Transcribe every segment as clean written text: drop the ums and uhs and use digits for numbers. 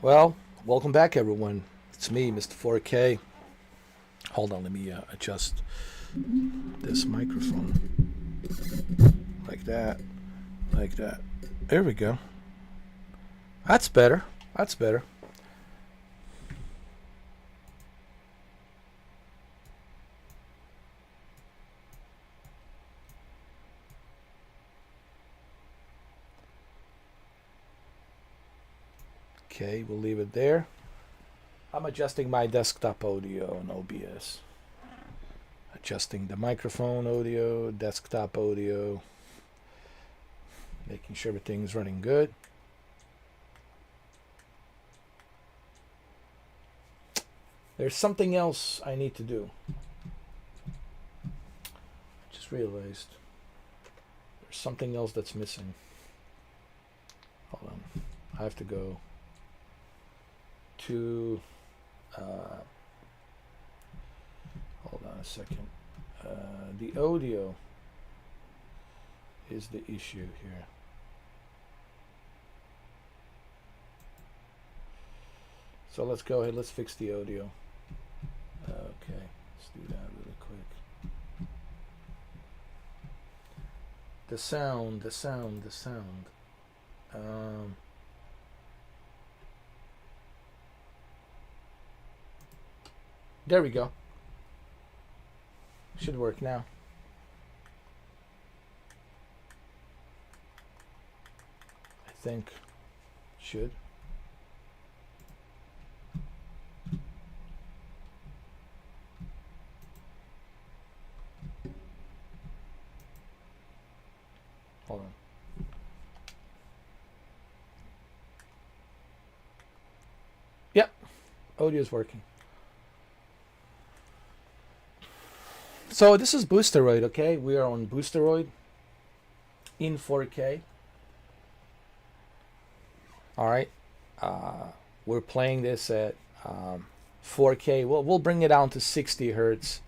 Well, welcome back, everyone. It's me, Mr. 4K. Hold on, let me adjust this microphone. Like that. Like that. There we go. That's better. That's better. Okay, we'll leave it there. I'm adjusting my desktop audio in OBS. Adjusting the microphone audio, desktop audio. Making sure everything's running good. There's something else I need to do. I just realized there's something else that's missing. Hold on. I have to go to hold on a second. The audio is the issue here. So let's go ahead, let's fix the audio. Okay, let's do that really quick. The sound. There we go. Should work now. I think should. Hold on. Yep, audio is working. So this is Boosteroid, okay? We are on Boosteroid in 4K. All right, we're playing this at 4K. We'll bring it down to 60 hertz.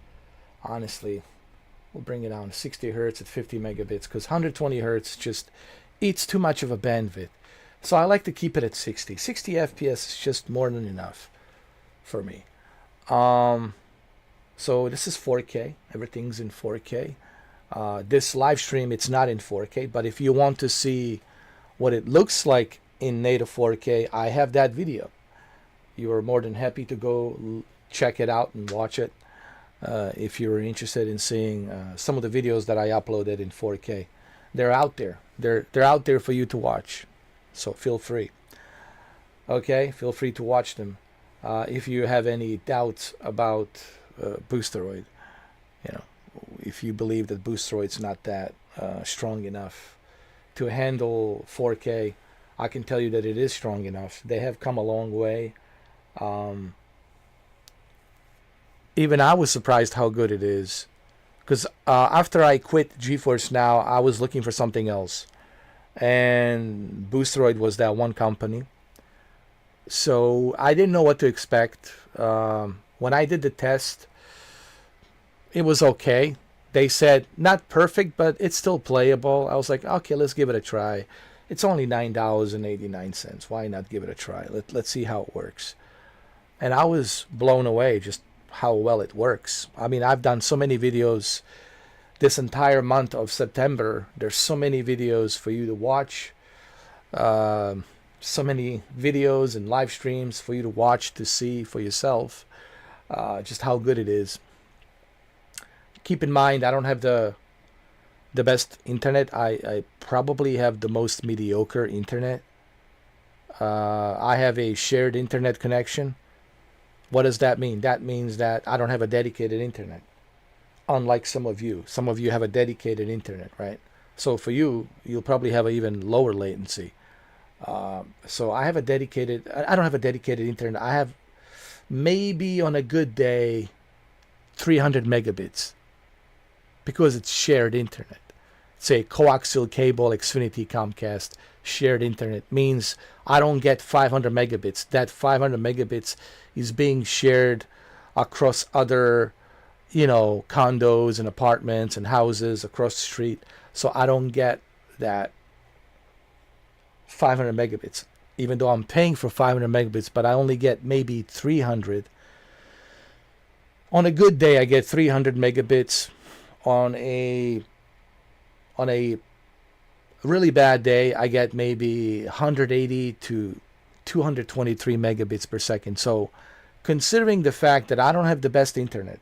Honestly, we'll bring it down to 60 hertz at 50 megabits because 120 hertz just eats too much of a bandwidth. So I like to keep it at 60. 60 FPS is just more than enough for me. So this is 4K. Everything's in 4K. This live stream, it's not in 4K, but if you want to see what it looks like in native 4K, I have that video. You are more than happy to go check it out and watch it if you're interested in seeing some of the videos that I uploaded in 4K. They're out there. They're out there for you to watch. So feel free. Okay, feel free to watch them. If you have any doubts about Boosteroid, you know, if you believe that Boosteroid's not that strong enough to handle 4K, I can tell you that it is strong enough. They have come a long way. Even I was surprised how good it is, because after I quit GeForce Now, I was looking for something else, and Boosteroid was that one company. So I didn't know what to expect. When I did the test, it was okay. They said not perfect, but it's still playable. I was like, okay, let's give it a try. It's only $9.89. Why not give it a try? Let's see how it works. And I was blown away just how well it works. I mean, I've done so many videos this entire month of September. There's so many videos for you to watch. So many videos and live streams for you to watch, to see for yourself just how good it is. Keep in mind, I don't have the best internet. I probably have the most mediocre internet. I have a shared internet connection. What does that mean? That means that I don't have a dedicated internet. Unlike some of you. Some of you have a dedicated internet, right? So for you, you'll probably have an even lower latency. So I have a dedicated, I don't have a dedicated internet. I have maybe on a good day 300 megabits because it's shared internet. It's a coaxial cable, Xfinity, Comcast, shared internet means I don't get 500 megabits. That 500 megabits is being shared across other, condos and apartments and houses across the street. So I don't get that 500 megabits. even though I'm paying for 500 megabits, but I only get maybe 300. On a good day, I get 300 megabits. On a really bad day, I get maybe 180 to 223 megabits per second. So, considering the fact that I don't have the best internet,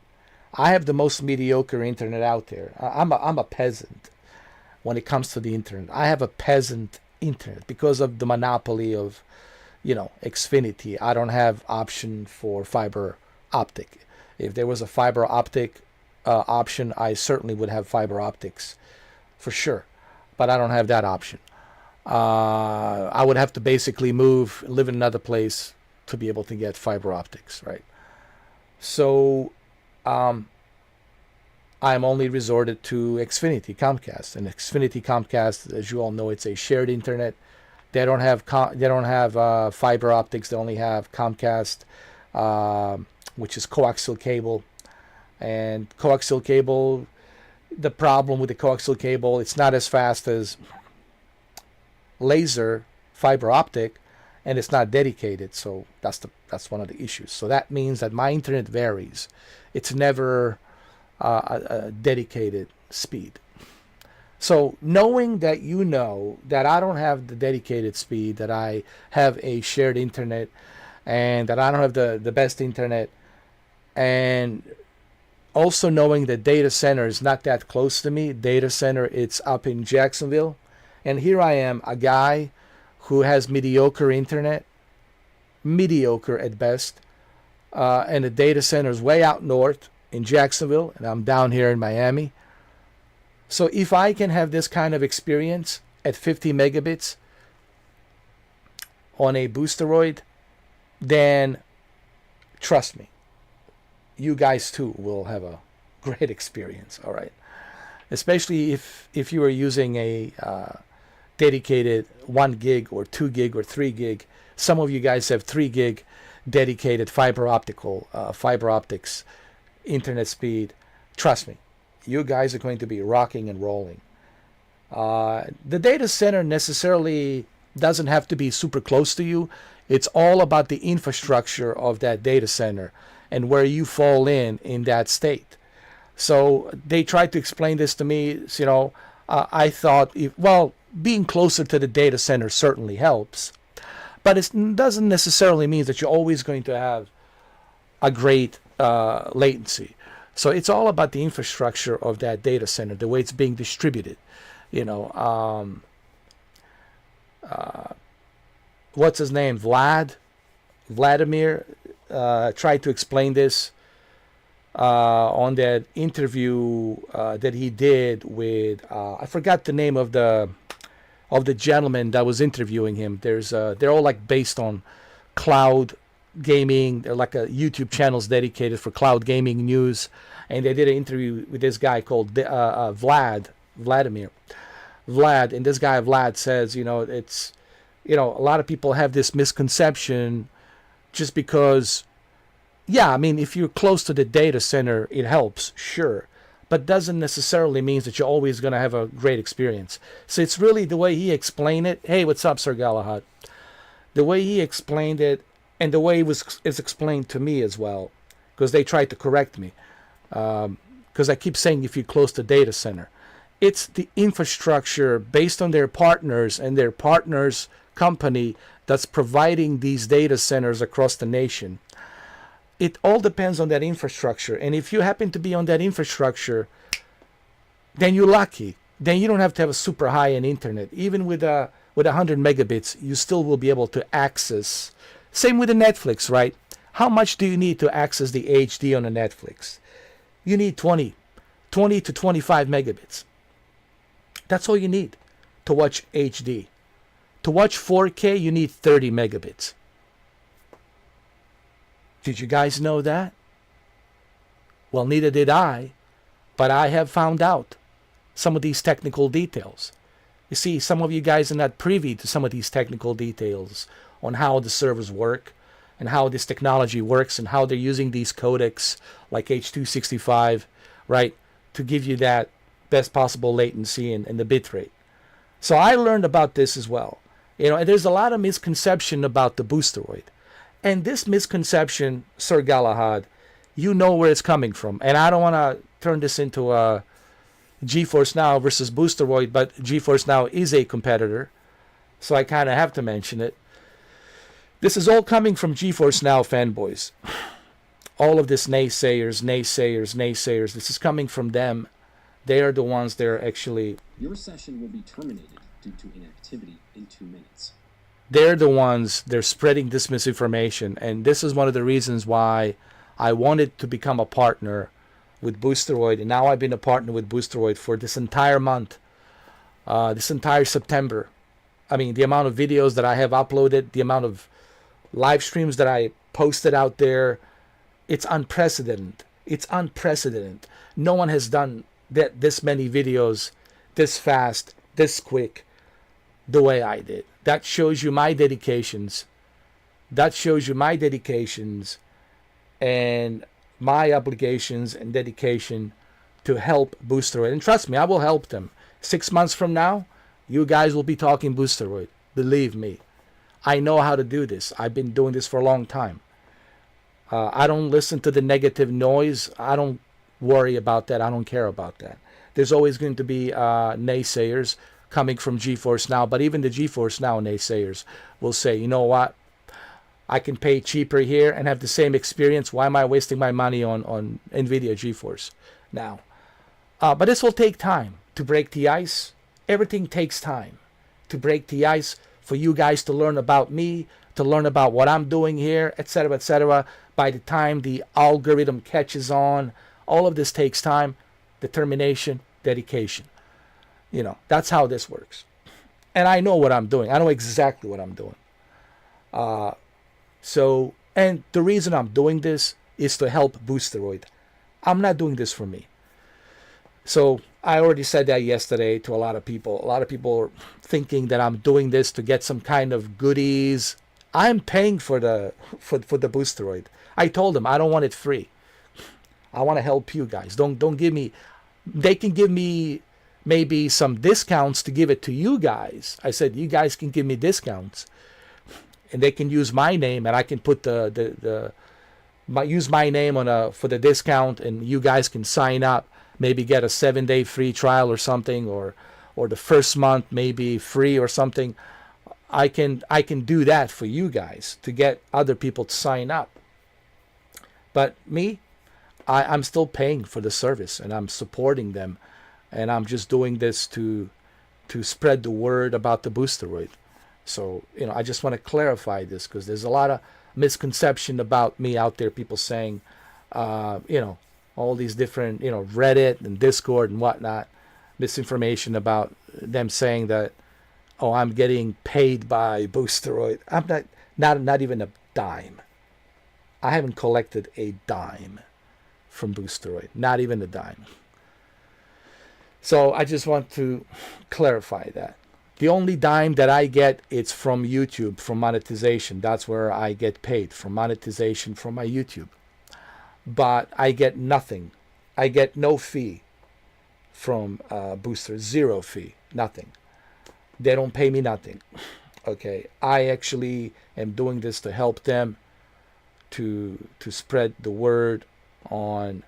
I have the most mediocre internet out there. I'm a peasant when it comes to the internet. I have a peasant internet because of the monopoly of, Xfinity. I don't have option for fiber optic. If there was a fiber optic option, I certainly would have fiber optics for sure. But I don't have that option. I would have to basically live in another place to be able to get fiber optics, right? So I'm only resorted to Xfinity Comcast, and Xfinity Comcast, as you all know, it's a shared internet. They don't have fiber optics. They only have Comcast, which is coaxial cable, and coaxial cable. The problem with the coaxial cable, it's not as fast as laser fiber optic, and it's not dedicated. So that's one of the issues. So that means that my internet varies. It's never a dedicated speed. So knowing that that I don't have the dedicated speed, that I have a shared internet, and that I don't have the best internet, and also knowing that data center is not that close to me. Data center, it's up in Jacksonville. And here I am, a guy who has mediocre internet, mediocre at best, and the data center is way out north in Jacksonville, and I'm down here in Miami. So if I can have this kind of experience at 50 megabits on a Boosteroid, then trust me, you guys too will have a great experience, all right? Especially if you are using a dedicated 1 gig or 2 gig or 3 gig. Some of you guys have 3 gig dedicated fiber optics internet speed. Trust me, you guys are going to be rocking and rolling. The data center necessarily doesn't have to be super close to you. It's all about the infrastructure of that data center and where you fall in that state. So they tried to explain this to me. I thought, being closer to the data center certainly helps, but it doesn't necessarily mean that you're always going to have a great latency. So it's all about the infrastructure of that data center, the way it's being distributed. What's his name? Vladimir tried to explain this on that interview that he did with I forgot the name of the gentleman that was interviewing him. They're all like based on cloud gaming. They're like a YouTube channels dedicated for cloud gaming news, and they did an interview with this guy called Vladimir. And this guy Vlad says, it's a lot of people have this misconception just because, if you're close to the data center, it helps, sure, but doesn't necessarily mean that you're always going to have a great experience. So it's really the way he explained it. Hey, what's up, Sir Galahad? The way he explained it, and the way it's explained to me as well, because they tried to correct me, because I keep saying if you're close to data center. It's the infrastructure based on their partners and their partners' company that's providing these data centers across the nation. It all depends on that infrastructure. And if you happen to be on that infrastructure, then you're lucky. Then you don't have to have a super high-end internet. Even with 100 megabits, you still will be able to access. Same with the Netflix, right? How much do you need to access the HD on a Netflix? You need 20 to 25 megabits. That's all you need to watch HD. To watch 4K, you need 30 megabits. Did you guys know that? Well, neither did I, but I have found out some of these technical details. You see, some of you guys are not privy to some of these technical details on how the servers work and how this technology works and how they're using these codecs like H.265, right, to give you that best possible latency and the bit rate. So I learned about this as well. And there's a lot of misconception about the Boosteroid. And this misconception, Sir Galahad, you know where it's coming from. And I don't want to turn this into a GeForce Now versus Boosteroid, but GeForce Now is a competitor, so I kind of have to mention it. This is all coming from GeForce Now fanboys. All of this naysayers, this is coming from them. They are the ones that are actually... Your session will be terminated due to inactivity in 2 minutes. They're the ones, they're spreading this misinformation. And this is one of the reasons why I wanted to become a partner with Boosteroid. And now I've been a partner with Boosteroid for this entire month, this entire September. I mean, the amount of videos that I have uploaded, the amount of live streams that I posted out there, it's unprecedented. It's unprecedented. No one has done this many videos this fast, this quick, the way I did. That shows you my dedications. That shows you my dedications and my obligations and dedication to help Boosteroid. And trust me, I will help them. 6 months from now, you guys will be talking Boosteroid. Believe me. I know how to do this. I've been doing this for a long time. I don't listen to the negative noise. I don't worry about that. I don't care about that. There's always going to be naysayers coming from GeForce Now, but even the GeForce Now naysayers will say, you know what? I can pay cheaper here and have the same experience. Why am I wasting my money on NVIDIA GeForce Now? But this will take time to break the ice. Everything takes time to break the ice for you guys to learn about me, to learn about what I'm doing here, etc., etc. By the time the algorithm catches on, all of this takes time, determination, dedication. That's how this works. And I know what I'm doing. I know exactly what I'm doing. And the reason I'm doing this is to help Boosteroid. I'm not doing this for me. So I already said that yesterday to a lot of people. A lot of people are thinking that I'm doing this to get some kind of goodies. I'm paying for the Boosteroid. I told them I don't want it free. I want to help you guys. Don't give me... They can give me maybe some discounts to give it to you guys. I said, you guys can give me discounts. And they can use my name, and I can put use my name for the discount, and you guys can sign up, maybe get a 7-day free trial or something, or the first month maybe free or something. I can do that for you guys to get other people to sign up. But me, I'm still paying for the service, and I'm supporting them, and I'm just doing this to spread the word about the Boosteroid. So, I just want to clarify this, because there's a lot of misconception about me out there. People saying, all these different, Reddit and Discord and whatnot, misinformation about them saying that, oh, I'm getting paid by Boosteroid. I'm not even a dime. I haven't collected a dime from Boosteroid. Not even a dime. So I just want to clarify that. The only dime that I get, it's from YouTube, from monetization. That's where I get paid, from monetization from my YouTube. But I get nothing. I get no fee from Booster. Zero fee. Nothing. They don't pay me nothing. Okay. I actually am doing this to help them, to spread the word on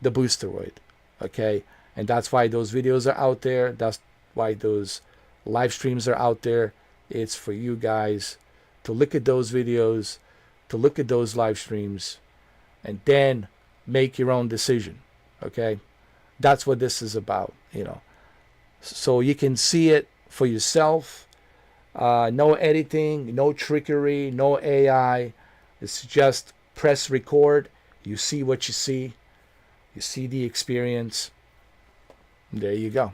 the Boosteroid. Okay. And that's why those videos are out there. That's why those live streams are out there. It's for you guys to look at those videos, to look at those live streams, and then make your own decision. Okay? That's what this is about, So you can see it for yourself. No editing, no trickery, no AI. It's just press record. You see what you see. You see the experience. There you go.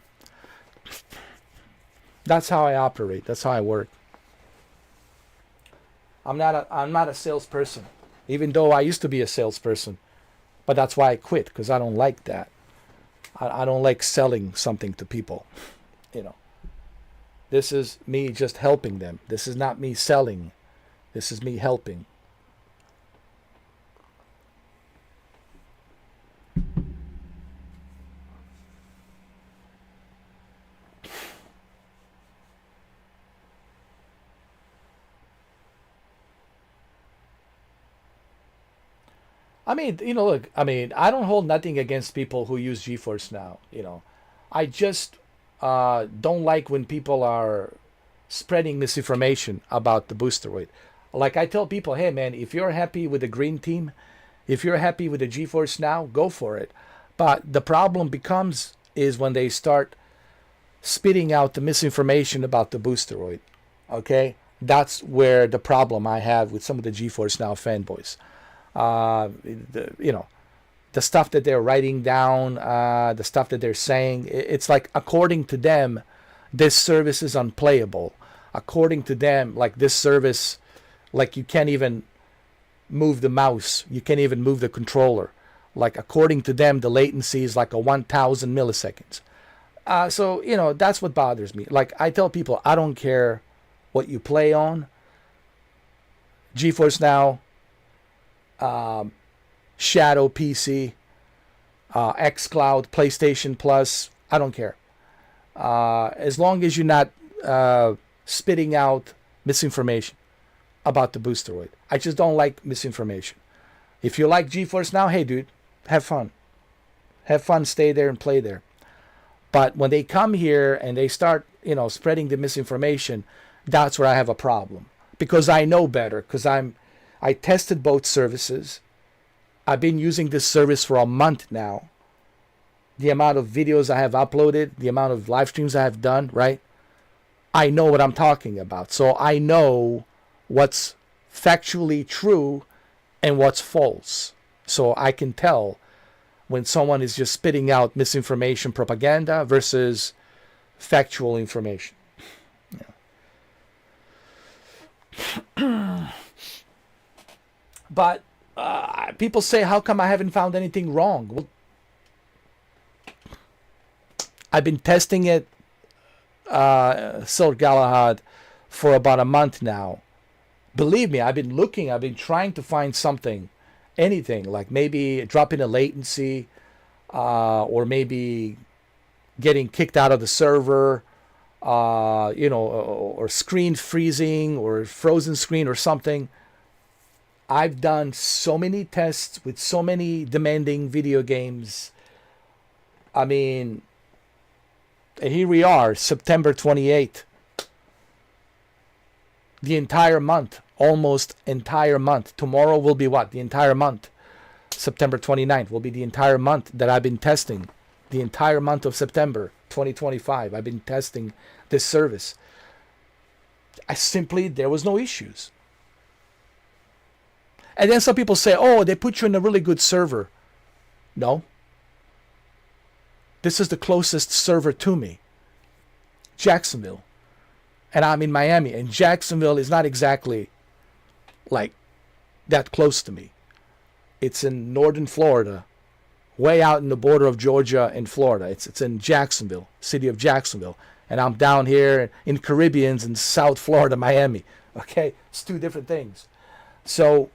That's how I operate. That's how I work. I'm not a salesperson, even though I used to be a salesperson. But that's why I quit, because I don't like that. I don't like selling something to people. This is me just helping them. This is not me selling. This is me helping. I mean, look, I mean, I don't hold nothing against people who use GeForce Now. I just don't like when people are spreading misinformation about the Boosteroid. Like I tell people, hey man, if you're happy with the green team, if you're happy with the GeForce Now, go for it. But the problem becomes is when they start spitting out the misinformation about the Boosteroid. Okay, that's where the problem I have with some of the GeForce Now fanboys. The stuff that they're writing down, the stuff that they're saying, it's like according to them, this service is unplayable. According to them, like this service, like you can't even move the mouse, you can't even move the controller. Like according to them, the latency is like a 1,000 milliseconds. So that's what bothers me. Like I tell people, I don't care what you play on. GeForce Now, Shadow PC, xCloud, PlayStation Plus, I don't care. As long as you're not spitting out misinformation about the Boosteroid. I just don't like misinformation. If you like GeForce Now, hey dude, have fun. Have fun, stay there and play there. But when they come here and they start, spreading the misinformation, that's where I have a problem. Because I know better, because I tested both services. I've been using this service for a month now. The amount of videos I have uploaded, the amount of live streams I have done, right? I know what I'm talking about. So I know what's factually true and what's false. So I can tell when someone is just spitting out misinformation, propaganda versus factual information. Yeah. But people say, how come I haven't found anything wrong? Well, I've been testing it, Sir Galahad, for about a month now. Believe me, I've been trying to find something, anything, like maybe dropping a latency, or maybe getting kicked out of the server, or screen freezing or frozen screen or something. I've done so many tests with so many demanding video games. I mean, here we are, September 28th. The entire month, almost entire month. Tomorrow will be what? The entire month. September 29th will be the entire month that I've been testing. The entire month of September 2025, I've been testing this service. There was no issues. And then some people say, oh, they put you in a really good server. No. This is the closest server to me. Jacksonville. And I'm in Miami. And Jacksonville is not exactly like that close to me. It's in northern Florida. Way out in the border of Georgia and Florida. It's in Jacksonville. City of Jacksonville. And I'm down here in Caribbeans in South Florida, Miami. Okay? It's two different things. So...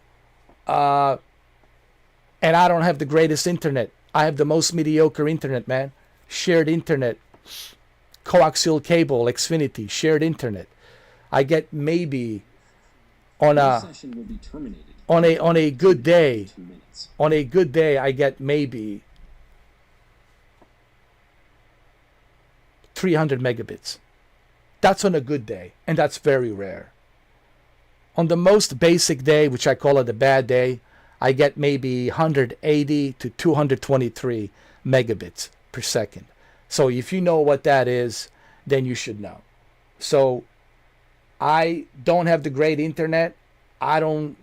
and I don't have the greatest internet. I have the most mediocre internet, man. Shared internet, coaxial cable, Xfinity, shared internet. I get maybe on a good day. On a good day, I get maybe 300 megabits. That's on a good day, and that's very rare. On the most basic day, which I call it a bad day, I get maybe 180 to 223 megabits per second. So if you know what that is, then you should know. So I don't have the great internet. I don't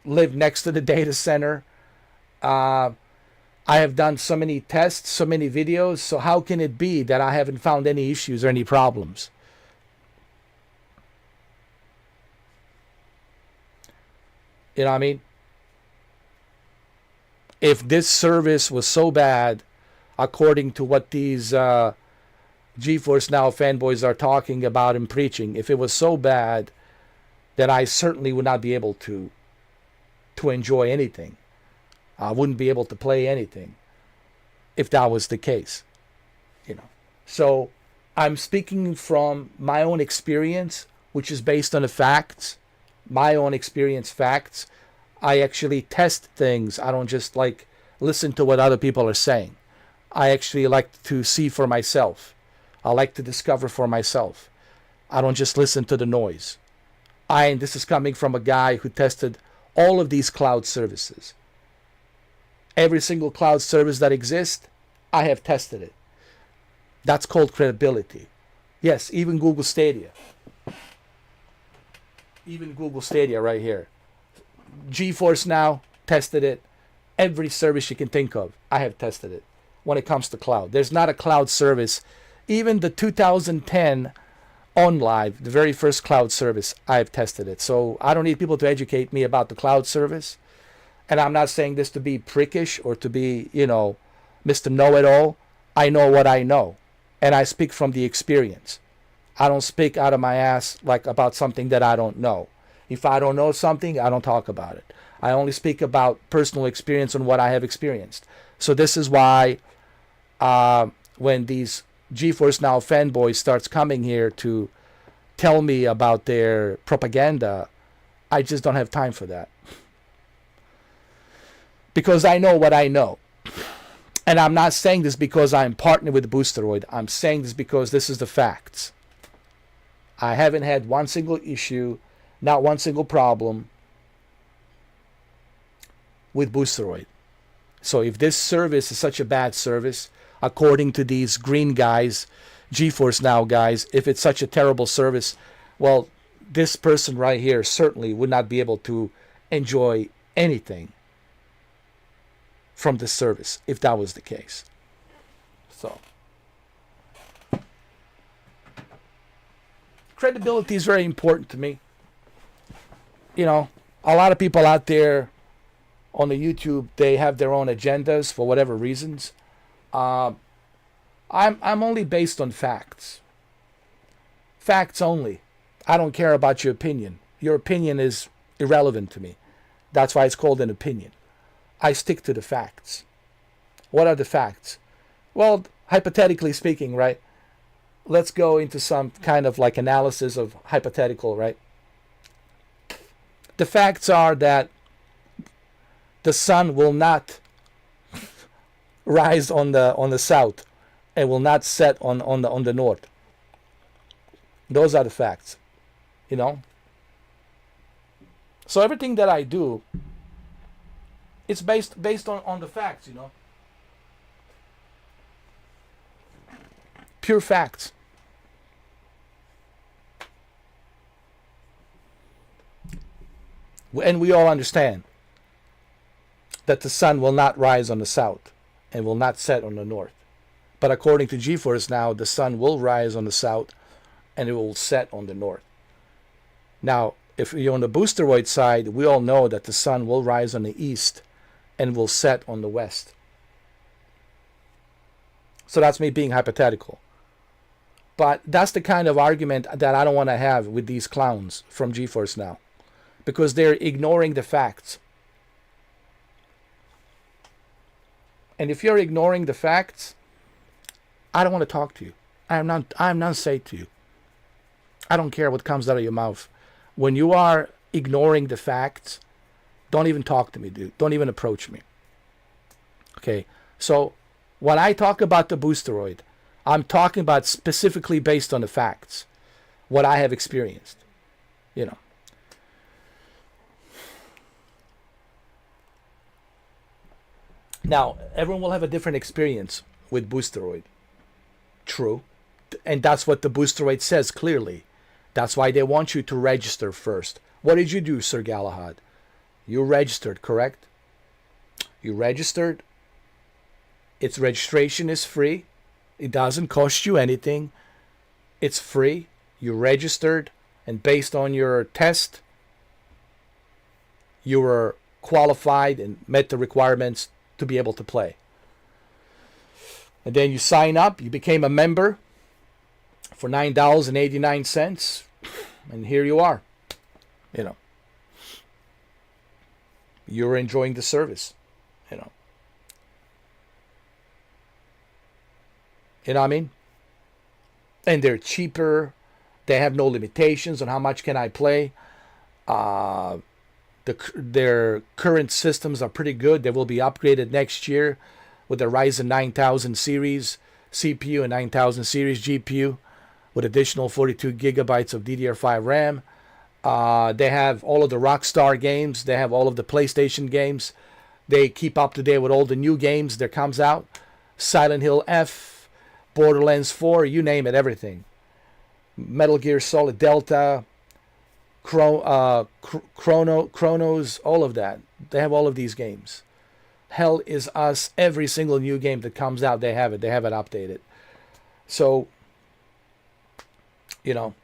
live next to the data center. I have done so many tests, so many videos. So how can it be that I haven't found any issues or any problems? You know what I mean? If this service was so bad, according to what these GeForce Now fanboys are talking about and preaching, if it was so bad, then I certainly would not be able to enjoy anything. I wouldn't be able to play anything if that was the case. So I'm speaking from my own experience, which is based on the facts. My own experience facts. I actually test things. I don't just like listen to what other people are saying. I actually like to see for myself. I like to discover for myself. I don't just listen to the noise. And this is coming from a guy who tested all of these cloud services. Every single cloud service that exists, I have tested it. That's called credibility. Yes, even Google Stadia. Even Google Stadia right here. GeForce Now, tested it. Every service you can think of, I have tested it when it comes to cloud. There's not a cloud service. Even the 2010 OnLive, the very first cloud service, I've tested it. So I don't need people to educate me about the cloud service. And I'm not saying this to be prickish or to be, Mr. Know-it-all. I know what I know. And I speak from the experience. I don't speak out of my ass like about something that I don't know. If I don't know something, I don't talk about it. I only speak about personal experience and what I have experienced. So this is why when these GeForce Now fanboys starts coming here to tell me about their propaganda, I just don't have time for that. Because I know what I know. And I'm not saying this because I'm partnered with Boosteroid. I'm saying this because this is the facts. I haven't had one single issue, not one single problem with Boosteroid. So if this service is such a bad service, according to these green guys, GeForce Now guys, if it's such a terrible service, well, this person right here certainly would not be able to enjoy anything from this service if that was the case. So credibility is very important to me. A lot of people out there on the YouTube, they have their own agendas for whatever reasons. I'm only based on facts. Facts only. I don't care about your opinion. Your opinion is irrelevant to me. That's why it's called an opinion. I stick to the facts. What are the facts? Well, hypothetically speaking, right? Let's go into some kind of like analysis of hypothetical, right? The facts are that the sun will not rise on the south and will not set on the north. Those are the facts. So everything that I do, it's based on the facts, Pure facts. And we all understand that the sun will not rise on the south and will not set on the north. But according to GeForce Now, the sun will rise on the south and it will set on the north. Now, if you're on the Boosteroid side, we all know that the sun will rise on the east and will set on the west. So that's me being hypothetical. But that's the kind of argument that I don't want to have with these clowns from GeForce Now, because they're ignoring the facts. And if you're ignoring the facts, I don't want to talk to you. I'm not say to you. I don't care what comes out of your mouth. When you are ignoring the facts, don't even talk to me, dude. Don't even approach me. Okay? So when I talk about the Boosteroid, I'm talking about specifically based on the facts, what I have experienced. Now, everyone will have a different experience with Boosteroid. True. And that's what the Boosteroid says clearly. That's why they want you to register first. What did you do, Sir Galahad? You registered, correct? You registered. Its registration is free. It doesn't cost you anything. It's free. You registered, and based on your test, you were qualified and met the requirements to be able to play. And then you sign up. You became a member for $9.89, and here you are. You're enjoying the service. You know what I mean? And they're cheaper. They have no limitations on how much can I play. The Their current systems are pretty good. They will be upgraded next year with the Ryzen 9000 series CPU and 9000 series GPU with additional 42 gigabytes of DDR5 RAM. They have all of the Rockstar games. They have all of the PlayStation games. They keep up to date with all the new games that comes out. Silent Hill F, Borderlands 4, you name it, everything. Metal Gear Solid Delta, Chronos, all of that. They have all of these games. Hell is Us, every single new game that comes out, they have it. They have it updated. So, you know,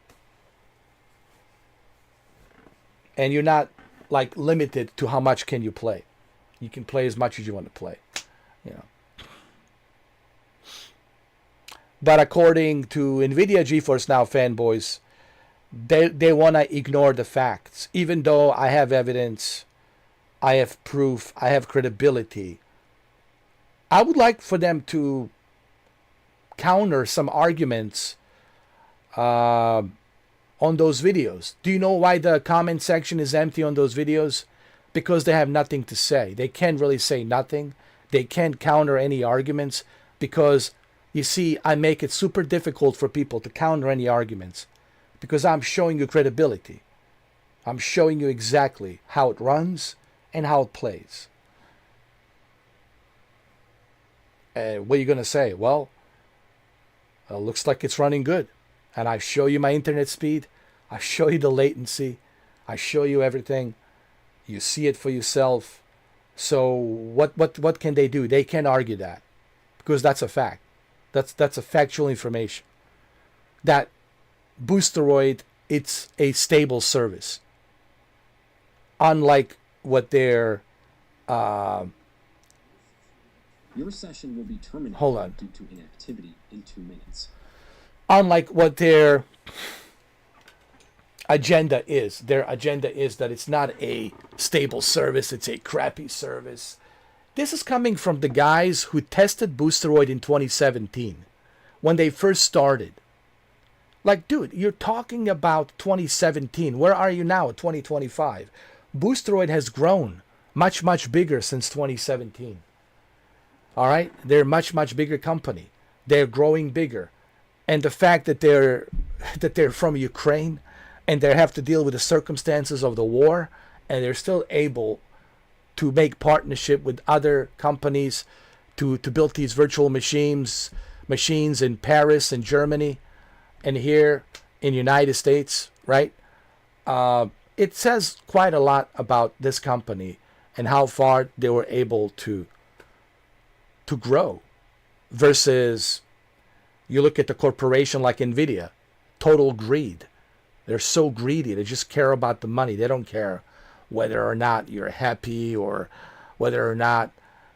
and you're not like limited to how much can you play. You can play as much as you want to play, you know. But according to NVIDIA GeForce Now fanboys, they want to ignore the facts. Even though I have evidence, I have proof, I have credibility, I would like for them to counter some arguments on those videos. Do you know why the comment section is empty on those videos? Because they have nothing to say. They can't really say nothing. They can't counter any arguments because, you see, I make it super difficult for people to counter any arguments because I'm showing you credibility. I'm showing you exactly how it runs and how it plays. And what are you going to say? Well, looks like it's running good. And I show you my internet speed. I show you the latency. I show you everything. You see it for yourself. So what can they do? They can't argue that because that's a fact. That's a factual information. That Boosteroid, it's a stable service. Unlike what their your session will be terminated hold on. due to inactivity in 2 minutes. Unlike what their agenda is. Their agenda is that it's not a stable service, it's a crappy service. This is coming from the guys who tested Boosteroid in 2017 when they first started. Like, dude, you're talking about 2017. Where are you now at 2025? Boosteroid has grown much, much bigger since 2017. All right? They're a much, much bigger company. They're growing bigger. And the fact that they're from Ukraine and they have to deal with the circumstances of the war and they're still able to make partnership with other companies to build these virtual machines in Paris and Germany and here in the United States, right? It says quite a lot about this company and how far they were able to grow versus you look at the corporation like NVIDIA, total greed. They're so greedy. They just care about the money. They don't care whether or not you're happy or whether or not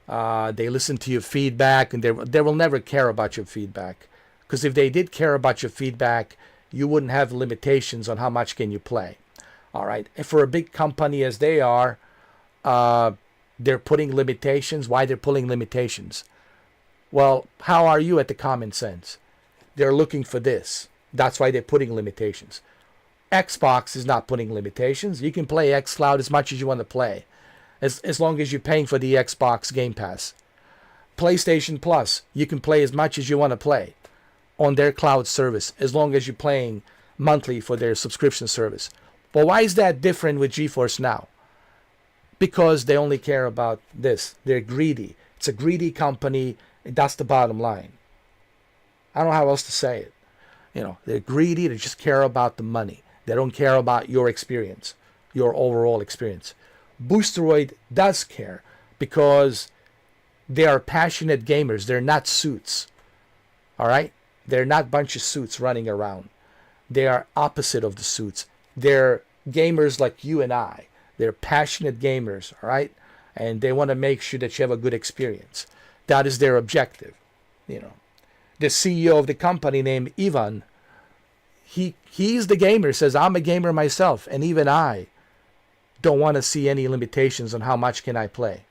they listen to your feedback, and they will never care about your feedback. Because if they did care about your feedback, you wouldn't have limitations on how much can you play. All right. And for a big company as they are, they're putting limitations. Why they're putting limitations? Well, how are you at the common sense? They're looking for this. That's why they're putting limitations. Xbox is not putting limitations. You can play xCloud as much as you want to play, as long as you're paying for the Xbox Game Pass. PlayStation Plus, you can play as much as you want to play on their cloud service, as long as you're paying monthly for their subscription service. But why is that different with GeForce Now? Because they only care about this. They're greedy. It's a greedy company. That's the bottom line. I don't know how else to say it. You know, they're greedy. They just care about the money. They don't care about your experience, your overall experience. Boosteroid does care because they are passionate gamers. They're not suits. All right? They're not a bunch of suits running around. They are opposite of the suits. They're gamers like you and I. They're passionate gamers, all right? And they want to make sure that you have a good experience. That is their objective, you know. The CEO of the company named Ivan, he's the gamer, says, I'm a gamer myself, and even I don't want to see any limitations on how much can I play.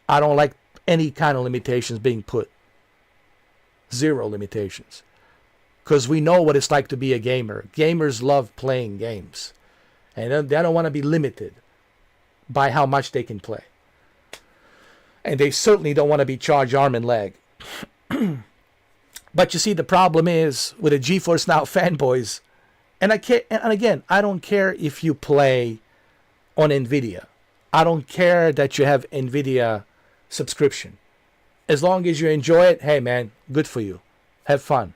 I don't like any kind of limitations being put. Zero limitations. Because we know what it's like to be a gamer. Gamers love playing games. And they don't want to be limited by how much they can play. And they certainly don't want to be charged arm and leg. But you see, the problem is with the GeForce Now fanboys, and again, I don't care if you play on NVIDIA. I don't care that you have NVIDIA subscription. As long as you enjoy it, hey man, good for you. Have fun.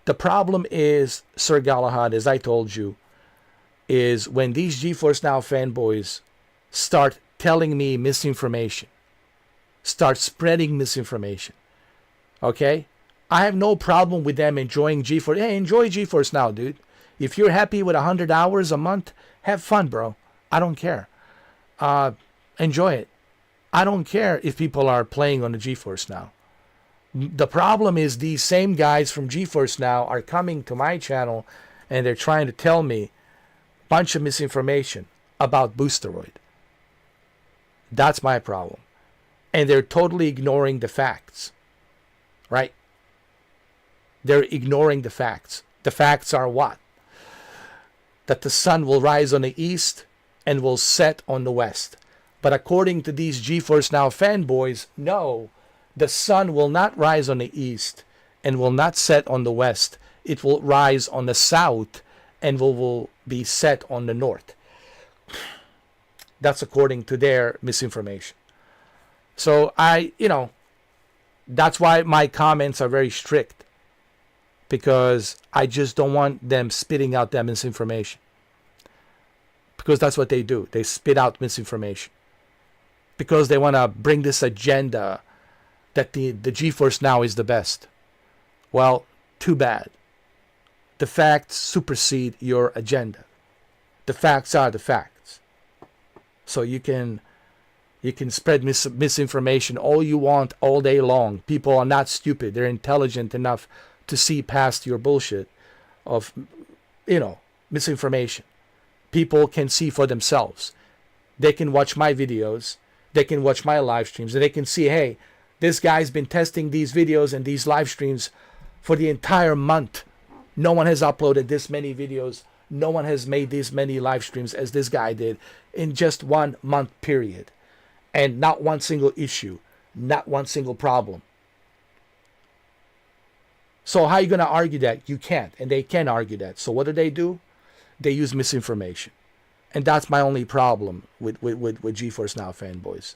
The problem is, Sir Galahad, as I told you, is when these GeForce Now fanboys start telling me misinformation, start spreading misinformation. Okay? I have no problem with them enjoying GeForce. Hey, enjoy GeForce Now, dude. If you're happy with 100 hours a month, have fun, bro. I don't care. Enjoy it. I don't care if people are playing on the GeForce Now. The problem is these same guys from GeForce Now are coming to my channel and they're trying to tell me a bunch of misinformation about Boosteroid. That's my problem. And they're totally ignoring the facts. Right? They're ignoring the facts. The facts are what? That the sun will rise on the east and will set on the west. But according to these GeForce Now fanboys, no, the sun will not rise on the east and will not set on the west. It will rise on the south and will be set on the north. That's according to their misinformation. So that's why my comments are very strict, because I just don't want them spitting out that misinformation. Because that's what they do. They spit out misinformation. Because they want to bring this agenda that the GeForce Now is the best. Well, too bad. The facts supersede your agenda. The facts are the facts. So you can spread misinformation all you want all day long. People are not stupid. They're intelligent enough to see past your bullshit of, misinformation. People can see for themselves. They can watch my videos. They can watch my live streams. And they can see, hey, this guy's been testing these videos and these live streams for the entire month. No one has uploaded this many videos. No one has made these many live streams as this guy did in just 1 month period. And not one single issue. Not one single problem. So how are you going to argue that? You can't. And they can argue that. So what do? They use misinformation. And that's my only problem with GeForce Now fanboys.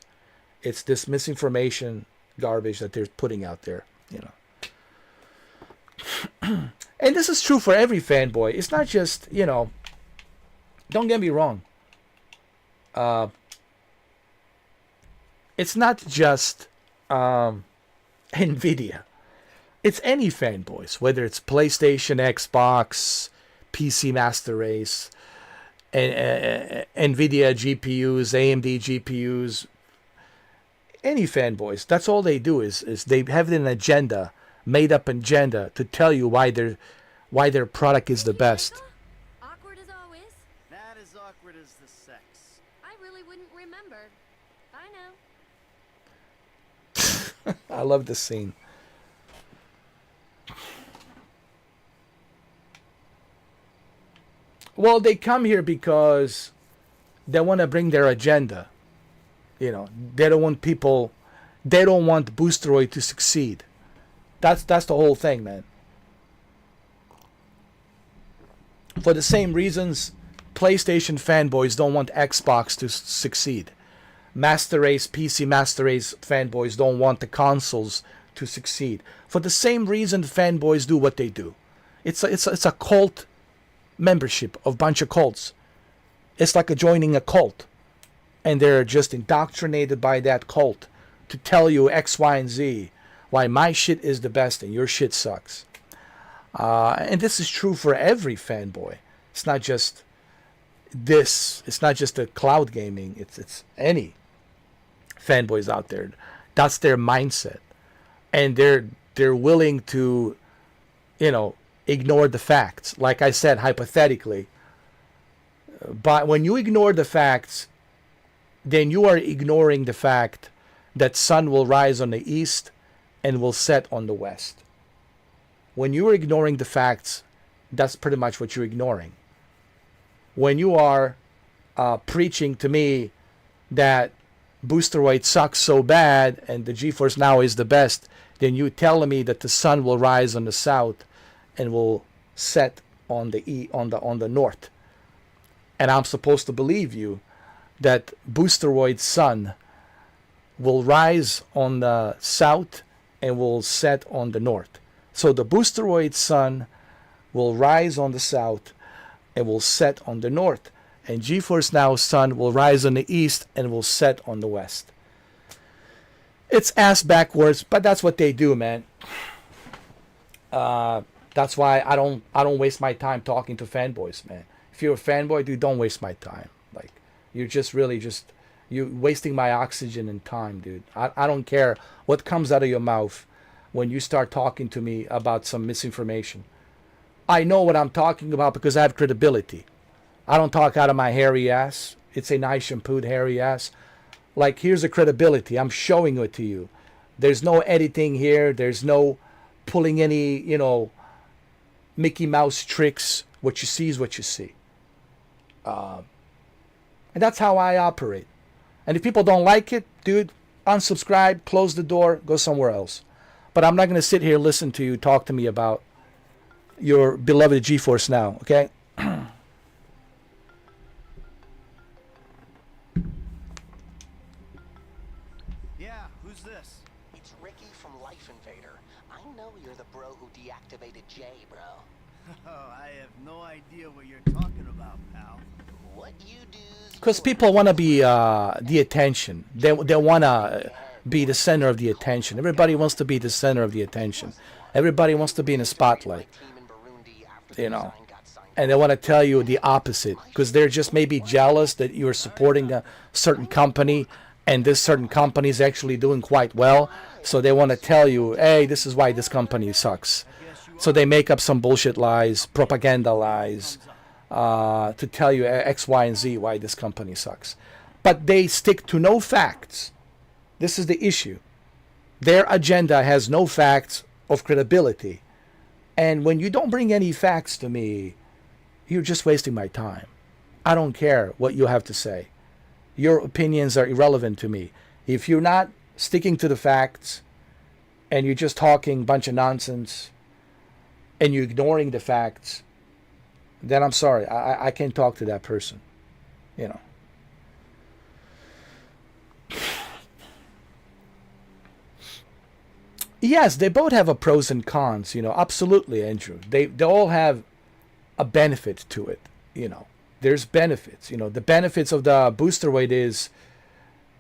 It's this misinformation garbage that they're putting out there, And this is true for every fanboy. It's not just, don't get me wrong. It's not just NVIDIA. It's any fanboys, whether it's PlayStation, Xbox, PC Master Race, NVIDIA GPUs, AMD GPUs, any fanboys. That's all they do is they have an agenda, made up agenda, to tell you why their product is the best. Awkward as always. That is awkward as the sex. I really wouldn't remember. Bye now. I love this scene. Well, they come here because they want to bring their agenda. They don't want Boosteroid to succeed. That's the whole thing, man. For the same reasons, PlayStation fanboys don't want Xbox to succeed. Master Race, PC Master Race fanboys don't want the consoles to succeed. For the same reason, fanboys do what they do. It's a cult membership of bunch of cults. It's like joining a cult, and they're just indoctrinated by that cult to tell you X, Y, and Z, why my shit is the best and your shit sucks. And this is true for every fanboy. It's not just this. It's not just the cloud gaming. It's any fanboys out there. That's their mindset, and they're willing to, ignore the facts. Like I said, hypothetically. But when you ignore the facts, then you are ignoring the fact that sun will rise on the east and will set on the west. When you are ignoring the facts, that's pretty much what you're ignoring. When you are preaching to me that Boosteroid sucks so bad and the GeForce Now is the best, then you telling me that the sun will rise on the south and will set on the north. And I'm supposed to believe you that Boosteroid's sun will rise on the south and will set on the north. So the Boosteroid sun will rise on the south and will set on the north. And GeForce Now sun will rise on the east and will set on the west. It's ass backwards, but that's what they do, man. That's why I don't waste my time talking to fanboys, man. If you're a fanboy, dude, don't waste my time. Like, you're just really you're wasting my oxygen and time, dude. I don't care what comes out of your mouth when you start talking to me about some misinformation. I know what I'm talking about because I have credibility. I don't talk out of my hairy ass. It's a nice shampooed hairy ass. Like, here's the credibility. I'm showing it to you. There's no editing here. There's no pulling any, Mickey Mouse tricks. What you see is what you see. And that's how I operate. And if people don't like it, dude, unsubscribe, close the door, go somewhere else. But I'm not going to sit here and listen to you talk to me about your beloved GeForce Now, okay? Yeah, who's this? It's Ricky from Life Invader. I know you're the bro who deactivated Jay, bro. Oh, I have no idea what you're talking about, pal. What you do's... Because people want to be the attention. They want to be the center of the attention. Everybody wants to be the center of the attention. Everybody wants to be in the spotlight, And they want to tell you the opposite because they're just maybe jealous that you're supporting a certain company and this certain company is actually doing quite well. So they want to tell you, hey, this is why this company sucks. So they make up some bullshit lies, propaganda lies, to tell you X, Y, and Z why this company sucks. But they stick to no facts. This is the issue. Their agenda has no facts of credibility. And when you don't bring any facts to me, you're just wasting my time. I don't care what you have to say. Your opinions are irrelevant to me. If you're not sticking to the facts and you're just talking a bunch of nonsense and you're ignoring the facts, then I'm sorry. I can't talk to that person. Yes, they both have a pros and cons, absolutely, Andrew. They all have a benefit to it, There's benefits, The benefits of the Boosteroid is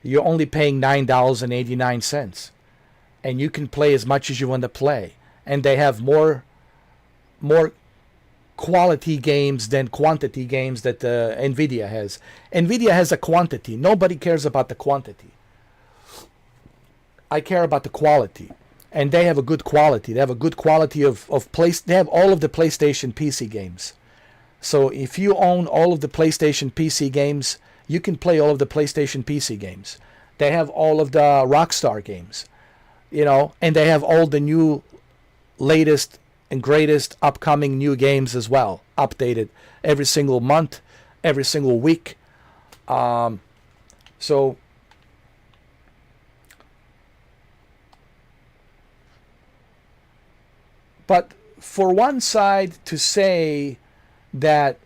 you're only paying $9.89, and you can play as much as you want to play. And they have more quality games than quantity games that NVIDIA has. NVIDIA has a quantity. Nobody cares about the quantity. I care about the quality. And they have a good quality. They have a good quality of they have all of the PlayStation PC games. So if you own all of the PlayStation PC games, you can play all of the PlayStation PC games. They have all of the Rockstar games, and they have all the new, latest and greatest upcoming new games as well, updated every single month, every single week. But for one side to say that,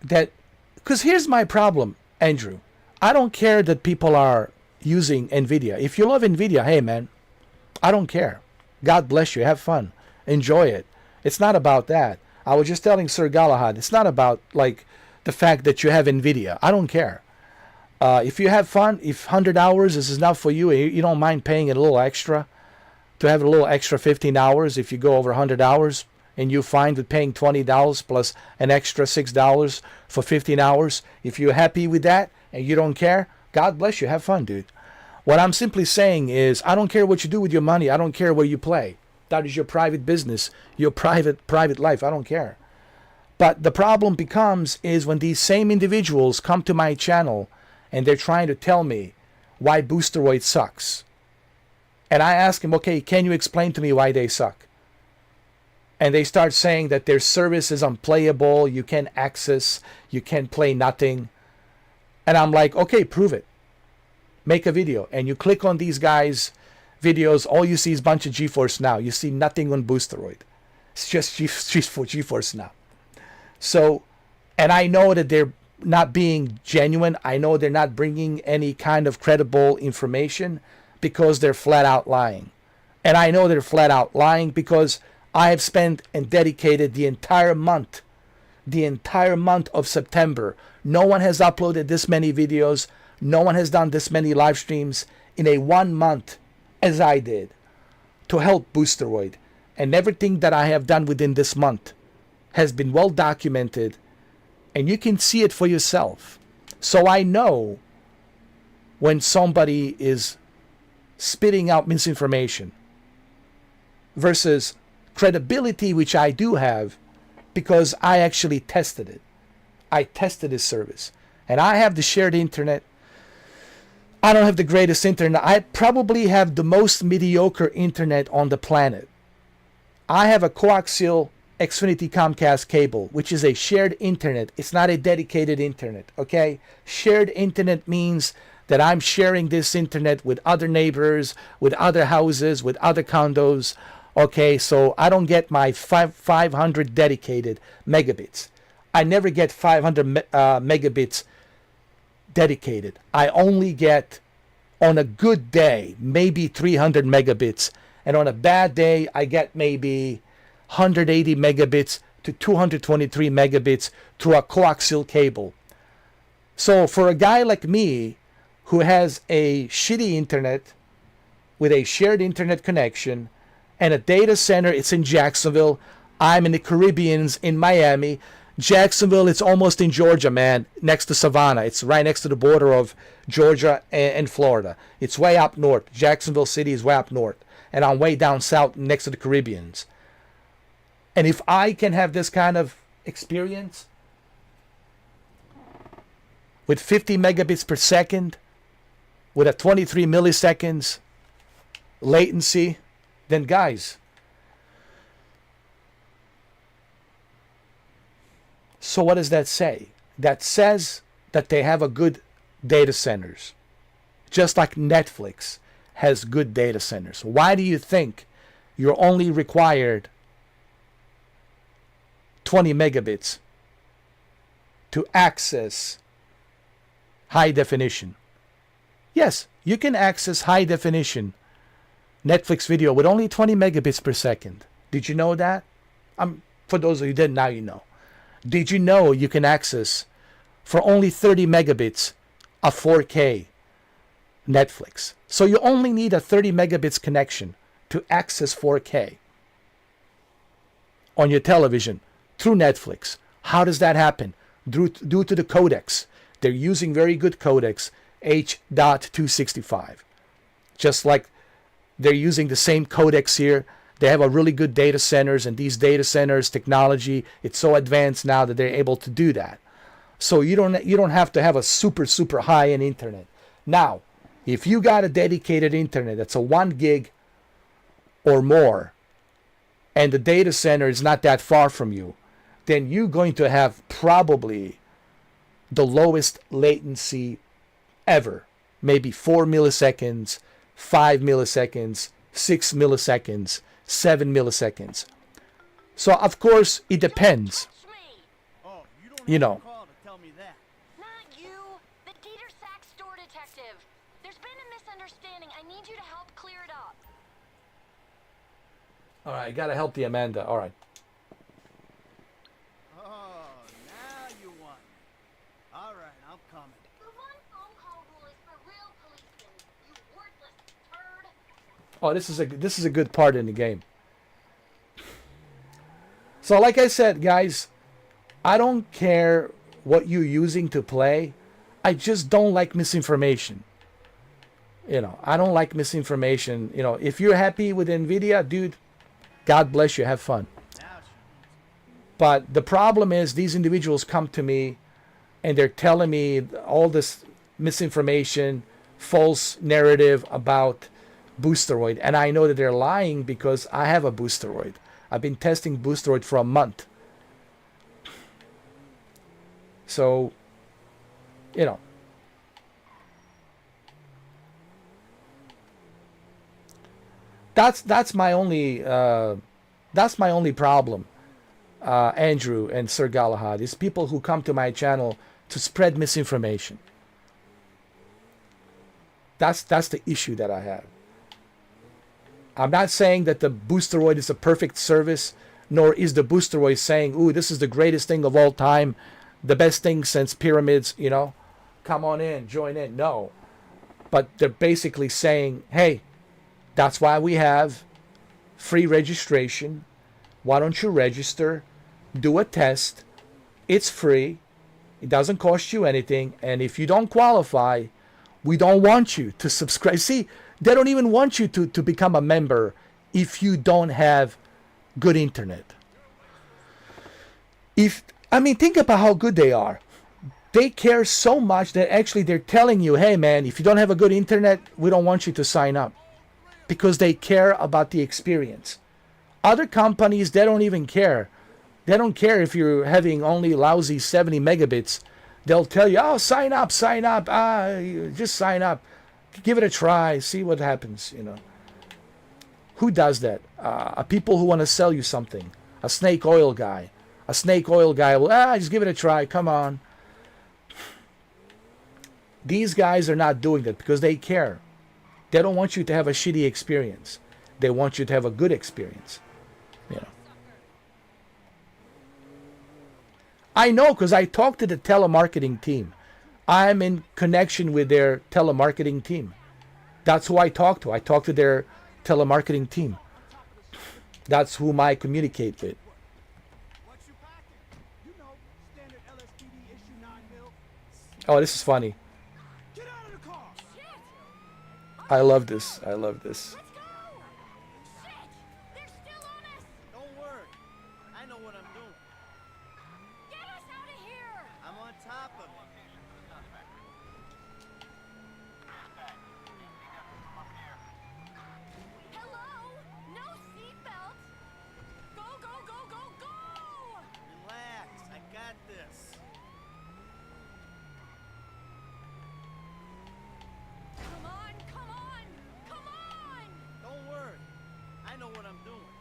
because here's my problem, Andrew. I don't care that people are using NVIDIA. If you love NVIDIA, hey man, I don't care. God bless you. Have fun. Enjoy it. It's not about that. I was just telling Sir Galahad, it's not about the fact that you have NVIDIA. I don't care. If you have fun, if 100 hours is enough for you, you don't mind paying it a little extra, to have a little extra 15 hours if you go over 100 hours, and you find with paying $20 plus an extra $6 for 15 hours, if you're happy with that and you don't care, God bless you. Have fun, dude. What I'm simply saying is I don't care what you do with your money. I don't care where you play. That is your private business, your private life. I don't care. But the problem becomes is when these same individuals come to my channel and they're trying to tell me why Boosteroid sucks. And I ask them, okay, can you explain to me why they suck? And they start saying that their service is unplayable, you can't access, you can't play nothing. And I'm like, okay, prove it. Make a video. And you click on these guys' videos, all you see is a bunch of GeForce Now. You see nothing on Boosteroid. It's just GeForce Now. So, and I know that they're not being genuine. I know they're not bringing any kind of credible information because they're flat out lying. And I know they're flat out lying because I have spent and dedicated the entire month of September. No one has uploaded this many videos. No one has done this many live streams in a 1 month as I did to help Boosteroid. And everything that I have done within this month has been well documented, and you can see it for yourself. So I know when somebody is spitting out misinformation versus credibility, which I do have because I actually tested it. I tested this service. And I have the shared internet. I don't have the greatest internet. I probably have the most mediocre internet on the planet. I have a coaxial Xfinity Comcast cable, which is a shared internet. It's not a dedicated internet, okay? Shared internet means that I'm sharing this internet with other neighbors, with other houses, with other condos, okay? So I don't get my 500 dedicated megabits. I never get 500 megabits dedicated. I only get, on a good day, maybe 300 megabits. And on a bad day, I get maybe 180 megabits to 223 megabits through a coaxial cable. So for a guy like me who has a shitty internet with a shared internet connection and a data center, it's in Jacksonville. I'm in the Caribbeans in Miami. Jacksonville, it's almost in Georgia, man, next to Savannah. It's right next to the border of Georgia and Florida. It's way up north. Jacksonville City is way up north. And I'm way down south next to the Caribbeans. And if I can have this kind of experience with 50 megabits per second, with a 23 milliseconds latency, then guys, so what does that say? That says that they have a good data centers, just like Netflix has good data centers. Why do you think you're only required 20 megabits to access high definition? Yes, you can access high definition Netflix video with only 20 megabits per second. Did you know that? For those of you who didn't, now you know. Did you know you can access for only 30 megabits a 4K Netflix? So you only need a 30 megabits connection to access 4K on your television through Netflix. How does that happen? Due to the codecs. They're using very good codecs, H.265. Just like they're using the same codecs here. They have a really good data centers, and these data centers technology, it's so advanced now that they're able to do that. So you don't have to have a super high end internet. Now, if you got a dedicated internet that's a 1 gig or more, and the data center is not that far from you, then you're going to have probably the lowest latency ever. Maybe 4 milliseconds, 5 milliseconds, 6 milliseconds, 7 milliseconds. So of course it depends. Oh, you don't You know. call to tell me that. Not you, the Dieter Sack store detective. There's been a misunderstanding. I need you to help clear it up. All right, I gotta help the Amanda. All right. Oh, now you want me. All right, I'm coming. The one phone call rule is for real policemen, you worthless turd. Oh, this is a good part in the game. So like I said, guys, I don't care what you're using to play. I just don't like misinformation. You know, I don't like misinformation. You know, if you're happy with Nvidia, dude, God bless you, have fun. But the problem is these individuals come to me and they're telling me all this misinformation, false narrative about Boosteroid. And I know that they're lying because I have a Boosteroid. I've been testing Boosteroid for a month. So, you know, That's my only problem, Andrew and Sir Galahad, is people who come to my channel to spread misinformation. That's the issue that I have. I'm not saying that the Boosteroid is a perfect service, nor is the Boosteroid saying, ooh, this is the greatest thing of all time, the best thing since pyramids, you know, come on in, join in. No. But they're basically saying, hey, that's why we have free registration. Why don't you register? Do a test. It's free. It doesn't cost you anything. And if you don't qualify, we don't want you to subscribe. See, they don't even want you to become a member if you don't have good internet. Think about how good they are. They care so much that actually they're telling you, hey man, if you don't have a good internet, we don't want you to sign up. Because they care about the experience. Other companies, they don't even care. They don't care if you're having only lousy 70 megabits. They'll tell you, oh, sign up. Just sign up. Give it a try. See what happens, you know. Who does that? People who want to sell you something. A snake oil guy. A snake oil guy will, just give it a try. Come on. These guys are not doing that because they care. They don't want you to have a shitty experience. They want you to have a good experience. You know. I know because I talked to the telemarketing team. I'm in connection with their telemarketing team. That's who I talk to. I talk to their telemarketing team. That's whom I communicate with. What's your package? You know, standard LSPD issue 9 mil. Oh, this is funny. Get out of the car! I love this. I love this. Let's go! Shit! They're still on us! Don't worry. I know what I'm doing. Get us out of here! I'm on top of it. Hello? No seatbelt! Go, go, go, go, go! Relax. I got this. Come on, come on, come on! Don't worry. I know what I'm doing.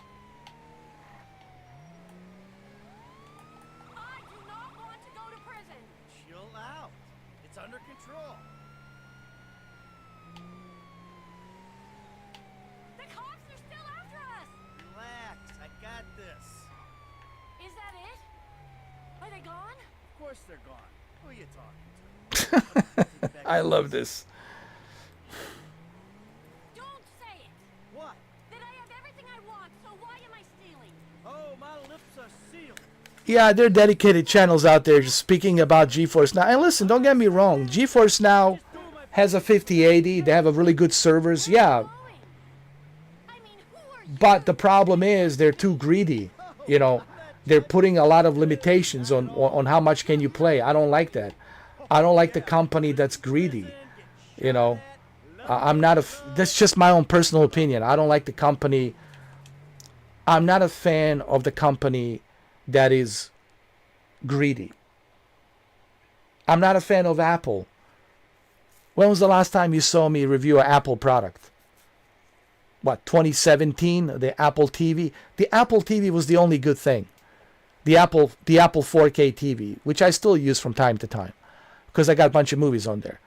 I do not want to go to prison! Chill out. It's under control. The cops are still after us! Relax. I got this. Is that it? Are they gone? Of course they're gone. Who are you talking to? I love this. Don't say it! What? That I have everything I want, so why am I stealing? Oh, my lips are sealed. Yeah, there are dedicated channels out there just speaking about GeForce Now. And listen, don't get me wrong. GeForce Now has a 5080. They have a really good servers. Yeah, Going. I mean, who are you? but the problem is they're too greedy. You know, they're putting a lot of limitations on how much can you play. I don't like that. I don't like the company that's greedy. You know, I'm not that's just my own personal opinion. I don't like the company. I'm not a fan of the company that is greedy. I'm not a fan of Apple. When was the last time you saw me review an Apple product? What, 2017? The Apple TV? The Apple TV was the only good thing. The Apple 4K TV, which I still use from time to time because I got a bunch of movies on there.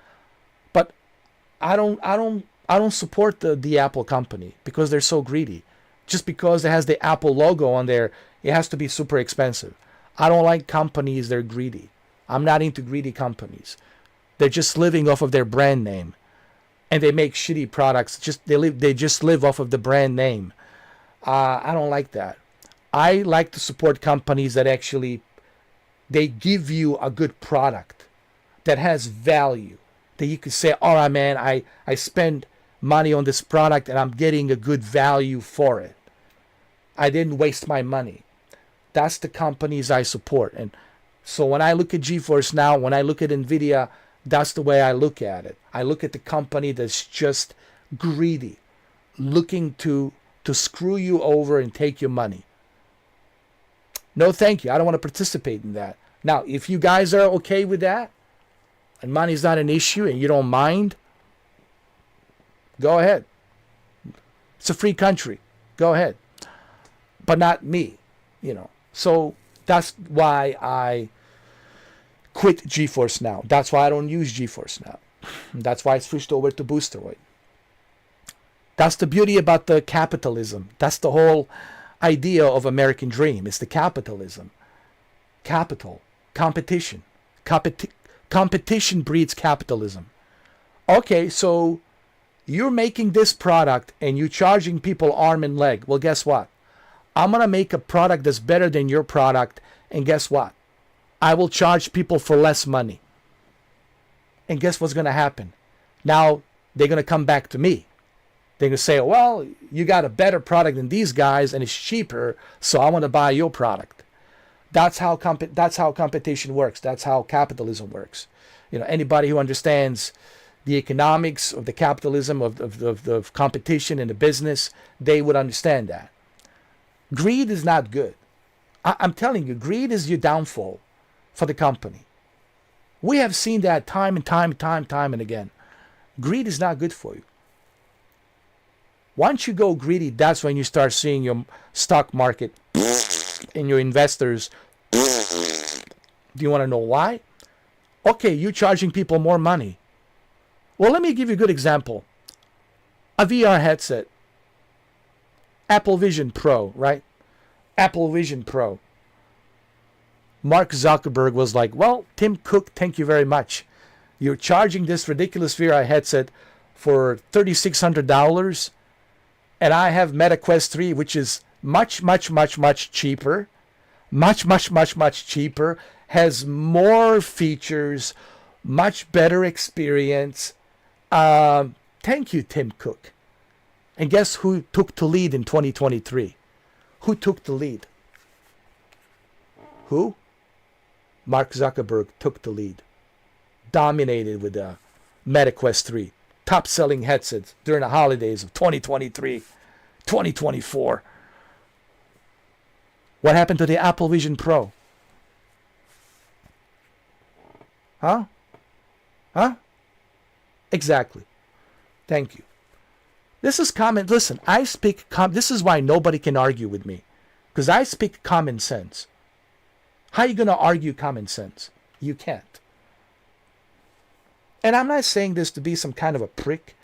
But I don't support the Apple company because they're so greedy. Just because it has the Apple logo on there, it has to be super expensive. I don't like companies that are greedy. I'm not into greedy companies. They're just living off of their brand name. And they make shitty products. They just live off of the brand name. I don't like that. I like to support companies that actually they give you a good product that has value. That you can say, all right, man, I spend money on this product and I'm getting a good value for it. I didn't waste my money. That's the companies I support. And so when I look at GeForce Now, when I look at NVIDIA, that's the way I look at it. I look at the company that's just greedy, looking to screw you over and take your money. No, thank you. I don't want to participate in that. Now, if you guys are okay with that, and money's not an issue and you don't mind, go ahead. It's a free country. Go ahead. But not me, you know. So that's why I quit GeForce Now. That's why I don't use GeForce Now. That's why I switched over to Boosteroid. That's the beauty about the capitalism. That's the whole idea of American dream. It's the capitalism. Capital. Competition. Competition breeds capitalism. Okay, so you're making this product and you're charging people arm and leg. Well, guess what? I'm going to make a product that's better than your product. And guess what? I will charge people for less money. And guess what's going to happen? Now they're going to come back to me. They're going to say, well, you got a better product than these guys and it's cheaper, so I want to buy your product. That's how competition works. That's how capitalism works. You know, anybody who understands the economics of the capitalism of competition in the business, they would understand that. Greed is not good. I'm telling you, greed is your downfall for the company. We have seen that time and again. Greed is not good for you. Once you go greedy, that's when you start seeing your stock market and your investors. Do you want to know why? Okay, you're charging people more money. Well, let me give you a good example. A VR headset. Apple Vision Pro, right? Apple Vision Pro. Mark Zuckerberg was like, well, Tim Cook, thank you very much. You're charging this ridiculous VR headset for $3,600. And I have Meta Quest 3, which is much cheaper. Much cheaper. Has more features. Much better experience. Thank you, Tim Cook. And guess who took the lead in 2023? Who took the lead? Who? Mark Zuckerberg took the lead. Dominated with the Meta Quest 3. Top-selling headsets during the holidays of 2023, 2024. What happened to the Apple Vision Pro? Huh? Exactly. Thank you. This is common. Listen, I speak. This is why nobody can argue with me, because I speak common sense. How are you going to argue common sense? You can't. And I'm not saying this to be some kind of a prick.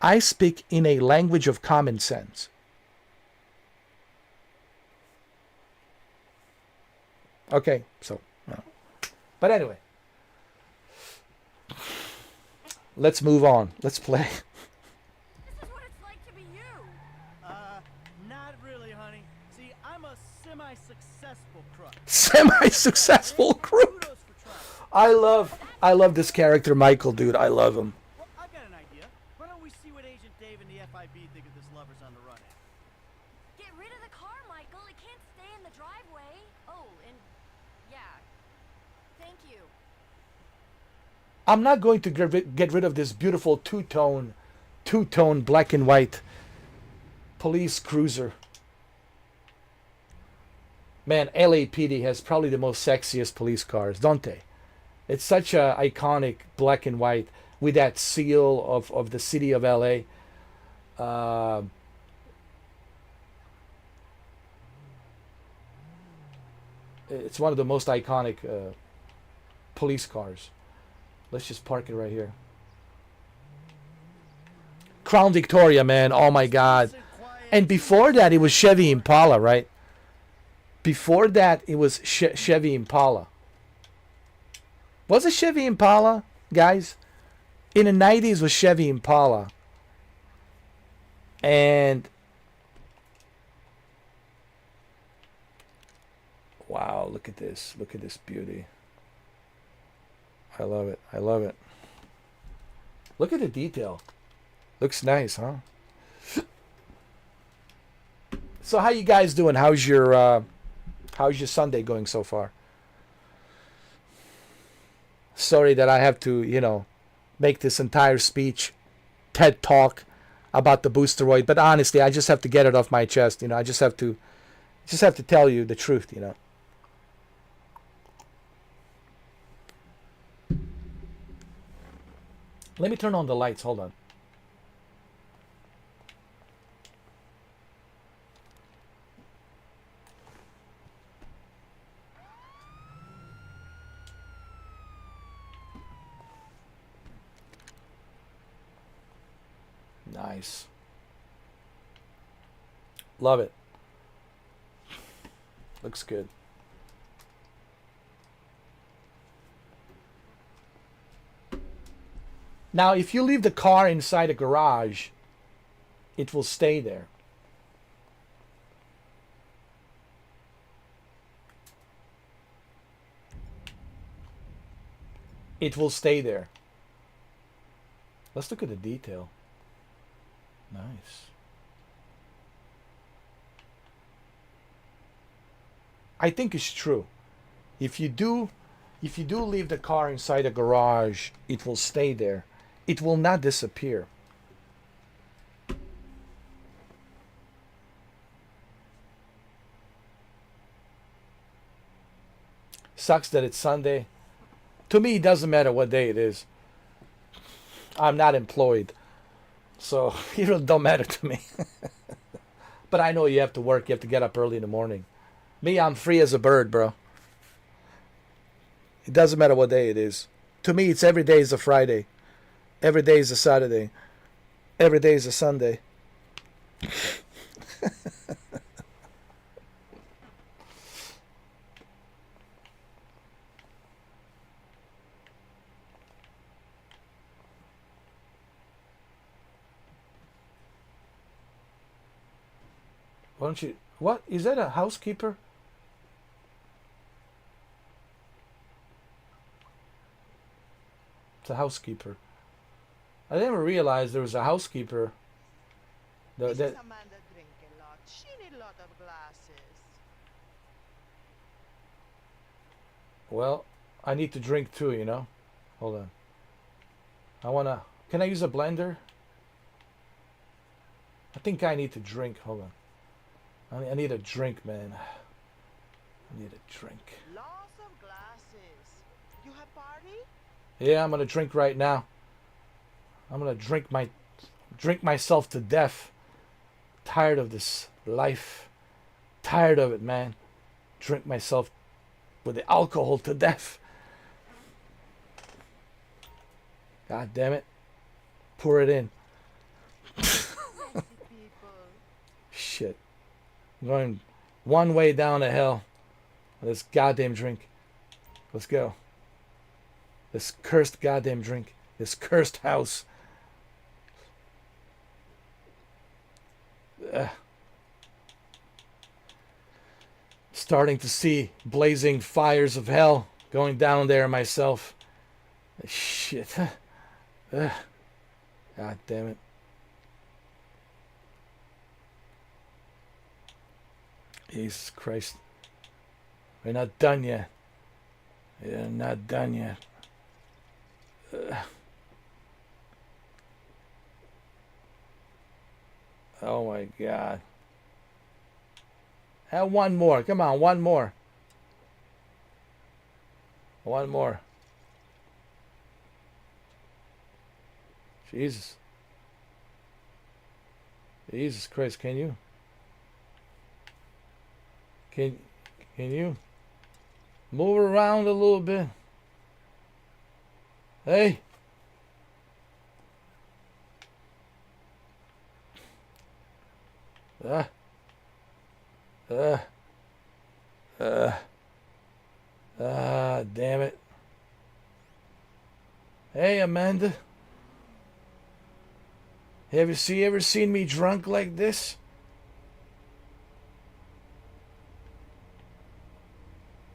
I speak in a language of common sense. Okay, so, but anyway, let's move on. Let's play. This is what it's like to be you. Not really, honey. See, I'm a semi-successful crook. Semi-successful crook. Kudos for trying. I love this character, Michael, dude. I love him. Well, I've got an idea. Why don't we see what Agent Dave and the FIB think of this lovers on the run act? Get rid of the car, Michael. It can't stay in the driveway. Oh, and yeah. Thank you. I'm not going to get rid of this beautiful two-tone black and white police cruiser. Man, LAPD has probably the most sexiest police cars, don't they? It's such a iconic black and white with that seal of the city of LA. It's one of the most iconic police cars. Let's just park it right here. Crown Victoria, man. Oh my God. And before that, it was Chevy Impala, right? Before that, it was Chevy Impala. Was it Chevy Impala, guys? In the 90s was Chevy Impala. And wow, look at this. Look at this beauty. I love it. I love it. Look at the detail. Looks nice, huh? So how you guys doing? How's your Sunday going so far? Sorry that I have to, make this entire speech, TED talk about the Boosteroid, but honestly, I just have to get it off my chest. I just have to tell you the truth. Let me turn on the lights. Hold on. Nice. Love it. Looks good. Now, if you leave the car inside a garage, it will stay there. It will stay there. Let's look at the detail. Nice. I think it's true. If you do leave the car inside a garage, it will stay there. It will not disappear. Sucks that it's Sunday. To me, it doesn't matter what day it is. I'm not employed, so it really don't matter to me. But I know you have to work. You have to get up early in the morning. Me, I'm free as a bird, bro. It doesn't matter what day it is. To me, it's every day is a Friday. Every day is a Saturday. Every day is a Sunday. Why don't you... What? Is that a housekeeper? It's a housekeeper. I never realized there was a housekeeper. Mrs. Amanda drink a lot. She need a lot of glasses. Well, I need to drink too, you know? Hold on. I wanna... Can I use a blender? I think I need to drink. Hold on. I need a drink, man. I need a drink. Lots of glasses. You have party? Yeah, I'm gonna drink right now. I'm gonna drink myself to death. Tired of this life. Tired of it, man. Drink myself with the alcohol to death. God damn it. Pour it in. Shit. I'm going one way down to hell with this goddamn drink. Let's go. This cursed goddamn drink. This cursed house. Starting to see blazing fires of hell going down there myself. Shit. God damn it. Jesus Christ. We're not done yet. We're not done yet. Oh my God. And one more. Come on, one more. One more. Jesus. Jesus Christ, can you? Can you move around a little bit? Hey. Damn it. Hey, Amanda. Have you ever seen me drunk like this?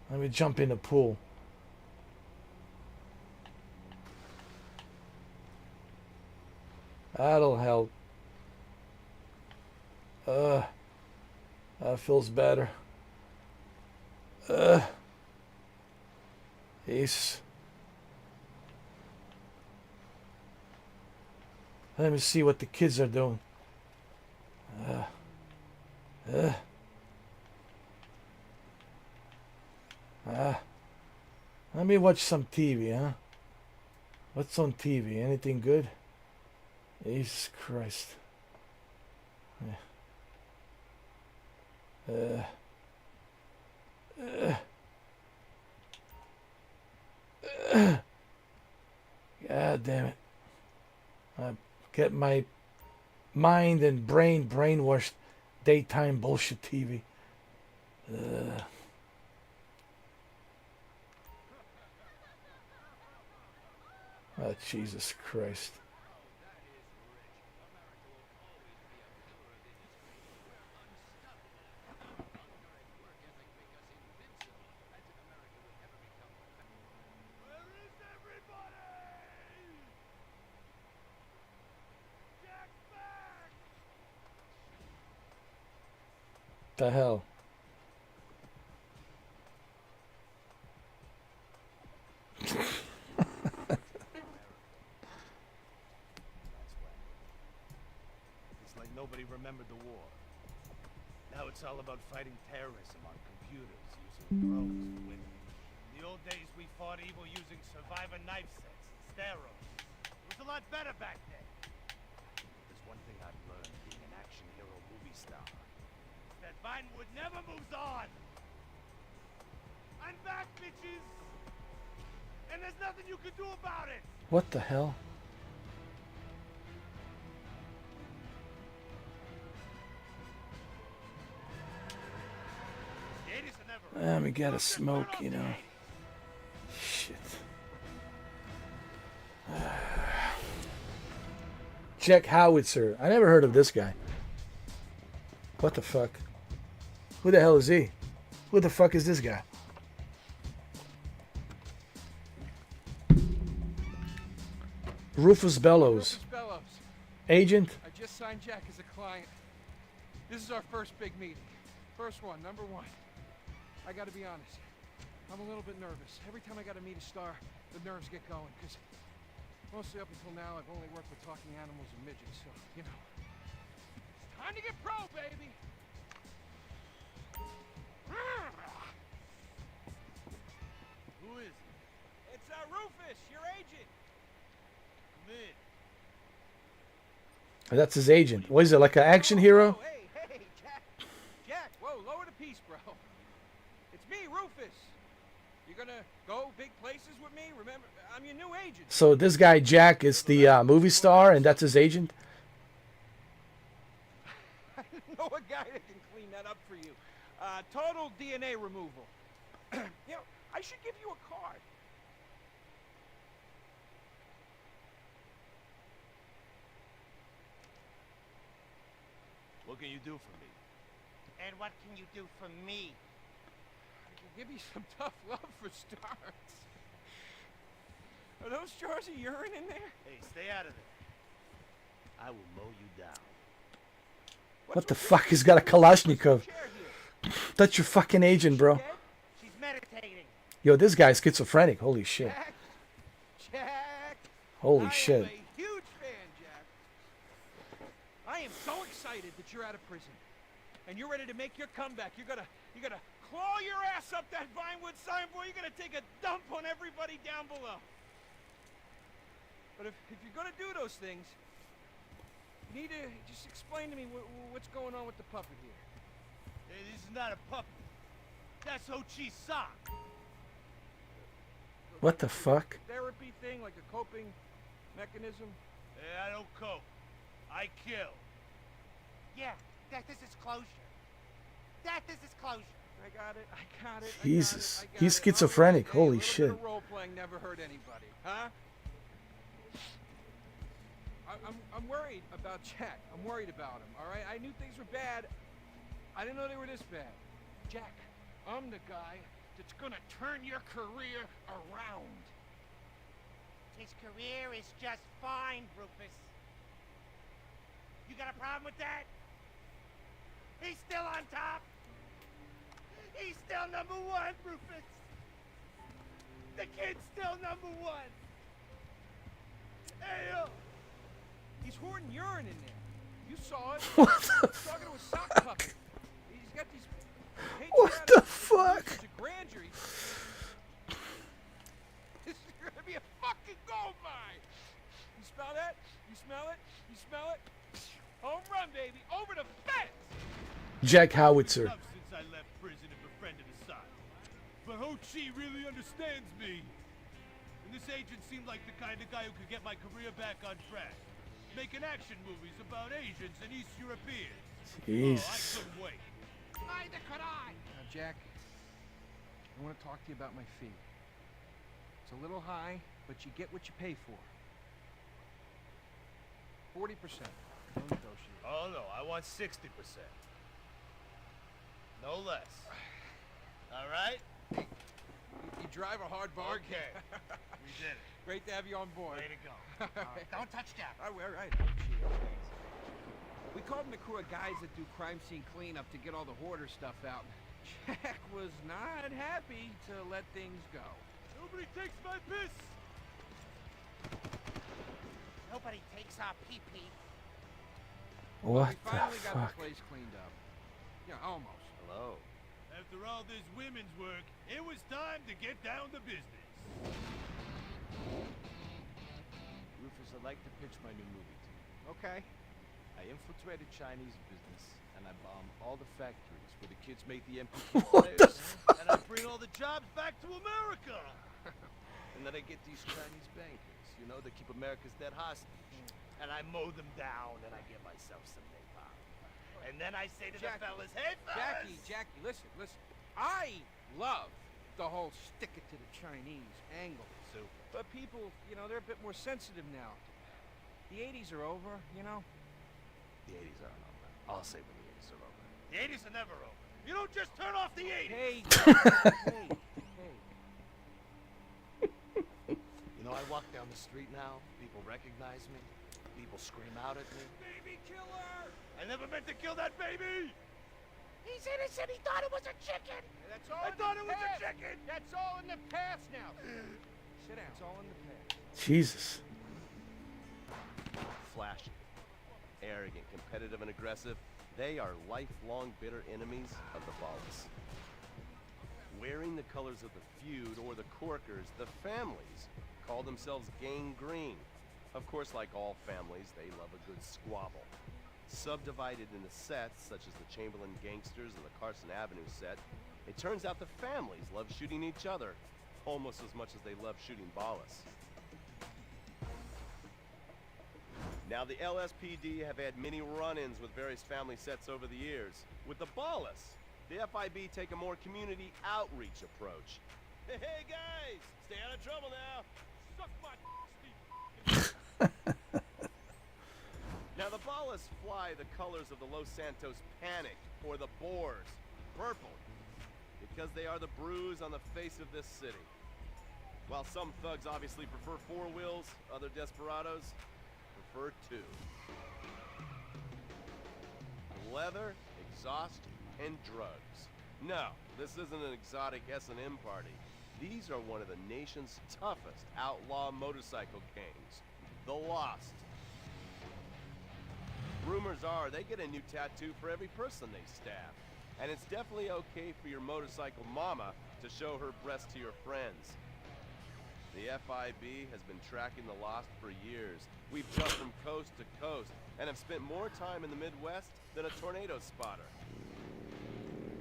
Let me jump in the pool. That'll help. That feels better. Jesus. Let me see what the kids are doing. Let me watch some TV, huh? What's on TV? Anything good? Jesus Christ. God damn it. I get my mind and brainwashed daytime bullshit TV. Oh, Jesus Christ. Where is everybody? Jack's back! The hell? It's like nobody remembered the war. Now it's all about fighting terrorism on computers, using drones to win. In the old days, we fought evil using survivor knife sets and steroids. It was a lot better back then. There's one thing I've learned being an action hero movie star. It's that Vinewood never moves on. I'm back, bitches! And there's nothing you can do about it! What the hell? The 80s are never... We gotta smoke, you know. Shit. Jack Howitzer. I never heard of this guy. What the fuck? Who the hell is he? Who the fuck is this guy? Rufus Bellows. Rufus Bellows. Agent? I just signed Jack as a client. This is our first big meeting. First one, number one. I gotta be honest. I'm a little bit nervous. Every time I gotta meet a star, the nerves get going, because mostly up until now, I've only worked with talking animals and midgets, so, you know. It's time to get pro, baby! Who is it? It's Rufus, your agent. Come in. That's his agent. What is it, like an action hero? Oh, hey, Jack. Jack, whoa, lower the piece, bro. It's me, Rufus. You gonna go big places with me? Remember, I'm your new agent. So this guy Jack is the movie star, and that's his agent? I know a guy that can clean that up for you. Total DNA removal. You know, I should give you a card. What can you do for me? And what can you do for me? I can give you some tough love for starts. Are those jars of urine in there? Hey, stay out of there. I will mow you down. What the fuck? He's got a Kalashnikov. Chair here. That's your fucking agent, bro. Dead? She's meditating. Yo, this guy's schizophrenic. Holy shit. Jack. Jack. Holy I shit. am a huge fan, Jack. I am so excited that you're out of prison, and you're ready to make your comeback. You're gonna claw your ass up that Vinewood signboard. You're gonna take a dump on everybody down below. But if you're gonna do those things, you need to just explain to me what's going on with the puppet here. Hey, this is not a puppet. That's Ho Chi's sock. What the fuck? Therapy thing, like a coping mechanism. Hey, I don't cope. I kill. Yeah, this is closure. This is closure. I got it. Jesus. I got He's it. schizophrenic. All right, Holy hey, a shit. little bit of role-playing never hurt anybody, huh? I'm worried about Jack. I'm worried about him, all right? I knew things were bad. I didn't know they were this bad. Jack, I'm the guy that's gonna turn your career around. His career is just fine, Rufus. You got a problem with that? He's still on top. He's still number one, Rufus. The kid's still number one. Hey, yo. He's hoarding urine in there. You saw it. What the He's talking to a sock puppet. He's got these. What the fuck? It's a grandeur. This is gonna be a fucking gold mine. You smell that? You smell it? You smell it? Home run, baby. Over the fence. Jack Howitzer. Tough since I left prison and befriended Assad. But Ho Chi really understands me. And this agent seemed like the kind of guy who could get my career back on track. making action movies about Asians and East Europeans. Oh, I Jesus. couldn't wait. Neither could I. Now, Jack, I want to talk to you about my fee. It's a little high, but you get what you pay for. 40%. No negotiate. Oh no, I want 60%. No less. All right? You drive a hard bargain. Okay. We did it. Great to have you on board. Way to go. Don't touch Jack. All right. We called in a crew of guys that do crime scene cleanup to get all the hoarder stuff out. Jack was not happy to let things go. Nobody takes my piss. Nobody takes our pee-pee. What We the finally got fuck? the place cleaned up. Yeah, almost. Hello. After all this women's work, it was time to get down to business. Rufus, I'd like to pitch my new movie to you. Okay. I infiltrated Chinese business, and I bomb all the factories where the kids make the MP3 What the players, and I bring all the jobs back to America. And then I get these Chinese bankers, you know, that keep America's dead hostage. And I mow them down, and I get myself some napalm. And then I say to the fellas, hey, fellas! Jackie, listen. I love the whole stick it to the Chinese angle. Super. But people, they're a bit more sensitive now. The 80s are over, The 80s aren't over. I'll say when the 80s are over. The 80s are never over. You don't just turn off the 80s! Hey. You know, I walk down the street now, people recognize me, people scream out at me. Baby killer! I never meant to kill that baby! He's innocent. He thought it was a chicken. That's all I in thought the it was a past. chicken! That's all in the past now. Sit down. It's all in the past. Jesus. Flashy, arrogant, competitive, and aggressive, they are lifelong bitter enemies of the Ballas. Wearing the colors of the feud or the Corkers, the families call themselves Gang Green. Of course, like all families, they love a good squabble. Subdivided into sets, such as the Chamberlain Gangsters and the Carson Avenue set, it turns out the families love shooting each other almost as much as they love shooting Ballas. Now, the LSPD have had many run-ins with various family sets over the years. With the Ballas, the FIB take a more community outreach approach. Hey guys, stay out of trouble now. Suck my Steve. Now, the Ballas fly the colors of the Los Santos Panic, or the Boers, purple, because they are the bruise on the face of this city. While some thugs obviously prefer four wheels, other desperados prefer two. Leather, exhaust, and drugs. No, this isn't an exotic S&M party. These are one of the nation's toughest outlaw motorcycle gangs, the Lost. Rumors are they get a new tattoo for every person they stab. And it's definitely okay for your motorcycle mama to show her breasts to your friends. The FIB has been tracking the Lost for years. We've jumped from coast to coast and have spent more time in the Midwest than a tornado spotter.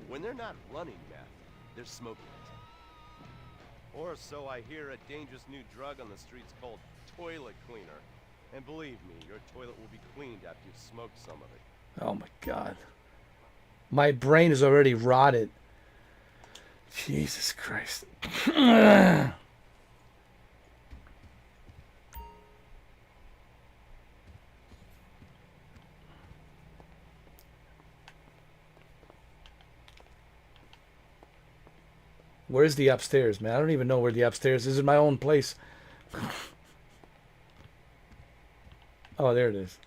When they're not running meth, they're smoking it. Or so I hear, a dangerous new drug on the streets called toilet cleaner. And believe me, your toilet will be cleaned after you've smoked some of it. Oh my God. My brain is already rotted. Jesus Christ. Where's the upstairs, man? I don't even know where the upstairs is. In my own place. Oh, there it is.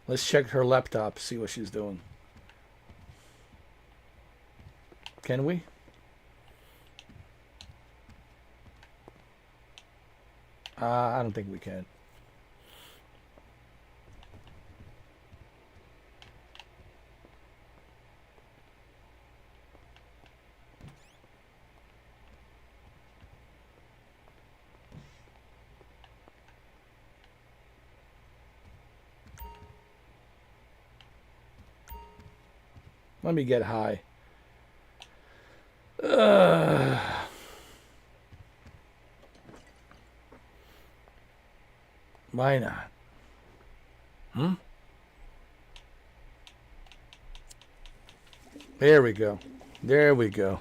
Let's check her laptop, see what she's doing. Can we? I don't think we can. Let me get high. Ugh. Why not? There we go. There we go.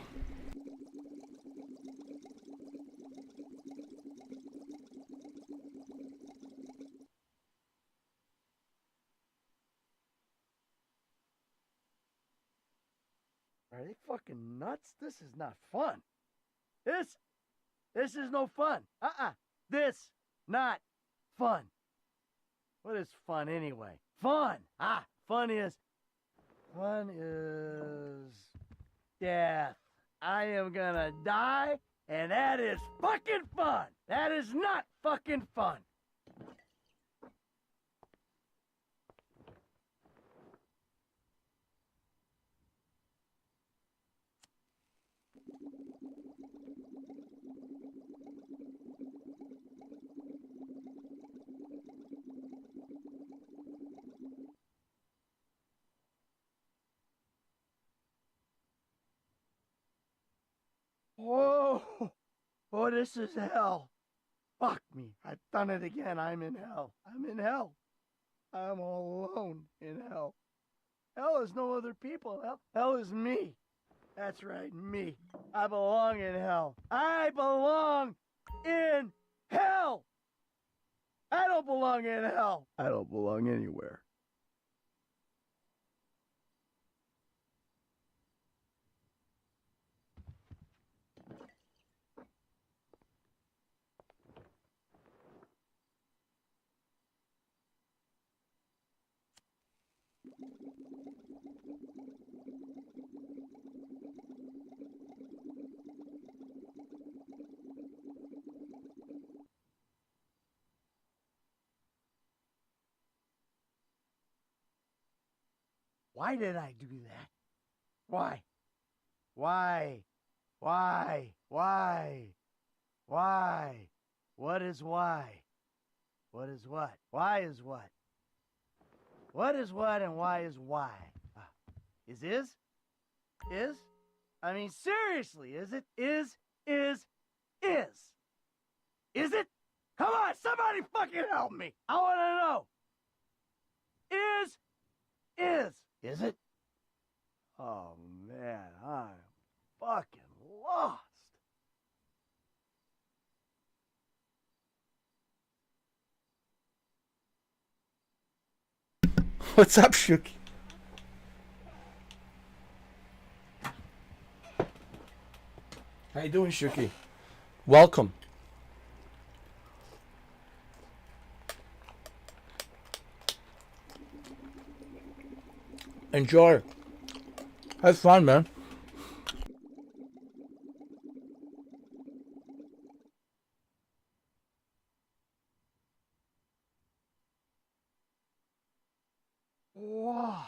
Are they fucking nuts? This is not fun. This is no fun. This not fun. What is fun anyway? Fun. Fun is death. I am gonna die, and that is fucking fun. That is not fucking fun. Whoa! Oh, this is hell. Fuck me. I've done it again. I'm in hell. I'm in hell. I'm all alone in hell. Hell is no other people. Hell is me. That's right, me. I belong in hell. I belong in hell. I don't belong in hell. I don't belong anywhere. Why did I do that? Why? Why? Why? Why? Why? What is why? What is what? Why is what? What is what and why is why? Is? Is? I mean, seriously, is it? Is? Is it? Come on, somebody fucking help me. I want to know. Is it? Oh, man, I'm fucking lost. What's up, Shuki? How you doing, Shuki? Welcome. Enjoy. Have fun, man. Wow.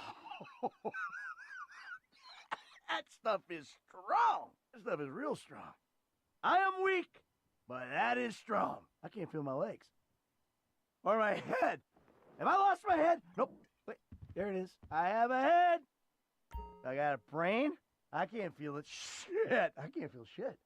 That stuff is strong. That stuff is real strong. I am weak, but that is strong. I can't feel my legs. Or my head. Have I lost my head? Nope. Wait, there it is. I have a head. I got a brain. I can't feel it. Shit. I can't feel shit.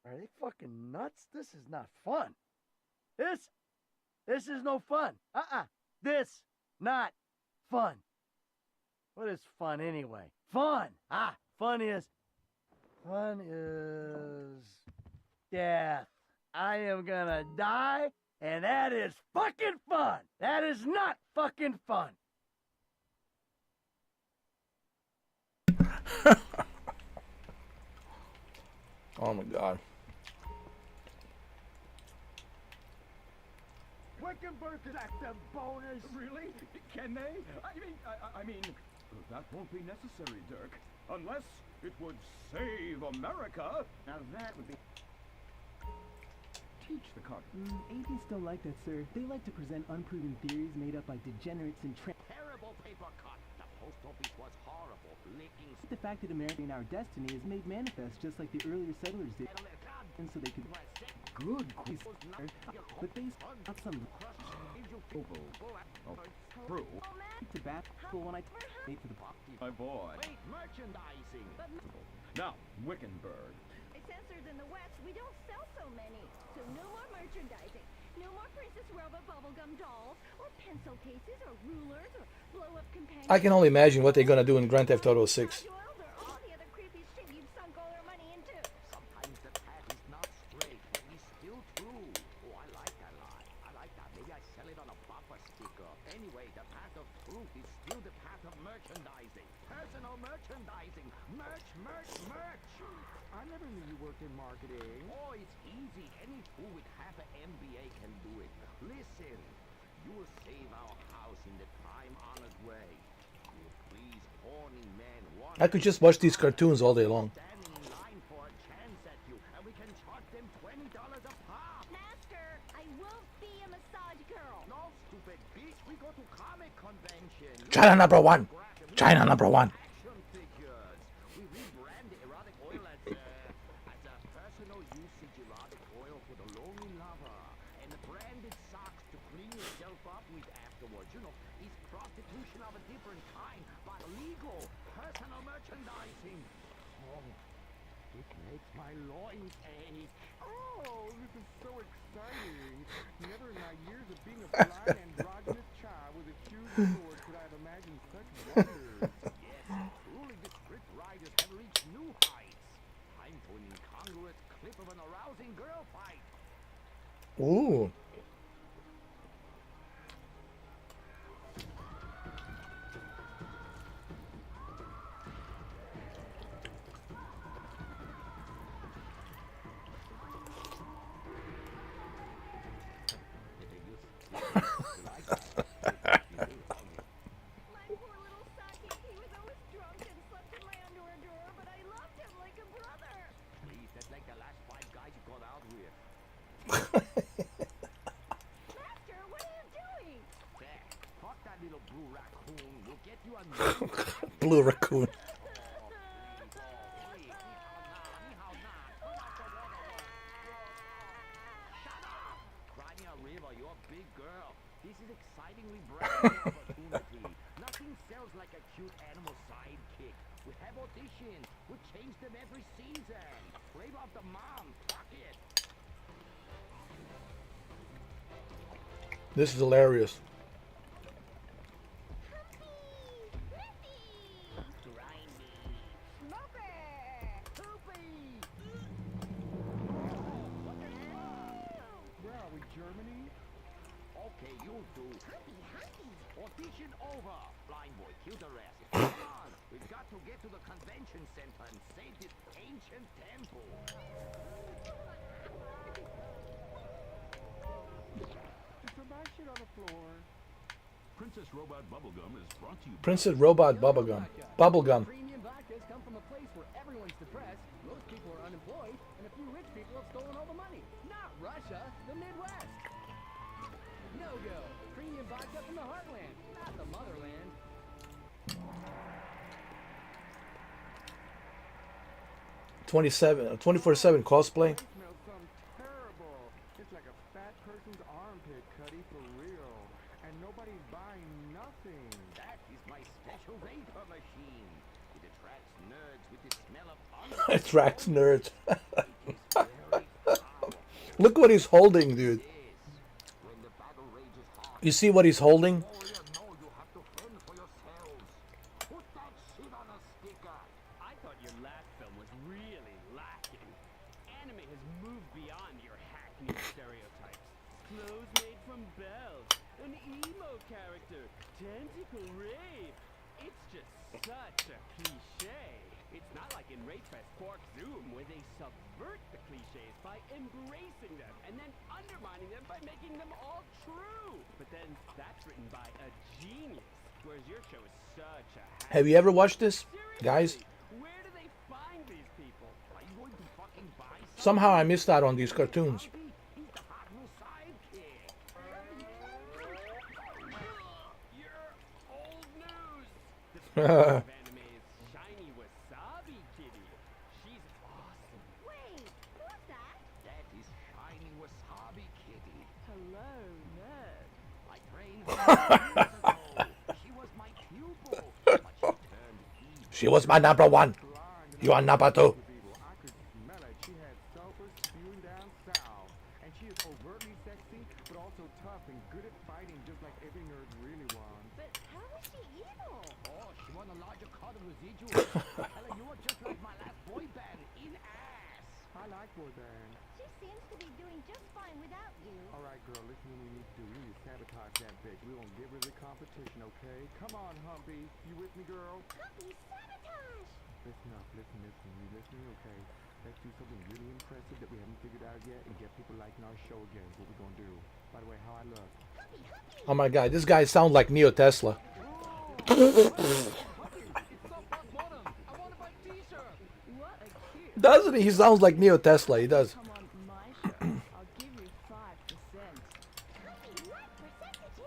Are they fucking nuts? This is not fun. This is no fun. This not fun. What is fun anyway? Fun. Fun is death. I am gonna die, and that is fucking fun. That is not fucking fun. Oh my god. Wickenburg could active bonus. Really? Can they? I mean, that won't be necessary, Dirk. Unless it would save America. Now that would be... Teach the card. Atheists don't like that, sir. They like to present unproven theories made up by degenerates and Terrible paper cut. The post office was horrible. Licking. The fact that America in our destiny is made manifest just like the earlier settlers did, and so they could... Good. But they not some... Oh, true. to bat when I made for the pop. My boy. Wait, merchandising. Now, Wickenburg. It's censored in the West. We don't sell so many. So no more merchandising. No more Princess Robot bubblegum dolls, or pencil cases, or rulers, or blow-up companions. I can only imagine what they're gonna do in Grand Theft Auto 6. Or all the other creepy shit you've sunk all our money into. Sometimes the path is not straight, but it's still true. Oh, I like that line. I like that. Maybe I sell it on a bumper sticker. Anyway, the path of truth is still the path of merchandising. Personal merchandising. Merch, merch, merch. I never knew you worked in marketing. Oh, it's easy. Any fool with half an MBA can do it. Listen, you will save our house in the time-honored way. You will please horny men one. I could just watch these cartoons all day long. Standing in line for a chance at you, and we can charge them $20 a pop. Master, I won't be a massage girl. No, stupid bitch. We go to comic convention. China number one. China number one. Action figures. We rebrand the erotic oil as a personal usage erotic oil for the lonely lover, and the branded socks to clean yourself up with afterwards. You know, it's prostitution of a different kind, but legal. Personal merchandising. Oh, it makes my loins ache. Oh, this is so exciting. Never in my years of being a blind androgynous child with a huge sword could I have imagined such wonders. Yes, truly the script writers have reached new heights. Time for an incongruous clip of an arousing girl fight. Ooh. My poor little sidekick, he was always drunk and slept in my underwear drawer, but I loved him like a brother. Please, that's like the last 5 guys you got out with. Master, what are you doing? There, fuck that little blue raccoon. We'll get you a new Blue raccoon. Crimea River, you're a big girl. This is excitingly brand new opportunity. Nothing sells like a cute animal sidekick. We have auditions. We change them every season. Flavor of the mom. Fuck it. This is hilarious. Where are we, Germany? Okay, you'll do. Audition over. Blind boy, kill the rest. Come on, we've got to get to the convention center and save this ancient temple. There's some bad shit on the floor. Princess Robot Bubblegum is brought to you Princess Robot Bubblegum. Bubblegum. Premium vodkas come from a place where everyone's depressed, most people are unemployed, and a few rich people have stolen all the money. Not Russia, the Midwest. No go. Premium vodka from the heartland, not the motherland. 24/7 cosplay. It smells something terrible. It's like a fat person's armpit, Cuddy, for real. And nobody's buying nothing. That is my special vapor machine. It attracts nerds with the smell of Attracts nerds. very powerful. Look what he's holding, dude. When the battle rages hard, You see what he's holding? all you know you have to fend for yourselves. Put that shit on a sticker. I thought your last film was really lacking. Anime has moved beyond your hackneyed stereotypes. Clothes made from bells, an emo character, tentacle rape. It's just such a cliche. It's not like in Rayfest Quark Zoom, where they subvert the cliches by embracing them and then undermining them by making them all true. But then that's written by a genius, whereas your show is such a Have you ever watched this, guys? Where do they find these people? Are you going to fucking buy some? Somehow I missed out on these cartoons. He's the hot new sidekick. You're old news. The of anime is Shiny Wasabi Kitty. She's awesome. Wait, who's that? That is Shiny Wasabi Kitty. Hello, Ned. I trained her years ago. She was my pupil, but she turned evil. She was my number one. You are number two. I could smell it. She had sulfur spewing down south. And she is overtly sexy, but also tough and good at fighting, just like every nerd really wants. But how is she evil? Oh, she won a larger cut of residuals. Ella, you are just like my last boy band in ass. I like boy band. She seems to be doing just fine without you. All right, girl, listen what we need to do. We need to sabotage that bitch. We won't give her the competition, okay? Come on, Humpy. You with me, girl? Puppy sabotage! Listen up, listen. You listening? Okay. Let's do something really impressive that we haven't figured out yet and get people liking our show again. What we gonna do? By the way, how I look? Puppy, puppy! Oh my god, this guy sounds like Neo Tesla. Doesn't he? He sounds like Neo Tesla. He does. Come on my show. I'll give you 5%. Puppy, what percentages?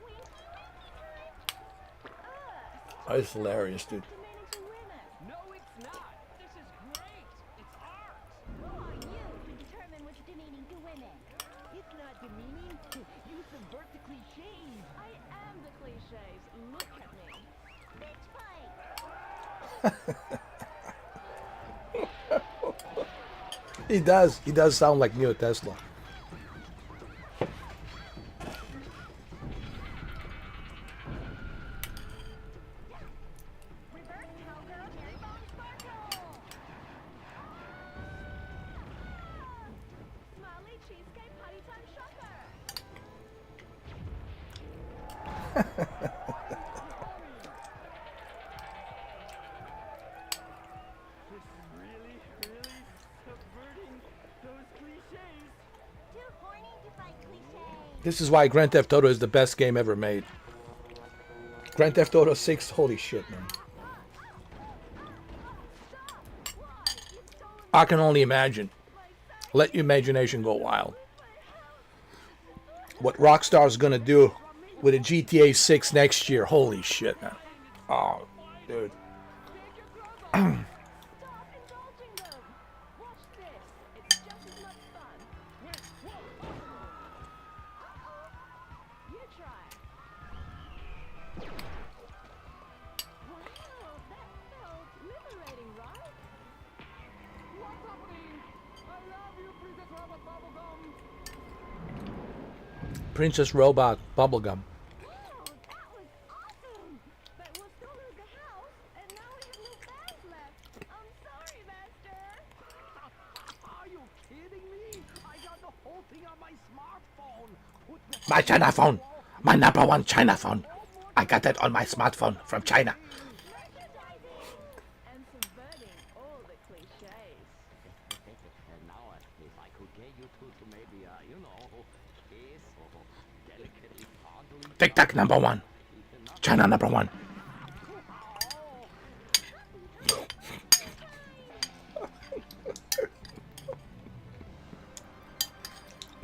Winky, winky time! That's hilarious, dude. Demanding to women. No, it's not. This is great. It's art. Who are you to determine what's demeaning to women? It's not demeaning. You subvert the cliches. I am the cliches. Look at me. Bitch fight! He does. He does sound like Neo Tesla. Reverse cowgirl, cherry bomb sparkle! Smiley cheesecake party time shopper. This is really subverting those cliches. Too horny to fight cliches. This is why Grand Theft Auto is the best game ever made. Grand Theft Auto 6, holy shit, man. I can only imagine. Let your imagination go wild. What Rockstar's gonna do with a GTA 6 next year, holy shit, man. Oh, dude. Stop indulging them. Watch this. It's just as much fun. Wait, whoa. You try. Wow, that felt liberating, right? What's happening? I love you, Princess Robot Bubblegum. Princess Robot Bubblegum. Wow, that was awesome! But we'll still lose the house, and now we have no bags left. I'm sorry, Master. Are you kidding me? I got the whole thing on my smartphone. Put the My China phone. My number one China phone. I got that on my smartphone from China. And subverting all the cliches. now, if I could get you to maybe, kiss or delicately fondly. TikTok number one. China number one.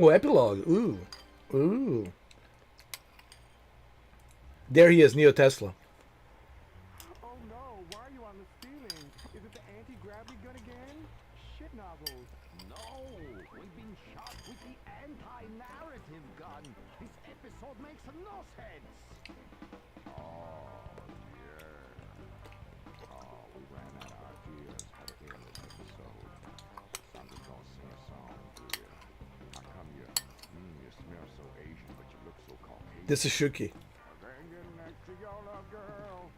Oh, epilogue. Ooh. Ooh. There he is, Neo Tesla. Oh no, why are you on the ceiling? Is it the anti-gravity gun again? Shit novels. No, we've been shot with the anti-narrative gun. This episode makes no sense. Oh, yeah. Oh, we ran out of ideas for the end of this episode. So I'm just gonna sing a song here. How come you smell so Asian, but you look so Caucasian? This is Shuki. Banging next to your little girl.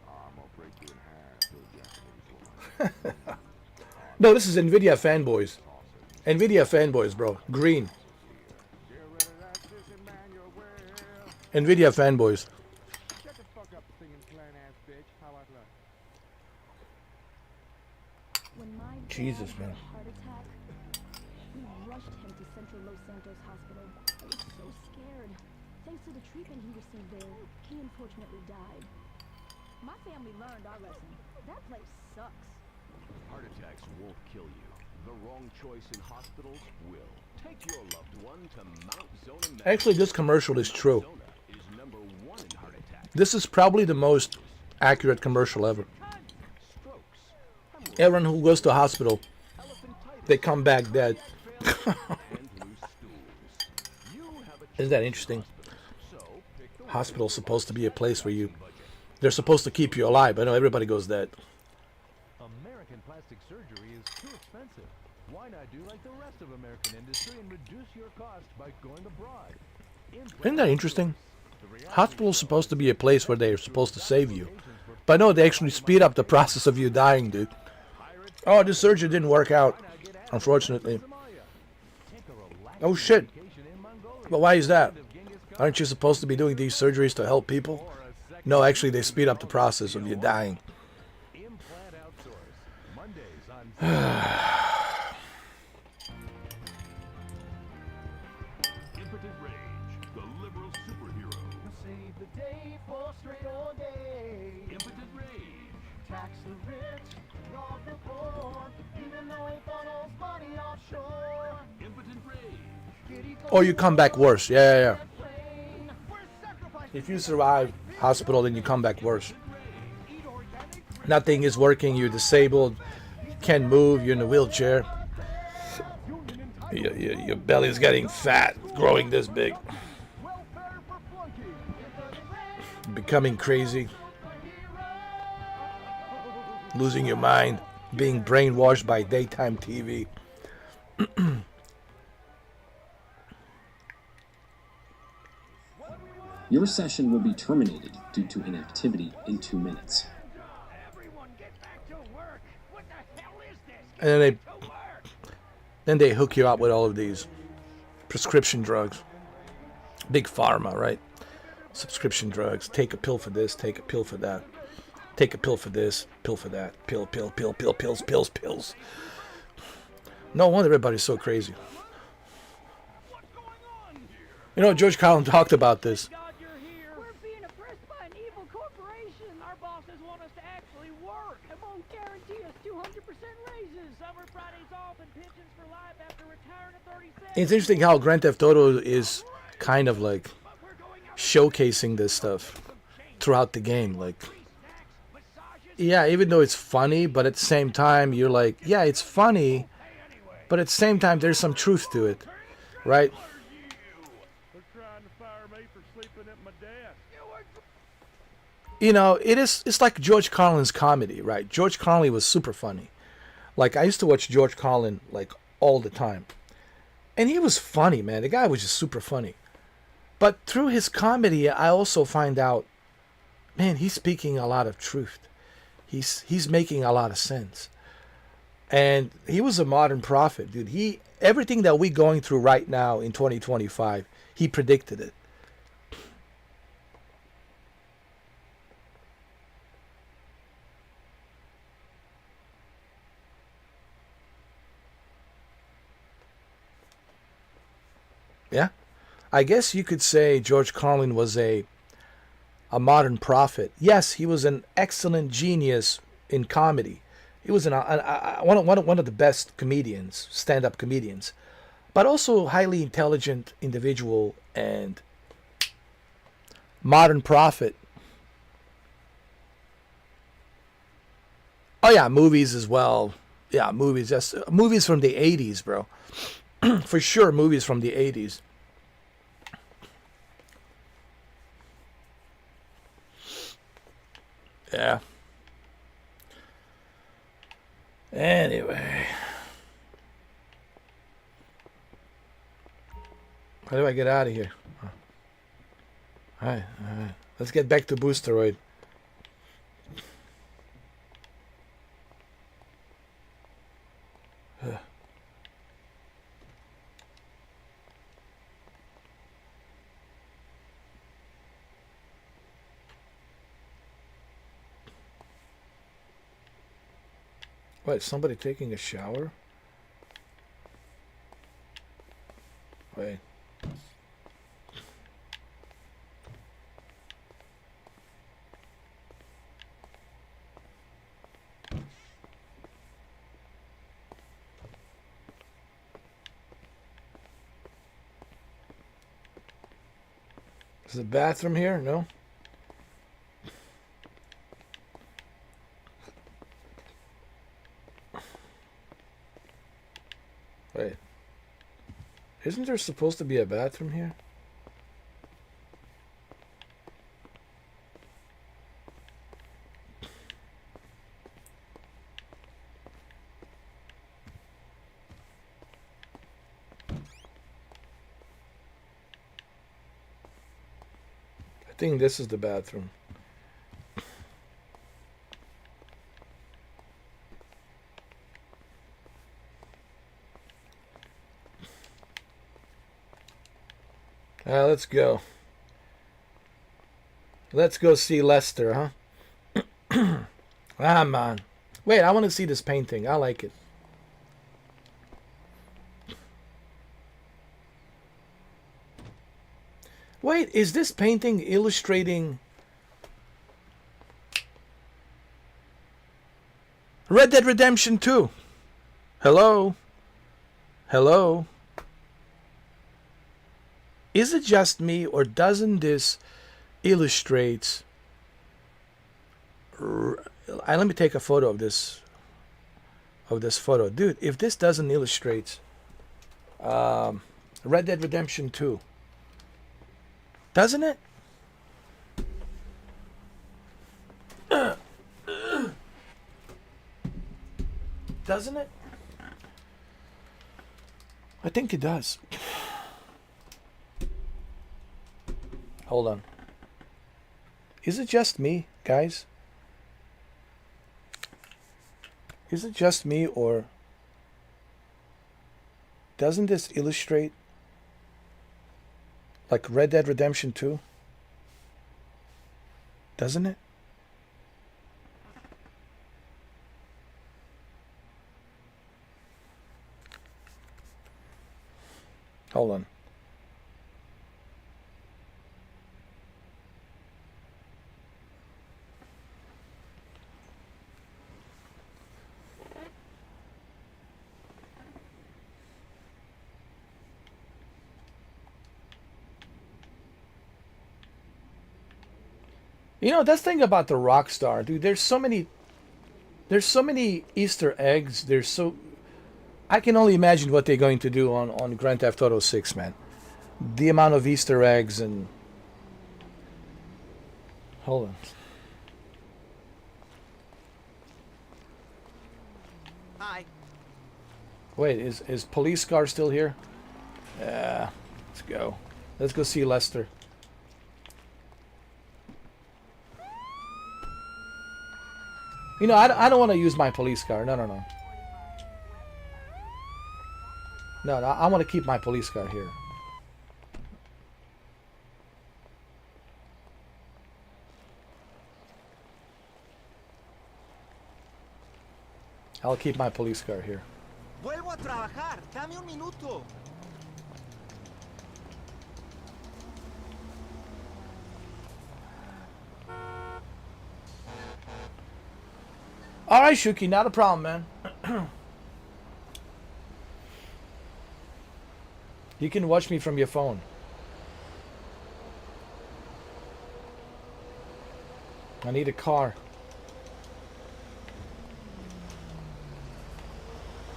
I'm gonna break you in half to a Japanese woman. No, this is NVIDIA fanboys. NVIDIA fanboys, bro. Green. NVIDIA fanboys. Shut the fuck up, singing plain ass bitch. How I look? Jesus, man. Heart attack. We rushed him to Central Los Santos Hospital. I was so scared. Thanks to the treatment he received there, he unfortunately died. My family learned our lesson. That place sucks. Heart attacks won't kill you. The wrong choice in hospitals will. Take your loved one to Mount Zona. Actually, this commercial is true. Zona is number 1 in heart attacks. This is probably the most accurate commercial ever. Everyone who goes to a hospital, they come back dead. Isn't that interesting? Hospital's supposed to be a place where they're supposed to keep you alive. I know everybody goes dead. American plastic surgery is too expensive. Why not do like the rest of American industry and reduce your cost by going abroad? Isn't that interesting? Hospital's supposed to be a place where they're supposed to save you. But no, they actually speed up the process of you dying, dude. Oh, this surgery didn't work out, unfortunately. Oh, shit. But why is that? Aren't you supposed to be doing these surgeries to help people? No, actually, they speed up the process of you dying. Impotent Rage, the liberal superhero. Save the day for straight all day. Impotent Rage. Tax the rich, rob the poor, even though he funnels money offshore. Impotent Rage. Or you come back worse. Yeah. If you survive hospital, then you come back worse. Nothing is working. You're disabled. You can't move. You're in a wheelchair. Your belly's getting fat, growing this big. Becoming crazy. Losing your mind. Being brainwashed by daytime TV. Your session will be terminated due to inactivity in 2 minutes. And then they hook you up with all of these prescription drugs. Big pharma, right? Subscription drugs. Take a pill for this, take a pill for that. Take a pill for this, pill for that. Pill, pills. No wonder everybody's so crazy. You know, George Carlin talked about this. We're being oppressed by an evil corporation. Our bosses want us to actually work and won't guarantee us 200% raises. Summer Fridays off and pensions for life after retiring at 37. It's interesting how Grand Theft Auto is kind of like showcasing this stuff throughout the game. Like, yeah, even though it's funny, but at the same time, you're like, yeah, it's funny, but at the same time, there's some truth to it, right? You know, it's like George Carlin's comedy, right? George Carlin was super funny. Like, I used to watch George Carlin, like, all the time. And he was funny, man. The guy was just super funny. But through his comedy, I also find out, man, he's speaking a lot of truth. He's making a lot of sense. And he was a modern prophet, dude. Everything that we're going through right now in 2025, he predicted it. Yeah, I guess you could say George Carlin was a modern prophet. Yes, he was an excellent genius in comedy. He was one of the best comedians, stand-up comedians, but also a highly intelligent individual and modern prophet. Oh yeah, movies as well. Yeah, movies. Yes, movies from the 80s, bro. For sure, movies from the 80s. Yeah. Anyway. How do I get out of here? Alright. Let's get back to Boosteroid. What, somebody taking a shower? Wait. Is the bathroom here? No? Wait. Isn't there supposed to be a bathroom here? I think this is the bathroom. Let's go. Let's go see Lester, huh? Ah, man. Wait, I want to see this painting. I like it. Wait, is this painting illustrating Red Dead Redemption 2? Hello? Hello? Is it just me, or doesn't this illustrate... let me take a photo of this photo. Dude, if this doesn't illustrate Red Dead Redemption 2, doesn't it? Doesn't it? I think it does. Hold on. Is it just me, guys? Is it just me, or doesn't this illustrate like Red Dead Redemption 2? Doesn't it? Hold on. You know, that's the thing about the Rockstar, dude. There's so many Easter eggs. I can only imagine what they're going to do on Grand Theft Auto 6, man. The amount of Easter eggs and... Hold on. Hi. Wait, is police car still here? Yeah, let's go. Let's go see Lester. You know, I don't want to use my police car. No. No, I want to keep my police car here. I'll keep my police car here. Vuelvo a trabajar. Dame un minuto. All right, Shuki, not a problem, man. You can watch me from your phone. I need a car.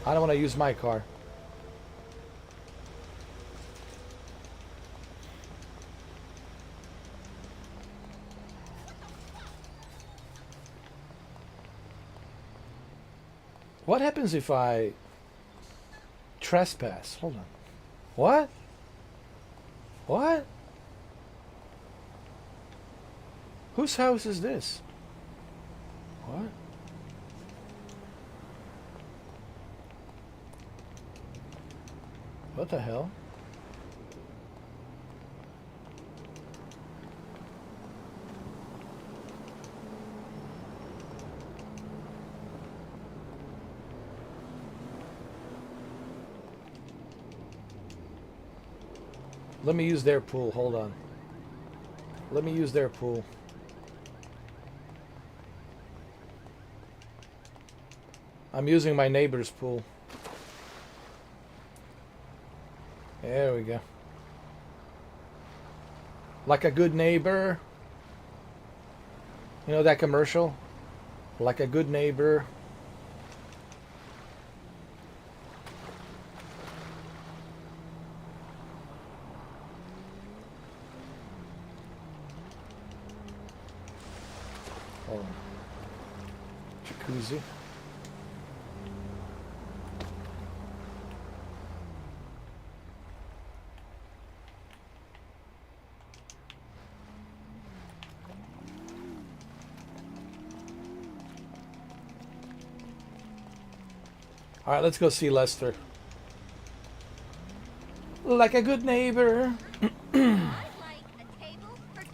I don't want to use my car. What happens if I trespass? Hold on. What? What? Whose house is this? What? What the hell? Let me use their pool. Hold on. Let me use their pool. I'm using my neighbor's pool. There we go. Like a good neighbor. You know that commercial? Like a good neighbor. Hold on. Jacuzzi. All right, let's go see Lester. Like a good neighbor.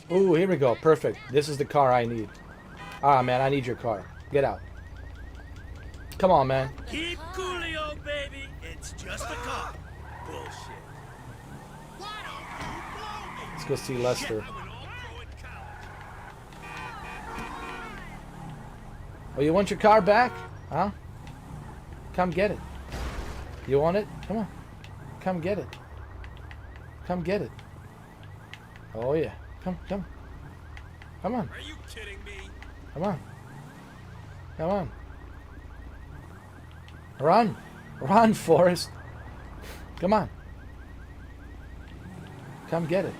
Ooh, here we go. Perfect. This is the car I need. Ah, man, I need your car. Get out. Come on, man. Keep coolio, baby. It's just a car. Bullshit. Let's go see Lester. Oh, you want your car back? Huh? Come get it. You want it? Come on. Come get it. Come get it. Oh, yeah. Come. Come on. Are you kidding me? Come on. Come on. Run. Run, Forrest. Come on. Come get it.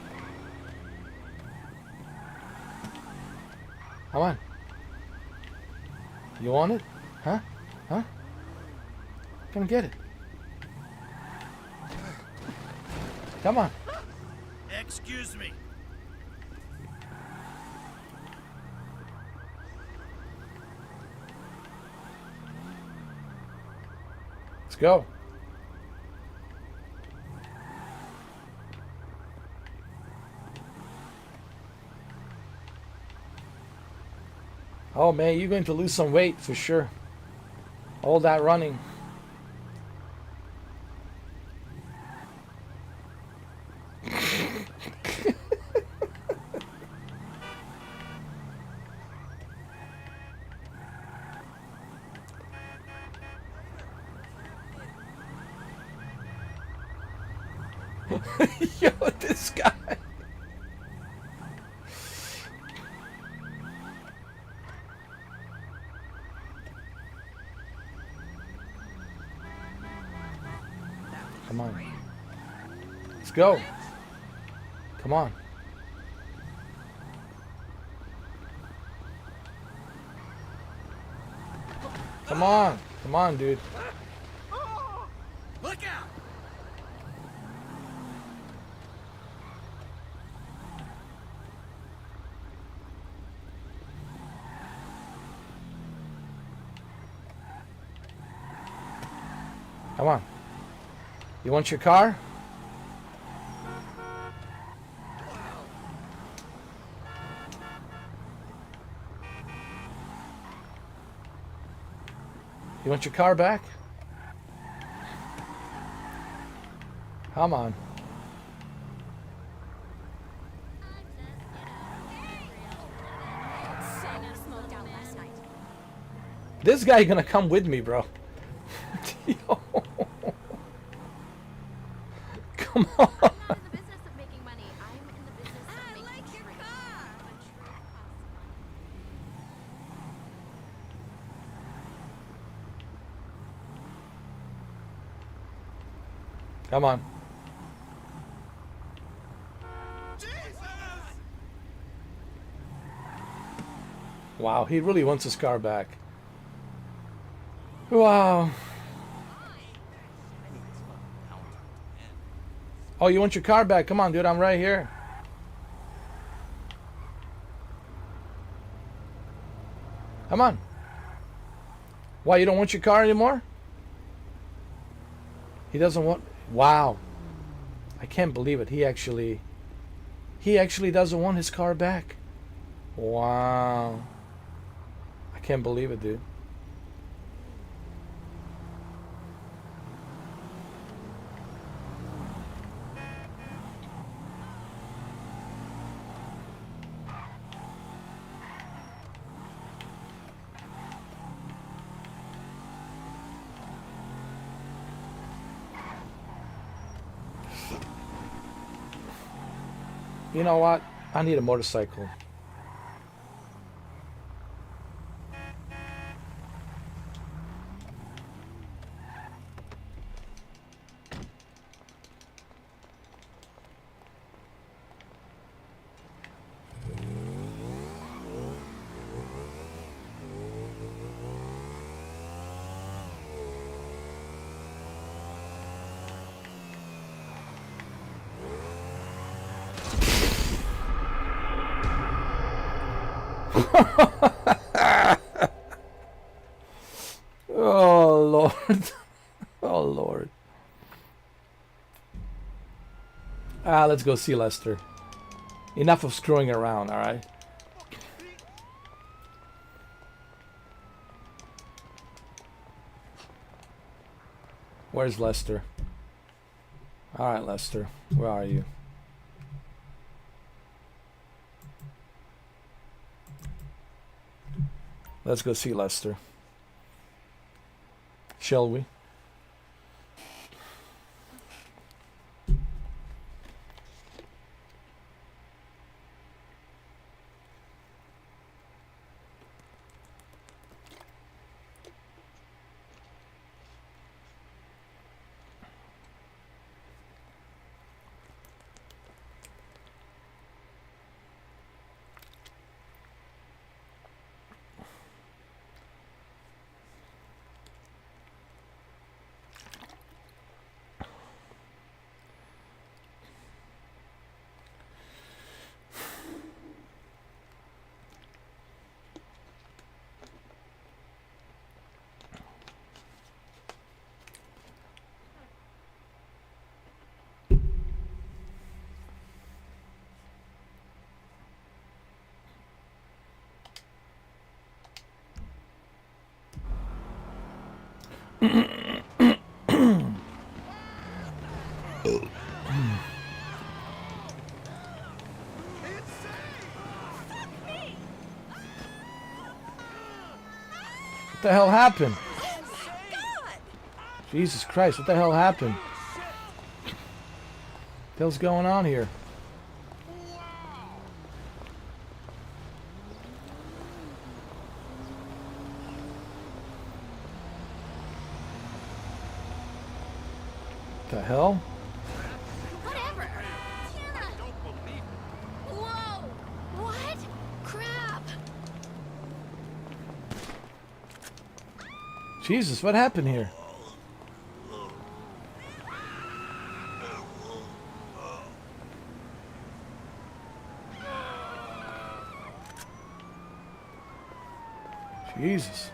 Come on. You want it? Huh? Huh? Come get it. Come on. Excuse me. Let's go. Oh man, you're going to lose some weight for sure. All that running. Yo, this guy. Come on. Let's go. Come on. Come on. Come on, dude. Look out! Come on. You want your car? You want your car back? Come on. This guy gonna come with me, bro. Yo. Come on. Come on. Wow, he really wants his car back. Wow. Oh, you want your car back? Come on, dude, I'm right here. Come on. Why, you don't want your car anymore? He doesn't want... Wow. I can't believe it. He actually doesn't want his car back. Wow. I can't believe it, dude. You know what? I need a motorcycle. Oh Lord. Oh Lord. Let's go see Lester. Enough of screwing around, alright? Where's Lester? Alright, Lester. Where are you? Let's go see Lester. Shall we? What the hell happened? Jesus Christ, what the hell happened? What the hell's going on here? What the hell? Whatever. Tiana. Don't believe it. Whoa. What? Crap. Jesus, what happened here? Jesus.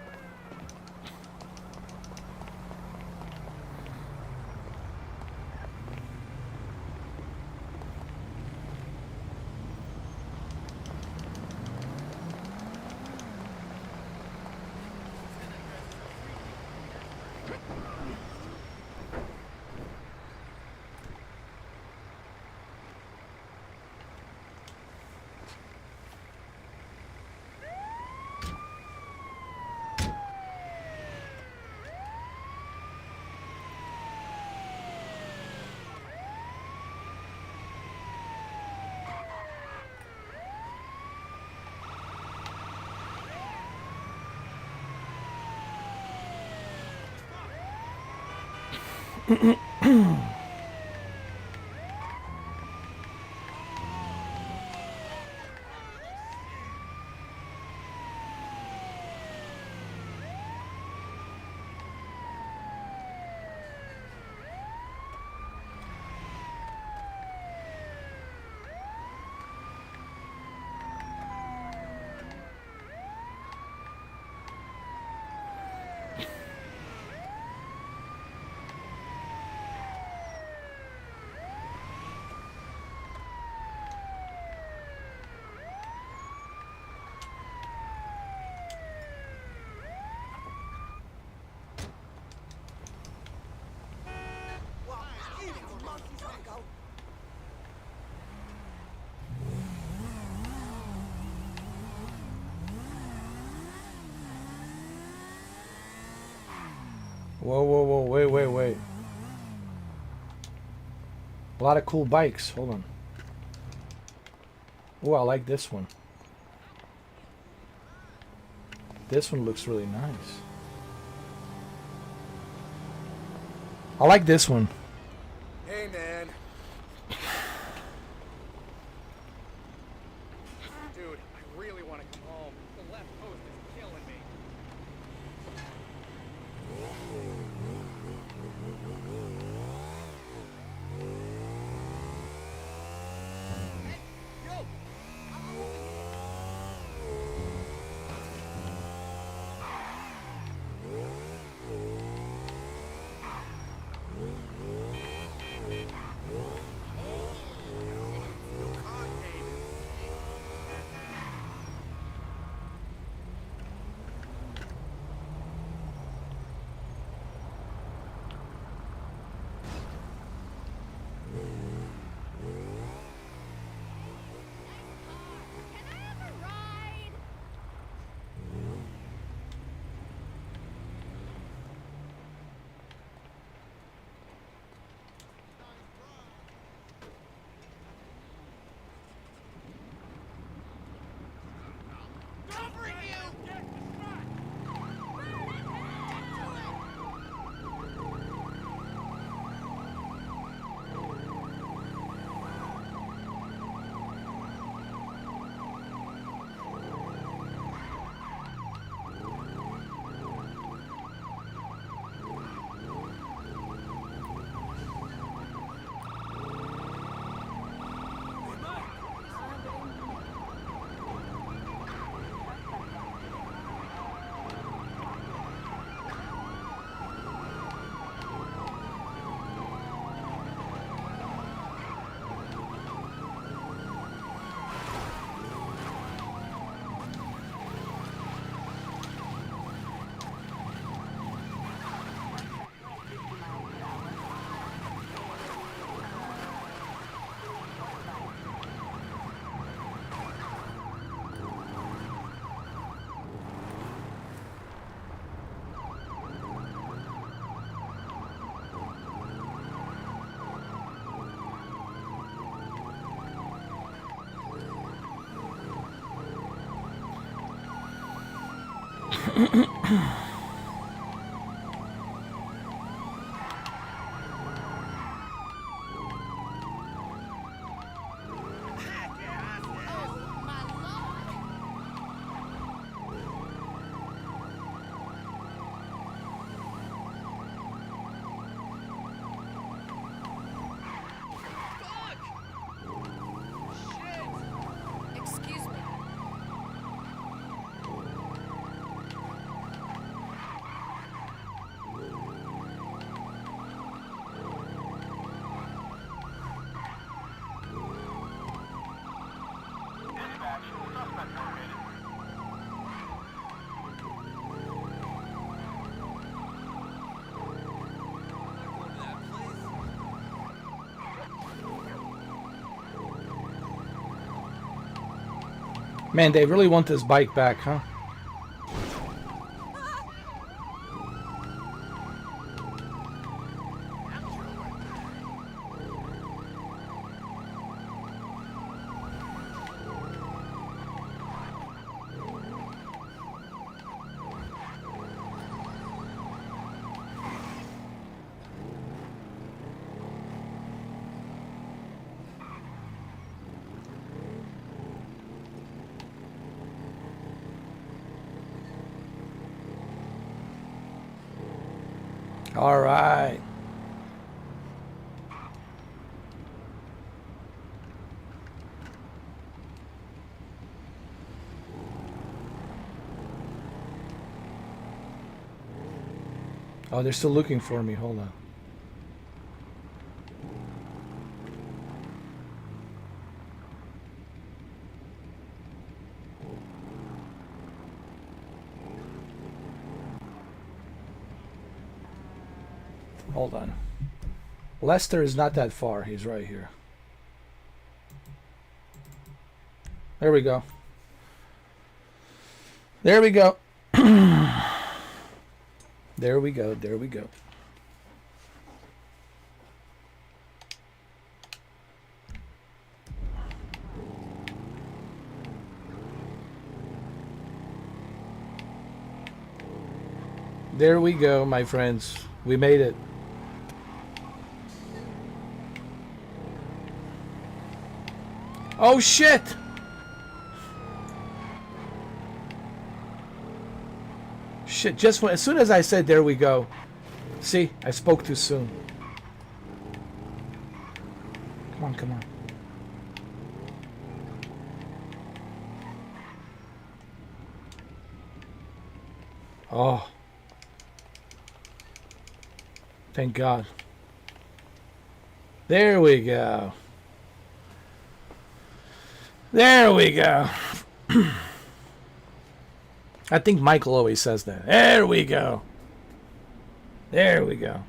Whoa, whoa, whoa, wait. A lot of cool bikes. Hold on. Oh, I like this one. This one looks really nice. I like this one. Hey, man. Dude, I really want to come home. The left coast is killing me. Hey, yo! I'm over here. Excuse me. Man, they really want this bike back, huh? All right. Oh, they're still looking for me. Hold on. Hold on. Lester is not that far. He's right here. There we go. There we go. There we go. There we go. There we go, my friends. We made it. Oh shit! Shit, just when, as soon as I said there we go. See, I spoke too soon. Come on, come on. Oh. Thank God. There we go. There we go. I think Michael always says that. There we go. There we go.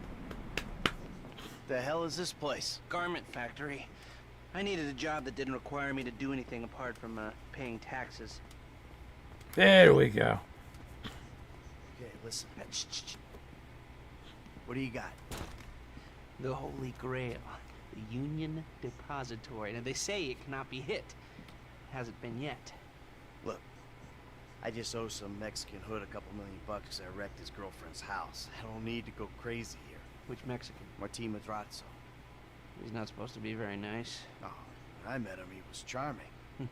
The hell is this place? Garment factory. I needed a job that didn't require me to do anything apart from paying taxes. There we go. Okay, listen. What do you got? The Holy Grail. The Union Depository. Now, they say it cannot be hit. Hasn't been yet. Look, I just owe some Mexican hood a couple $1 million because I wrecked his girlfriend's house. I don't need to go crazy here. Which Mexican? Martin Madrazo. He's not supposed to be very nice. Oh, when I met him, he was charming. So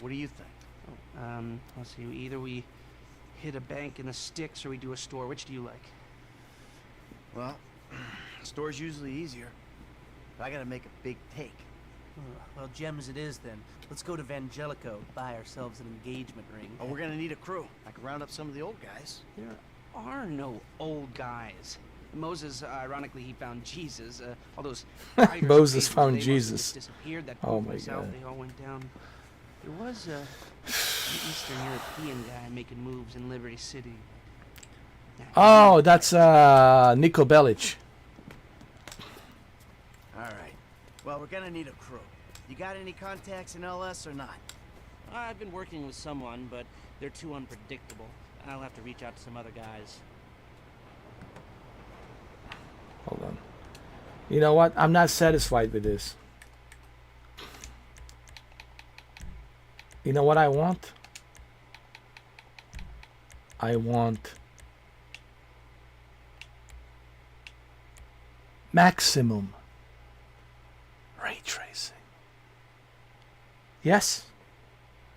what do you think? Let's see. Either we hit a bank in the sticks or we do a store. Which do you like? Well, store's usually easier. But I gotta make a big take. Well, gems it is then. Let's go to Vangelico, buy ourselves an engagement ring. Oh, we're gonna need a crew. I can round up some of the old guys. There are no old guys. Moses, ironically, he found Jesus. All those Moses found Jesus. Disappeared. That Oh my God. They all went down. There was an Eastern European guy making moves in Liberty City. Oh, that's Niko Bellic. All right. Well, we're gonna need a crew. You got any contacts in LS or not? I've been working with someone, but they're too unpredictable. I'll have to reach out to some other guys. Hold on. You know what? I'm not satisfied with this. You know what I want? I want maximum ray tracing. Yes.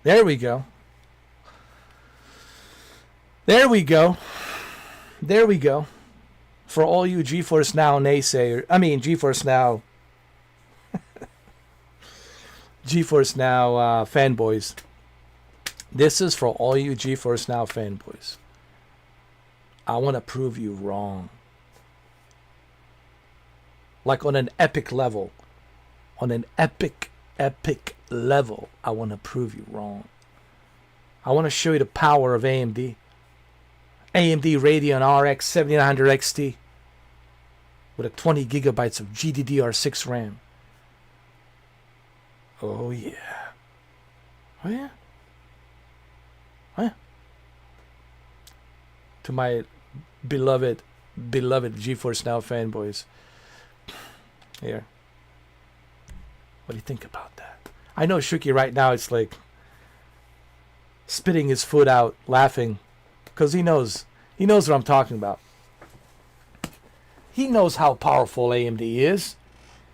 There we go. There we go. There we go. For all you GeForce Now naysayer, GeForce Now GeForce Now fanboys. This is for all you GeForce Now fanboys. I want to prove you wrong. Like on an epic level. On an epic level, I want to prove you wrong. I want to show you the power of AMD. AMD Radeon RX 7900 XT with a 20 gigabytes of GDDR6 RAM. Oh yeah. Oh yeah. Oh yeah. To my beloved GeForce Now fanboys. Here. What do you think about that? I know Shuki right now it's like spitting his foot out, laughing. Because he knows what I'm talking about. He knows how powerful AMD is.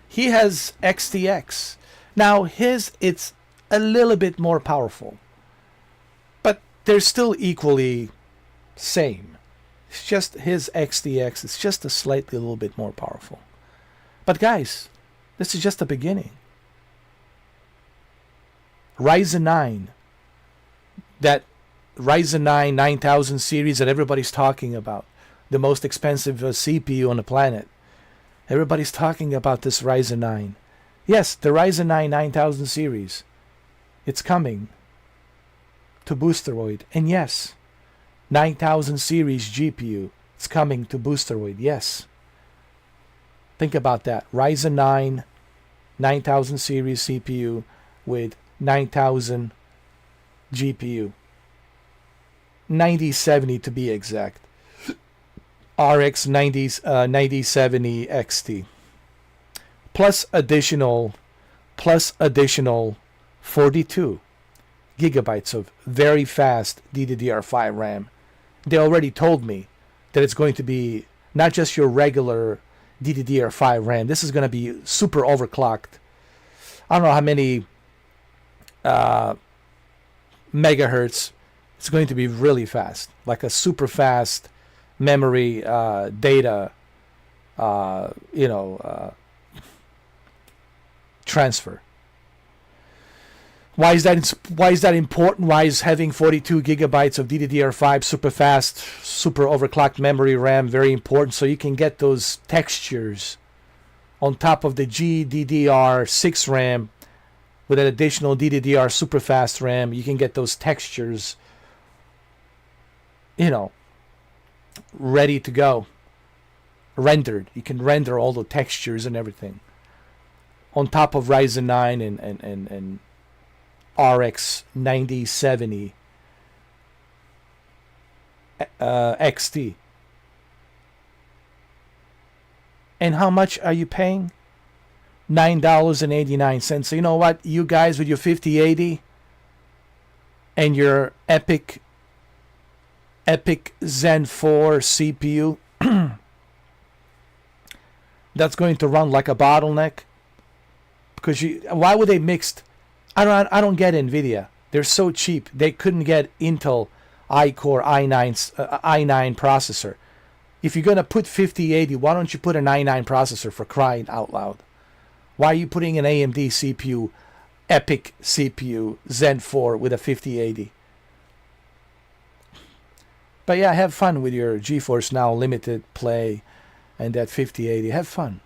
He has XTX. Now it's a little bit more powerful. But they're still equally same. It's just his XTX is just a slightly little bit more powerful. But guys, this is just the beginning. Ryzen 9. That Ryzen 9 9000 series that everybody's talking about. The most expensive CPU on the planet. Everybody's talking about this Ryzen 9. Yes, the Ryzen 9 9000 series. It's coming to Boosteroid. And yes, 9000 series GPU. It's coming to Boosteroid. Yes. Think about that. Ryzen 9 9000 series CPU with 9000 GPU. 9070 to be exact. RX 9070 XT. Plus additional 42 gigabytes of very fast DDR5 RAM they already told me that it's going to be not just your regular DDR5 RAM. This is going to be super overclocked. I don't know how many megahertz. It's going to be really fast, like a super fast memory data, transfer. Why is that important? Why is having 42 gigabytes of DDR5 super fast, super overclocked memory RAM very important? So you can get those textures on top of the GDDR6 RAM with an additional DDR super fast RAM. You can get those textures, ready to go, rendered. You can render all the textures and everything on top of Ryzen 9 and RX 9070 XT. And how much are you paying? $9.89. So you know what? You guys with your 5080 and your Epic Zen 4 CPU, that's going to run like a bottleneck. Because why would they mixed? I don't get Nvidia. They're so cheap. They couldn't get Intel iCore i9 processor. If you're gonna put 5080, why don't you put an i9 processor, for crying out loud? Why are you putting an AMD CPU, Epic CPU, Zen 4 with a 5080? But yeah, have fun with your GeForce Now limited play and that 5080. Have fun.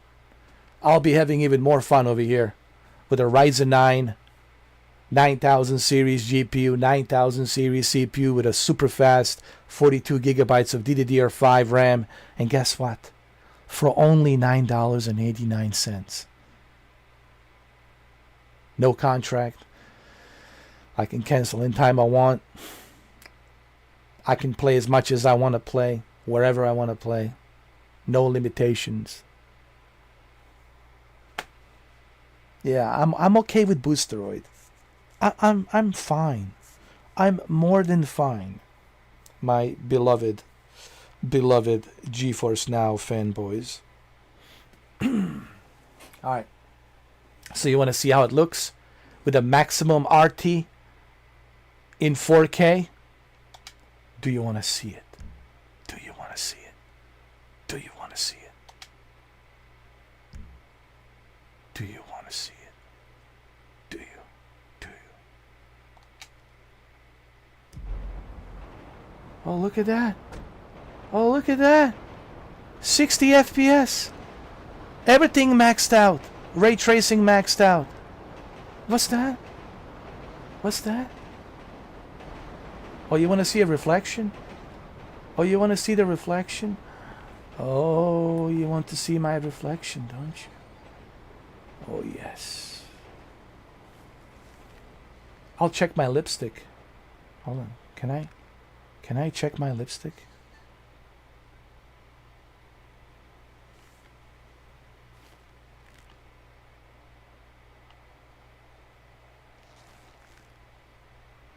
I'll be having even more fun over here with a Ryzen 9 9000 series GPU, 9000 series CPU with a super fast 42 gigabytes of DDR5 RAM. And guess what? For only $9.89. No contract. I can cancel anytime I want. I can play as much as I want to play, wherever I want to play. No limitations. Yeah, I'm okay with Boosteroid. I'm fine. I'm more than fine. My beloved GeForce Now fanboys. Alright. So you want to see how it looks with a maximum RT in 4K? Do you want to see it? Do you want to see it? Do you want to see it? Do you want to see it? Do you? Do you? Oh, look at that. Oh, look at that. 60 FPS. Everything maxed out. Ray tracing maxed out. What's that? What's that? Oh, you want to see a reflection? Oh, you want to see the reflection? Oh, you want to see my reflection, don't you? Oh, yes. I'll check my lipstick. Hold on. Can I check my lipstick?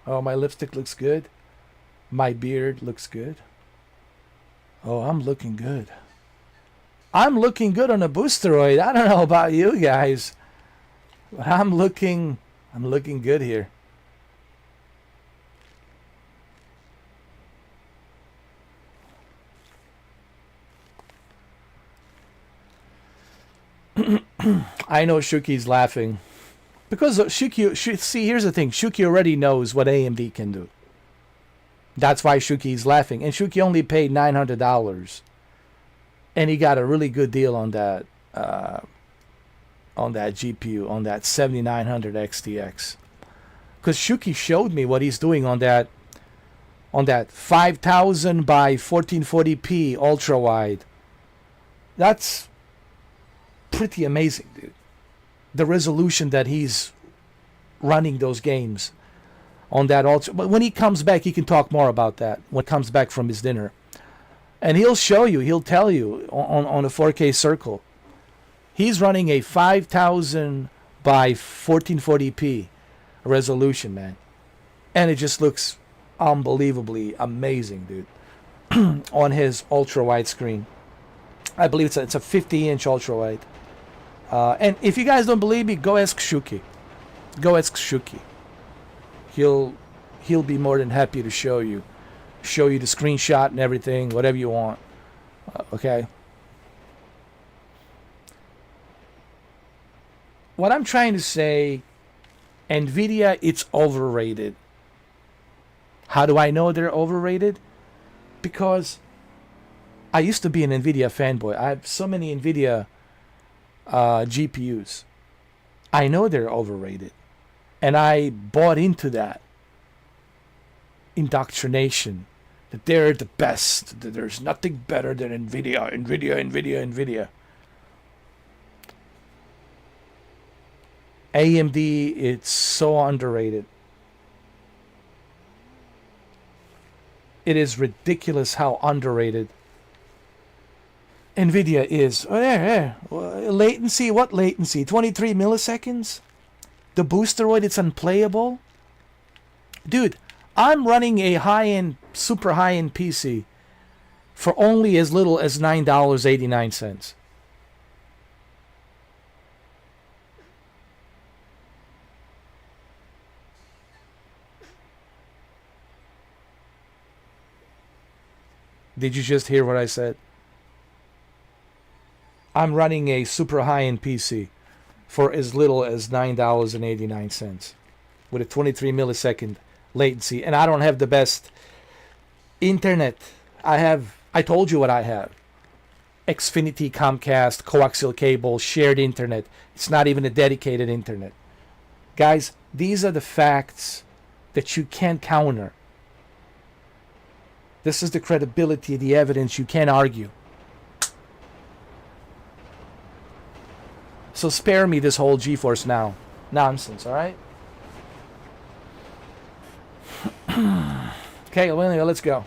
Oh, my lipstick looks good. My beard looks good. Oh, I'm looking good. I'm looking good on a Boosteroid. I don't know about you guys, but I'm looking good here. I know Shuki's laughing. Because Shuki, see, here's the thing. Shuki already knows what AMD can do. That's why Shuki's laughing. And Shuki only paid $900. And he got a really good deal on that GPU, on that 7900 XTX. Because Shuki showed me what he's doing on that 5000 by 1440p ultra wide. That's pretty amazing, dude. The resolution that he's running those games on that ultra. But when he comes back, he can talk more about that when he comes back from his dinner. And he'll show you, he'll tell you on a 4K circle. He's running a 5000 by 1440p resolution, man. And it just looks unbelievably amazing, dude. on his ultra wide screen. I believe it's a 50-inch ultra wide. And if you guys don't believe me, go ask Shuki. Go ask Shuki. He'll be more than happy to show you the screenshot and everything, whatever you want. Okay. What I'm trying to say, Nvidia, it's overrated. How do I know they're overrated? Because I used to be an Nvidia fanboy. I have so many Nvidia GPUs. I know they're overrated. And I bought into that indoctrination that they're the best, that there's nothing better than Nvidia. AMD, it's so underrated. It is ridiculous how underrated Nvidia is. Oh, there. Latency, what latency? 23 milliseconds? The Boosteroid, it's unplayable? Dude, I'm running a high-end, super high-end PC for only as little as $9.89. Did you just hear what I said? I'm running a super high-end PC for as little as $9.89 with a 23 millisecond latency, and I don't have the best internet. I told you what I have. Xfinity, Comcast, coaxial cable, shared internet. It's not even a dedicated internet. Guys, these are the facts that you can't counter. This is the credibility, the evidence you can't argue. So spare me this whole GeForce Now nonsense, alright? Okay, well, anyway, let's go.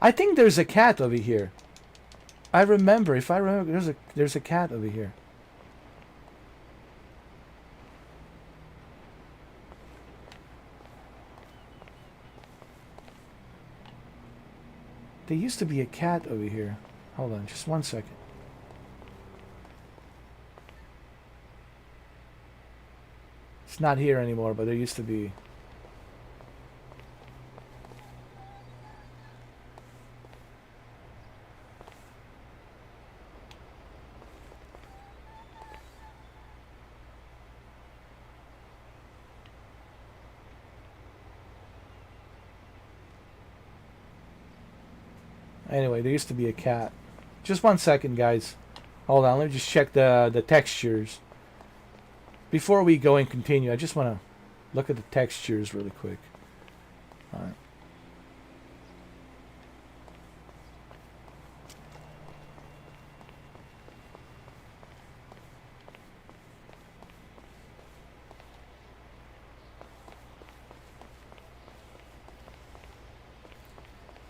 I think there's a cat over here. If I remember, there's a cat over here. There used to be a cat over here. Hold on, just 1 second. It's not here anymore, but there used to be. Anyway, there used to be a cat. Just 1 second, guys. Hold on, let me just check the textures. Before we go and continue, I just want to look at the textures really quick. Alright.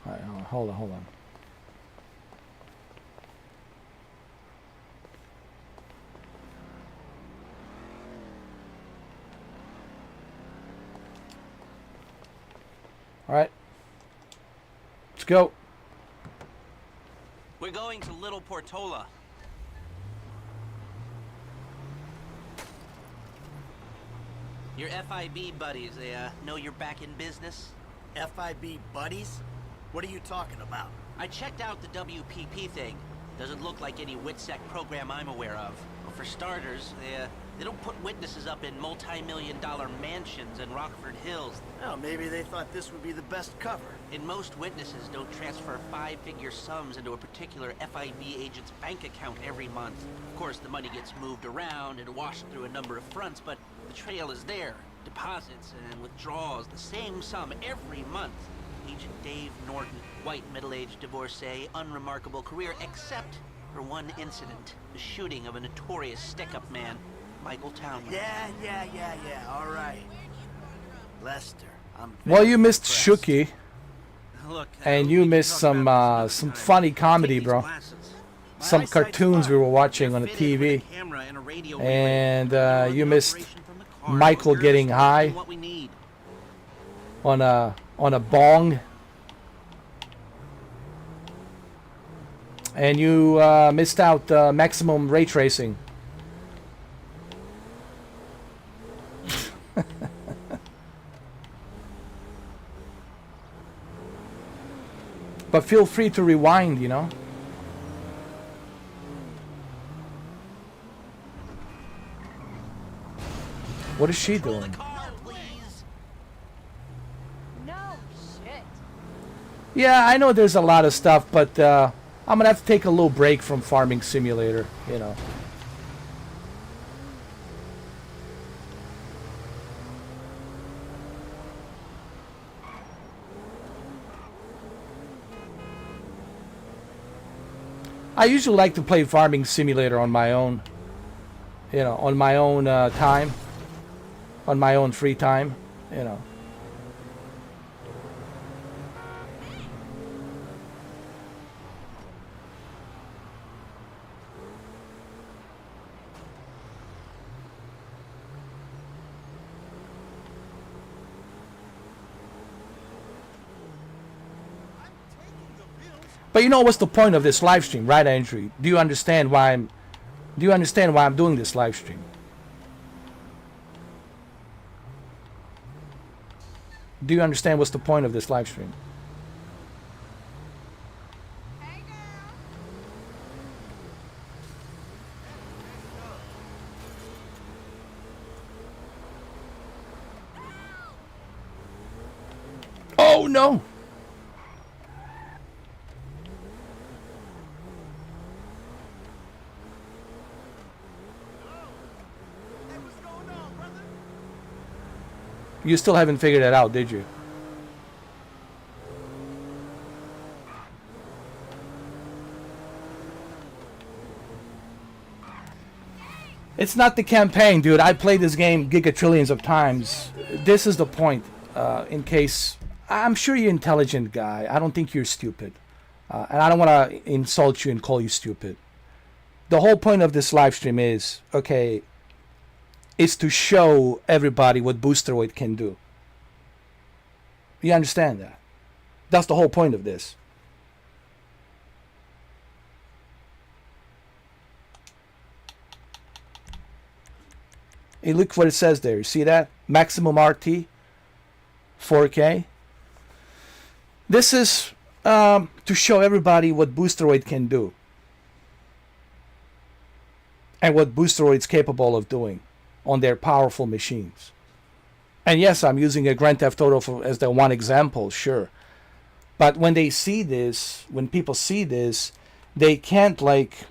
Alright, hold on. Alright. Let's go. We're going to Little Portola. Your FIB buddies, they know you're back in business? FIB buddies? What are you talking about? I checked out the WPP thing. Doesn't look like any WITSEC program I'm aware of. Well, for starters, they don't put witnesses up in multi-million-dollar mansions in Rockford Hills. Well, maybe they thought this would be the best cover. And most witnesses don't transfer five-figure sums into a particular FIB agent's bank account every month. Of course, the money gets moved around and washed through a number of fronts, but the trail is there. Deposits and withdrawals, the same sum every month. Agent Dave Norton, white middle-aged divorcee, unremarkable career, except for one incident, the shooting of a notorious stick-up man, Michael Townley. Yeah, all right. Lester, Well, you missed Shuki. Look, and you missed some funny comedy, bro. Some cartoons we were watching on the TV. And you missed Michael getting high. on a bong, and you missed out maximum ray tracing. But feel free to rewind, you know. What is she doing? No shit. Yeah, I know there's a lot of stuff, but I'm gonna have to take a little break from Farming Simulator, you know. I usually like to play Farming Simulator on my own, you know, on my own time, on my own free time, you know. But you know what's the point of this live stream, right, Andrew? Do you understand why I'm doing this live stream? Do you understand what's the point of this live stream? Oh no! You still haven't figured it out, did you? It's not the campaign, dude. I played this game gigatrillions of times. This is the point. In case... I'm sure you're an intelligent guy. I don't think you're stupid. And I don't want to insult you and call you stupid. The whole point of this live stream is, okay, is to show everybody what Boosteroid can do. You understand that? That's the whole point of this. Hey, look what it says there. You see that? Maximum RT, 4K. This is to show everybody what Boosteroid can do. And what Boosteroid's capable of doing on their powerful machines. And yes, I'm using a Grand Theft Auto as the one example, sure. But when they see this, when people see this, they can't like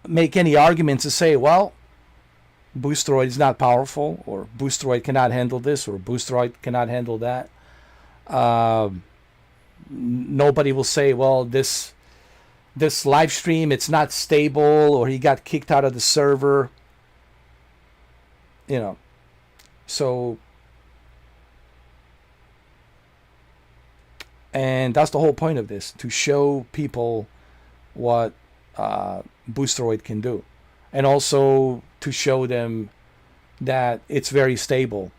make any arguments to say, well, Boosteroid is not powerful, or Boosteroid cannot handle this, or Boosteroid cannot handle that. Nobody will say, well, this live stream, it's not stable, or he got kicked out of the server. You know. So, and that's the whole point of this, to show people what Boosteroid can do. And also to show them that it's very stable.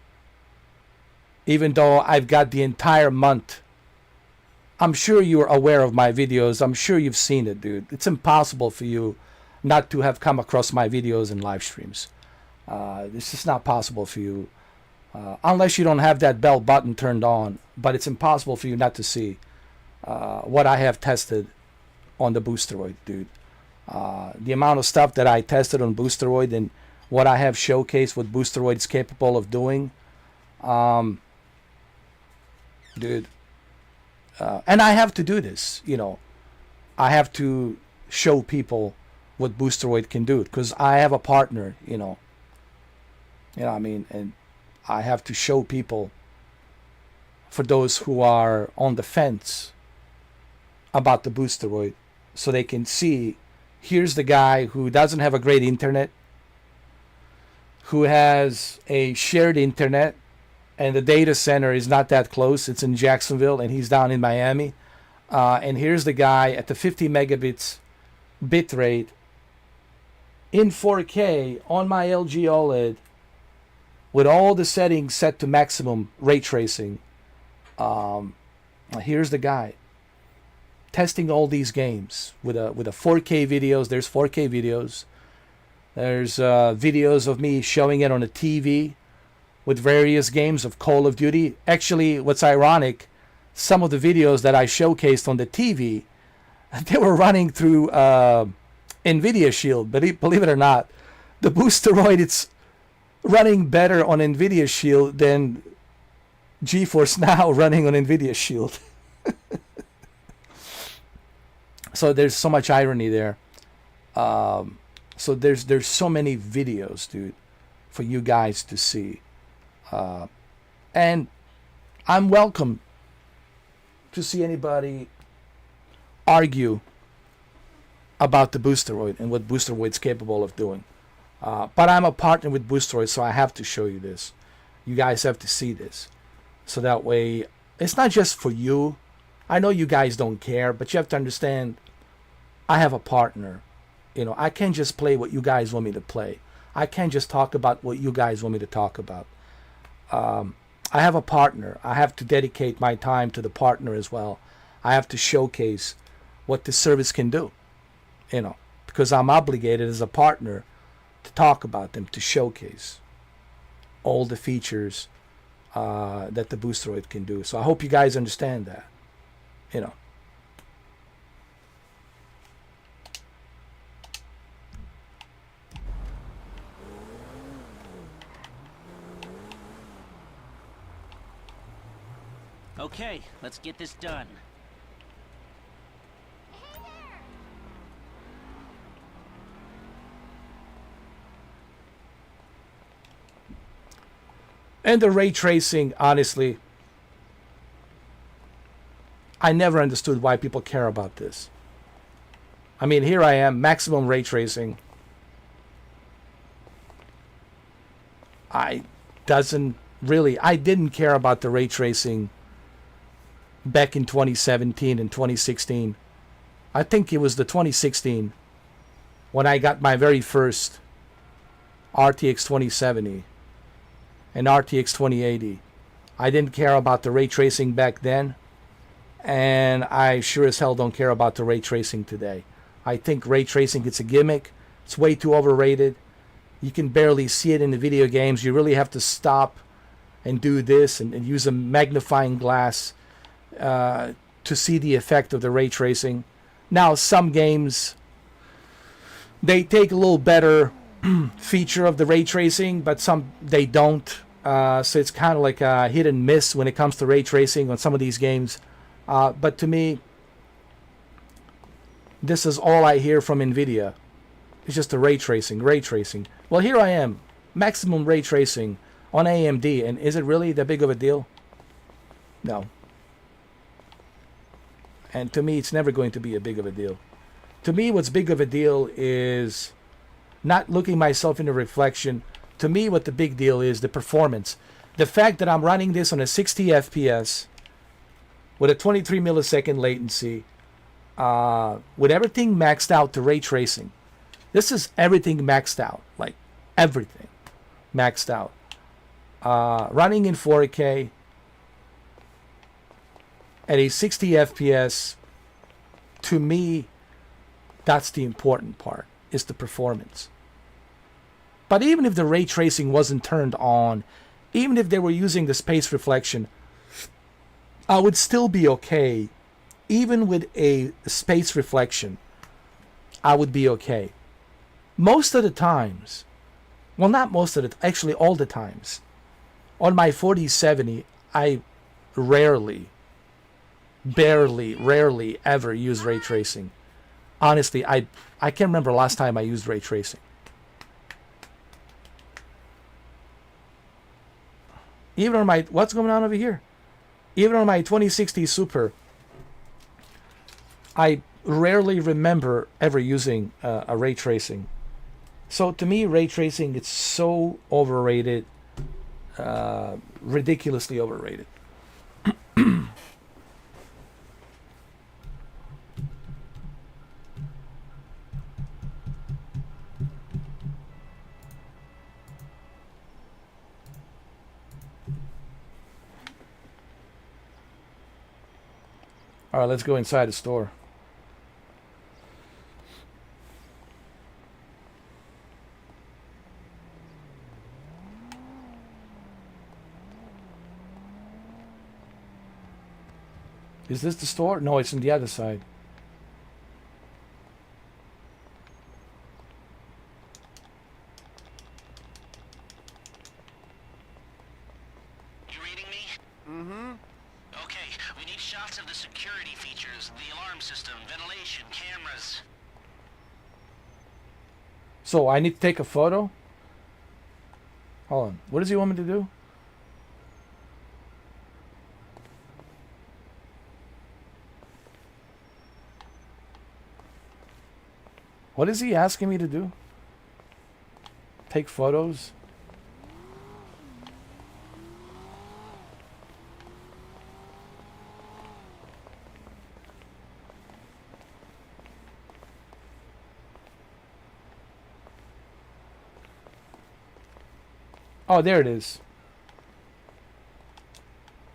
Even though I've got the entire month. I'm sure you're aware of my videos. I'm sure you've seen it, dude. It's impossible for you not to have come across my videos and live streams. This is not possible for you. Unless you don't have that bell button turned on. But it's impossible for you not to see what I have tested on the Boosteroid, dude. The amount of stuff that I tested on Boosteroid and what I have showcased what Boosteroid is capable of doing. Dude. And I have to do this, you know. I have to show people what Boosteroid can do. Because I have a partner, you know. You know what I mean? And I have to show people, for those who are on the fence about the Boosteroid, so they can see, here's the guy who doesn't have a great internet, who has a shared internet, and the data center is not that close. It's in Jacksonville, and he's down in Miami. And here's the guy at the 50 megabits bit rate in 4K on my LG OLED with all the settings set to maximum ray tracing. Here's the guy testing all these games with a 4K videos. There's 4K videos. There's videos of me showing it on a TV with various games of Call of Duty. Actually, what's ironic, some of the videos that I showcased on the TV, they were running through NVIDIA Shield. Believe it or not, the Boosteroid, it's running better on NVIDIA Shield than GeForce Now running on NVIDIA Shield. So there's so much irony there. So there's so many videos, dude, for you guys to see. And I'm welcome to see anybody argue about the Boosteroid and what Boosteroid's capable of doing. But I'm a partner with Boosteroid, so I have to show you this. You guys have to see this. So that way, it's not just for you. I know you guys don't care, but you have to understand, I have a partner. You know, I can't just play what you guys want me to play. I can't just talk about what you guys want me to talk about. I have a partner. I have to dedicate my time to the partner as well. I have to showcase what this service can do, you know, because I'm obligated as a partner to talk about them, to showcase all the features that the Boosteroid can do. So I hope you guys understand that, you know. Okay, let's get this done. And the ray tracing, honestly, I never understood why people care about this. I mean, here I am, maximum ray tracing. I didn't care about the ray tracing back in 2017 and 2016. I think it was the 2016 when I got my very first RTX 2070 and RTX 2080. I didn't care about the ray tracing back then, and I sure as hell don't care about the ray tracing today. I think ray tracing, it's a gimmick. It's way too overrated. You can barely see it in the video games. You really have to stop and do this and use a magnifying glass to see the effect of the ray tracing. Now, some games, they take a little better feature of the ray tracing, but some they don't. So it's kind of like a hit and miss when it comes to ray tracing on some of these games. But to me, this is all I hear from NVIDIA. It's just the ray tracing, ray tracing. Well, here I am, maximum ray tracing on AMD, and is it really that big of a deal? No. And to me, it's never going to be a big of a deal. To me, what's big of a deal is not looking myself in the reflection. To me, what the big deal is, the performance. The fact that I'm running this on a 60 FPS with a 23 millisecond latency, with everything maxed out to ray tracing. This is everything maxed out, like everything maxed out. Running in 4K at a 60 FPS, to me, that's the important part, is the performance. But even if the ray tracing wasn't turned on, even if they were using the space reflection, I would still be okay. Even with a space reflection, I would be okay. Most of the times, well, not most of it, actually all the times, on my 4070, I rarely ever use ray tracing. Honestly, I can't remember last time I used ray tracing. Even on my, what's going on over here? Even on my 2060 Super, I rarely remember ever using a ray tracing. So to me, ray tracing, it's so overrated, ridiculously overrated. All right, let's go inside the store. Is this the store? No, it's on the other side. You reading me? Mm-hmm. Okay, we need shots of the security features, the alarm system, ventilation, cameras. So I need to take a photo? Hold on. What does he want me to do? What is he asking me to do? Take photos? Oh, there it is.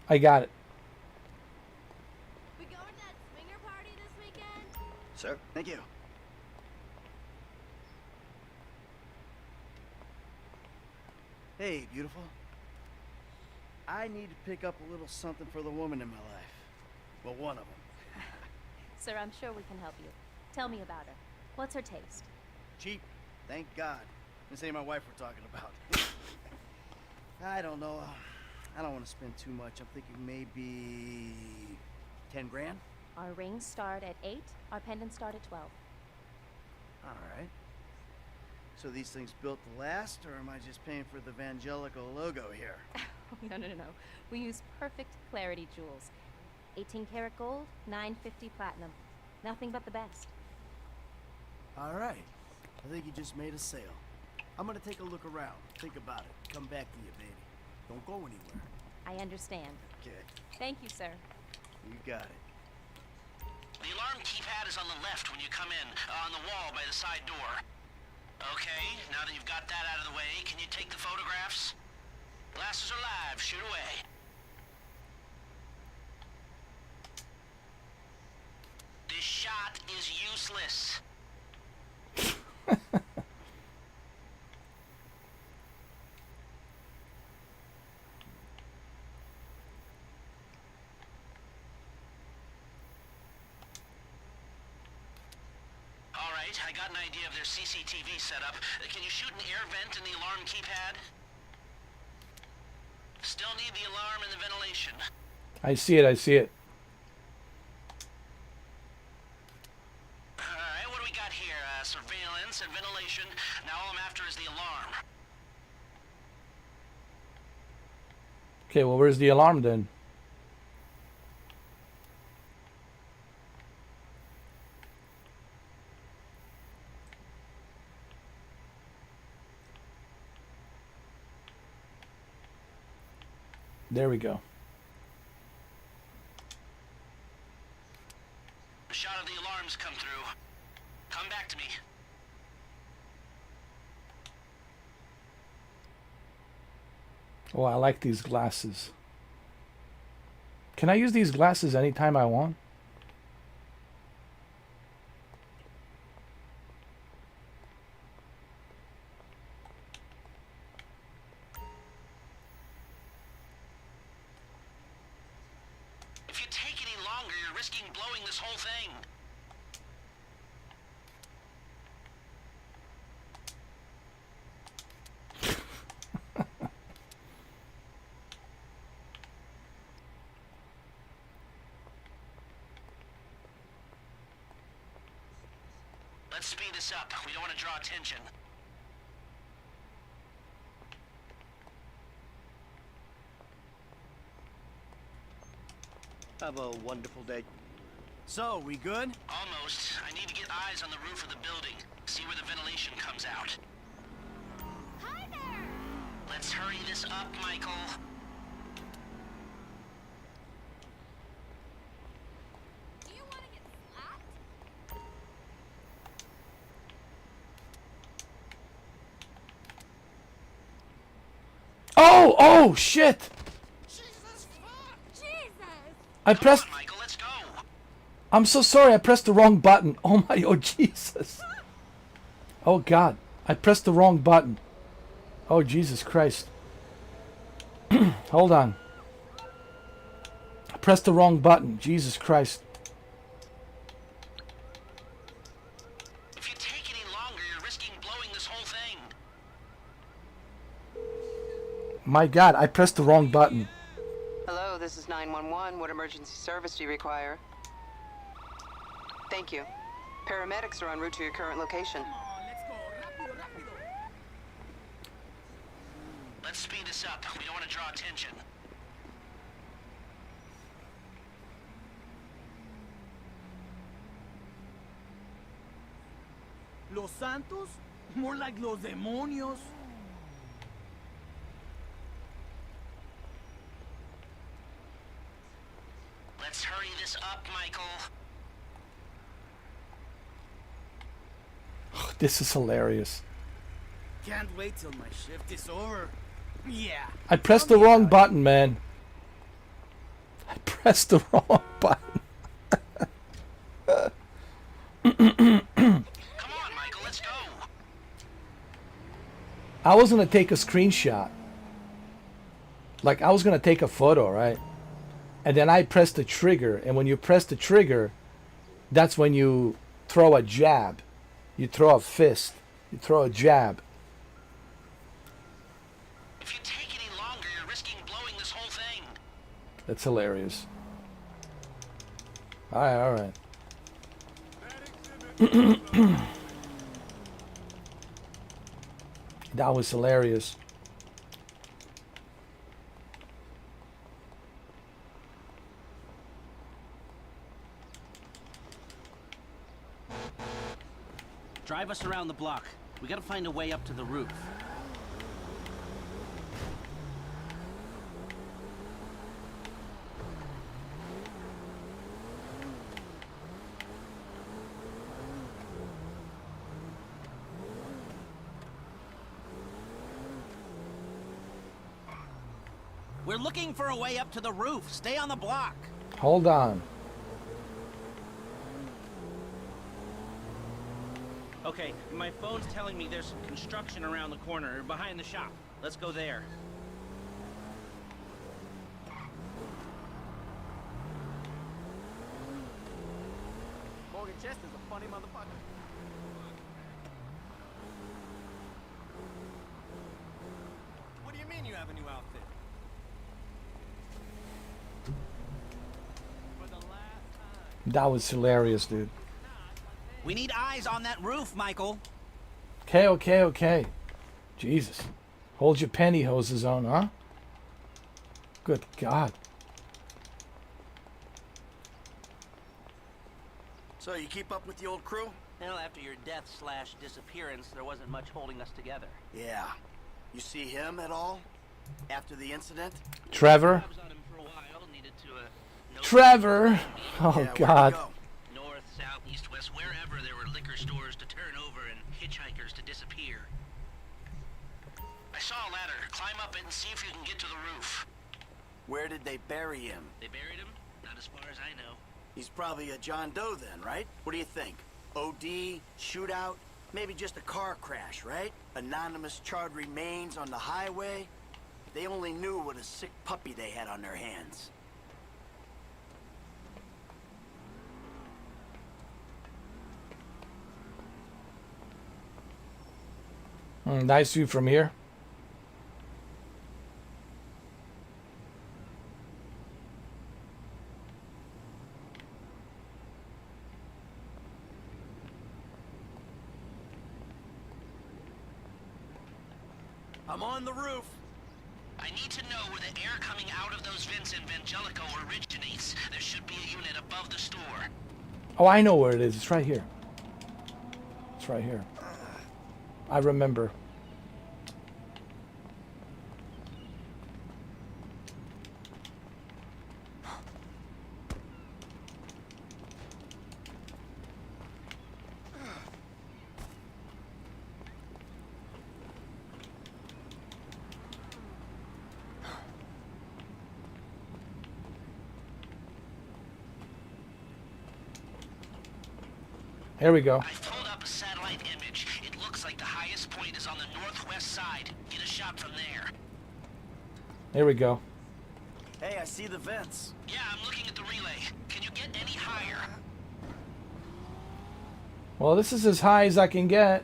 I got it. We going to that swinger party this weekend? Sir, thank you. Hey, beautiful. I need to pick up a little something for the woman in my life. Well, one of them. Sir, I'm sure we can help you. Tell me about her. What's her taste? Cheap, thank God. This ain't my wife we're talking about. I don't know. I don't want to spend too much. I'm thinking maybe 10 grand. Our rings start at 8. Our pendants start at 12. All right. So these things built to last, or am I just paying for the Vangelico logo here? No. We use perfect clarity jewels. 18 karat gold, 950 platinum. Nothing but the best. All right. I think you just made a sale. I'm gonna take a look around. Think about it. Come back to you, baby. Don't go anywhere. I understand. Okay. Thank you, sir. You got it. The alarm keypad is on the left when you come in, on the wall by the side door. Okay, now that you've got that out of the way, can you take the photographs? Glasses are live, shoot away. This shot is useless. Alright, I got an idea of their CCTV setup. Can you shoot an air vent in the alarm keypad? Still need the alarm and the ventilation. I see it, I see it. Alright, what do we got here? Surveillance and ventilation. Now all I'm after is the alarm. Okay, well, where's the alarm then? There we go. A shot of the alarms come through. Come back to me. Oh, I like these glasses. Can I use these glasses anytime I want? If you take any longer, you're risking blowing this whole thing. Let's speed this up. We don't want to draw attention. Have a wonderful day. So, we good? Almost. I need to get eyes on the roof of the building. See where the ventilation comes out. Hi there! Let's hurry this up, Michael. Do you want to get slapped? Oh, shit! Jesus! I pressed... Michael, let's go. I'm so sorry. I pressed the wrong button. Oh my, oh Jesus. Oh God. I pressed the wrong button. Oh Jesus Christ. Hold on. I pressed the wrong button. Jesus Christ. If you take any longer, you're risking blowing this whole thing. My God, I pressed the wrong button. Hello, this is 911. What emergency service do you require? Thank you. Paramedics are en route to your current location. Let's speed this up. We don't want to draw attention. Los Santos? More like los demonios. Let's hurry this up, Michael. This is hilarious. Can't wait till my shift is over. Yeah. I pressed the wrong button, man. I pressed the wrong button. I was gonna take a screenshot. Like, I was gonna take a photo, right? And then I pressed the trigger, and when you press the trigger, that's when you throw a jab. You throw a fist. You throw a jab. If you take any longer, you're risking blowing this whole thing. That's hilarious. Alright, alright. That was hilarious. Drive us around the block. We gotta find a way up to the roof. We're looking for a way up to the roof. Stay on the block. Hold on. Okay, my phone's telling me there's some construction around the corner, behind the shop. Let's go there. Morgan Chester's a funny motherfucker. What do you mean you have a new outfit? That was hilarious, dude. We need eyes on that roof, Michael. Okay, okay, okay. Jesus. Hold your pantyhoses on, huh? Good God. So you keep up with the old crew? Well, after your death/disappearance, there wasn't much holding us together. Yeah. You see him at all? After the incident? Trevor? Trevor! Oh, God. North, south, east, west, wherever there were liquor stores to turn over and hitchhikers to disappear. I saw a ladder. Climb up it and see if you can get to the roof. Where did they bury him? They buried him? Not as far as I know. He's probably a John Doe then, right? What do you think? OD, shootout, maybe just a car crash, right? Anonymous charred remains on the highway. They only knew what a sick puppy they had on their hands. Nice view from here. I'm on the roof. I need to know where the air coming out of those vents in Vangelico originates. There should be a unit above the store. Oh, I know where it is. It's right here. It's right here. I remember. Here we go. I pulled up a satellite image. It looks like the highest point is on the northwest side. Get a shot from there. Here we go. Hey, I see the vents. Yeah, I'm looking at the relay. Can you get any higher? Well, this is as high as I can get.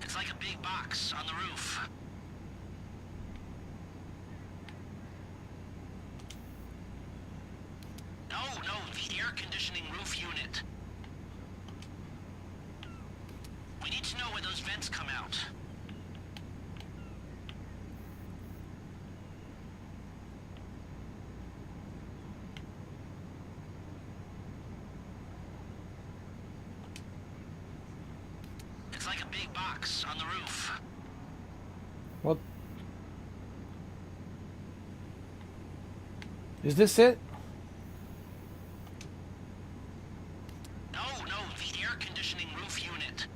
It's like a big box on the roof. No, the air conditioning roof unit. We need to know where those vents come out. It's like a big box on the roof. What? Is this it? No, the air conditioning roof unit.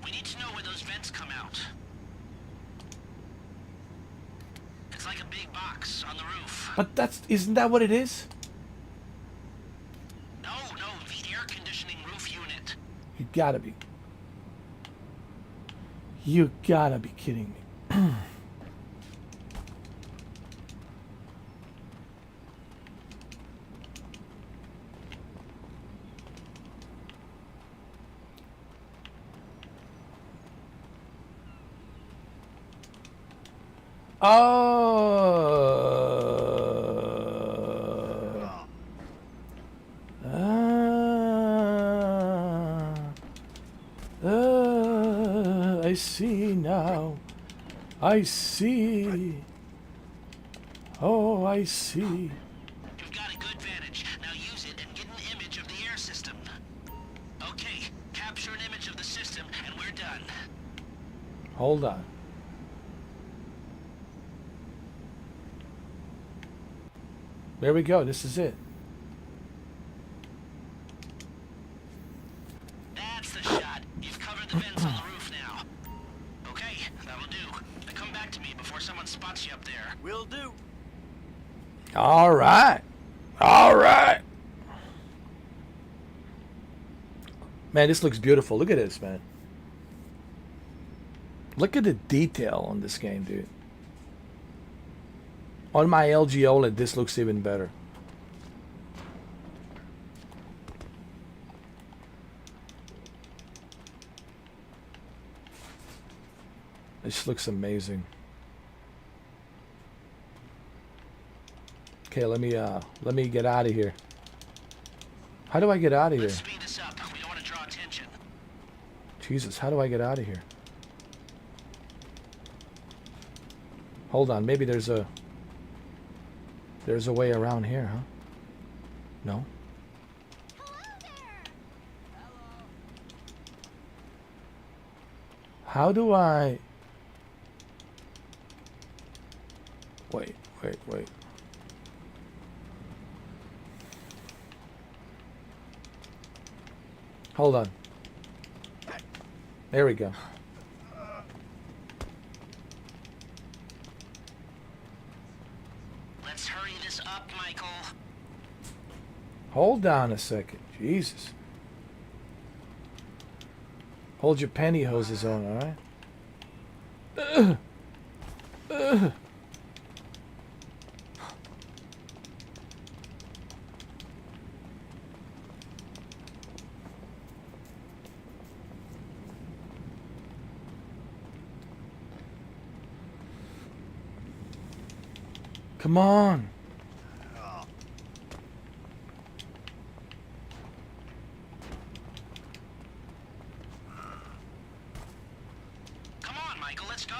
We need to know where those vents come out. It's like a big box on the roof. But isn't that what it is? No, the air conditioning roof unit. You gotta be. You gotta be kidding me. I see now. I see. Oh, I see. You've got a good vantage. Now use it and get an image of the air system. Okay, capture an image of the system and we're done. Hold on. There we go. This is it. That's the shot. You've covered the vents on the roof now. Okay, that'll do. Now come back to me before someone spots you up there. Will do. All right. All right. Man, this looks beautiful. Look at this, man. Look at the detail on this game, dude. On my LG OLED, this looks even better. This looks amazing. Okay, let me get out of here. How do I get out of here? Let's speed this up. We don't want to draw attention. Jesus, how do I get out of here? Hold on, maybe there's a way around here, huh? No? How do I... Wait. Hold on. There we go. Let's hurry this up, Michael. Hold on a second. Jesus. Hold your pantyhoses on, alright? Come on. Come on, Michael, let's go.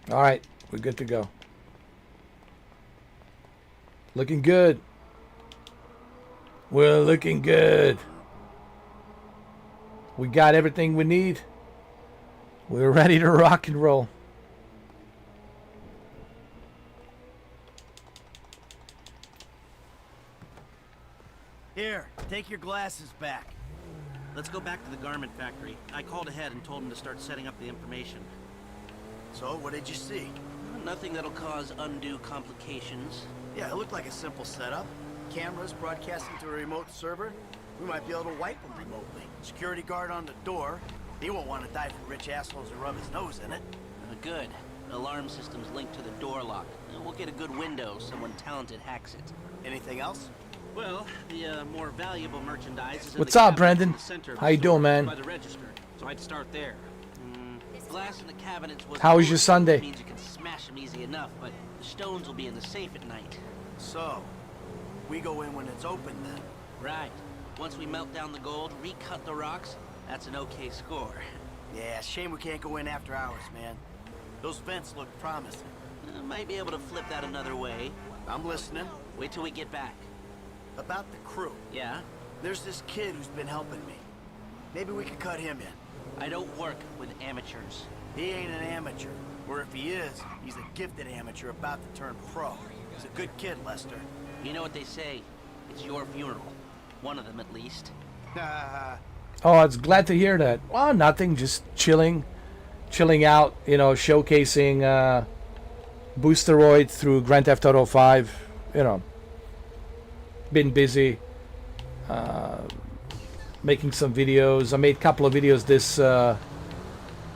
All right, we're good to go. Looking good. We're looking good. We got everything we need. We're ready to rock and roll. Here, take your glasses back. Let's go back to the garment factory. I called ahead and told him to start setting up the information. So, what did you see? Nothing that'll cause undue complications. Yeah, it looked like a simple setup. Cameras broadcasting to a remote server. We might be able to wipe them remotely. Security guard on the door. He won't want to die for rich assholes who rub his nose in it. Good. Alarm system's linked to the door lock. We'll get a good window. Someone talented hacks it. Anything else? Well, the more valuable merchandise is in What's the up, cabinet Brandon? in the center of How the you doing, store, man? by the register. So I'd start there. Glass in the cabinets was. How was your Sunday? Means you can smash them easy enough, but the stones will be in the safe at night. So, we go in when it's open then. Right. Once we melt down the gold, recut the rocks, that's an okay score. Yeah, shame we can't go in after hours, man. Those vents look promising. Might be able to flip that another way. I'm listening. Wait till we get back. About the crew. Yeah? There's this kid who's been helping me. Maybe we could cut him in. I don't work with amateurs. He ain't an amateur. Or if he is, he's a gifted amateur about to turn pro. He's a good kid, Lester. You know what they say. It's your funeral. One of them, at least. Oh, I was glad to hear that. Well, nothing, just chilling out, you know, showcasing Boosteroid through Grand Theft Auto 5, you know. Been busy making some videos. I made a couple of videos this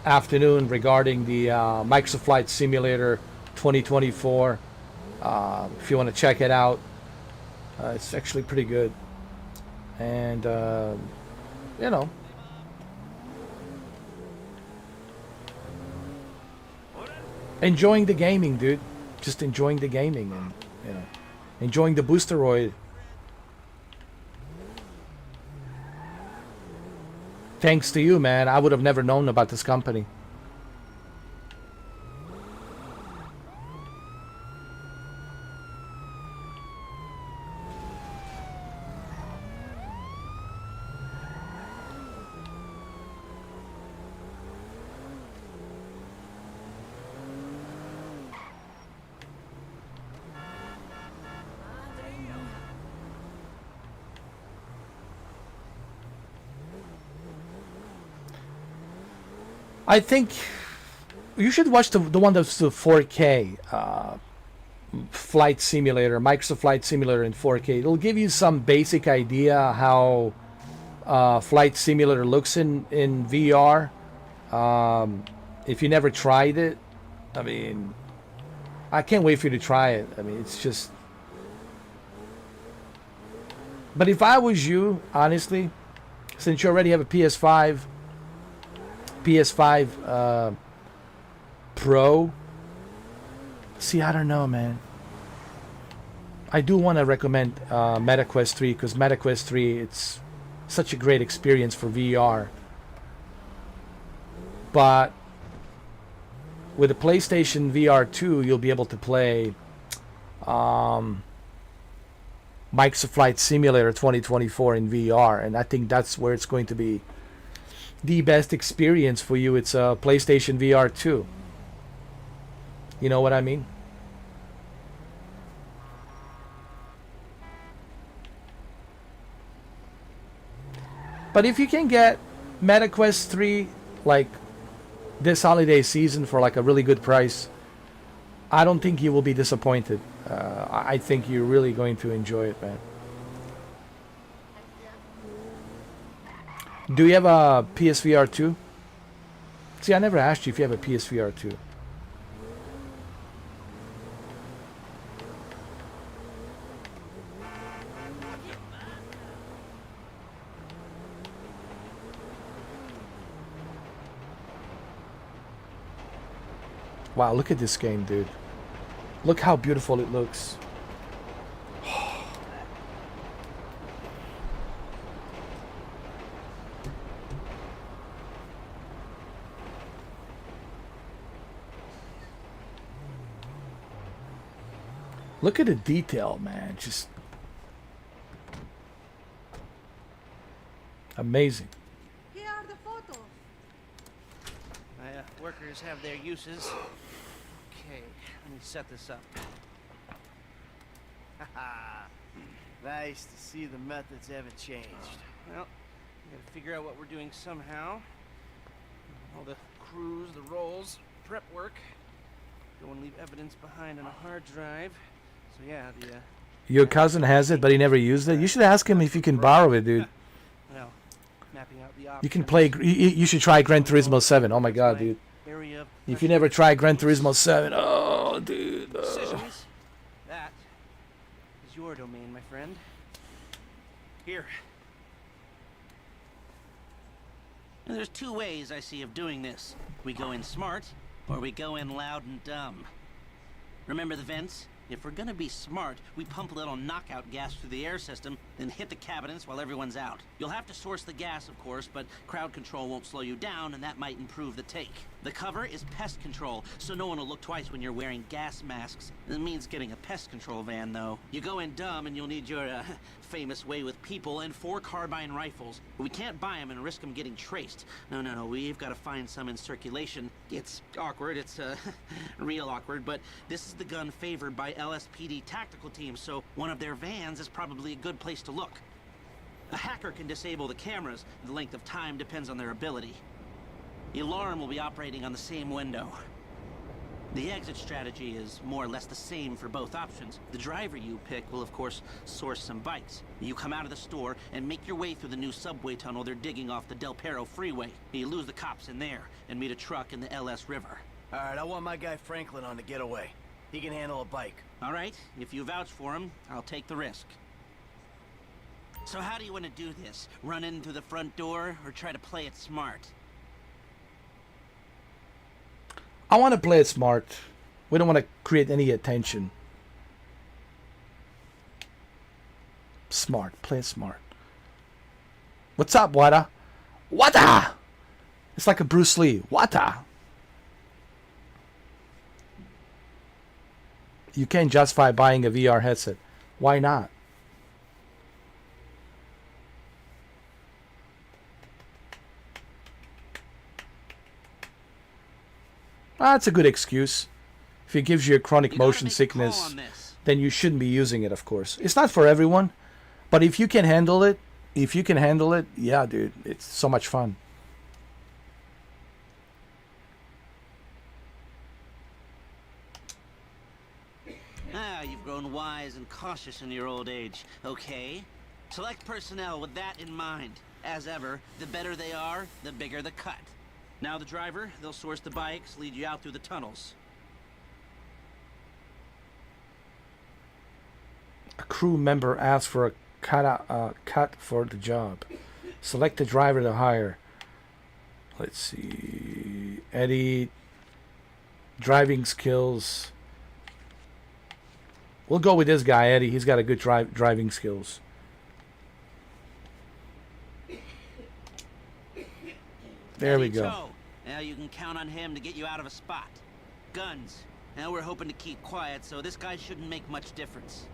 afternoon regarding the Microsoft Flight Simulator 2024. If you want to check it out, it's actually pretty good. And, you know, enjoying the gaming, dude. Just enjoying the gaming and, you know, enjoying the Boosteroid. Thanks to you, man. I would have never known about this company. I think you should watch the one that's the 4K flight simulator, Microsoft Flight Simulator in 4K. It'll give you some basic idea how flight simulator looks in VR. If you never tried it, I mean, I can't wait for you to try it. I mean, it's just. But if I was you, honestly, since you already have a PS5 Pro. See, I don't know, man. I do want to recommend MetaQuest 3 because MetaQuest 3, it's such a great experience for VR. But with the PlayStation VR 2, you'll be able to play Microsoft Flight Simulator 2024 in VR, and I think that's where it's going to be the best experience for you. It's a PlayStation VR 2. You know what I mean? But if you can get MetaQuest 3 like this holiday season for like a really good price, I don't think you will be disappointed. I think you're really going to enjoy it, man. Do you have a PSVR 2? See, I never asked you if you have a PSVR 2. Wow, look at this game, dude. Look how beautiful it looks. Look at the detail, man. Just amazing. Here are the photos. My workers have their uses. Okay, let me set this up. Nice to see the methods haven't changed. Well, we gotta figure out what we're doing somehow. All the crews, the rolls, prep work. Go and leave evidence behind on a hard drive. So yeah, the Your cousin has it, but he never used it. You should ask him if you can borrow it, dude. well, mapping out the options. You can play. You should try Gran Turismo 7. Oh my god, dude. Area of If you never tried Gran Turismo 7, oh, dude. decisions. That is your domain, my friend. Here. Now, there's two ways I see of doing this. We go in smart, or we go in loud and dumb. Remember the vents? If we're gonna be smart, we pump a little knockout gas through the air system, then hit the cabinets while everyone's out. You'll have to source the gas, of course, but crowd control won't slow you down, and that might improve the take. The cover is pest control, so no one will look twice when you're wearing gas masks. It means getting a pest control van, though. You go in dumb, and you'll need your famous way with people and 4 carbine rifles. We can't buy them and risk them getting traced. No, we've got to find some in circulation. It's awkward, it's real awkward, but this is the gun favored by LSPD tactical teams, so one of their vans is probably a good place to look. A hacker can disable the cameras. The length of time depends on their ability. The alarm will be operating on the same window. The exit strategy is more or less the same for both options. The driver you pick will, of course, source some bikes. You come out of the store and make your way through the new subway tunnel they're digging off the Del Perro freeway. You lose the cops in there and meet a truck in the LS River. All right, I want my guy Franklin on the getaway. He can handle a bike. All right, if you vouch for him, I'll take the risk. So how do you want to do this? Run in through the front door or try to play it smart? I want to play it smart. We don't want to create any attention. Smart. Play it smart. What's up, Wada? Wada! It's like a Bruce Lee. Wada! You can't justify buying a VR headset. Why not? That's a good excuse. If it gives you a chronic motion sickness, then you shouldn't be using it, of course. It's not for everyone, but if you can handle it, yeah, dude, it's so much fun. You've grown wise and cautious in your old age. Okay. Select personnel with that in mind. As ever, the better they are, the bigger the cut. Now the driver, they'll source the bikes, lead you out through the tunnels. A crew member asks for a cut for the job. Select the driver to hire. Let's see. Eddie. Driving skills. We'll go with this guy, Eddie. He's got a good driving skills. There we go. Now you can count on him to get you out of a spot. Guns. Now we're hoping to keep quiet, so this guy shouldn't make much difference.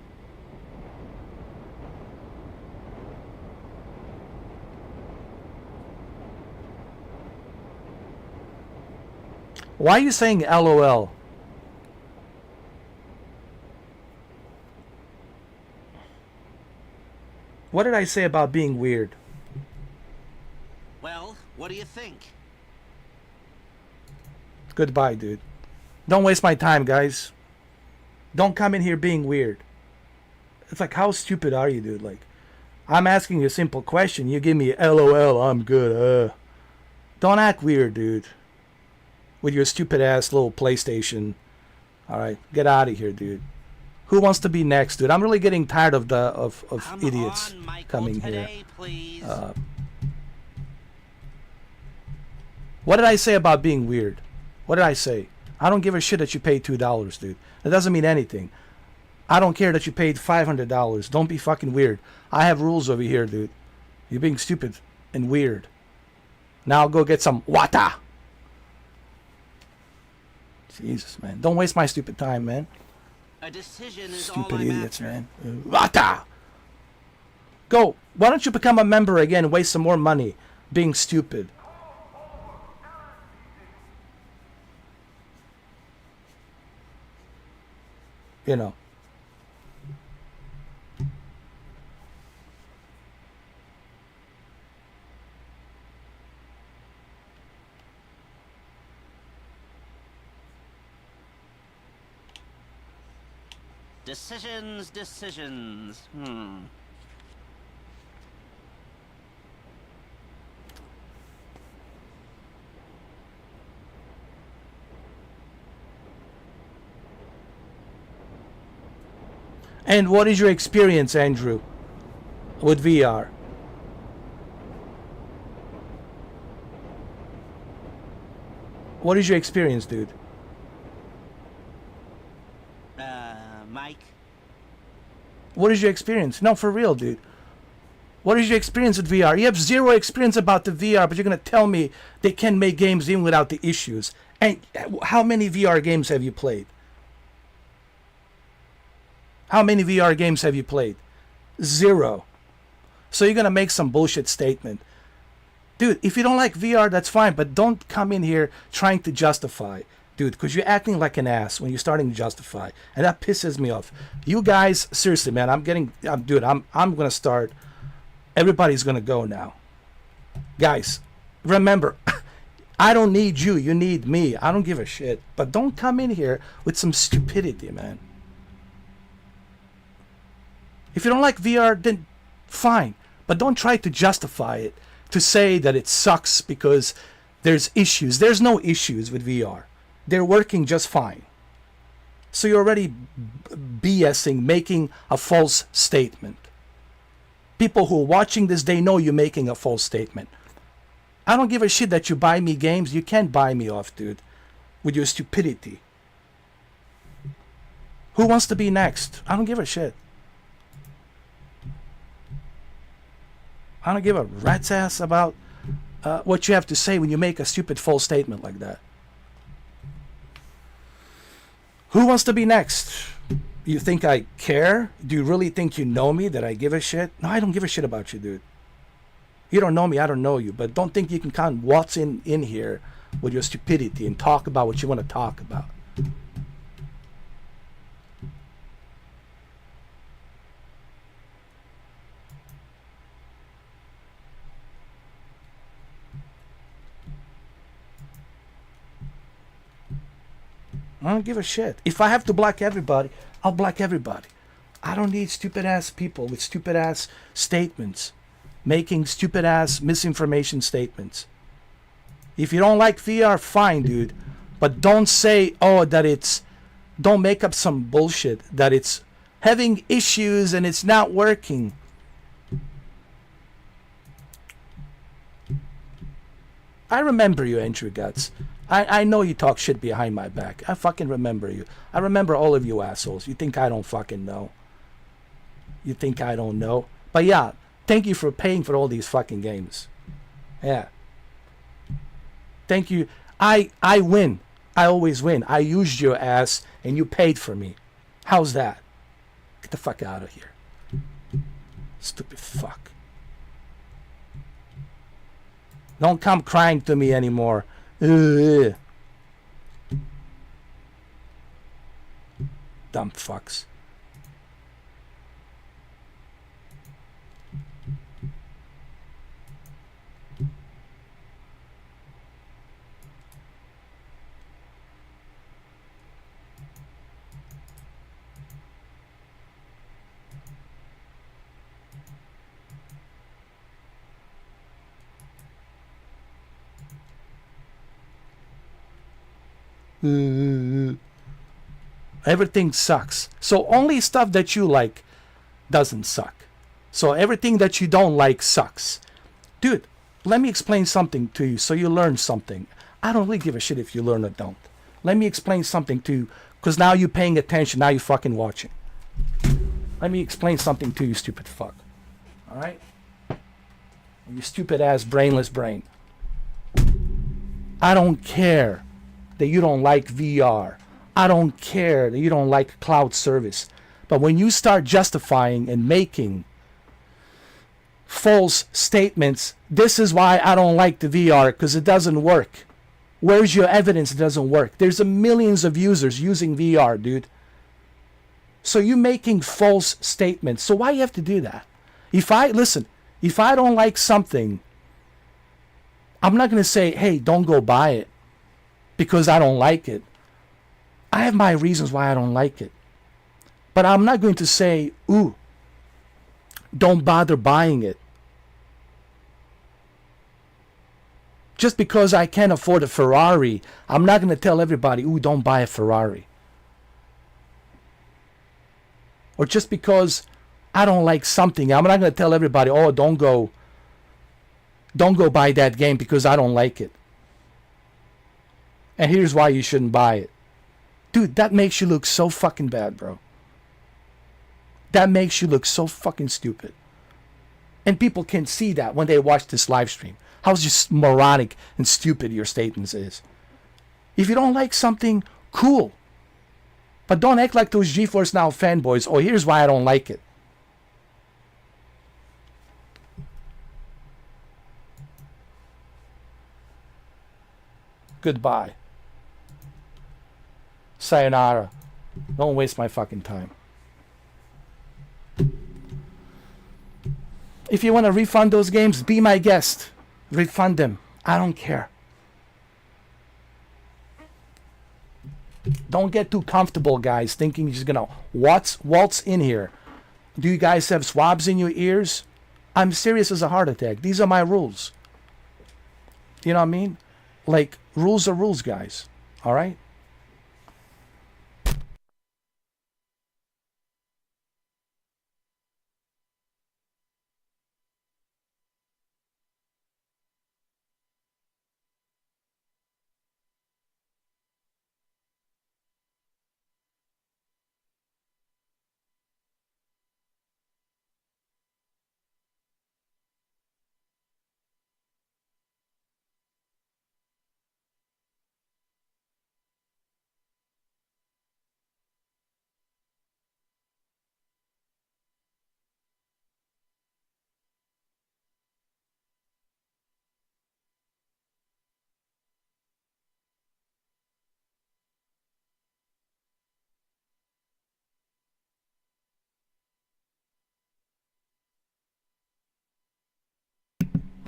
Why are you saying LOL? What did I say about being weird? Well, what do you think? Goodbye, dude. Don't waste my time, guys. Don't come in here being weird. It's like, how stupid are you, dude? Like, I'm asking you a simple question. You give me LOL, I'm good. Don't act weird, dude. With your stupid ass little PlayStation. Alright, get out of here, dude. Who wants to be next, dude? I'm really getting tired of idiots coming here. What did I say about being weird? What did I say? I don't give a shit that you paid $2, dude. That doesn't mean anything. I don't care that you paid $500. Don't be fucking weird. I have rules over here, dude. You're being stupid and weird. Now I'll go get some wata. Jesus, man. Don't waste my stupid time, man. A decision is Stupid all I'm idiots, after. man. Wata! Go. Why don't you become a member again and waste some more money being stupid? You know. Decisions. And what is your experience, Andrew, with VR? What is your experience, dude? Mike? What is your experience? No, for real, dude. What is your experience with VR? You have zero experience about the VR, but you're going to tell me they can make games even without the issues. And how many VR games have you played? How many VR games have you played? Zero. So you're going to make some bullshit statement. Dude, if you don't like VR, that's fine, but don't come in here trying to justify. Dude, because you're acting like an ass when you're starting to justify. And that pisses me off. You guys, seriously, man, I'm going to start. Everybody's going to go now. Guys, remember, I don't need you. You need me. I don't give a shit. But don't come in here with some stupidity, man. If you don't like VR, then fine. But don't try to justify it, to say that it sucks because there's issues. There's no issues with VR. They're working just fine. So you're already BSing, making a false statement. People who are watching this, they know you're making a false statement. I don't give a shit that you buy me games. You can't buy me off, dude, with your stupidity. Who wants to be next? I don't give a shit. I don't give a rat's ass about what you have to say when you make a stupid false statement like that. Who wants to be next? You think I care? Do you really think you know me, that I give a shit? No, I don't give a shit about you, dude. You don't know me, I don't know you. But don't think you can kind of waltz in here with your stupidity and talk about what you want to talk about. I don't give a shit. If I have to block everybody, I'll block everybody. I don't need stupid ass people with stupid ass statements, making stupid ass misinformation statements. If you don't like VR, fine, dude. But don't say, don't make up some bullshit that it's having issues and it's not working. I remember you, Andrew Guts. I know you talk shit behind my back. I fucking remember you. I remember all of you assholes. You think I don't fucking know. You think I don't know. But yeah, thank you for paying for all these fucking games. Yeah. Thank you. I win. I always win. I used your ass and you paid for me. How's that? Get the fuck out of here. Stupid fuck. Don't come crying to me anymore. Ugh. Dumb fucks. Everything sucks. So only stuff that you like doesn't suck. So everything that you don't like sucks. Dude, let me explain something to you so you learn something. I don't really give a shit if you learn or don't. Let me explain something to you, because now you're paying attention, now you're fucking watching. Let me explain something to you, stupid fuck. Alright? You stupid ass brainless brain. I don't care that you don't like VR. I don't care that you don't like cloud service. But when you start justifying and making false statements, this is why I don't like the VR, because it doesn't work. Where's your evidence it doesn't work? There's a millions of users using VR, dude. So you're making false statements. So why you have to do that? If I don't like something, I'm not going to say, hey, don't go buy it because I don't like it. I have my reasons why I don't like it. But I'm not going to say, ooh, don't bother buying it. Just because I can't afford a Ferrari, I'm not going to tell everybody, ooh, don't buy a Ferrari. Or just because I don't like something, I'm not going to tell everybody, oh, don't go buy that game because I don't like it. And here's why you shouldn't buy it. Dude, that makes you look so fucking bad, bro. That makes you look so fucking stupid. And people can see that when they watch this live stream. How just moronic and stupid your statements is. If you don't like something, cool. But don't act like those GeForce Now fanboys. Oh, here's why I don't like it. Goodbye. Sayonara. Don't waste my fucking time. If you want to refund those games, be my guest. Refund them. I don't care. Don't get too comfortable, guys, thinking you're just going to waltz in here. Do you guys have swabs in your ears? I'm serious as a heart attack. These are my rules. You know what I mean? Like, rules are rules, guys. All right?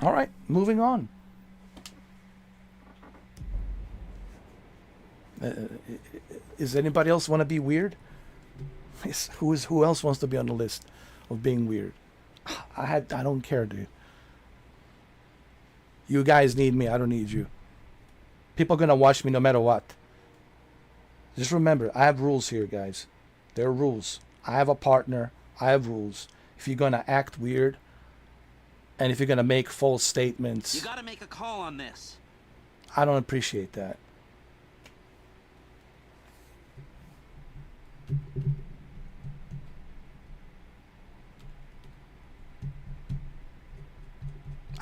All right, moving on. Is anybody else want to be weird? Who else wants to be on the list of being weird? I don't care, dude. You guys need me. I don't need you. People are gonna watch me no matter what. Just remember, I have rules here, guys. There are rules. I have a partner. I have rules. If you're gonna act weird, and if you're gonna make false statements, You gotta make a call on this. I don't appreciate that.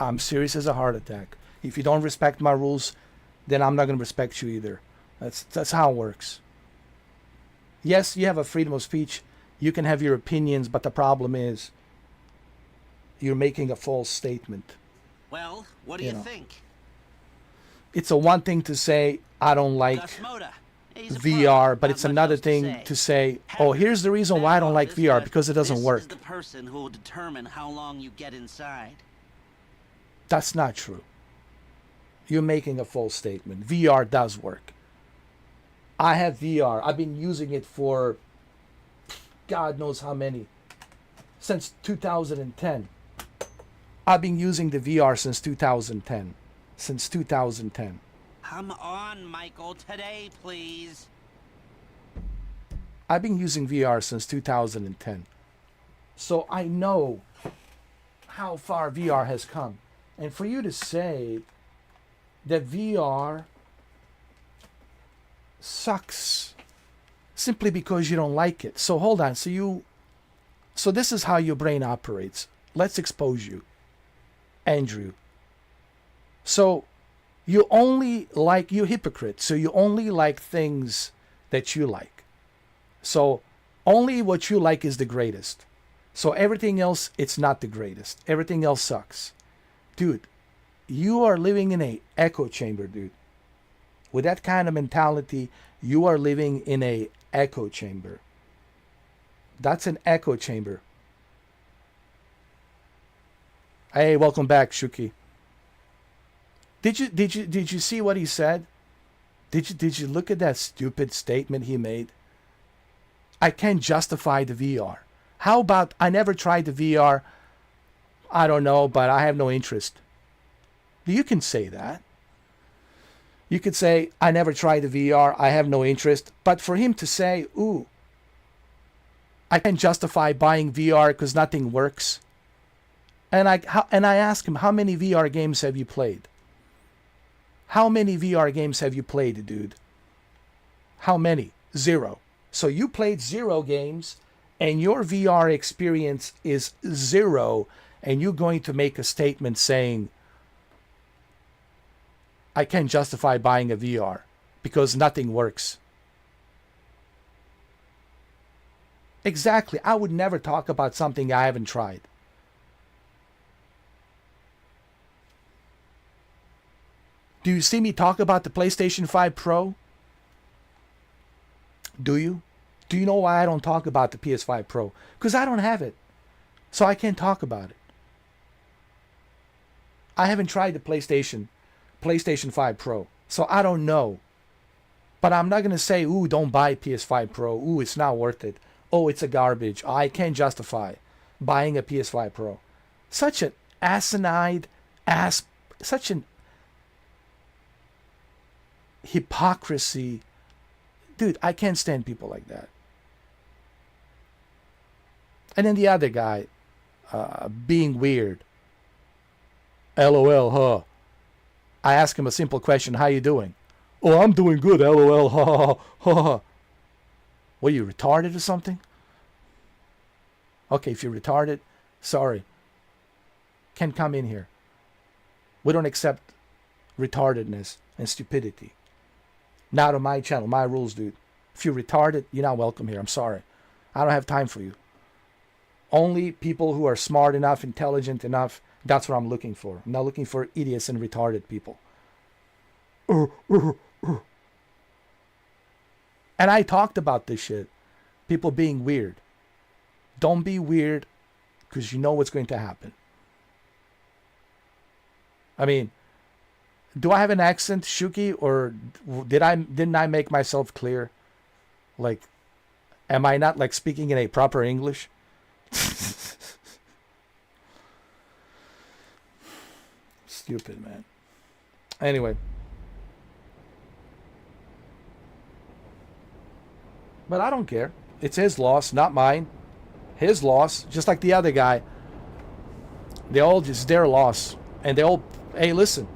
I'm serious as a heart attack. If you don't respect my rules, then I'm not going to respect you either. That's how it works. Yes, you have a freedom of speech. You can have your opinions, but the problem is you're making a false statement. Well, what do you think? It's a one thing to say, I don't like VR, but it's another thing to say, oh, here's the reason why I don't like VR, because it doesn't work. This is the person who will determine how long you get inside. That's not true. You're making a false statement. VR does work. I have VR. I've been using it for God knows how many. Since 2010. I've been using the VR since 2010. Since 2010. Come on, Michael, today, please. I've been using VR since 2010. So I know how far VR has come. And for you to say that VR sucks simply because you don't like it. So hold on. So this is how your brain operates. Let's expose you. Andrew. So you only like, you're a hypocrite. So you only like things that you like. So only what you like is the greatest. So everything else, it's not the greatest. Everything else sucks. Dude, you are living in a echo chamber, dude. With that kind of mentality, you are living in a echo chamber. That's an echo chamber. Hey, welcome back, Shuki. Did you see what he said? Did you look at that stupid statement he made? I can't justify the VR. How about I never tried the VR? I don't know, but I have no interest. You can say that. You could say, I never tried the VR, I have no interest. But for him to say, ooh, I can't justify buying VR because nothing works. And I ask him, how many VR games have you played? How many VR games have you played, dude? How many? 0. So you played 0 games and your VR experience is 0, and you're going to make a statement saying, I can't justify buying a VR because nothing works. Exactly. I would never talk about something I haven't tried. Do you see me talk about the PlayStation 5 Pro? Do you? Do you know why I don't talk about the PS5 Pro? Because I don't have it. So I can't talk about it. I haven't tried the PlayStation 5 Pro. So I don't know. But I'm not going to say, ooh, don't buy PS5 Pro. Ooh, it's not worth it. Oh, it's a garbage. I can't justify buying a PS5 Pro. Such an asinine such an hypocrisy. Dude, I can't stand people like that. And then the other guy, being weird. LOL, huh? I ask him a simple question, how you doing? Oh, I'm doing good, LOL, ha ha ha ha. What, you retarded or something? Okay, if you're retarded, sorry. Can't come in here. We don't accept retardedness and stupidity. Not on my channel, my rules, dude. If you're retarded, you're not welcome here. I'm sorry. I don't have time for you. Only people who are smart enough, intelligent enough, that's what I'm looking for. I'm not looking for idiots and retarded people. And I talked about this shit. People being weird. Don't be weird because you know what's going to happen. I mean, do I have an accent, Shuki, or didn't I make myself clear? Like, am I not like speaking in a proper English? Stupid, man. Anyway. But I don't care. It's his loss, not mine. His loss, just like the other guy. They all just their loss. And they all, hey, listen.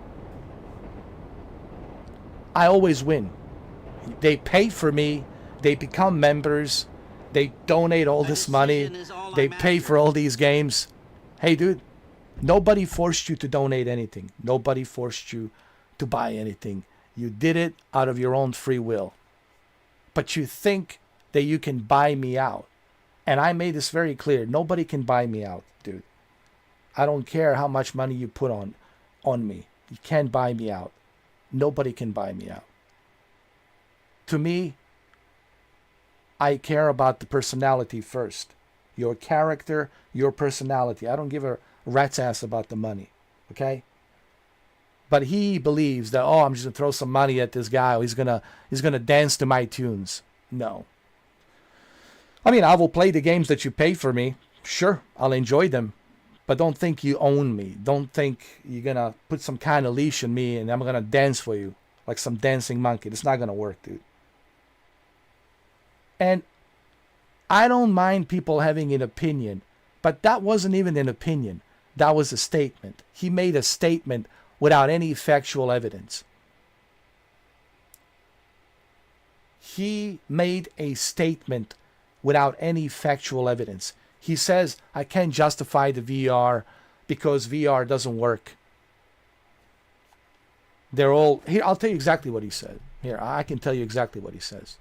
I always win. They pay for me. They become members. They donate all this money. They pay for all these games. Hey, dude, nobody forced you to donate anything. Nobody forced you to buy anything. You did it out of your own free will. But you think that you can buy me out. And I made this very clear. Nobody can buy me out, dude. I don't care how much money you put on me. You can't buy me out. Nobody can buy me out. To me, I care about the personality first. Your character, your personality. I don't give a rat's ass about the money. Okay? But he believes that, oh, I'm just gonna throw some money at this guy. He's gonna dance to my tunes. No. I mean, I will play the games that you pay for me. Sure, I'll enjoy them. But don't think you own me. Don't think you're gonna put some kind of leash on me and I'm gonna dance for you like some dancing monkey. It's not gonna work, dude. And I don't mind people having an opinion, but that wasn't even an opinion. That was a statement. He made a statement without any factual evidence. He made a statement without any factual evidence. He says, I can't justify the VR because VR doesn't work. They're all... Here, I'll tell you exactly what he said. Here, I can tell you exactly what he says.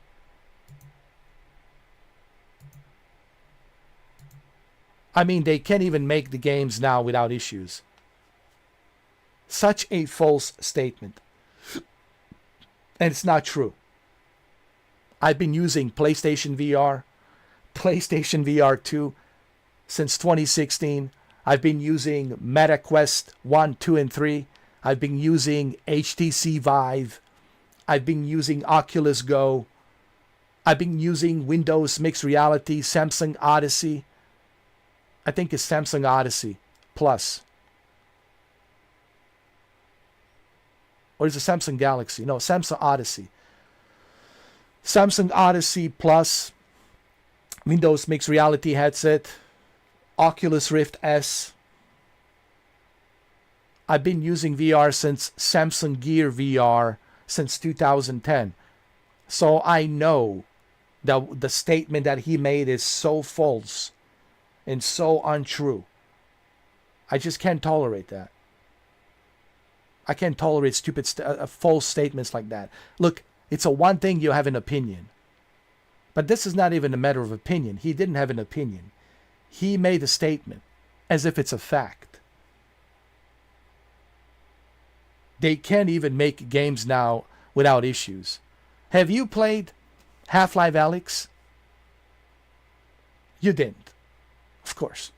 I mean, they can't even make the games now without issues. Such a false statement. And it's not true. I've been using PlayStation VR 2 since 2016. I've been using MetaQuest 1, 2, and 3. I've been using HTC Vive. I've been using Oculus Go. I've been using Windows Mixed Reality, Samsung Odyssey. I think it's Samsung Odyssey Plus. Or is it Samsung Galaxy? No, Samsung Odyssey. Samsung Odyssey Plus, Windows Mixed Reality headset, Oculus Rift S. I've been using VR since Samsung Gear VR since 2010. So I know that the statement that he made is so false and so untrue. I just can't tolerate that. I can't tolerate stupid, false statements like that. Look, it's a one thing you have an opinion. But this is not even a matter of opinion. He didn't have an opinion. He made a statement as if it's a fact. They can't even make games now without issues. Have you played Half-Life Alyx? You didn't. Of course.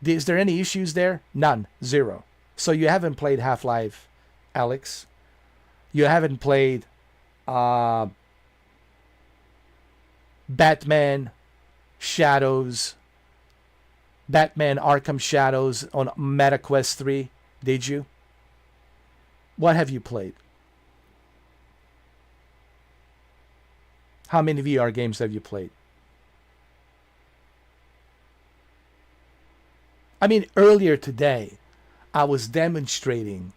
Is there any issues there? None. Zero. So you haven't played Half-Life Alyx. You haven't played Batman Shadows, Batman Arkham Shadows on MetaQuest 3, did you? What have you played? How many VR games have you played? I mean, earlier today, I was demonstrating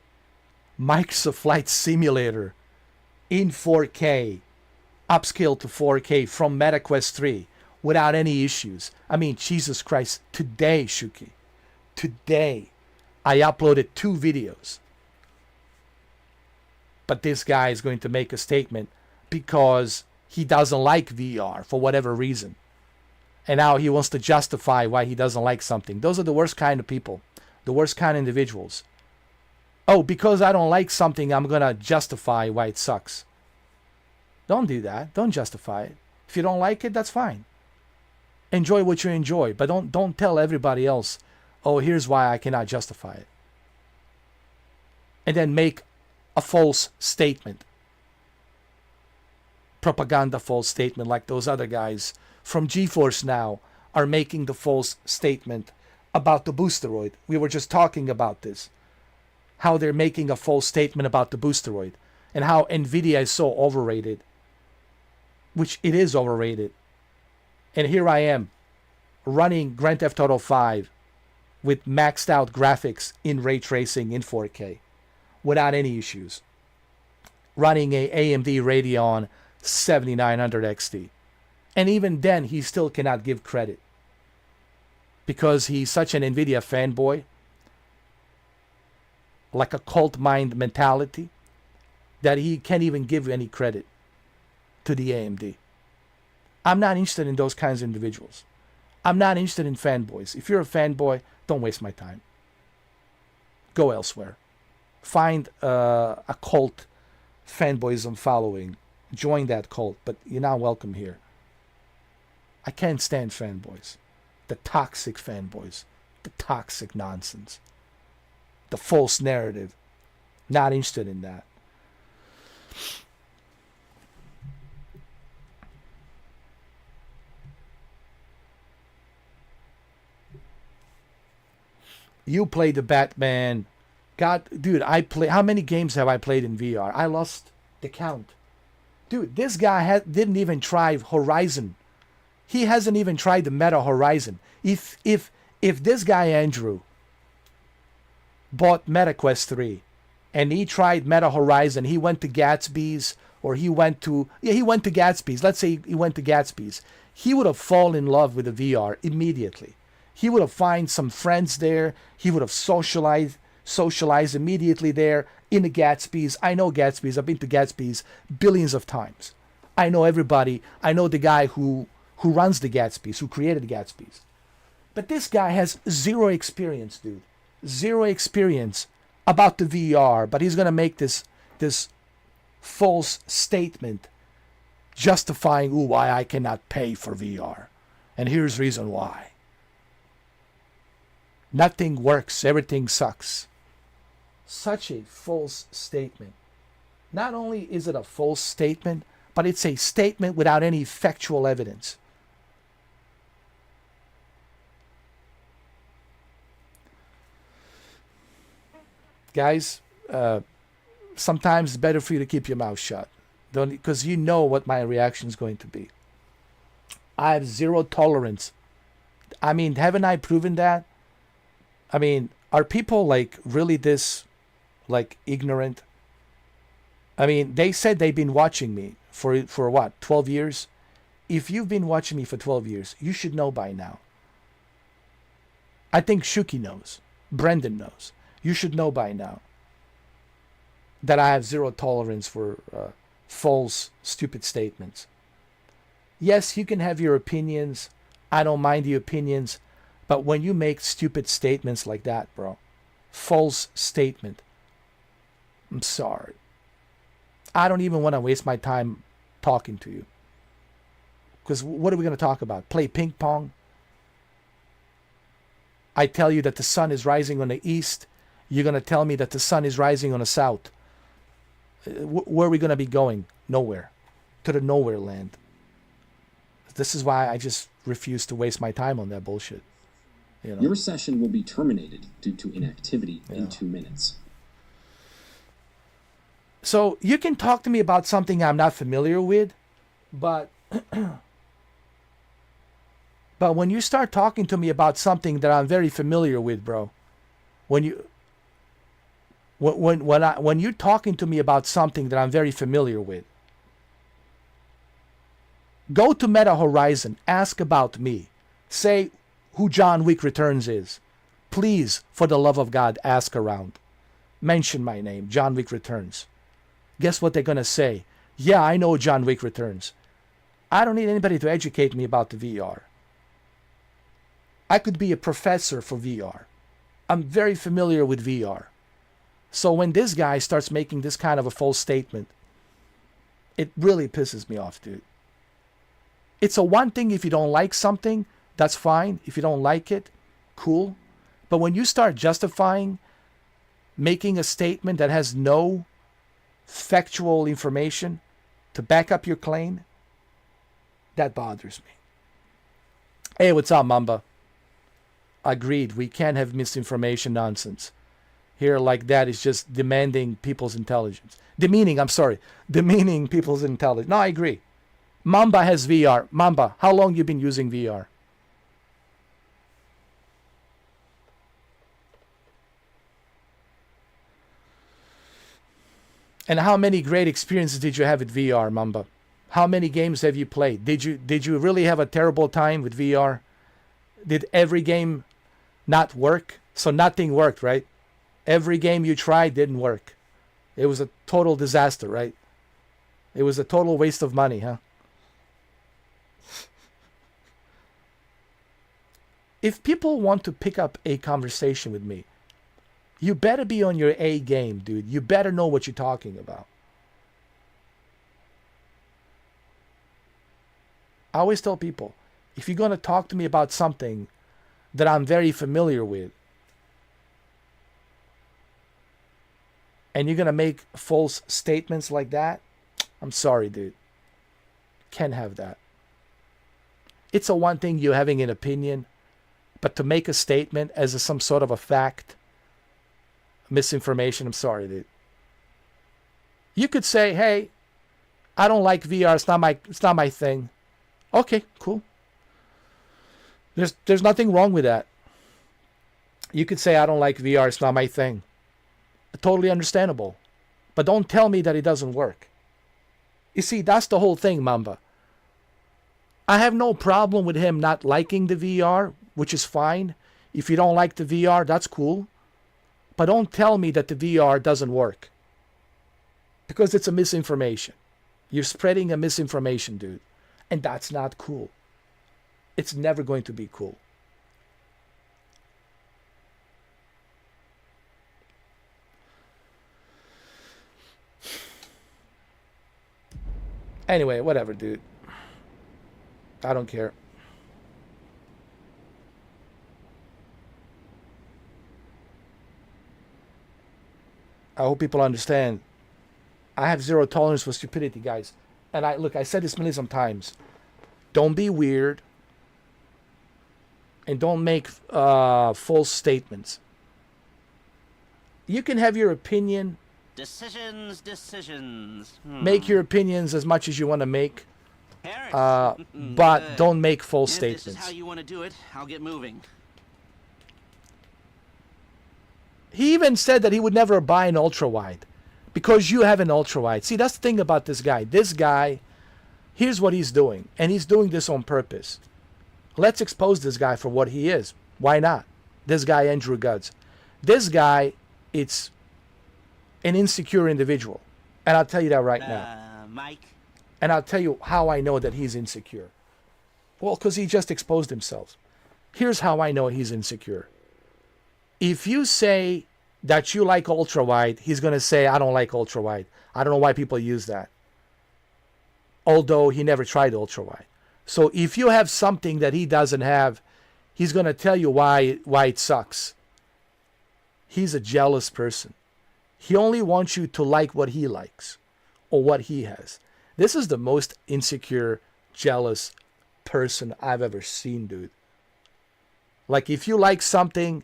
Microsoft Flight Simulator in 4K, upscale to 4K from MetaQuest 3 without any issues. I mean, Jesus Christ, today, Shuki, today, I uploaded 2 videos. But this guy is going to make a statement because he doesn't like VR for whatever reason. And now he wants to justify why he doesn't like something. Those are the worst kind of people, the worst kind of individuals. Oh, because I don't like something, I'm going to justify why it sucks. Don't do that. Don't justify it. If you don't like it, that's fine. Enjoy what you enjoy, but don't tell everybody else, oh, here's why I cannot justify it. And then make a false statement. Propaganda false statement like those other guys from GeForce Now are making the false statement about the Boosteroid. We were just talking about this. How they're making a false statement about the Boosteroid and how Nvidia is so overrated, which it is overrated. And here I am running Grand Theft Auto 5 with maxed out graphics in ray tracing in 4K without any issues. Running a AMD Radeon 7900 XT. And even then, he still cannot give credit. Because he's such an Nvidia fanboy, like a cult mind mentality, that he can't even give any credit to the AMD. I'm not interested in those kinds of individuals. I'm not interested in fanboys. If you're a fanboy, don't waste my time. Go elsewhere. Find a cult fanboyism following. Join that cult, but you're not welcome here. I can't stand fanboys. The toxic fanboys. The toxic nonsense. The false narrative. Not interested in that. You played the Batman. God, dude, how many games have I played in VR? I lost the count. Dude, this guy didn't even try Horizon. He hasn't even tried the Meta Horizon. If this guy Andrew bought MetaQuest 3 and he tried Meta Horizon, he went to Gatsby's or he went to Gatsby's. Let's say he went to Gatsby's. He would have fallen in love with the VR immediately. He would have found some friends there. He would have socialized immediately there in the Gatsby's. I know Gatsby's. I've been to Gatsby's billions of times. I know everybody. I know the guy who runs the Gatsby's, who created the Gatsby's. But this guy has zero experience, dude. Zero experience about the VR, but he's gonna make this false statement justifying why I cannot pay for VR. And here's the reason why. Nothing works, everything sucks. Such a false statement. Not only is it a false statement, but it's a statement without any factual evidence. Guys, sometimes it's better for you to keep your mouth shut. Because you know what my reaction is going to be. I have zero tolerance. I mean, haven't I proven that? I mean, are people like really this like ignorant? I mean, they said they've been watching me for what, 12 years? If you've been watching me for 12 years, you should know by now. I think Shuki knows. Brendan knows. You should know by now that I have zero tolerance for false, stupid statements. Yes, you can have your opinions. I don't mind the opinions. But when you make stupid statements like that, bro, false statement, I'm sorry. I don't even want to waste my time talking to you. Because what are we going to talk about? Play ping pong? I tell you that the sun is rising on the east. You're going to tell me that the sun is rising on the south. Where are we going to be going? Nowhere. To the nowhere land. This is why I just refuse to waste my time on that bullshit. You know? Your session will be terminated due to inactivity in 2 minutes. So you can talk to me about something I'm not familiar with, but but when you start talking to me about something that I'm very familiar with, bro, when you're talking to me about something that I'm very familiar with, go to Meta Horizon, ask about me, say who John Wick Returns is. Please, for the love of God, ask around. Mention my name, John Wick Returns. Guess what they're going to say? Yeah, I know John Wick Returns. I don't need anybody to educate me about the VR. I could be a professor for VR. I'm very familiar with VR. So when this guy starts making this kind of a false statement, it really pisses me off, dude. It's a one thing if you don't like something, that's fine. If you don't like it, cool. But when you start justifying making a statement that has no factual information to back up your claim, that bothers me. Hey, what's up, Mamba? Agreed, we can't have misinformation nonsense. Here like that is just demanding people's intelligence. Demeaning people's intelligence. No, I agree. Mamba has VR. Mamba, how long you been using VR? And how many great experiences did you have with VR, Mamba? How many games have you played? Did you really have a terrible time with VR? Did every game not work? So nothing worked, right? Every game you tried didn't work. It was a total disaster, right? It was a total waste of money, huh? If people want to pick up a conversation with me, you better be on your A game, dude. You better know what you're talking about. I always tell people, if you're going to talk to me about something that I'm very familiar with, and you're going to make false statements like that, I'm sorry, dude. Can't have that. It's a one thing you having an opinion, but to make a statement as some sort of a fact, misinformation, I'm sorry, dude. You could say, hey, I don't like VR, it's not my thing. Okay, cool. There's nothing wrong with that. You could say I don't like VR, it's not my thing. Totally understandable. But don't tell me that it doesn't work. You see, that's the whole thing, Mamba. I have no problem with him not liking the VR, which is fine. If you don't like the VR, that's cool. But don't tell me that the VR doesn't work. Because it's a misinformation. You're spreading a misinformation, dude. And that's not cool. It's never going to be cool. Anyway, whatever, dude. I don't care. I hope people understand. I have zero tolerance for stupidity, guys. And I said this millions of times. Don't be weird. And don't make false statements. You can have your opinion. Decisions. Make your opinions as much as you want to make. Harris. But don't make false If statements. this is how you want to do it, I'll get moving. He even said that he would never buy an ultra wide because you have an ultra wide. See, that's the thing about this guy. This guy, here's what he's doing, and he's doing this on purpose. Let's expose this guy for what he is. Why not? This guy, Andrew Goods. This guy, it's an insecure individual. And I'll tell you that right now. Mike? And I'll tell you how I know that he's insecure. Well, because he just exposed himself. Here's how I know he's insecure. If you say that you like ultra wide, he's going to say, I don't like ultra wide. I don't know why people use that. Although he never tried ultra wide. So if you have something that he doesn't have, he's going to tell you why it sucks. He's a jealous person. He only wants you to like what he likes or what he has. This is the most insecure, jealous person I've ever seen, dude. Like if you like something,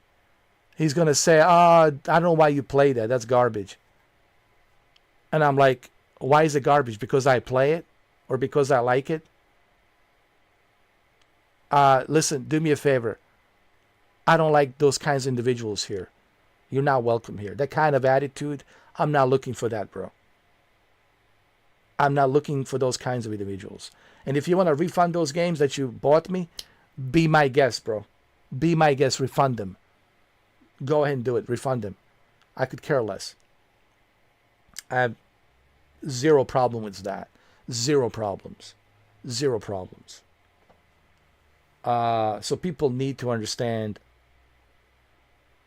he's going to say, I don't know why you play that. That's garbage. And I'm like, why is it garbage? Because I play it or because I like it? Listen, do me a favor. I don't like those kinds of individuals here. You're not welcome here. That kind of attitude, I'm not looking for that, bro. I'm not looking for those kinds of individuals. And if you want to refund those games that you bought me, be my guest, bro. Be my guest, refund them. Go ahead and do it. Refund them. I could care less. I have zero problem with that. Zero problems. Zero problems. So people need to understand.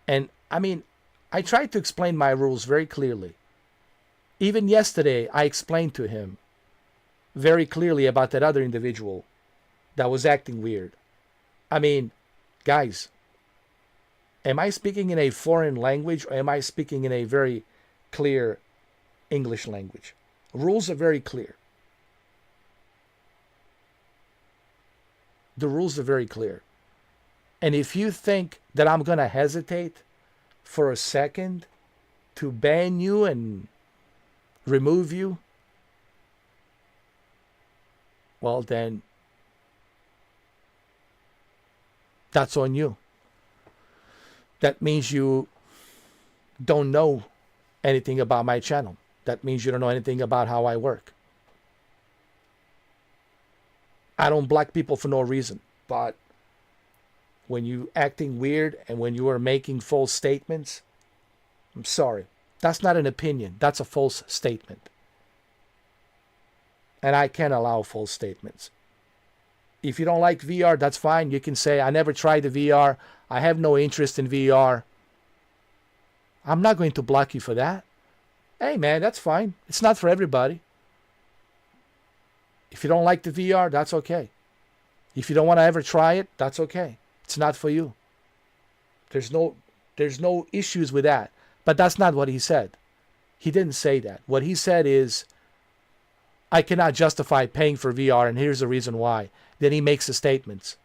And I mean, I tried to explain my rules very clearly. Even yesterday, I explained to him very clearly about that other individual that was acting weird. I mean, guys, am I speaking in a foreign language or am I speaking in a very clear English language? Rules are very clear. The rules are very clear. And if you think that I'm going to hesitate for a second to ban you and remove you, well then, that's on you. That means you don't know anything about my channel. That means you don't know anything about how I work. I don't block people for no reason. But when you acting weird and when you are making false statements, I'm sorry. That's not an opinion. That's a false statement. And I can't allow false statements. If you don't like VR, that's fine. You can say, I never tried the VR. I have no interest in VR. I'm not going to block you for that. Hey, man, that's fine. It's not for everybody. If you don't like the VR, that's okay. If you don't want to ever try it, that's okay. It's not for you. There's no issues with that. But that's not what he said. He didn't say that. What he said is, I cannot justify paying for VR, and here's the reason why. Then he makes a statement.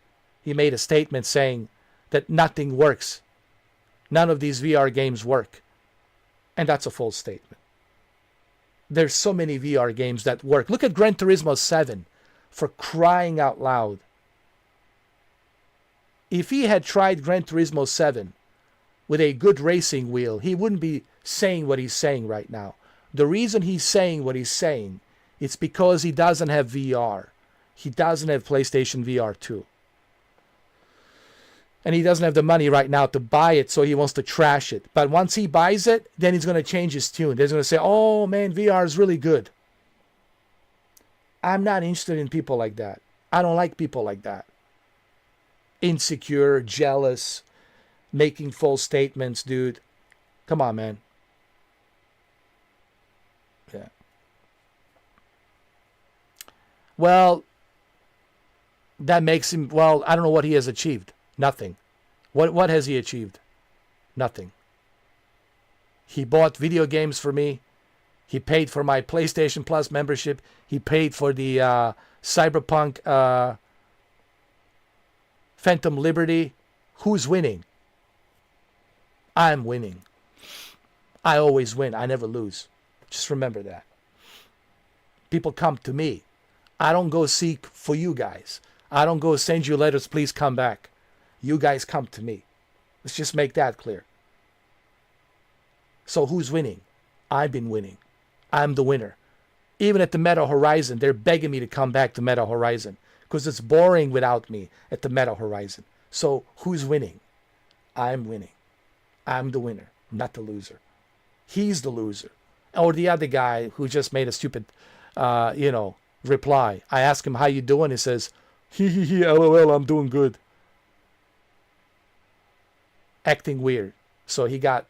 He made a statement saying that nothing works. None of these VR games work. And that's a false statement. There's so many VR games that work. Look at Gran Turismo 7, for crying out loud. If he had tried Gran Turismo 7 with a good racing wheel, he wouldn't be saying what he's saying right now. The reason he's saying what he's saying, it's because he doesn't have VR. He doesn't have PlayStation VR 2. And he doesn't have the money right now to buy it, so he wants to trash it. But once he buys it, then he's going to change his tune. He's going to say, oh man, VR is really good. I'm not interested in people like that. I don't like people like that. Insecure, jealous, making false statements, dude. Come on, man. Yeah. Well, that makes him, well, I don't know what he has achieved. Nothing. What has he achieved? Nothing. He bought video games for me. He paid for my PlayStation Plus membership. He paid for the Cyberpunk Phantom Liberty. Who's winning? I'm winning. I always win. I never lose. Just remember that. People come to me. I don't go seek for you guys. I don't go send you letters, please come back. You guys come to me. Let's just make that clear. So who's winning? I've been winning. I'm the winner. Even at the Meta Horizon, they're begging me to come back to Meta Horizon because it's boring without me at the Meta Horizon. So who's winning? I'm winning. I'm the winner, not the loser. He's the loser. Or the other guy who just made a stupid, reply. I ask him, how you doing? He says, he, lol, I'm doing good. Acting weird. So he got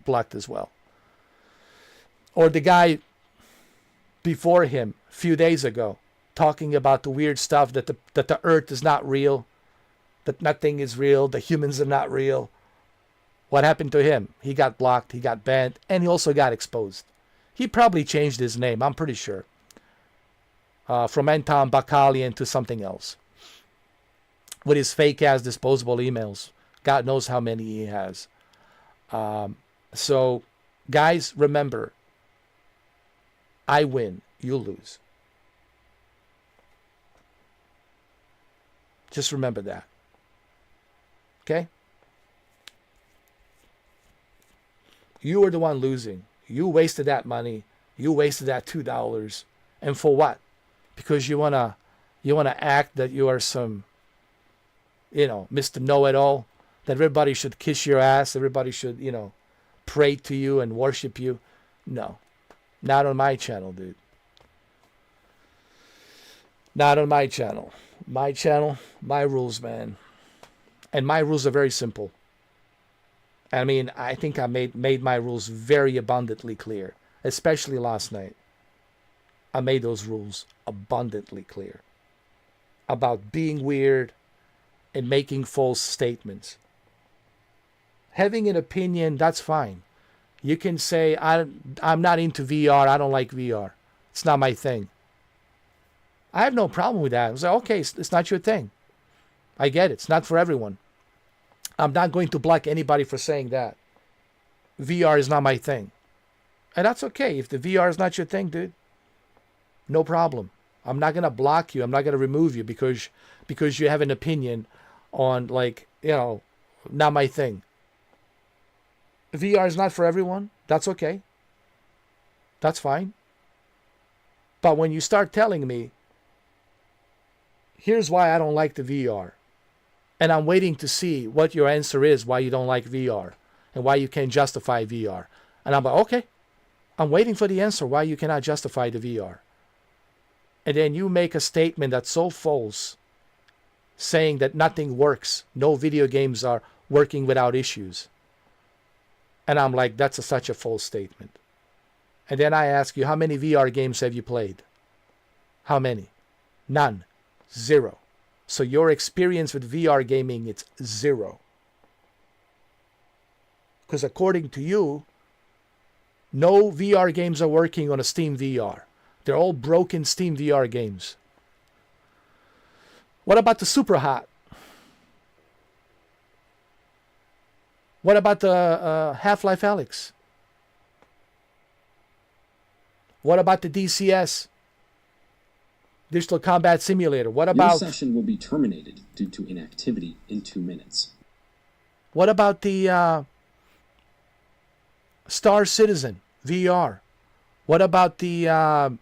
blocked as well. Or the guy before him, a few days ago, talking about the weird stuff that the earth is not real, that nothing is real, the humans are not real. What happened to him? He got blocked, he got banned, and he also got exposed. He probably changed his name, I'm pretty sure. From Anton Bakalian to something else. With his fake-ass disposable emails. God knows how many he has. So, guys, remember, I win, you lose. Just remember that. Okay? You were the one losing. You wasted that money. You wasted that $2. And for what? Because you wanna act that you are some, Mr. Know-it-all, that everybody should kiss your ass, everybody should, pray to you and worship you. No. Not on my channel, dude. Not on my channel. My channel, my rules, man. And my rules are very simple. I mean, I think I made my rules very abundantly clear, especially last night. I made those rules abundantly clear about being weird and making false statements. Having an opinion, that's fine. You can say, I'm not into VR, I don't like VR. It's not my thing. I have no problem with that. I was like, okay, it's not your thing. I get it. It's not for everyone. I'm not going to block anybody for saying that. VR is not my thing. And that's okay. If the VR is not your thing, dude, no problem. I'm not going to block you. I'm not going to remove you because you have an opinion on, not my thing. VR is not for everyone. That's okay. That's fine. But when you start telling me, here's why I don't like the VR, and I'm waiting to see what your answer is, why you don't like VR, and why you can't justify VR. And I'm like, okay, I'm waiting for the answer why you cannot justify the VR. And then you make a statement that's so false, saying that nothing works, no video games are working without issues. And I'm like, that's such a false statement. And then I ask you, how many VR games have you played? How many? None. 0. So your experience with VR gaming, it's 0. Because according to you, no VR games are working on a Steam VR. They're all broken Steam VR games. What about the Super Hot? What about the Half-Life Alyx? What about the DCS? Digital Combat Simulator. What about... Your session will be terminated due to inactivity in 2 minutes. What about the Star Citizen VR? What about the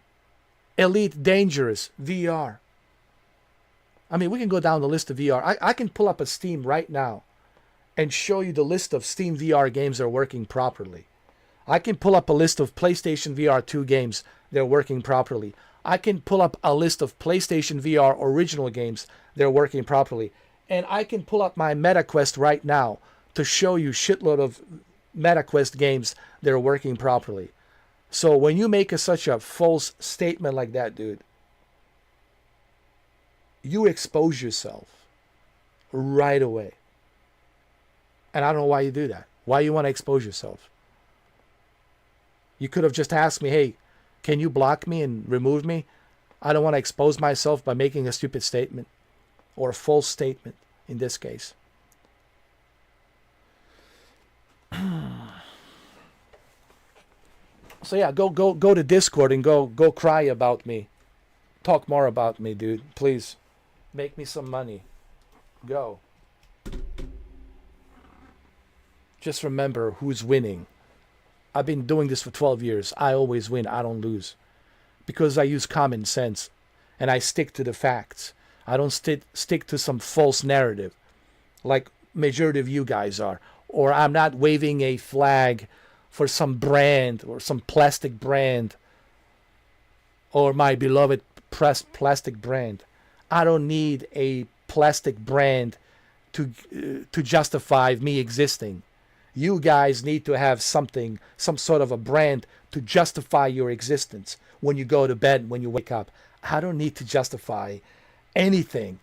Elite Dangerous VR? I mean, we can go down the list of VR. I can pull up a Steam right now and show you the list of Steam VR games that are working properly. I can pull up a list of PlayStation VR 2 games that are working properly. I can pull up a list of PlayStation VR original games that are working properly. And I can pull up my MetaQuest right now to show you shitload of MetaQuest games that are working properly. So when you make such a false statement like that, dude, you expose yourself right away. And I don't know why you do that. Why you want to expose yourself? You could have just asked me, hey, can you block me and remove me? I don't want to expose myself by making a stupid statement or a false statement in this case. So yeah, go to Discord and go cry about me. Talk more about me, dude. Please. Make me some money. Go. Just remember who's winning. I've been doing this for 12 years. I always win. I don't lose. Because I use common sense and I stick to the facts. I don't stick to some false narrative like majority of you guys are. Or I'm not waving a flag for some brand or some plastic brand or my beloved plastic brand. I don't need a plastic brand to justify me existing. You guys need to have something, some sort of a brand to justify your existence when you go to bed, when you wake up. I don't need to justify anything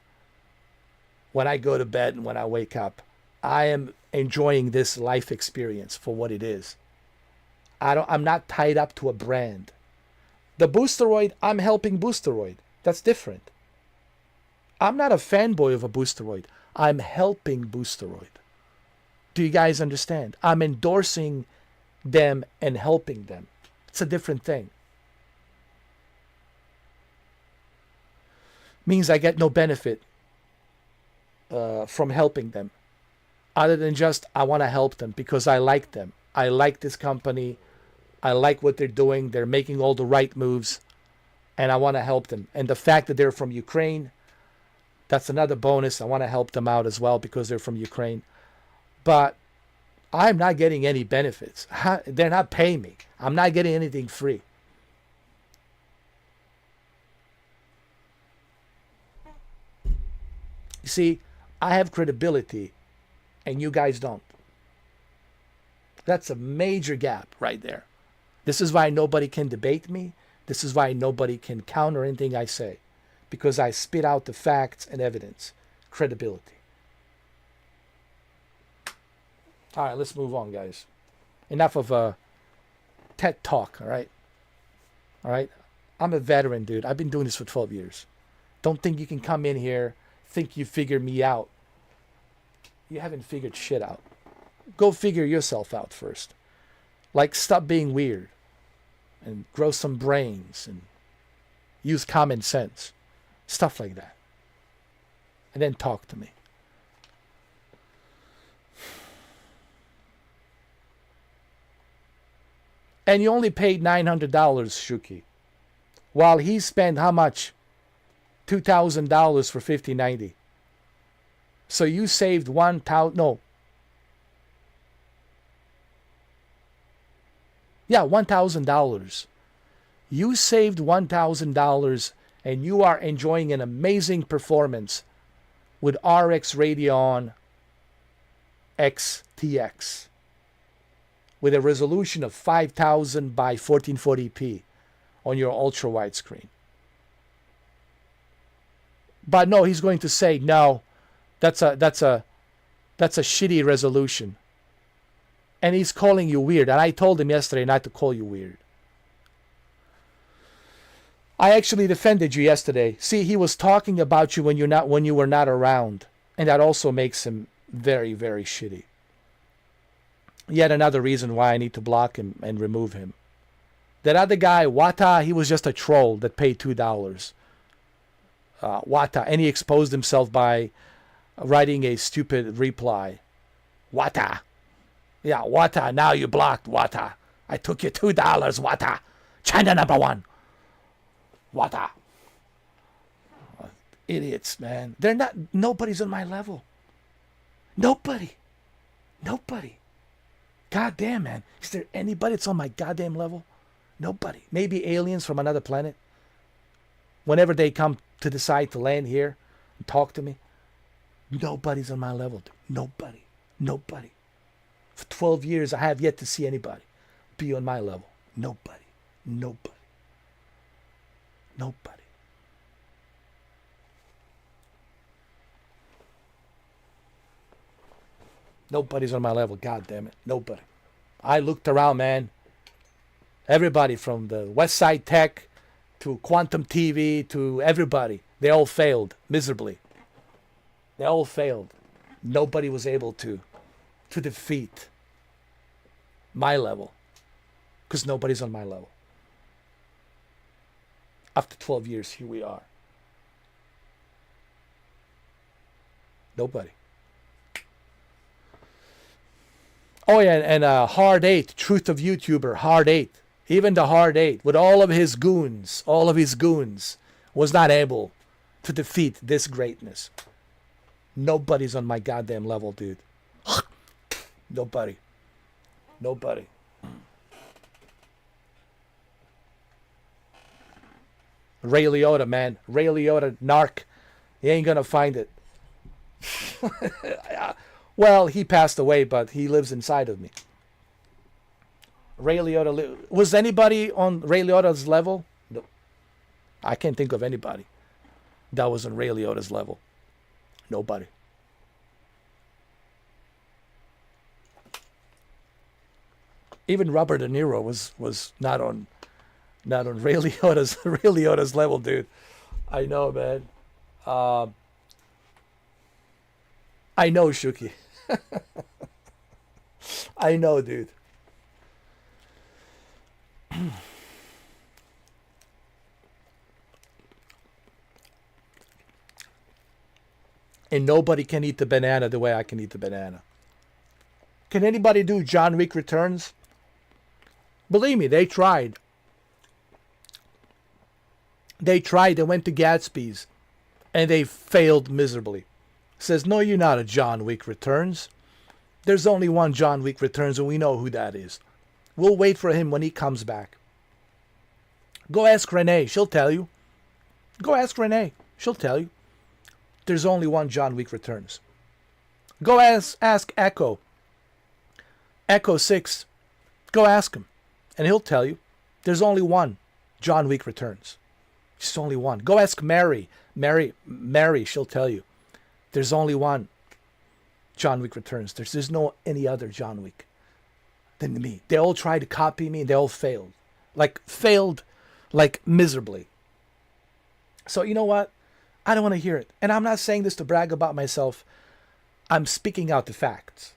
when I go to bed and when I wake up. I am enjoying this life experience for what it is. I'm not tied up to a brand. The Boosteroid, I'm helping Boosteroid. That's different. I'm not a fanboy of a Boosteroid. I'm helping Boosteroid. Do you guys understand? I'm endorsing them and helping them. It's a different thing. Means I get no benefit from helping them. Other than just, I want to help them because I like them. I like this company. I like what they're doing. They're making all the right moves. And I want to help them. And the fact that they're from Ukraine, that's another bonus. I want to help them out as well because they're from Ukraine. But I'm not getting any benefits. They're not paying me. I'm not getting anything free. You see, I have credibility and you guys don't. That's a major gap right there. This is why nobody can debate me. This is why nobody can counter anything I say. Because I spit out the facts and evidence. Credibility. All right, let's move on, guys. Enough of a TED talk, all right? All right? I'm a veteran, dude. I've been doing this for 12 years. Don't think you can come in here, think you figured me out. You haven't figured shit out. Go figure yourself out first. Like, stop being weird. And grow some brains. And use common sense. Stuff like that. And then talk to me. And you only paid $900, Shuki. While he spent how much? $2,000 for 5090. So you saved $1,000. No. Yeah, $1,000. You saved $1,000 and you are enjoying an amazing performance with RX Radeon XTX with a resolution of 5000 by 1440p on your ultra wide screen. But no, he's going to say, no, that's a shitty resolution. And he's calling you weird. And I told him yesterday not to call you weird. I actually defended you yesterday. See, he was talking about you when you were not around. And that also makes him very, very shitty. Yet another reason why I need to block him and remove him. That other guy, Wata, he was just a troll that paid $2. Wata, and he exposed himself by writing a stupid reply. Wata. Yeah, Wata, now you blocked, Wata. I took you $2, Wata. China #1. Wata. Idiots, man. They're not, nobody's on my level. Nobody. God damn, man. Is there anybody that's on my goddamn level? Nobody. Maybe aliens from another planet. Whenever they come to decide to land here and talk to me. Nobody's on my level, dude. Nobody. For 12 years, I have yet to see anybody be on my level. Nobody. Nobody's on my level. God damn it. Nobody. I looked around, man. Everybody from the West Side Tech to Quantum TV to everybody. They all failed miserably. They all failed. Nobody was able to defeat my level. Because nobody's on my level. After 12 years, here we are. Nobody. Oh yeah, and Hard 8, Truth of YouTuber, Hard 8. Even the Hard 8, with all of his goons, was not able to defeat this greatness. Nobody's on my goddamn level, dude. Nobody. Nobody. Ray Liotta, man. Ray Liotta, narc. He ain't gonna find it. Well, he passed away, but he lives inside of me. Ray Liotta. Was anybody on Ray Liotta's level? No. I can't think of anybody that was on Ray Liotta's level. Nobody. Even Robert De Niro was not on Ray Liotta's level, dude. I know, man. I know, Shuki. I know, dude. And nobody can eat the banana the way I can eat the banana. Can anybody do John Wick Returns? Believe me, they tried. They went to Gatsby's, and they failed miserably. Says, no, you're not a John Wick Returns. There's only one John Wick Returns, and we know who that is. We'll wait for him when he comes back. Go ask Renee. She'll tell you. Go ask Renee. She'll tell you. There's only one John Wick Returns. Go ask Echo. Echo 6. Go ask him. And he'll tell you. There's only one John Wick Returns. Just only one. Go ask Mary. Mary, she'll tell you. There's only one John Wick Returns. There's no any other John Wick than me. They all tried to copy me and they all failed. Failed miserably. So you know what? I don't want to hear it. And I'm not saying this to brag about myself. I'm speaking out the facts.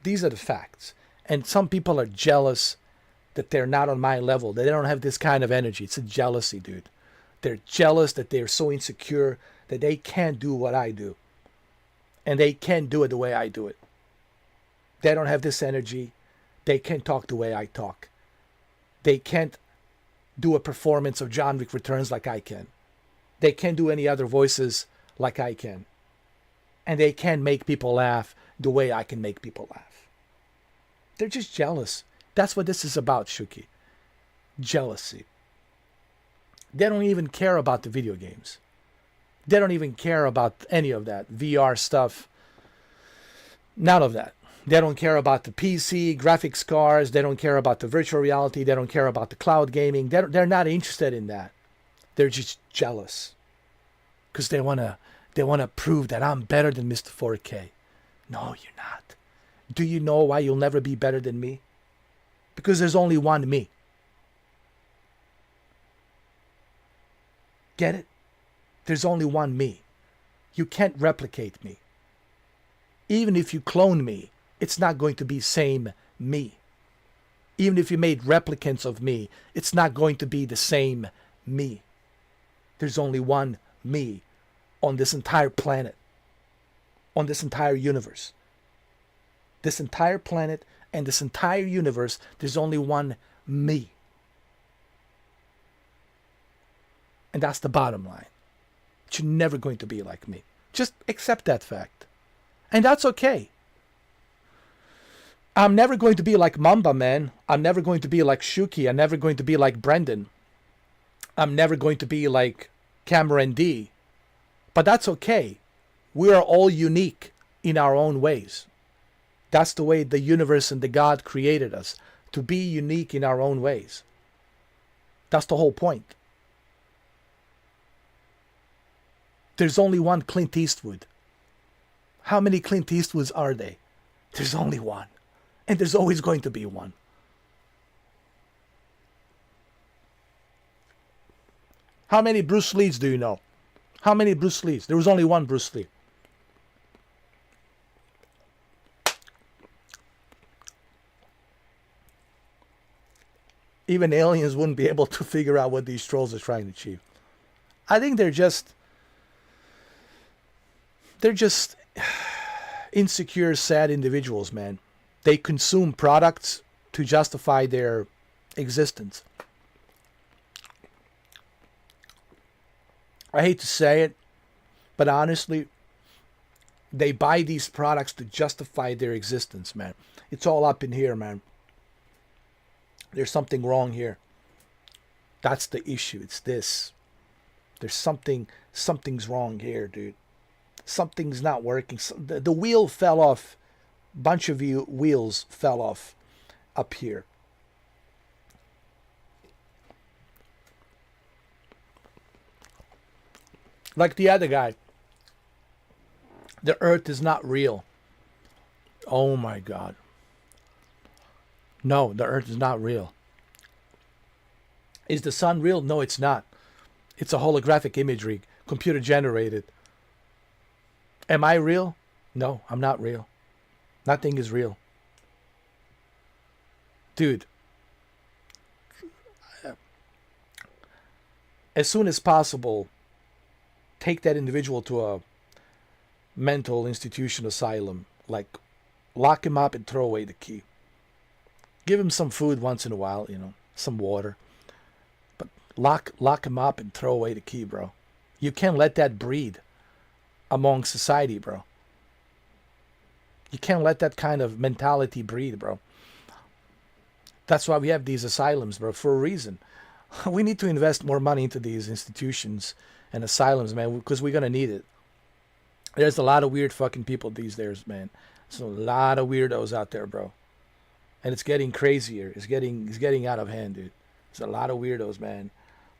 These are the facts. And some people are jealous that they're not on my level. That they don't have this kind of energy. It's a jealousy, dude. They're jealous that they're so insecure that they can't do what I do. And they can't do it the way I do it. They don't have this energy. They can't talk the way I talk. They can't do a performance of John Wick Returns like I can. They can't do any other voices like I can. And they can't make people laugh the way I can make people laugh. They're just jealous. That's what this is about, Shuki. Jealousy. They don't even care about the video games. They don't even care about any of that VR stuff. None of that. They don't care about the PC, graphics cards. They don't care about the virtual reality. They don't care about the cloud gaming. They're not interested in that. They're just jealous. Because they want to prove that I'm better than Mr. 4K. No, you're not. Do you know why you'll never be better than me? Because there's only one me. Get it? There's only one me. You can't replicate me. Even if you clone me, it's not going to be same me. Even if you made replicants of me, it's not going to be the same me. There's only one me on this entire planet, on this entire universe. This entire planet and this entire universe, there's only one me. And that's the bottom line. You're never going to be like me. Just accept that fact. And that's okay. I'm never going to be like Mamba, man. I'm never going to be like Shuki. I'm never going to be like Brendan. I'm never going to be like Cameron D. But that's okay. We are all unique in our own ways. That's the way the universe and the God created us. To be unique in our own ways. That's the whole point. There's only one Clint Eastwood. How many Clint Eastwoods are they? There's only one. And there's always going to be one. How many Bruce Lees do you know? How many Bruce Lees? There was only one Bruce Lee. Even aliens wouldn't be able to figure out what these trolls are trying to achieve. I think they're just insecure, sad individuals, man. They consume products to justify their existence. I hate to say it, but honestly, they buy these products to justify their existence, man. It's all up in here, man. There's something wrong here. That's the issue. It's this. There's something's wrong here, dude. Something's not working. The wheel fell off. Bunch of wheels fell off up here. Like the other guy. The earth is not real. Oh my God. No, the earth is not real. Is the sun real? No, it's not. It's a holographic imagery, computer generated. Am I real? No, I'm not real. Nothing is real. Dude. As soon as possible, take that individual to a mental institution asylum. Like, lock him up and throw away the key. Give him some food once in a while, you know, some water. But lock him up and throw away the key, bro. You can't let that breed among society, bro. You can't let that kind of mentality breed, bro. That's why we have these asylums, bro, for a reason. We need to invest more money into these institutions and asylums, man, because we're going to need it. There's a lot of weird fucking people these days, man. There's a lot of weirdos out there, bro. And it's getting crazier. It's getting out of hand, dude. There's a lot of weirdos, man.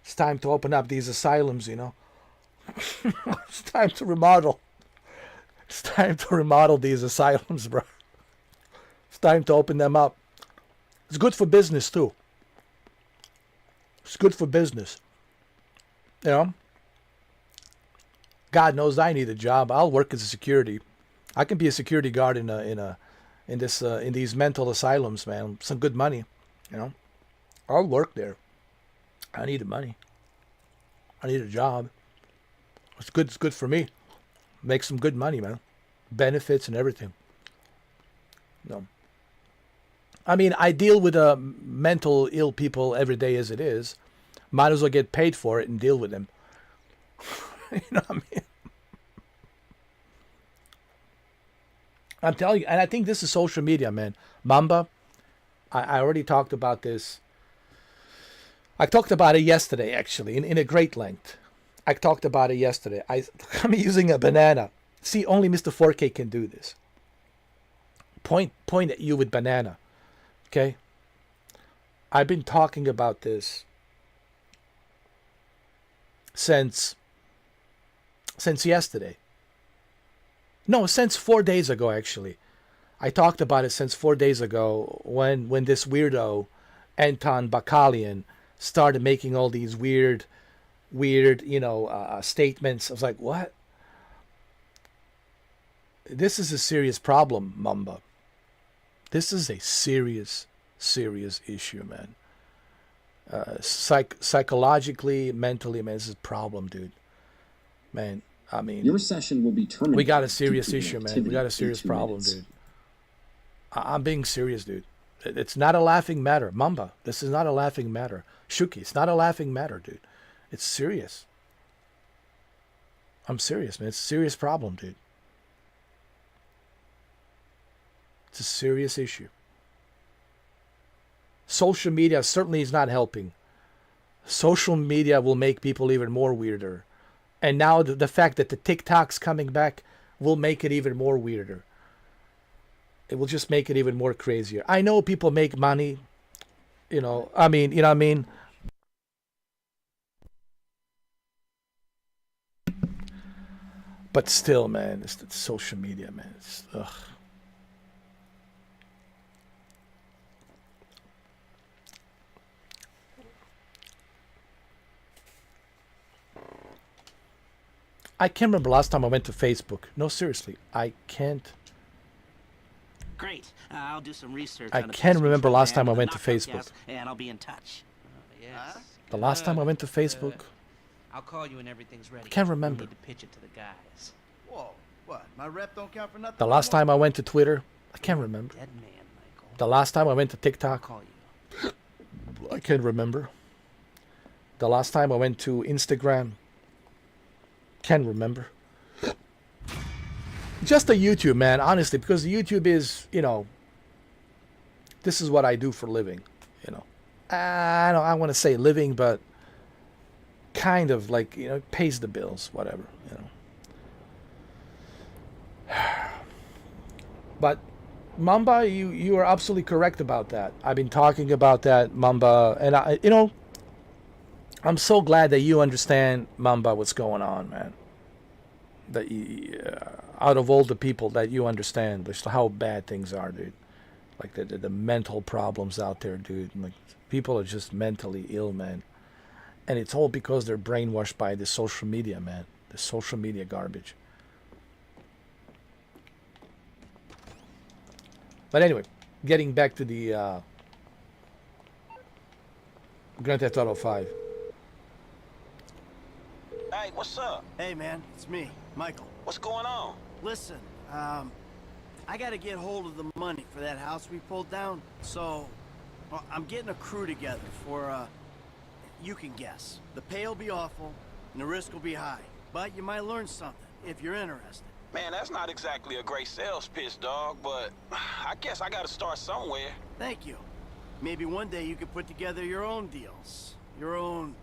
It's time to open up these asylums, you know. It's time to remodel. It's time to remodel these asylums, bro. It's time to open them up. It's good for business, too. It's good for business. You know? God knows I need a job. I'll work as a security. I can be a security guard in these mental asylums, man. Some good money, you know. I'll work there. I need the money. I need a job. It's good. It's good for me. Make some good money, man. Benefits and everything. No. I mean, I deal with mental ill people every day as it is. Might as well get paid for it and deal with them. You know what I mean? I'm telling you, and I think this is social media, man. Mamba, I already talked about this. I talked about it yesterday, actually, in a great length. I talked about it yesterday. I'm using a banana. See, only Mr. 4K can do this. Point at you with banana. Okay? I've been talking about this since yesterday. No, since 4 days ago, actually. I talked about it since 4 days ago when this weirdo, Anton Bakalian, started making all these weird, statements. I was like, what? This is a serious problem, Mamba. This is a serious issue, man. Psychologically, mentally, man, this is a problem, dude. Man, I mean, your session will be terminated. We got a serious issue, man. We got a serious problem, dude. I'm being serious, dude. It's not a laughing matter. Mamba, this is not a laughing matter. Shuki, it's not a laughing matter, dude. It's serious. I'm serious, man. It's a serious problem, dude. It's a serious issue. Social media certainly is not helping. Social media will make people even more weirder. And now the fact that the TikTok's coming back will make it even more weirder. It will just make it even more crazier. I know people make money. You know what I mean? But still, man, it's social media, man. Ugh. I can't remember last time I went to Facebook. No, seriously, I can't. Great. I'll do some research. I on the can't best remember last brand time I and the went to knockout Facebook. gas, and I'll be in touch. Yes. The last time I went to Facebook, I'll call you when everything's ready. Can't remember. We'll need to pitch it to the guys. Whoa, what? My rep don't count for nothing. the last time I went to Twitter, I can't remember. Dead man, Michael. The last time I went to TikTok, Call you. I can't remember. The last time I went to Instagram, can't remember. Just the YouTube, man, honestly, because the YouTube is, you know, this is what I do for living, you know. I want to say living, but kind of like, you know, it pays the bills, whatever, you know. But Mamba, you are absolutely correct about that. I've been talking about that, Mamba, and you know, I'm so glad that you understand, Mamba, what's going on, man. That you, out of all the people that you understand just how bad things are, dude. Like the mental problems out there, dude. Like people are just mentally ill, man. And it's all because they're brainwashed by the social media, man. The social media garbage. But anyway, getting back to the Grand Theft Auto 5. Hey, what's up? Hey, man, it's me, Michael. What's going on? Listen, I gotta get hold of the money for that house we pulled down, so I'm getting a crew together for, you can guess. The pay will be awful, and the risk will be high, but you might learn something if you're interested. Man, that's not exactly a great sales pitch, dog, but I guess I gotta start somewhere. Thank you. Maybe one day you could put together your own deals, your own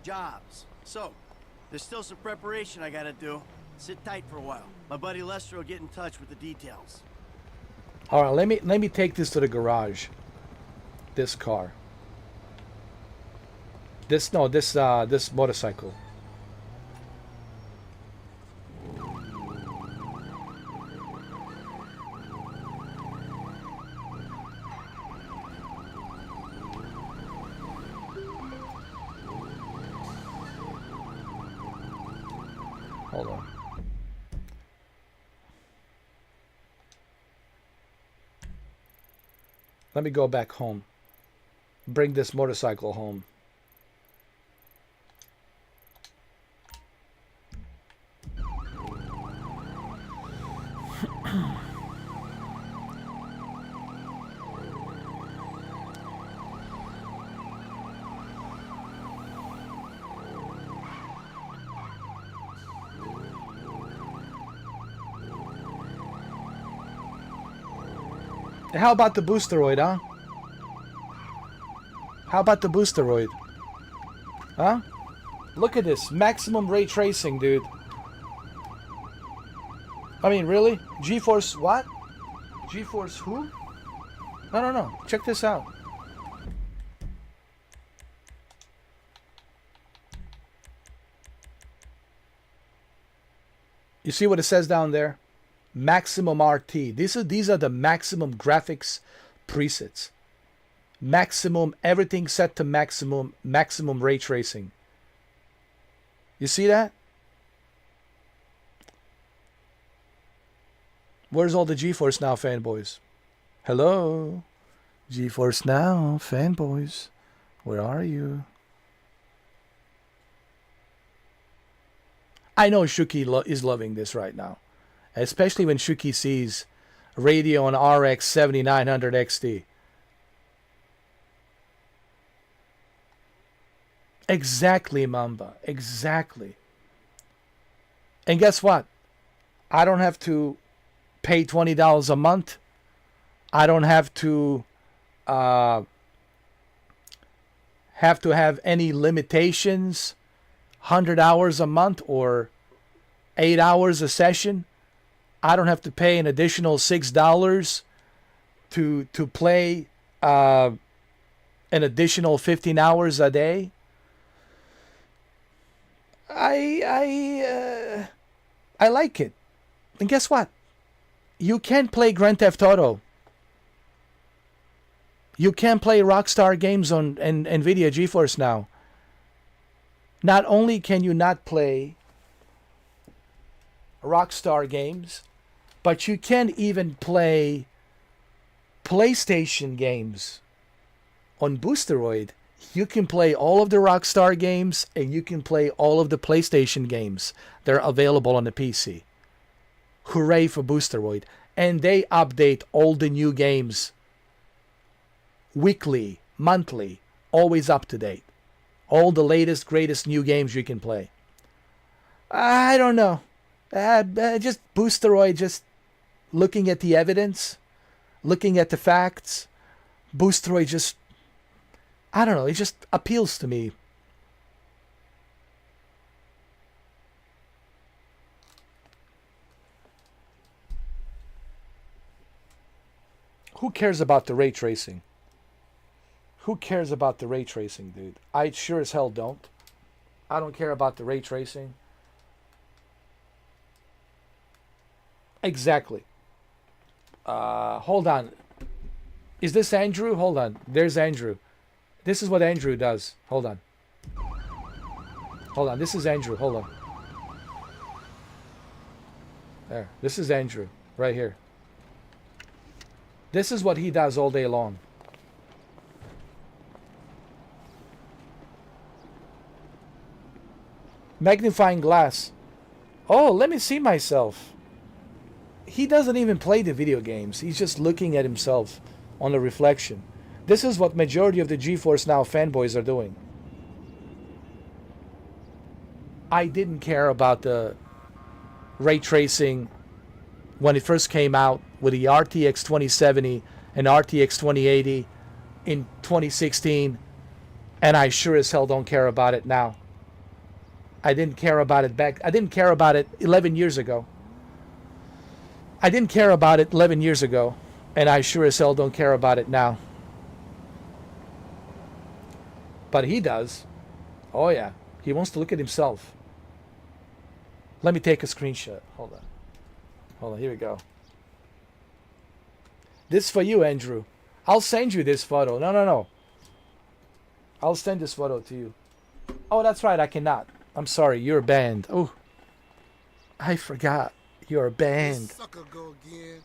jobs. So, there's still some preparation I gotta do. Sit tight for a while. My buddy Lester will get in touch with the details. All right, let me take this to the garage. This car. This motorcycle. Hold on. Let me go back home. Bring this motorcycle home. How about the Boosteroid, huh? How about the Boosteroid? Huh? Look at this. Maximum ray tracing, dude. I mean, really? GeForce what? GeForce who? No. Check this out. You see what it says down there? Maximum RT. These are the maximum graphics presets. Maximum, everything set to maximum ray tracing. You see that? Where's all the GeForce Now fanboys? Hello? GeForce Now fanboys. Where are you? I know Shuki is loving this right now. Especially when Shuki sees Radeon RX 7900 XT. Exactly, Mamba. Exactly. And guess what? I don't have to pay $20 a month. I don't have to have any limitations. 100 hours a month or 8 hours a session. I don't have to pay an additional $6 to play an additional 15 hours a day. I like it. And guess what? You can play Grand Theft Auto. You can play Rockstar games on NVIDIA GeForce Now. Not only can you not play Rockstar games, but you can't even play PlayStation games on Boosteroid. You can play all of the Rockstar games and you can play all of the PlayStation games. They're available on the PC. Hooray for Boosteroid. And they update all the new games weekly, monthly, always up to date. All the latest, greatest new games you can play. I don't know. Just Boosteroid, just looking at the evidence, looking at the facts. Boosteroid just, I don't know, it just appeals to me. Who cares about the ray tracing? Who cares about the ray tracing, dude? I sure as hell don't. I don't care about the ray tracing. Exactly. Hold on. Is this Andrew? Hold on. There's Andrew. This is what Andrew does. Hold on. Hold on. This is Andrew. Hold on. There. This is Andrew. Right here. This is what he does all day long. Magnifying glass. Oh, let me see myself. He doesn't even play the video games. He's just looking at himself on the reflection. This is what majority of the GeForce Now fanboys are doing. I didn't care about the ray tracing when it first came out with the RTX 2070 and RTX 2080 in 2016, and I sure as hell don't care about it now. I didn't care about it I didn't care about it 11 years ago. I didn't care about it 11 years ago, and I sure as hell don't care about it now. But he does. Oh yeah, he wants to look at himself. Let me take a screenshot. Hold on. Hold on, here we go. This for you, Andrew. I'll send you this photo. No. I'll send this photo to you. Oh, that's right, I cannot. I'm sorry, you're banned. Oh, I forgot. You're banned. This sucker go again.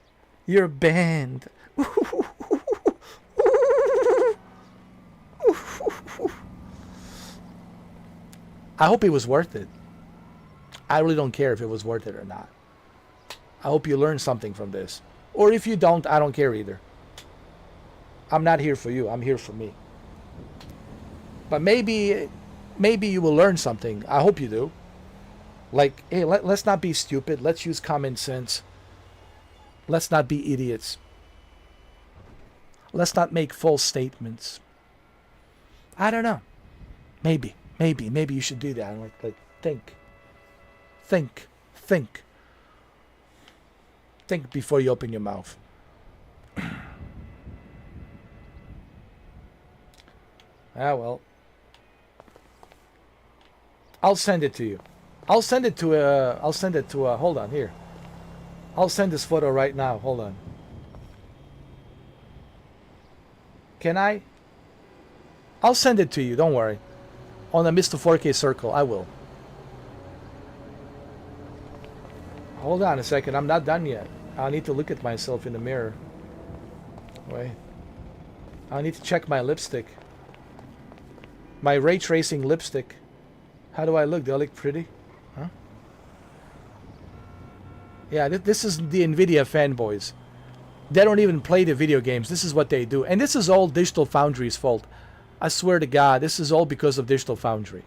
You're banned. I hope it was worth it. I really don't care if it was worth it or not. I hope you learned something from this. Or if you don't, I don't care either. I'm not here for you. I'm here for me. But maybe you will learn something. I hope you do. Like, hey, let's not be stupid. Let's use common sense. Let's not be idiots. Let's not make false statements. I don't know. Maybe you should do that. Like think. Think before you open your mouth. Well. I'll send it to you. I'll send it to hold on here. I'll send this photo right now. Hold on. Can I? I'll send it to you. Don't worry. On the Mr. 4K circle, I will. Hold on a second. I'm not done yet. I need to look at myself in the mirror. Wait. I need to check my lipstick. My ray tracing lipstick. How do I look? Do I look pretty? Huh? Yeah, this is the NVIDIA fanboys. They don't even play the video games. This is what they do. And this is all Digital Foundry's fault. I swear to God, this is all because of Digital Foundry.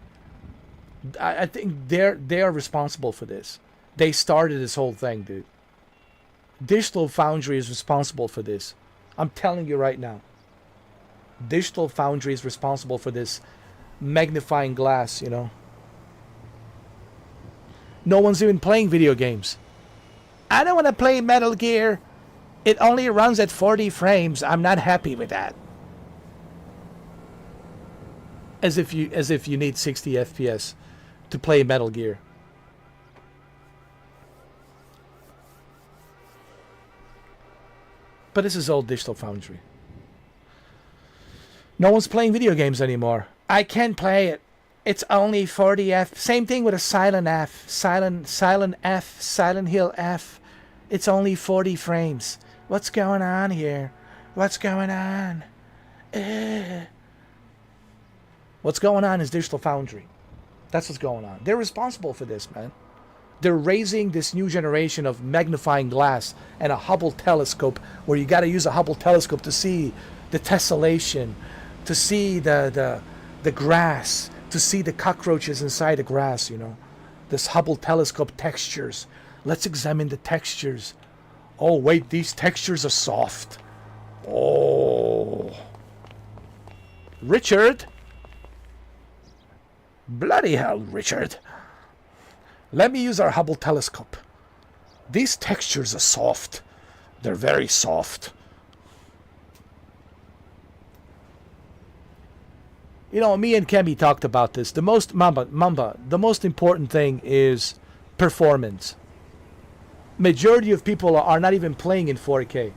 I think they are responsible for this. They started this whole thing, dude. Digital Foundry is responsible for this. I'm telling you right now. Digital Foundry is responsible for this magnifying glass, you know. No one's even playing video games. I don't want to play Metal Gear. It only runs at 40 frames. I'm not happy with that. As if you need 60 FPS to play Metal Gear. But this is all Digital Foundry. No one's playing video games anymore. I can't play it. It's only 40 F. Same thing with a silent F. Silent F. Silent Hill F. It's only 40 frames. What's going on here? What's going on? What's going on is Digital Foundry. That's what's going on. They're responsible for this, man. They're raising this new generation of magnifying glass and a Hubble telescope, where you got to use a Hubble telescope to see the tessellation, to see the grass, to see the cockroaches inside the grass, you know. This Hubble telescope textures. Let's examine the textures. Oh, wait, these textures are soft. Oh. Richard? Bloody hell, Richard. Let me use our Hubble telescope. These textures are soft. They're very soft. You know, me and Kemi talked about this. The most, Mamba, the most important thing is performance. Majority of people are not even playing in 4K.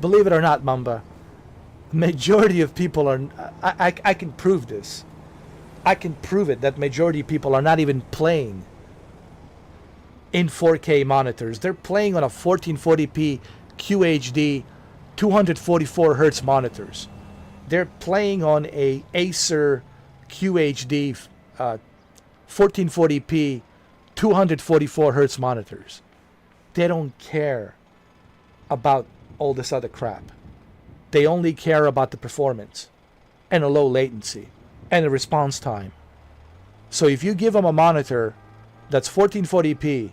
Believe it or not, Mamba. Majority of people are... I can prove this. I can prove it that majority of people are not even playing in 4K monitors. They're playing on a 1440p QHD 244 Hertz monitors. They're playing on a Acer QHD 1440p 244 Hertz monitors. They don't care about all this other crap. They only care about the performance and a low latency and a response time. So if you give them a monitor that's 1440p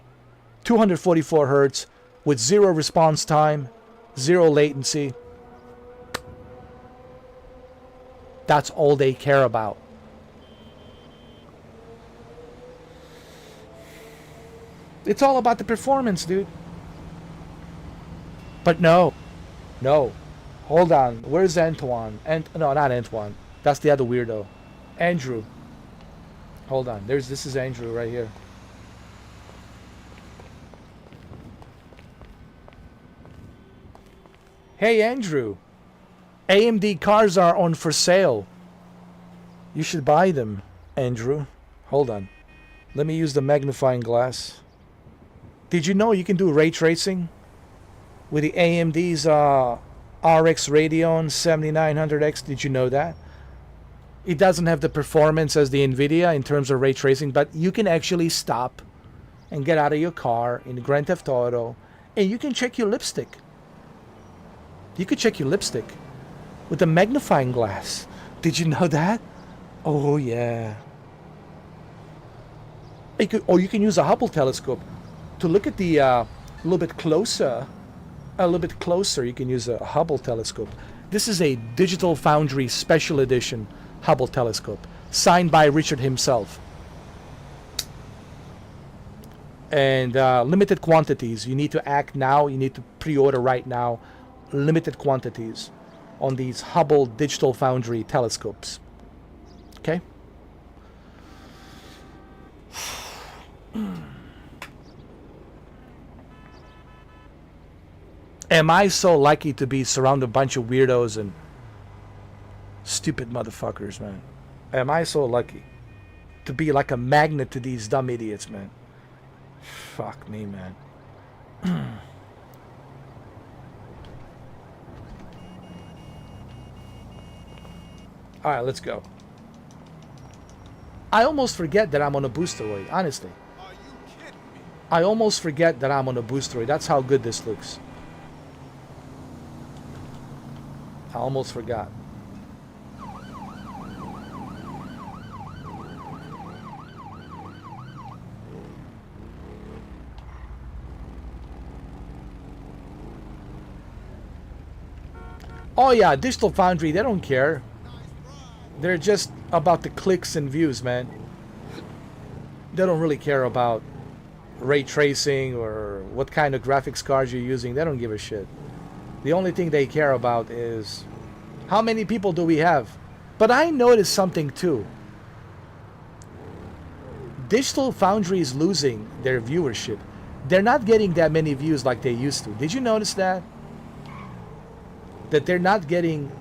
244 Hertz with 0 response time, 0 latency, that's all they care about. It's all about the performance, dude. But no. Hold on. Where's Antoine? No, not Antoine. That's the other weirdo. Andrew. Hold on. This is Andrew right here. Hey, Andrew. AMD cars are on for sale. You should buy them, Andrew. Hold on. Let me use the magnifying glass. Did you know you can do ray tracing with the AMD's RX Radeon 7900X? Did you know that? It doesn't have the performance as the NVIDIA in terms of ray tracing, but you can actually stop and get out of your car in Grand Theft Auto, and you can check your lipstick. You could check your lipstick with a magnifying glass. Did you know that? Oh, yeah. Or you can use a Hubble telescope to look at the a little bit closer. A little bit closer, you can use a Hubble telescope. This is a Digital Foundry Special Edition Hubble telescope, signed by Richard himself. And limited quantities. You need to act now. You need to pre-order right now. Limited quantities on these Hubble Digital Foundry telescopes. Okay? Am I so lucky to be surrounded by a bunch of weirdos and stupid motherfuckers, man? Am I so lucky to be like a magnet to these dumb idiots, man? Fuck me, man. Alright, let's go. I almost forget that I'm on a Boosteroid, honestly. I almost forget that I'm on a Boosteroid. That's how good this looks. I almost forgot. Oh yeah, Digital Foundry, they don't care. They're just about the clicks and views, man. They don't really care about ray tracing or what kind of graphics cards you're using. They don't give a shit. The only thing they care about is how many people do we have. But I noticed something too. Digital Foundry is losing their viewership. They're not getting that many views like they used to. Did you notice that? That they're not getting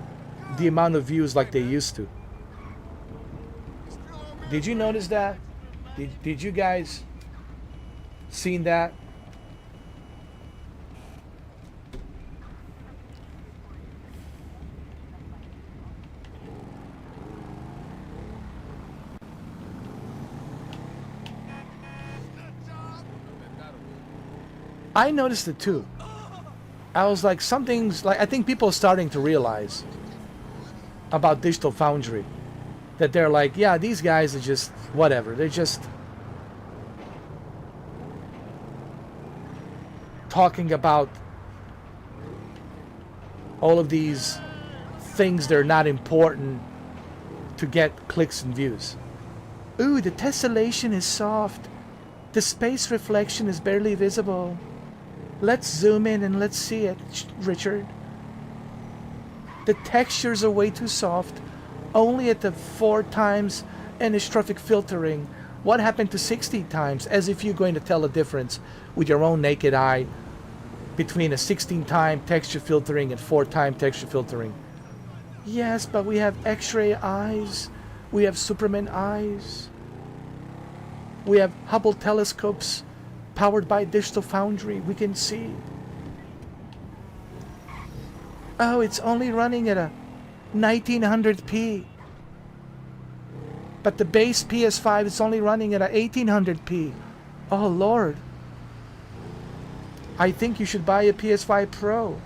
the amount of views like they used to. Did you notice that? Did you guys seen that? I noticed it too. I was like, something's like, I think people are starting to realize about Digital Foundry that they're like, yeah, these guys are just whatever. They're just talking about all of these things that are not important to get clicks and views. Ooh, the tessellation is soft. The space reflection is barely visible. Let's zoom in and let's see it, Richard. The textures are way too soft. Only at the 4 times anisotropic filtering. What happened to 60 times? As if you're going to tell a difference with your own naked eye between a 16-time texture filtering and 4-time texture filtering. Yes, but we have X-ray eyes. We have Superman eyes. We have Hubble telescopes powered by Digital Foundry. We can see. Oh, it's only running at a 1900p. But the base PS5 is only running at a 1800p. Oh, Lord. I think you should buy a PS5 Pro.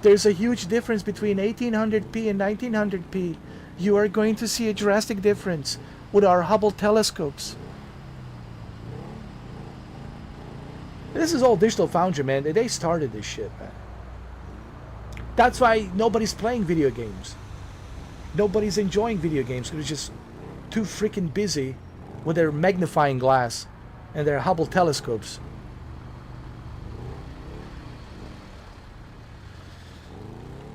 There's a huge difference between 1800p and 1900p. You are going to see a drastic difference with our Hubble telescopes. This is all Digital Foundry, man. They started this shit, man. That's why nobody's playing video games. Nobody's enjoying video games because they're just too freaking busy with their magnifying glass and their Hubble telescopes.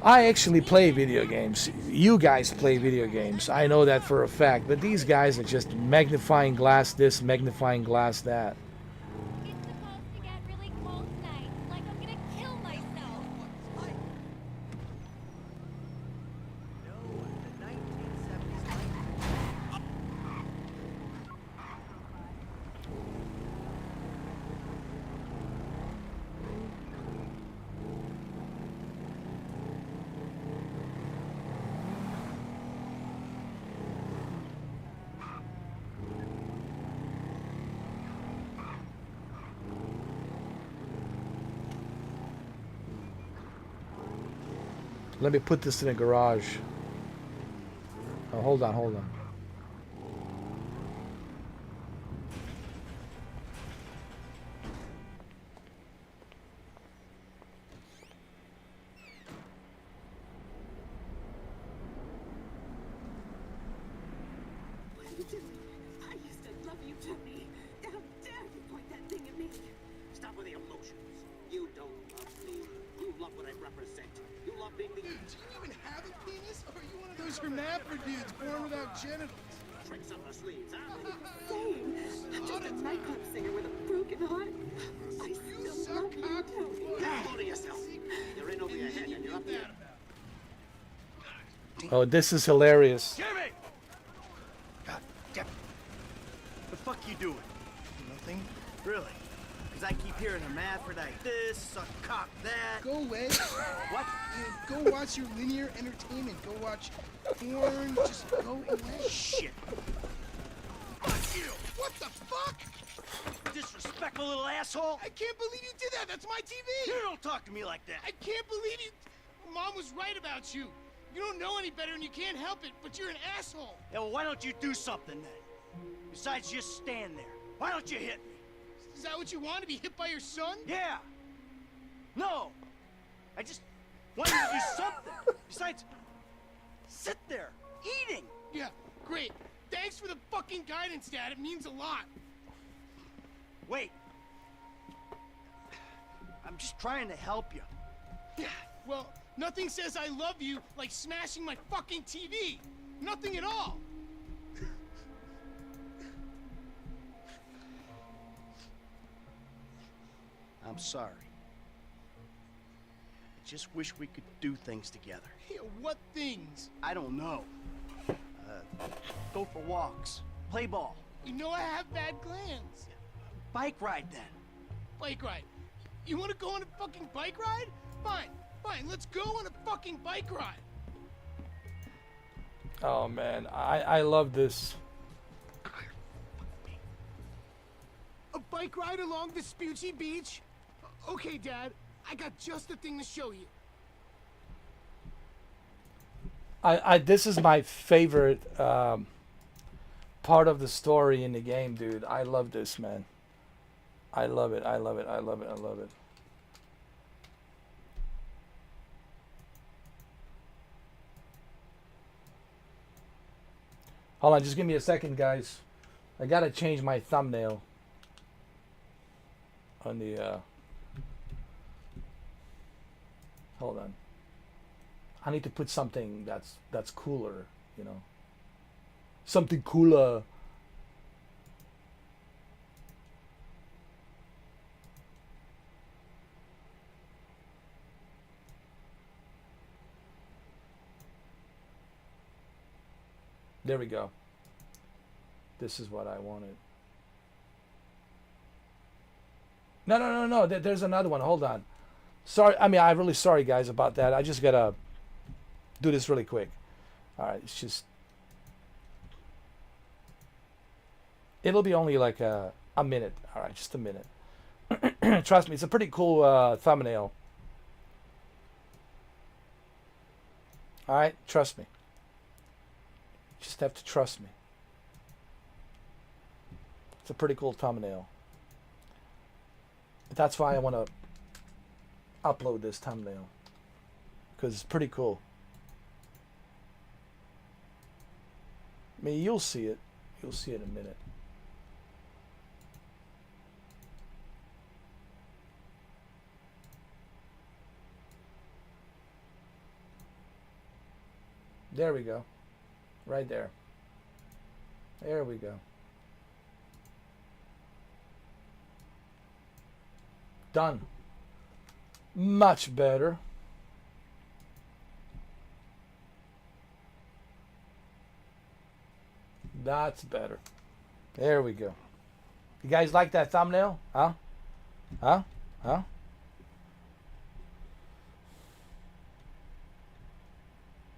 I actually play video games. You guys play video games. I know that for a fact. But these guys are just magnifying glass this, magnifying glass that. Let me put this in a garage. Oh, hold on, hold on. I used to love you, Tony. How dare you point that thing at me? Stop with the emotions. You don't love me. You love what I represent. You love being the... Dude, do you even have a penis? Or are you one of those hermaphrodites born without genitals? Tricks up the sleeves, huh? Same. I'm just a nightclub singer with a broken heart. I still love you, Tony. Hold to yourself. You're in over your head and you're up there. Oh, this is hilarious. Jimmy! God damn it. The fuck you doing? Nothing. Really? Because I keep hearing hermaphrodite this, suck cock that. Go away. What? Go watch your linear entertainment. Go watch porn. Just go away. Shit. Fuck you! What the fuck? Disrespectful little asshole. I can't believe you did that. That's my TV. You don't talk to me like that. I can't believe you. Mom was right about you. You don't know any better and you can't help it, but you're an asshole. Yeah, well, why don't you do something then? Besides just stand there. Why don't you hit me? Is that what you want, to be hit by your son? Yeah. No. I just want you to do something. Besides, sit there, eating. Yeah, great. Thanks for the fucking guidance, Dad. It means a lot. Wait. I'm just trying to help you. Yeah, well, nothing says I love you like smashing my fucking TV. Nothing at all. I'm sorry. I just wish we could do things together. Yeah, what things? I don't know. Go for walks. Play ball. You know I have bad glands. Bike ride then. Bike ride. You want to go on a fucking bike ride? Fine, fine. Let's go on a fucking bike ride. Oh man, I love this. A bike ride along Vespucci Beach? Okay, Dad. I got just the thing to show you. This is my favorite part of the story in the game, dude. I love this, man. I love it. I love it. I love it. I love it. Hold on, just give me a second, guys. I gotta change my thumbnail on the. Hold on. I need to put something that's cooler, you know. Something cooler. There we go. This is what I wanted. No. There's another one. Hold on. Sorry. I mean, I'm really sorry, guys, about that. I just gotta do this really quick. All right. It's just. It'll be only like a minute. All right. Just a minute. Trust me. It's a pretty cool thumbnail. All right. Trust me. Just have to trust me. It's a pretty cool thumbnail. That's why I want to upload this thumbnail, because it's pretty cool. I mean, you'll see it. You'll see it in a minute. There we go. Right there. There we go. Done. Much better. That's better. There we go. You guys like that thumbnail? Huh? Huh? Huh?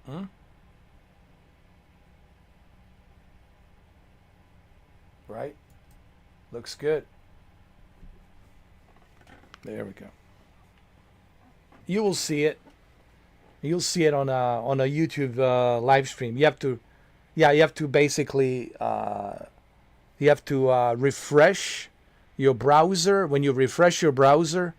Hmm? Right? Looks good. There we go. You will see it. You'll see it on a YouTube live stream. You have to, yeah, you have to basically refresh your browser. When you refresh your browser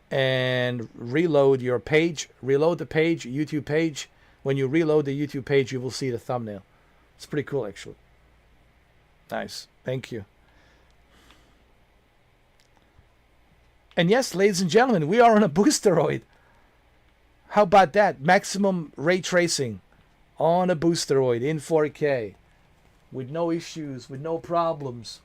and reload your page, reload the page, YouTube page. When you reload the YouTube page, you will see the thumbnail. It's pretty cool, actually. Nice. Thank you. And yes, ladies and gentlemen, we are on a Boosteroid. How about that? Maximum ray tracing on a Boosteroid in 4K with no issues, with no problems.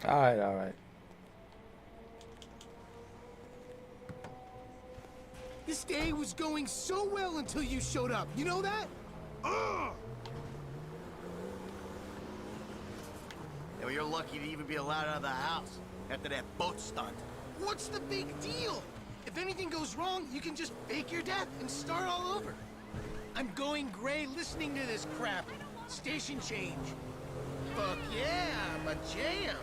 All right, all right. This day was going so well until you showed up. You know that? Ugh! Yeah, well, you're lucky to even be allowed out of the house after that boat stunt. What's the big deal? If anything goes wrong, you can just fake your death and start all over. I'm going gray listening to this crap. Station change. Fuck yeah, I'm a jam.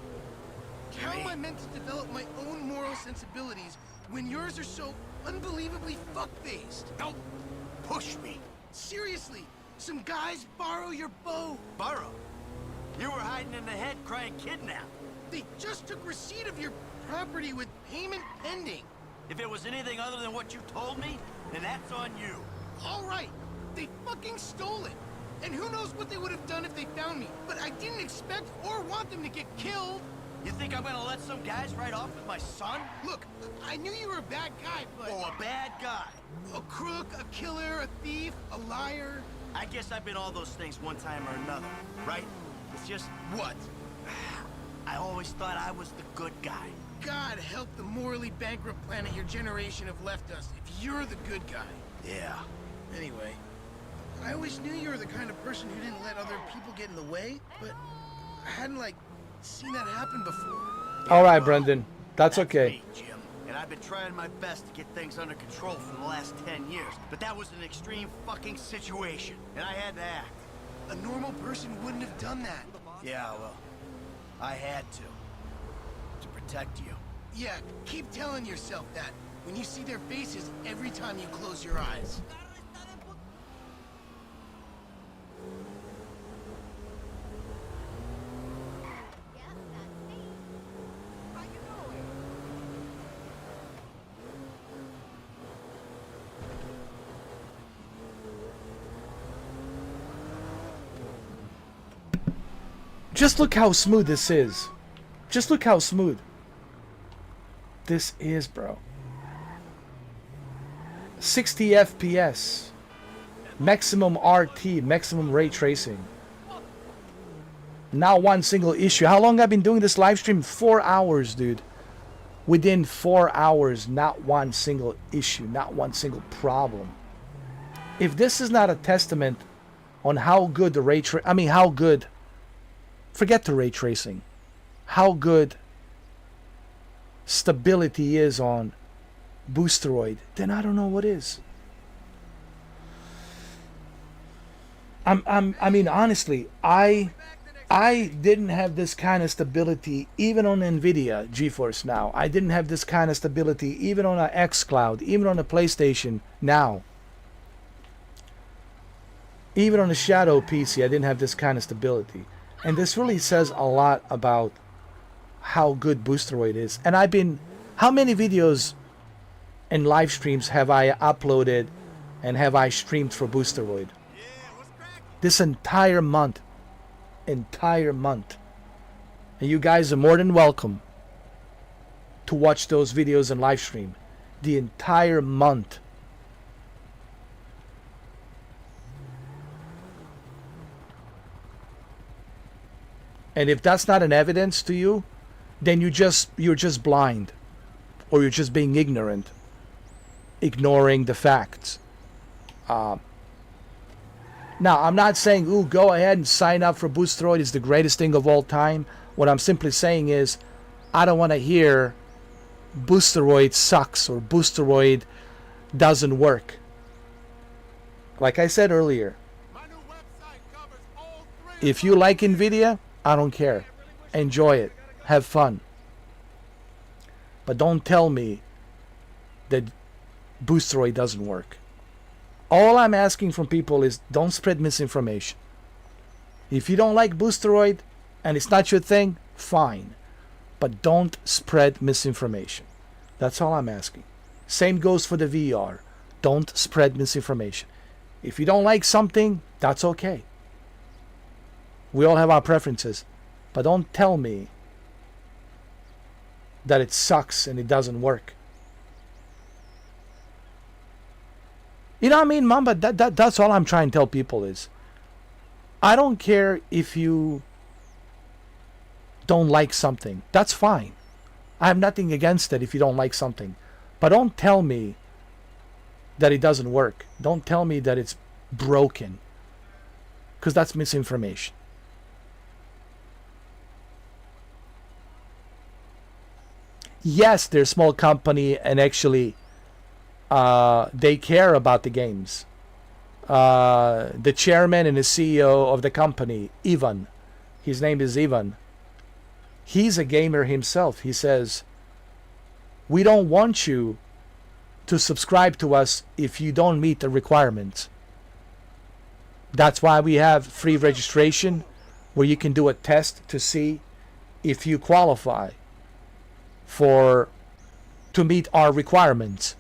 How am I meant to develop my own moral sensibilities when yours are so unbelievably fuck-faced? Don't push me. Seriously, some guys borrow your bow. Borrow? You were hiding in the head crying kidnap. They just took receipt of your property with payment pending. If it was anything other than what you told me, then that's on you. All right, they fucking stole it. And who knows what they would have done if they found me. But I didn't expect or want them to get killed. You think I'm gonna let some guys ride off with my son? Look, I knew you were a bad guy, but... Oh, a bad guy. A crook, a killer, a thief, a liar. I guess I've been all those things one time or another, right? It's just... What? I always thought I was the good guy. God help the morally bankrupt planet your generation have left us if you're the good guy. Yeah. Anyway, I always knew you were the kind of person who didn't let other people get in the way, but I hadn't, like, seen that happen before. All right, Brendan. That's okay. Me, Jim. And I've been trying my best to get things under control for the last 10 years. But that was an extreme fucking situation, and I had to act. A normal person wouldn't have done that. Yeah, well, I had to. To protect you. Yeah, keep telling yourself that when you see their faces every time you close your eyes. Just look how smooth this is. Just look how smooth this is, bro. 60 FPS. Maximum RT, maximum ray tracing. Not one single issue. How long have I been doing this live stream? 4 hours, dude. Within 4 hours, not one single issue, not one single problem. If this is not a testament on how good the ray tracing, I mean, how good, forget the ray tracing, how good stability is on Boosteroid, then I don't know what is. I mean, honestly, I didn't have this kind of stability even on NVIDIA GeForce Now. I didn't have this kind of stability even on a xCloud, even on a PlayStation Now. Even on a Shadow PC, I didn't have this kind of stability. And this really says a lot about how good Boosteroid is. And I've been, how many videos and live streams have I uploaded and have I streamed for Boosteroid? This entire month. Entire month. And you guys are more than welcome to watch those videos and live stream. The entire month. And if that's not an evidence to you, then you're just blind, or you're just being ignorant, ignoring the facts. Now, I'm not saying, ooh, go ahead and sign up for Boosteroid. It's the greatest thing of all time. What I'm simply saying is, I don't want to hear Boosteroid sucks or Boosteroid doesn't work. Like I said earlier, if you like NVIDIA, I don't care. Enjoy it. Have fun. But don't tell me that Boosteroid doesn't work. All I'm asking from people is don't spread misinformation. If you don't like Boosteroid and it's not your thing, fine. But don't spread misinformation. That's all I'm asking. Same goes for the VR. Don't spread misinformation. If you don't like something, that's okay. We all have our preferences. But don't tell me that it sucks and it doesn't work. You know what I mean, Mamba? That's all I'm trying to tell people is, I don't care if you don't like something. That's fine. I have nothing against it if you don't like something. But don't tell me that it doesn't work. Don't tell me that it's broken. Because that's misinformation. Yes, they're a small company and actually they care about the games. The chairman and the CEO of the company, Ivan, his name is Ivan, he's a gamer himself. He says, we don't want you to subscribe to us if you don't meet the requirements. That's why we have free registration where you can do a test to see if you qualify to meet our requirements.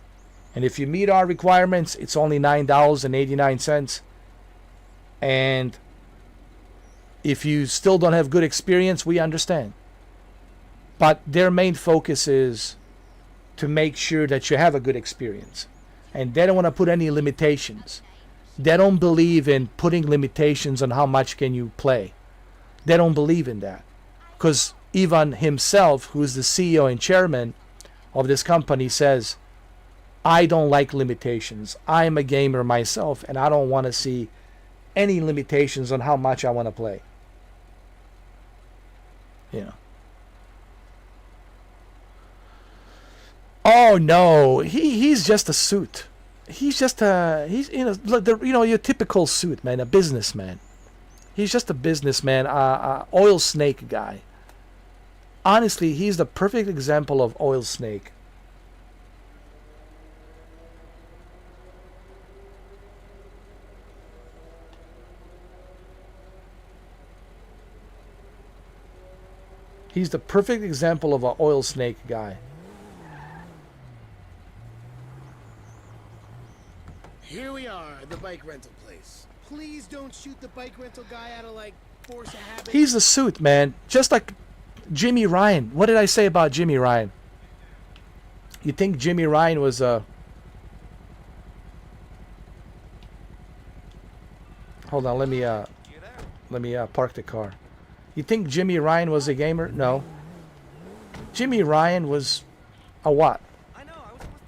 And if you meet our requirements, it's only $9.89. And if you still don't have good experience, we understand. But their main focus is to make sure that you have a good experience. And they don't want to put any limitations. They don't believe in putting limitations on how much can you play. They don't believe in that. Because Ivan himself, who's the CEO and chairman of this company, says, I don't like limitations. I'm a gamer myself, and I don't want to see any limitations on how much I want to play. You know. Oh no, he's just a suit. He's your typical suit man, a businessman. He's just a businessman, oil snake guy. Honestly, he's the perfect example of oil snake. He's the perfect example of an oil snake guy. Here we are, the bike rental place. Please don't shoot the bike rental guy out of, like, force of habit. He's a suit, man. Just like Jimmy Ryan. What did I say about Jimmy Ryan? You think Jimmy Ryan was a... Hold on, let me park the car. You think Jimmy Ryan was a gamer? No. Jimmy Ryan was a what?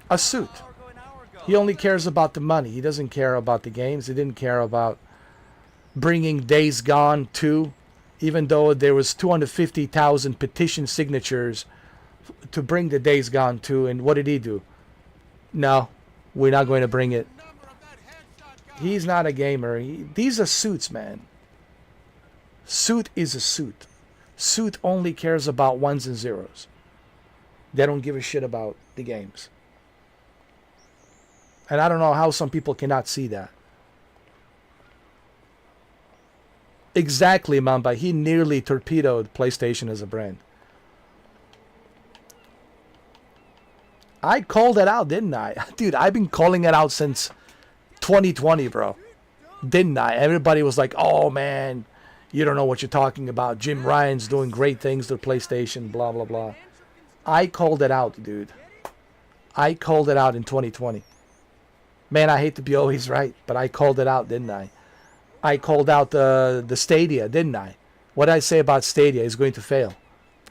A suit. He only cares about the money. He doesn't care about the games. He didn't care about bringing Days Gone 2, even though there was 250,000 petition signatures to bring the Days Gone 2. And what did he do? No, we're not going to bring it. He's not a gamer. These are suits, man. Suit is a suit. Suit only cares about ones and zeros. They don't give a shit about the games. And I don't know how some people cannot see that. Exactly, Mamba. He nearly torpedoed PlayStation as a brand. I called it out, didn't I? Dude, I've been calling it out since 2020, bro. Didn't I? Everybody was like, oh, man, you don't know what you're talking about. Jim Ryan's doing great things to PlayStation, blah, blah, blah. I called it out, dude. I called it out in 2020. Man, I hate to be always right, but I called it out, didn't I? I called out the Stadia, didn't I? What did I say about Stadia is going to fail.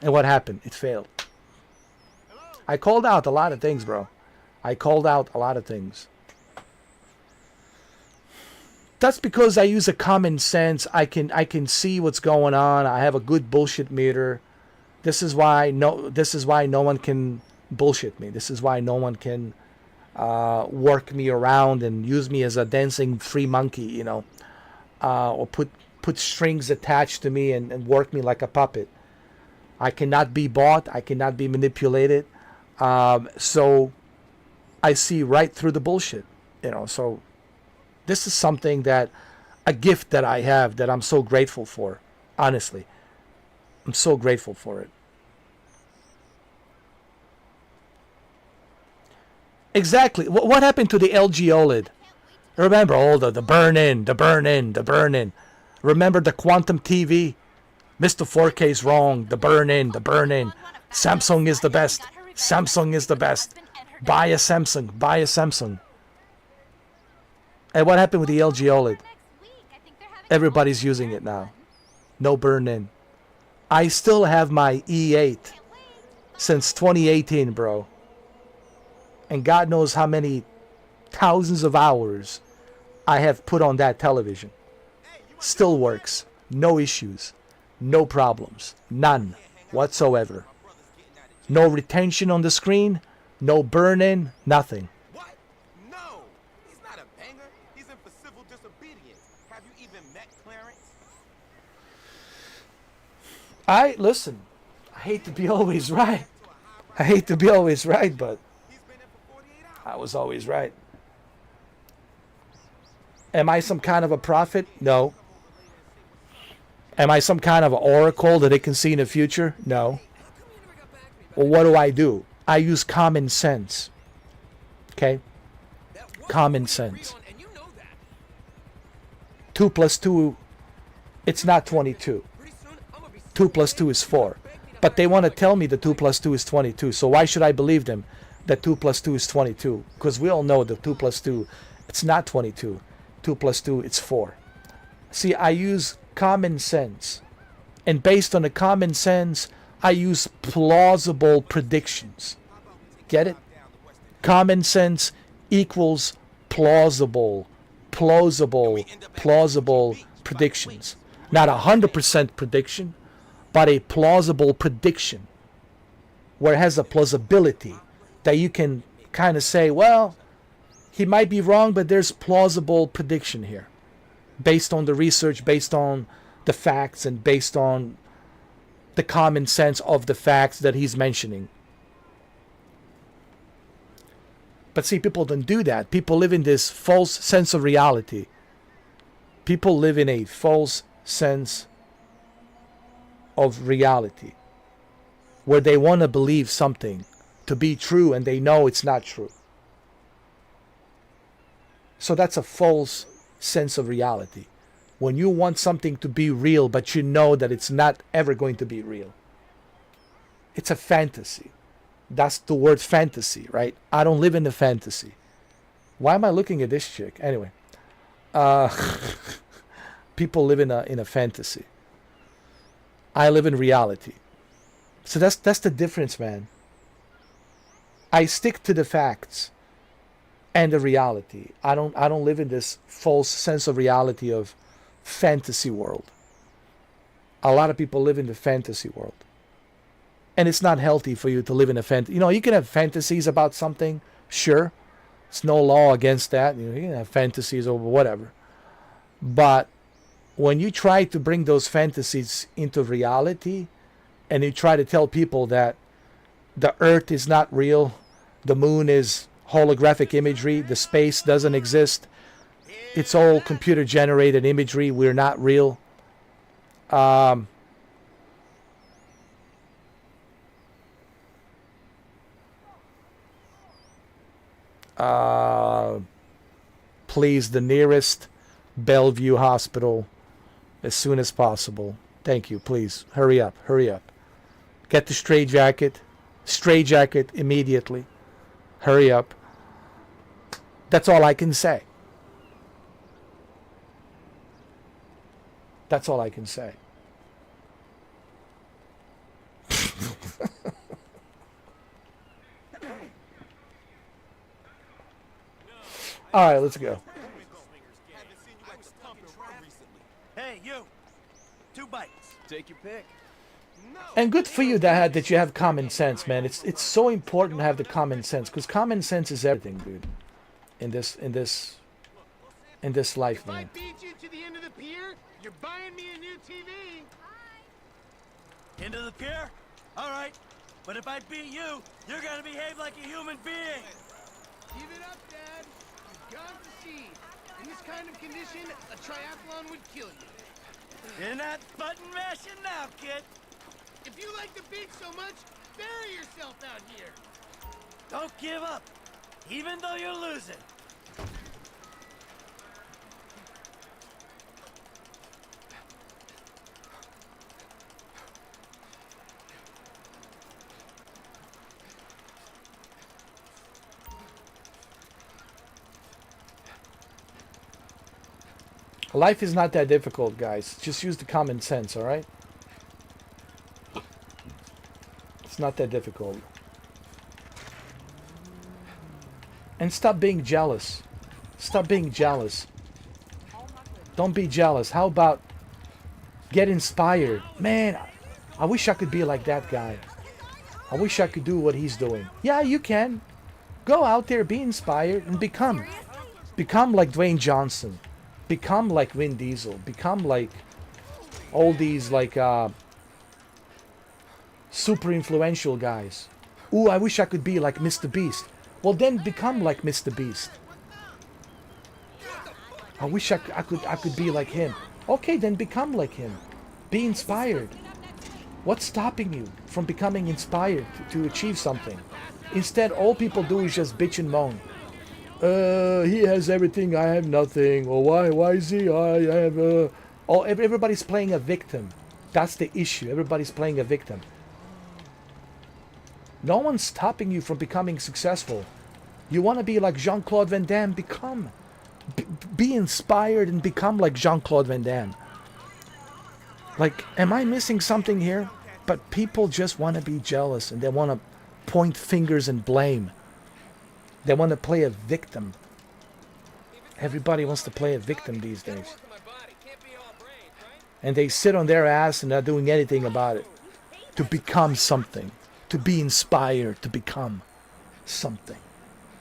And what happened? It failed. I called out a lot of things, bro. I called out a lot of things. That's because I use a common sense. I can see what's going on. I have a good bullshit meter. This is why no one can bullshit me. This is why no one can work me around and use me as a dancing free monkey, you know, or put strings attached to me and work me like a puppet. I cannot be bought. I cannot be manipulated. So I see right through the bullshit, you know. So this is something that, a gift that I have that I'm so grateful for. Honestly, I'm so grateful for it. Exactly. What happened to the LG OLED? Remember all the burn-in, the burn-in, the burn-in. Remember the Quantum TV? Mr. 4K is wrong. The burn-in, the burn-in. Samsung is the best. Samsung is the best. Buy a Samsung. Buy a Samsung. And what happened with the LG OLED? Everybody's using it now. No burn-in. I still have my E8 since 2018, bro. And God knows how many thousands of hours I have put on that television. Still works. No issues. No problems. None whatsoever. No retention on the screen. No burn-in. Nothing. What? No! He's not a banger. He's in for civil disobedience. Have you even met Clarence? Listen, I hate to be always right. I hate to be always right, but I was always right. Am I some kind of a prophet? No. Am I some kind of oracle that it can see in the future? No. Well, what do? I use common sense. Okay? Common sense. 2 plus 2, it's not 22. 2 plus 2 is 4. But they want to tell me the 2 plus 2 is 22. So why should I believe them that 2 plus 2 is 22? Because we all know that 2 plus 2, it's not 22. 2 plus 2, it's 4. See, I use common sense. And based on the common sense, I use plausible predictions. Get it? Common sense equals plausible predictions. Not 100% prediction, but a plausible prediction where it has a plausibility that you can kind of say, well, he might be wrong, but there's plausible prediction here based on the research, based on the facts, and based on the common sense of the facts that he's mentioning. But see, people don't do that. People live in this false sense of reality. People live in a false sense of reality where they want to believe something to be true and they know it's not true. So that's a false sense of reality. When you want something to be real, but you know that it's not ever going to be real. It's a fantasy. That's the word fantasy, right? I don't live in a fantasy. Why am I looking at this chick? Anyway. People live in a fantasy. I live in reality. So that's the difference, man. I stick to the facts and the reality. I don't live in this false sense of reality of fantasy world. A lot of people live in the fantasy world. And it's not healthy for you to live in a fantasy. You know, you can have fantasies about something, sure. There's no law against that. You can have fantasies over whatever. But when you try to bring those fantasies into reality, and you try to tell people that the earth is not real, the moon is holographic imagery, the space doesn't exist, it's all computer generated imagery, we're not real. Please, the nearest Bellevue hospital as soon as possible. Thank you, please. Hurry up, hurry up. Get the straitjacket immediately. Hurry up. That's all I can say. That's all I can say. All right, let's go. Hey, you. 2 bites. Take your pick. And good for you that you have common sense, man. It's so important to have the common sense, because common sense is everything, dude. In this life, man. If I beat you to the end of the pier, you're buying me a new TV. Into the pier? All right. But if I beat you, you're gonna behave like a human being. Give it up, Dad. You've gone to sea. In this kind of condition, a triathlon would kill you. You're not button mashing now, kid. If you like the beach so much, bury yourself out here. Don't give up, even though you're losing. Life is not that difficult, guys. Just use the common sense, all right? It's not that difficult. And stop being jealous. Stop being jealous. Don't be jealous. How about get inspired? Man, I wish I could be like that guy. I wish I could do what he's doing. Yeah, you can. Go out there, be inspired, and become like Dwayne Johnson. Become like Vin Diesel. Become like all these like super influential guys. Ooh, I wish I could be like Mr. Beast. Well, then become like Mr. Beast. I wish I could be like him. Okay, then become like him. Be inspired. What's stopping you from becoming inspired to achieve something? Instead, all people do is just bitch and moan. He has everything, I have nothing. Or why is he? I have Oh, everybody's playing a victim. That's the issue. Everybody's playing a victim. No one's stopping you from becoming successful. You want to be like Jean-Claude Van Damme? Become. be inspired and become like Jean-Claude Van Damme. Like, am I missing something here? But people just want to be jealous and they want to point fingers and blame. They want to play a victim. Everybody wants to play a victim these days. And they sit on their ass and not doing anything about it. To become something. To be inspired to become something.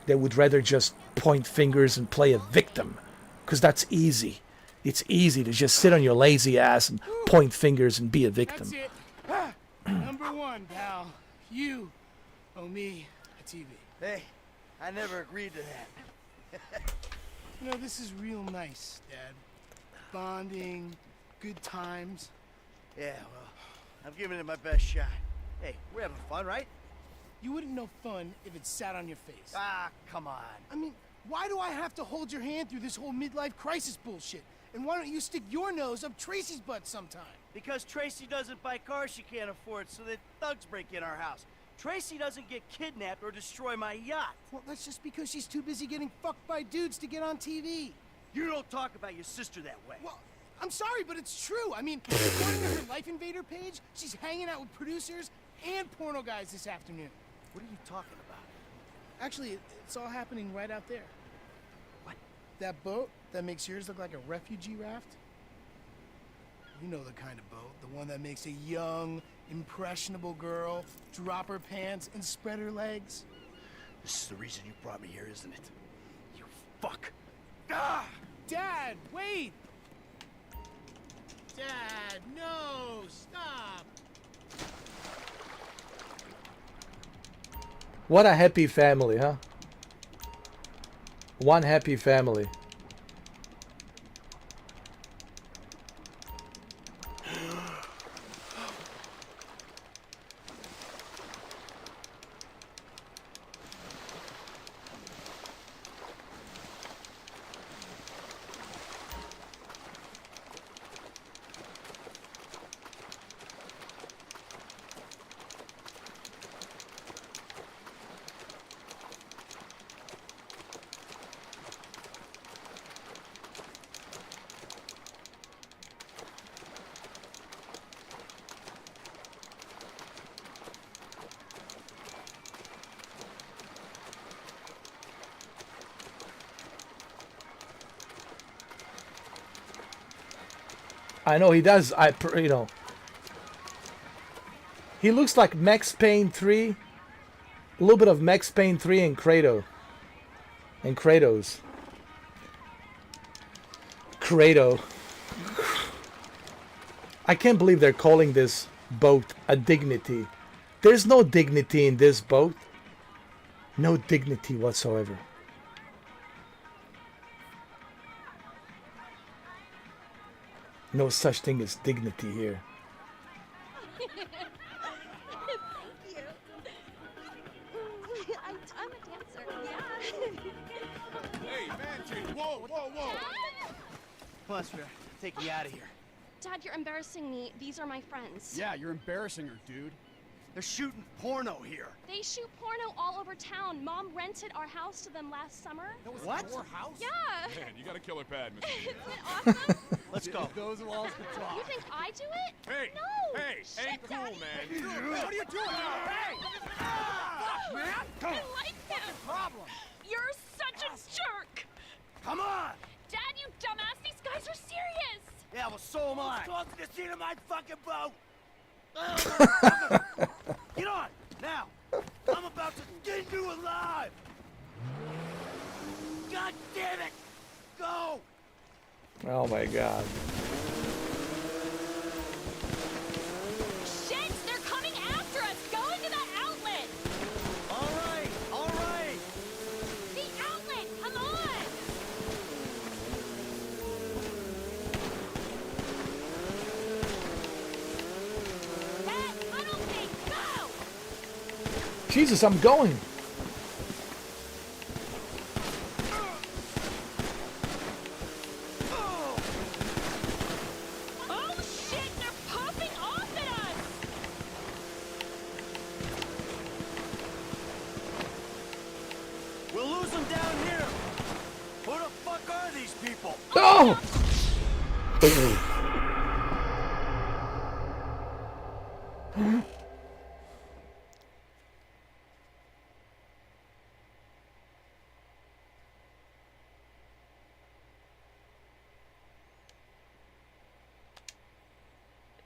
They would rather just point fingers and play a victim. Because that's easy. It's easy to just sit on your lazy ass and point fingers and be a victim. That's it. Number one, pal. You owe me a TV. Hey, I never agreed to that. You know, this is real nice, Dad. Bonding, good times. Yeah, well, I'm giving it my best shot. Hey, we're having fun, right? You wouldn't know fun if it sat on your face. Ah, come on. I mean, why do I have to hold your hand through this whole midlife crisis bullshit? And why don't you stick your nose up Tracy's butt sometime? Because Tracy doesn't buy cars she can't afford, so that thugs break in our house. Tracy doesn't get kidnapped or destroy my yacht. Well, that's just because she's too busy getting fucked by dudes to get on TV. You don't talk about your sister that way. Well, I'm sorry, but it's true. I mean, according to her Life Invader page, she's hanging out with producers and porno guys this afternoon. What are you talking about? Actually, it's all happening right out there. What? That boat that makes yours look like a refugee raft? You know the kind of boat, the one that makes a young, impressionable girl drop her pants and spread her legs. This is the reason you brought me here, isn't it? You fuck. Ah! Dad, wait! Dad, no! Stop! What a happy family, huh? One happy family. I know he does. You know, he looks like Max Payne 3. A little bit of Max Payne 3 and Kratos. Kratos. I can't believe they're calling this boat a Dignity. There's no dignity in this boat. No dignity whatsoever. No such thing as dignity here. Thank you. I'm a dancer, yeah. Hey, man, whoa, whoa, whoa! Come on, sweetheart. Take me out of here. Dad, you're embarrassing me. These are my friends. Yeah, you're embarrassing her, dude. They're shooting porno here. They shoot porno all over town. Mom rented our house to them last summer. What? Your house? Yeah. Man, you got a killer pad, Mr. Isn't it awesome? Let's go. Those walls can talk. You think I do it? Hey! No. Hey! Shit, Ain't cool, Daddy. man. What are you doing? Hey! Fuck, man! I like him. Problem. You're such a jerk. Come on! Dad, you dumbass. These guys are serious. Yeah, well, so am I. Talk to the seat of my fucking boat. Get on, now. I'm about to skin you alive. God damn it. Go. Oh my God. Shit, they're coming after us. Go into that outlet. All right, all right. The outlet, come on. Dad, tunnel thing, go. Jesus, I'm going. Oh shit, they're popping off at us. We'll lose them down here. Who the fuck are these Oh!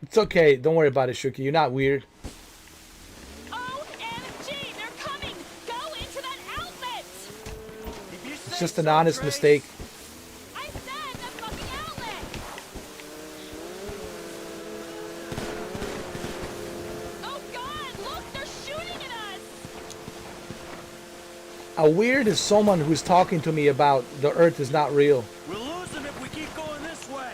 It's okay. Don't worry about it, Shuki. You're not weird. OMG, they're coming! Go into that outlet! It's just an honest mistake. I said that fucking outlet! Oh god, look, they're shooting at us! A weird is someone who's talking to me about the Earth is not real. We'll lose them if we keep going this way.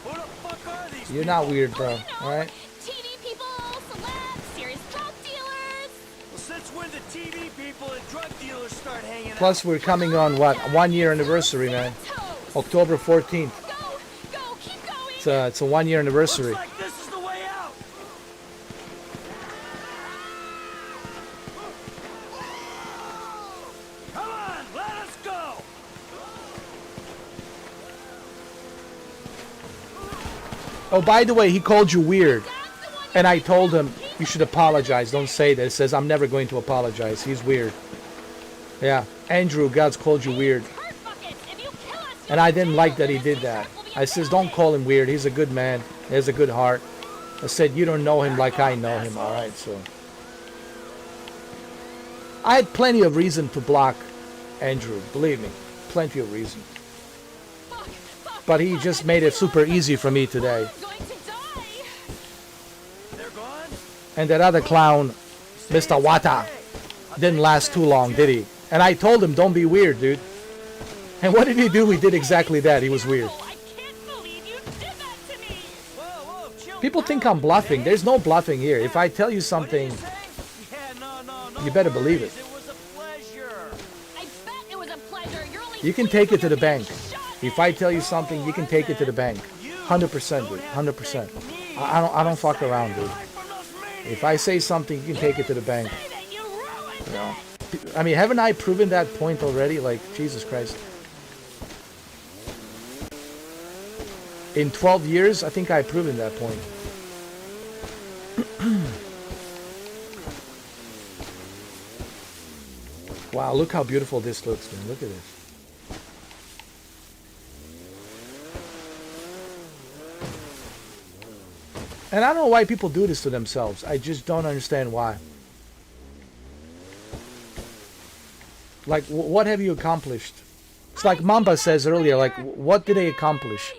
Who the fuck are these You're not weird, bro. Alright? TV people, celebs, serious drug dealers. Well, since when the TV people and drug dealers start hanging out? Plus, we're coming on, what, 1 year anniversary, man. October 14th. It's a 1 year anniversary. Looks like this is the way out. Come on, let us go. Oh, by the way, he called you weird. And I told him, you should apologize. Don't say that. It says, I'm never going to apologize. He's weird. Yeah, Andrew, God's called you weird. And I didn't like that he did that. I says, don't call him weird. He's a good man. He has a good heart. I said, you don't know him like I know him. All right, so. I had plenty of reason to block Andrew. Believe me. Plenty of reason. But he just made it super easy for me today. And that other clown, Mr. Wata, didn't last too long, did he? And I told him, don't be weird, dude. And what did he do? He did exactly that. He was weird. People think I'm bluffing. There's no bluffing here. If I tell you something, you better believe it. You can take it to the bank. If I tell you something, you can take it to the bank. 100%, dude. 100%. I don't fuck around, dude. If I say something, you can take it to the bank. You know? I mean, haven't I proven that point already? Like, Jesus Christ. In 12 years, I think I've proven that point. Wow, look how beautiful this looks, man. Look at this. And I don't know why people do this to themselves. I just don't understand why. Like, what have you accomplished? It's like Mamba says earlier, like, what did they accomplish?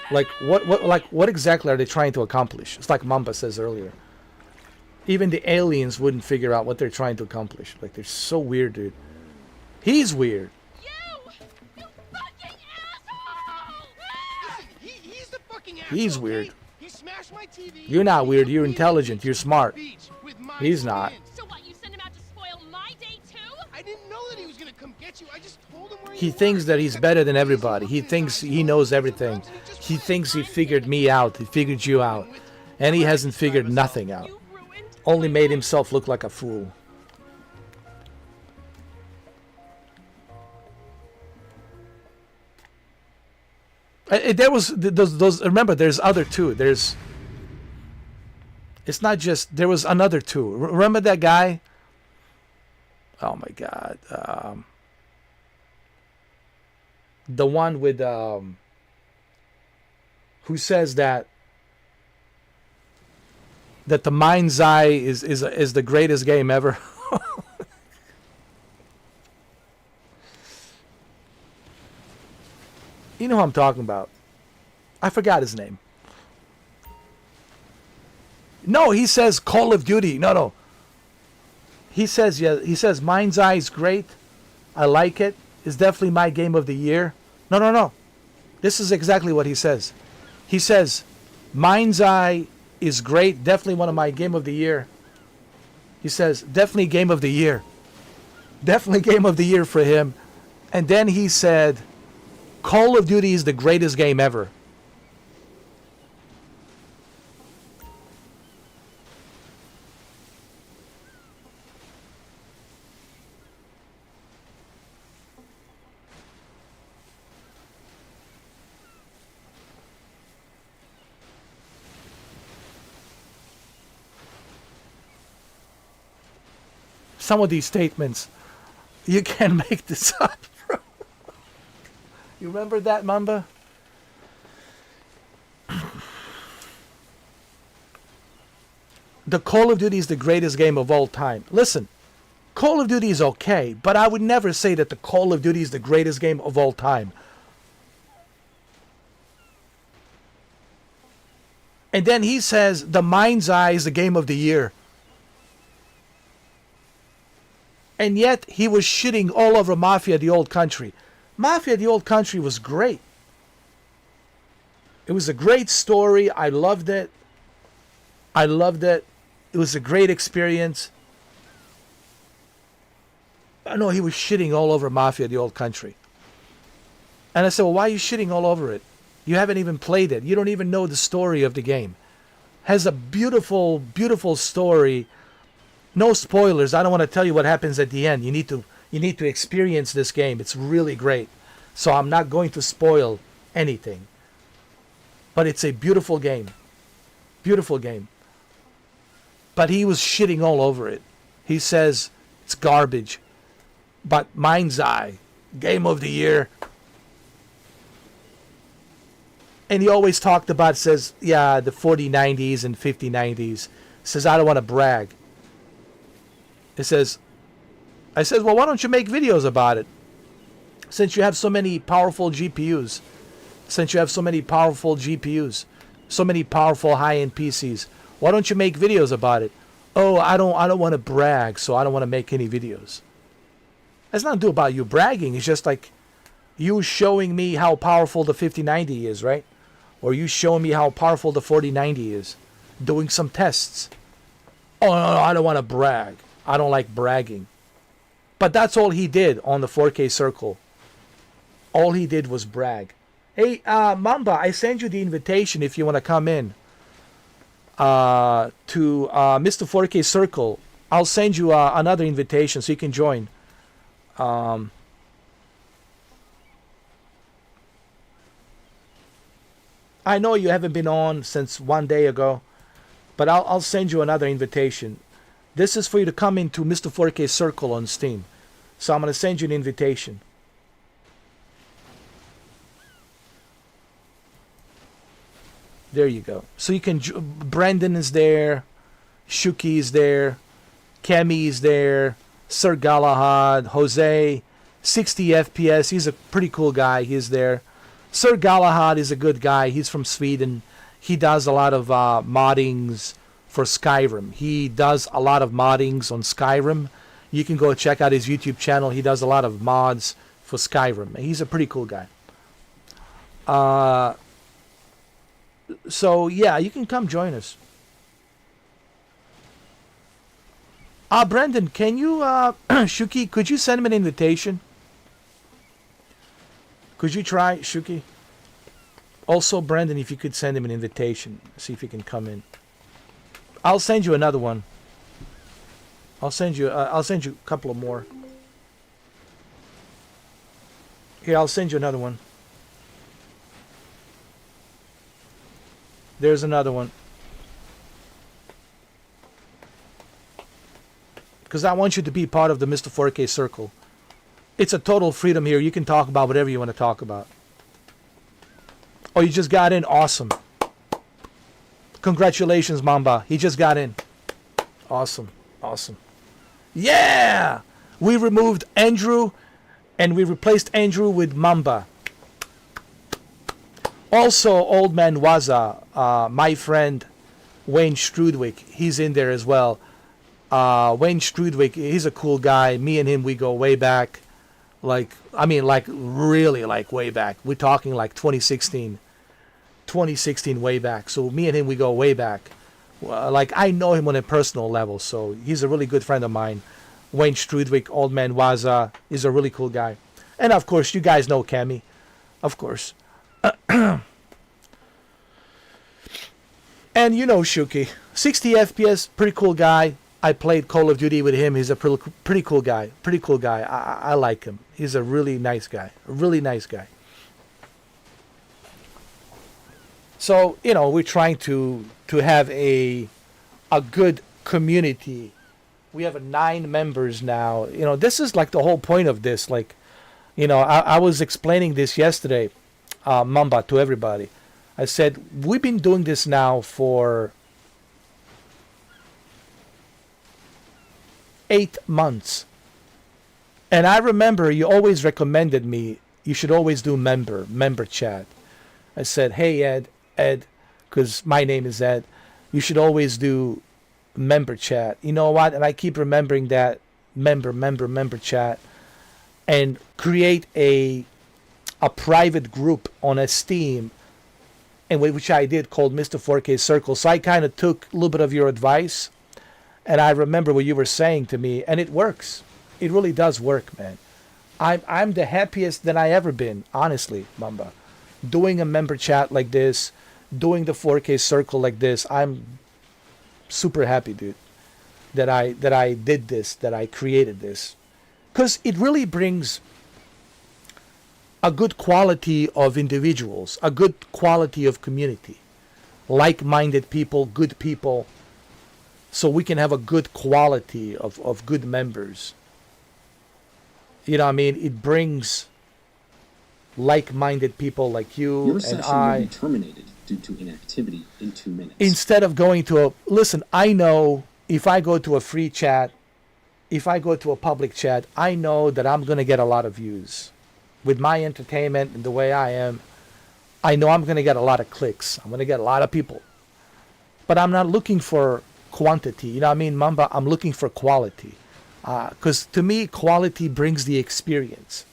Like, what exactly are they trying to accomplish? It's like Mamba says earlier. Even the aliens wouldn't figure out what they're trying to accomplish. Like, they're so weird, dude. He's weird. He's the fucking asshole. He's weird. He smashed my TV. You're not weird. You're intelligent. You're smart. He's not. So what, you sent him out to spoil my day too? I didn't know that he was gonna come get you. I just told him where He thinks that he's better than everybody. He thinks he knows everything. He thinks he figured me out. He figured you out. And he hasn't figured nothing out. Only made himself look like a fool. There was those. Remember, there's other two. There's. It's not just. There was another two. Remember that guy? Oh my God. The one with who says that the mind's eye is the greatest game ever. You know who I'm talking about. I forgot his name. No, he says Call of Duty. No. He says, yeah, he says Mind's Eye is great. I like it. It's definitely my game of the year. No. This is exactly what he says. He says, Mind's Eye is great. Definitely one of my game of the year. He says, definitely game of the year. Definitely game of the year for him. And then he said, Call of Duty is the greatest game ever. some of these statements, you can't make this up, bro. You remember that, Mamba? The Call of Duty is the greatest game of all time. Listen, Call of Duty is okay, but I would never say that the Call of Duty is the greatest game of all time. And then he says the Mind's Eye is the game of the year. And yet he was shitting all over Mafia the Old Country. Mafia the Old Country was great. It was a great story. I loved it. I loved it. It was a great experience. I know he was shitting all over Mafia the Old Country. And I said, well, why are you shitting all over it? You haven't even played it. You don't even know the story of the game. Has a beautiful, beautiful story. No spoilers. I don't want to tell you what happens at the end. You need to experience this game. It's really great. So I'm not going to spoil anything. But it's a beautiful game. Beautiful game. But he was shitting all over it. He says it's garbage. But Mind's Eye, game of the year. And he always talked about, says, yeah, the 4090s and 5090s. Says, I don't want to brag. It says, I says, well, why don't you make videos about it? Since you have so many powerful GPUs. Since you have so many powerful GPUs. So many powerful high-end PCs. Why don't you make videos about it? Oh, I don't want to brag, so I don't want to make any videos. That's nothing to do about you bragging. It's just like you showing me how powerful the 5090 is, right? Or you showing me how powerful the 4090 is. Doing some tests. Oh, no, I don't want to brag. I don't like bragging. But that's all he did on the 4K Circle. All he did was brag. Hey, Mamba, I sent you the invitation if you want to come in to Mr. 4K Circle. I'll send you another invitation so you can join. I know you haven't been on since 1 day ago, but I'll send you another invitation. This is for you to come into Mr. 4K Circle on Steam. So I'm going to send you an invitation. There you go. So you can... Brandon is there. Shuki is there. Kemi is there. Sir Galahad. Jose. 60 FPS. He's a pretty cool guy. He's there. Sir Galahad is a good guy. He's from Sweden. He does a lot of moddings for Skyrim. He does a lot of moddings on Skyrim. You can go check out his YouTube channel. He does a lot of mods for Skyrim. He's a pretty cool guy. So, yeah, you can come join us. Brendan, can you, Shuki, could you send him an invitation? Could you try, Shuki? Also, Brendan, if you could send him an invitation. See if he can come in. I'll send you another one. I'll send you a couple of more. Here, I'll send you another one. There's another one. Because I want you to be part of the Mr. 4K Circle. It's a total freedom here. You can talk about whatever you want to talk about. Oh, you just got in? Awesome. Congratulations, Mamba. He just got in. Awesome. Awesome. Yeah! We removed Andrew and we replaced Andrew with Mamba. Also, Old Man Waza, my friend Wayne Strudwick, he's in there as well. Wayne Strudwick, he's a cool guy. Me and him, we go way back. Like really way back. We're talking like 2016 way back. So me and him, we go way back. Like I know him on a personal level, so he's a really good friend of mine. Wayne Strudwick, Old Man Waza, is a really cool guy. And of course, you guys know Cammy. Of course. And you know Shuki. 60 FPS, pretty cool guy. I played Call of Duty with him. He's a pretty cool guy. Pretty cool guy. I like him. He's a really nice guy. A really nice guy. So, you know, we're trying to have a good community We have 9 members now. You know, this is like the whole point of this. Like, you know, I was explaining this yesterday, Mamba, to everybody. I said, we've been doing this now for 8 months. And I remember you always recommended me, you should always do member chat. I said, hey, Ed, because my name is Ed, you should always do member chat. You know what? And I keep remembering that member chat, and create a private group on a Steam, and which I did, called Mr. 4K Circle. So I kind of took a little bit of your advice, and I remember what you were saying to me, and it works. It really does work, man. I'm the happiest that I ever been, honestly, Mamba. Doing a member chat like this, doing the 4K Circle like this, I'm super happy, dude, that I did this, that I created this, because it really brings a good quality of individuals, a good quality of community, like-minded people, good people, so we can have a good quality of good members. You know what I mean? It brings like-minded people like you Your and session will be terminated due to inactivity in 2 minutes. Instead of going to a... Listen, I know if I go to a free chat, if I go to a public chat, I know that I'm going to get a lot of views. With my entertainment and the way I am, I know I'm going to get a lot of clicks. I'm going to get a lot of people. But I'm not looking for quantity. You know what I mean, Mamba? I'm looking for quality. Because to me, quality brings the experience.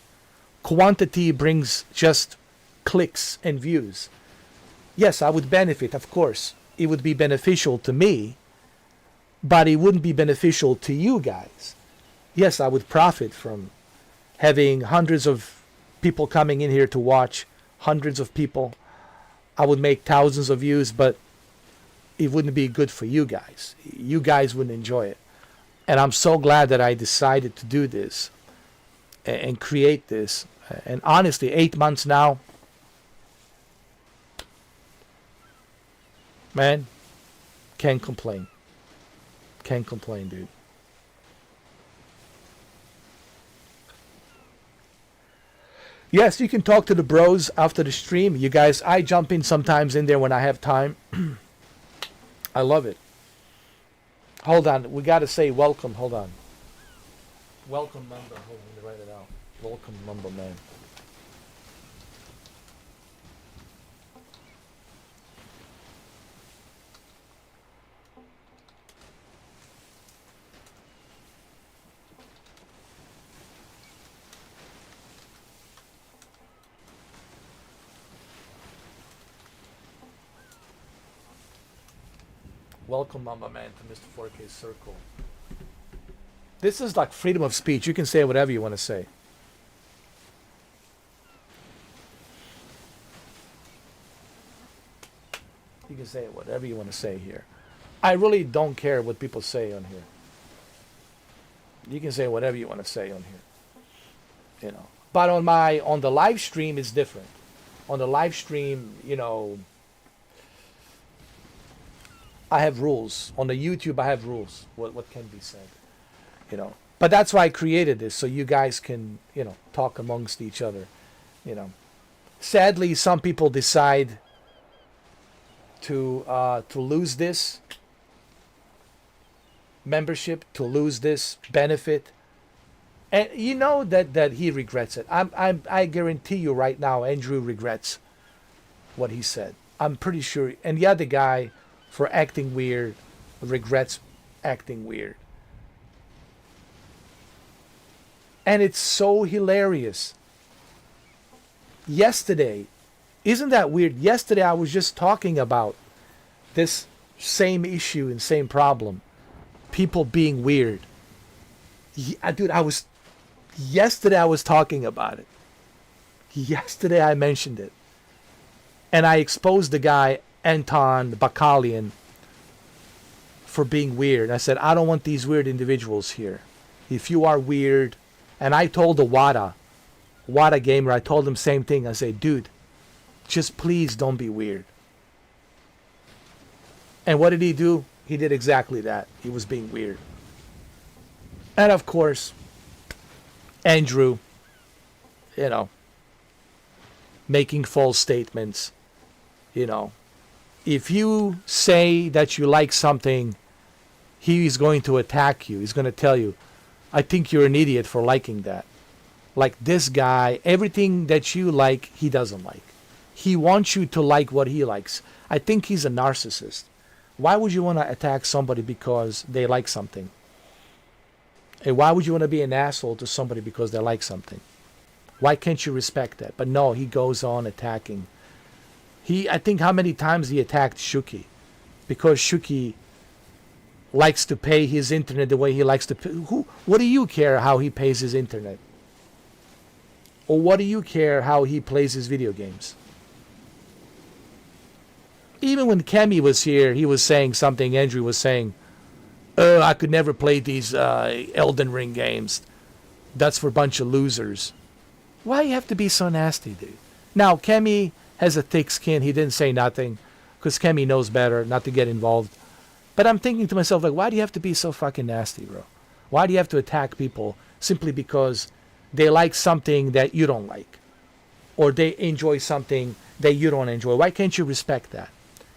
Quantity brings just clicks and views. Yes, I would benefit, of course. It would be beneficial to me, but it wouldn't be beneficial to you guys. Yes, I would profit from having hundreds of people coming in here to watch, hundreds of people. I would make thousands of views, but it wouldn't be good for you guys. You guys wouldn't enjoy it. And I'm so glad that I decided to do this and create this. And honestly, 8 months now, man, can't complain. Can't complain, dude. Yes, you can talk to the bros after the stream. You guys, I jump in sometimes in there when I have time. I love it. Hold on, we got to say welcome. Hold on. Welcome, Mamba. Hold on, let me write it out. Welcome, Mamba, man. Welcome, Mamba Man, to Mr. 4K Circle. This is like freedom of speech. You can say whatever you want to say. You can say whatever you want to say here. I really don't care what people say on here. You can say whatever you want to say on here. You know. But on the live stream, it's different. On the live stream, you know, I have rules. On the YouTube, I have rules. What can be said, you know. But that's why I created this, so you guys can, you know, talk amongst each other, you know. Sadly, some people decide to lose this membership, to lose this benefit, and you know that he regrets it. I guarantee you right now, Andrew regrets what he said. I'm pretty sure. And the other guy, for acting weird, regrets acting weird. And it's so hilarious. Yesterday, isn't that weird? Yesterday I was just talking about this same issue and same problem. People being weird. Dude, yesterday I was talking about it. Yesterday I mentioned it. And I exposed the guy, Anton Bakalian, for being weird. I said, I don't want these weird individuals here. If you are weird, and I told the Wada gamer, I told him same thing. I said, dude, just please don't be weird. And what did he do? He did exactly that. He was being weird. And of course, Andrew, you know, making false statements. You know, if you say that you like something, he's going to attack you. He's going to tell you, I think you're an idiot for liking that. Like this guy, everything that you like, he doesn't like. He wants you to like what he likes. I think he's a narcissist. Why would you want to attack somebody because they like something? And why would you want to be an asshole to somebody because they like something? Why can't you respect that? But no, he goes on attacking. I think how many times he attacked Shuki. Because Shuki likes to pay his internet the way he likes to pay. What do you care how he pays his internet? Or what do you care how he plays his video games? Even when Kemi was here, he was saying something, Andrew was saying, I could never play these Elden Ring games. That's for a bunch of losers. Why you have to be so nasty, dude? Now, Kemi has a thick skin. He didn't say nothing because Kemi knows better not to get involved. But I'm thinking to myself, like, why do you have to be so fucking nasty, bro? Why do you have to attack people simply because they like something that you don't like? Or they enjoy something that you don't enjoy? Why can't you respect that?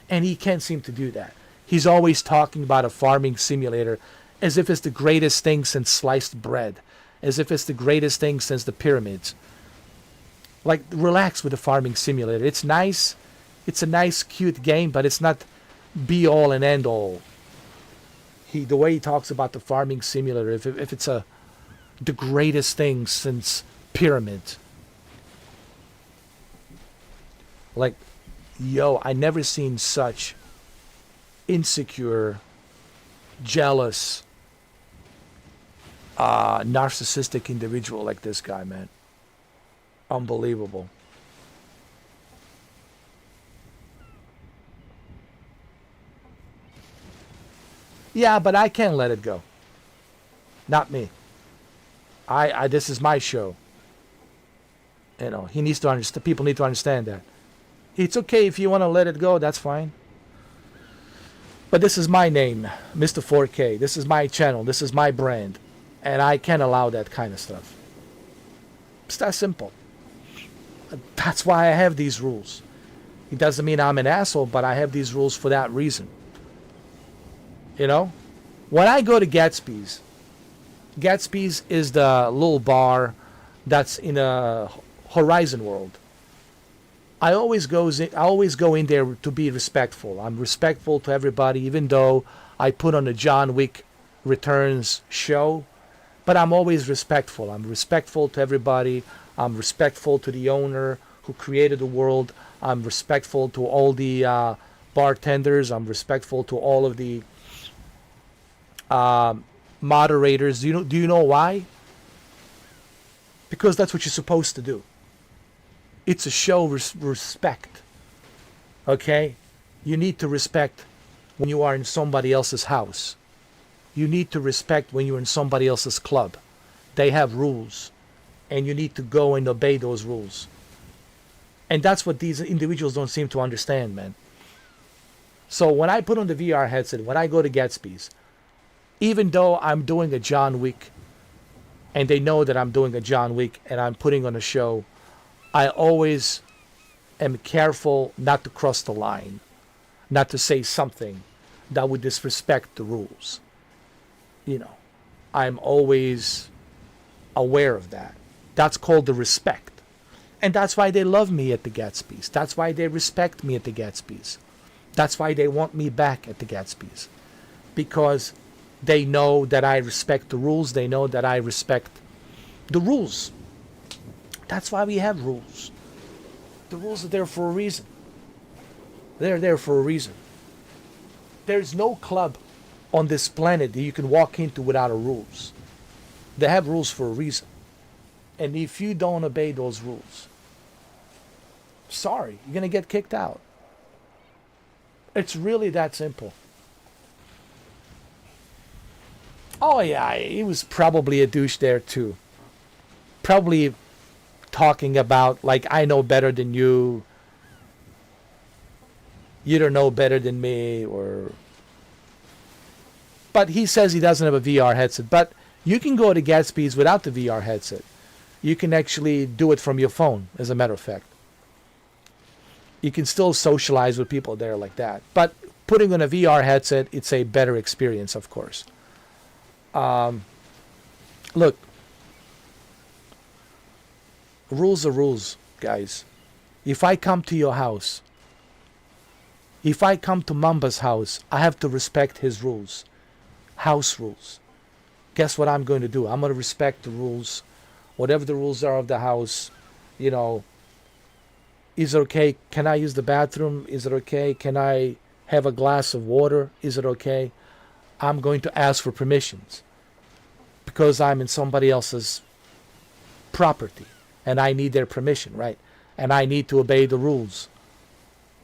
And he can't seem to do that. He's always talking about a farming simulator as if it's the greatest thing since sliced bread. As if it's the greatest thing since the pyramids. Like, relax with the farming simulator. It's nice. It's a nice, cute game, but it's not be all and end all. The way he talks about the farming simulator, if it's the greatest thing since pyramids. Like, yo, I never seen such insecure, jealous, narcissistic individual like this guy, man. Unbelievable. Yeah, but I can't let it go. Not me. This is my show. You know, he needs to understand. People need to understand that. It's okay if you want to let it go. That's fine. But this is my name, Mr. 4K. This is my channel. This is my brand, and I can't allow that kind of stuff. It's that simple. That's why I have these rules. It doesn't mean I'm an asshole, but I have these rules for that reason. You know, when I go to Gatsby's is the little bar that's in a Horizon World. I always go in there to be respectful. I'm respectful to everybody, even though I put on a John Wick Returns show. But I'm always respectful. I'm respectful to everybody. I'm respectful to the owner who created the world. I'm respectful to all the bartenders. I'm respectful to all of the moderators. Do you know why? Because that's what you're supposed to do. It's a show respect. Okay? You need to respect when you are in somebody else's house. You need to respect when you're in somebody else's club. They have rules. And you need to go and obey those rules. And that's what these individuals don't seem to understand, man. So when I put on the VR headset, when I go to Gatsby's, even though I'm doing a John Wick, and they know that I'm doing a John Wick and I'm putting on a show, I always am careful not to cross the line, not to say something that would disrespect the rules. You know, I'm always aware of that. That's called the respect. And that's why they love me at the Gatsby's. That's why they respect me at the Gatsby's. That's why they want me back at the Gatsby's. Because they know that I respect the rules. They know that I respect the rules. That's why we have rules. The rules are there for a reason. They're there for a reason. There's no club on this planet that you can walk into without rules. They have rules for a reason. And if you don't obey those rules, sorry, you're going to get kicked out. It's really that simple. Oh yeah, he was probably a douche there too. Probably talking about, like, I know better than you. You don't know better than me, or... But he says he doesn't have a VR headset. But You can go to Gatsby's without the VR headset. You can actually do it from your phone, as a matter of fact. You can still socialize with people there like that. But putting on a VR headset, it's a better experience, of course. Look, rules are rules, guys. If I come to your house, if I come to Mamba's house, I have to respect his rules. House rules. Guess what I'm going to do? I'm going to respect the rules. Whatever the rules are of the house, you know, is it okay? Can I use the bathroom? Is it okay? Can I have a glass of water? Is it okay? I'm going to ask for permissions because I'm in somebody else's property and I need their permission, right? And I need to obey the rules.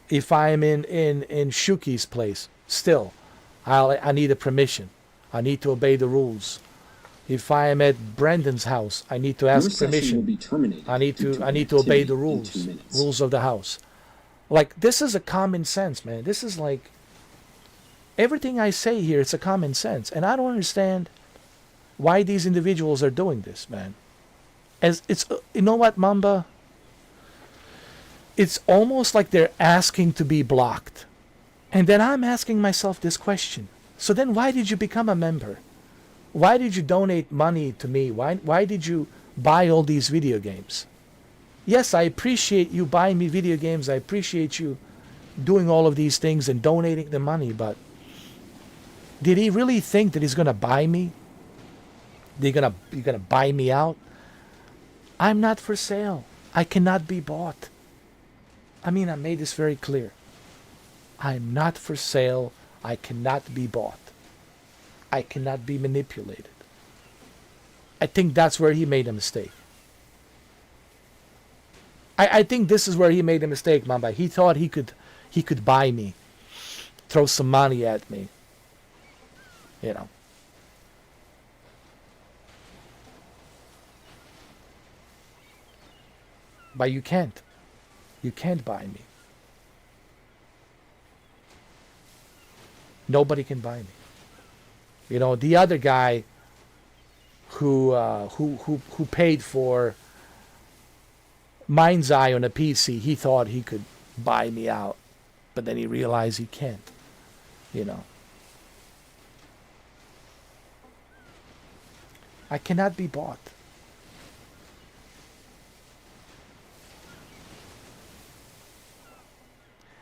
If I'm in Shuki's place, still, I need a permission. I need to obey the rules. If I am at Brandon's house, I need to ask permission. Will be terminated I need to obey the rules of the house. Like, this is a common sense, man. This is like everything I say here. It's a common sense, and I don't understand why these individuals are doing this, man. As it's, you know what, Mamba? It's almost like they're asking to be blocked, and then I'm asking myself this question. So then, why did you become a member? Why did you donate money to me? Why did you buy all these video games? Yes, I appreciate you buying me video games. I appreciate you doing all of these things and donating the money, but did he really think that he's going to buy me? You're gonna buy me out? I'm not for sale. I cannot be bought. I mean, I made this very clear. I'm not for sale. I cannot be bought. I cannot be manipulated. I think that's where he made a mistake. I think this is where he made a mistake, Mamba. He thought he could buy me, throw some money at me. You know. But you can't. You can't buy me. Nobody can buy me. You know, the other guy who paid for Mind's Eye on a PC, he thought he could buy me out, but then he realized he can't. You know. I cannot be bought.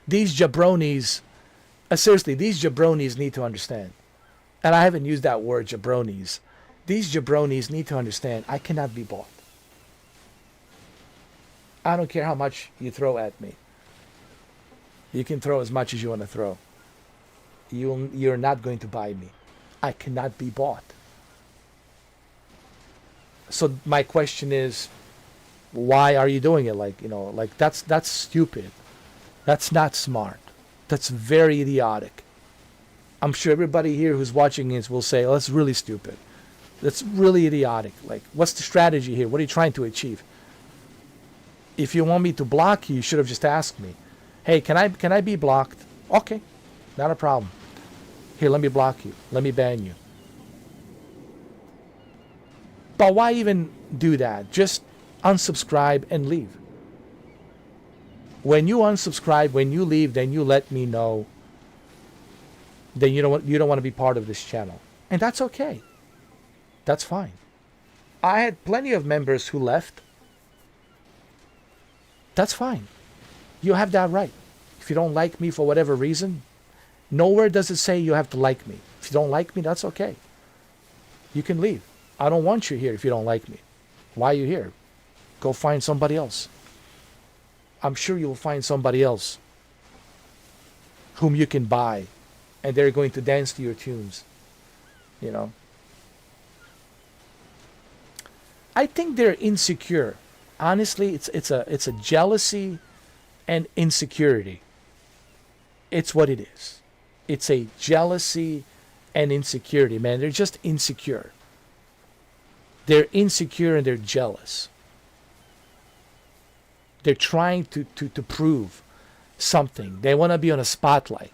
These jabronis, seriously, these jabronis need to understand. And I haven't used that word, jabronis. These jabronis need to understand I cannot be bought. I don't care how much you throw at me. You can throw as much as you want to throw. You're not going to buy me. I cannot be bought. So my question is, why are you doing it? Like, you know, like that's stupid. That's not smart. That's very idiotic. I'm sure everybody here who's watching this will say, oh, that's really stupid. That's really idiotic. Like, what's the strategy here? What are you trying to achieve? If you want me to block you, you should have just asked me. Hey, can I be blocked? Okay, not a problem. Here, let me block you. Let me ban you. But why even do that? Just unsubscribe and leave. When you unsubscribe, when you leave, then you let me know. Then you don't want to be part of this channel, and that's okay. That's fine. I had plenty of members who left. That's fine. You have that right. If you don't like me for whatever reason, nowhere does it say you have to like me. If you don't like me, that's okay. You can leave. I don't want you here if you don't like me. Why are you here? Go find somebody else. I'm sure you'll find somebody else whom you can buy, and they're going to dance to your tunes. You know. I think they're insecure. Honestly, it's a jealousy and insecurity. It's what it is. It's a jealousy and insecurity, man. They're just insecure. They're insecure and they're jealous. They're trying to prove something. They want to be on a spotlight.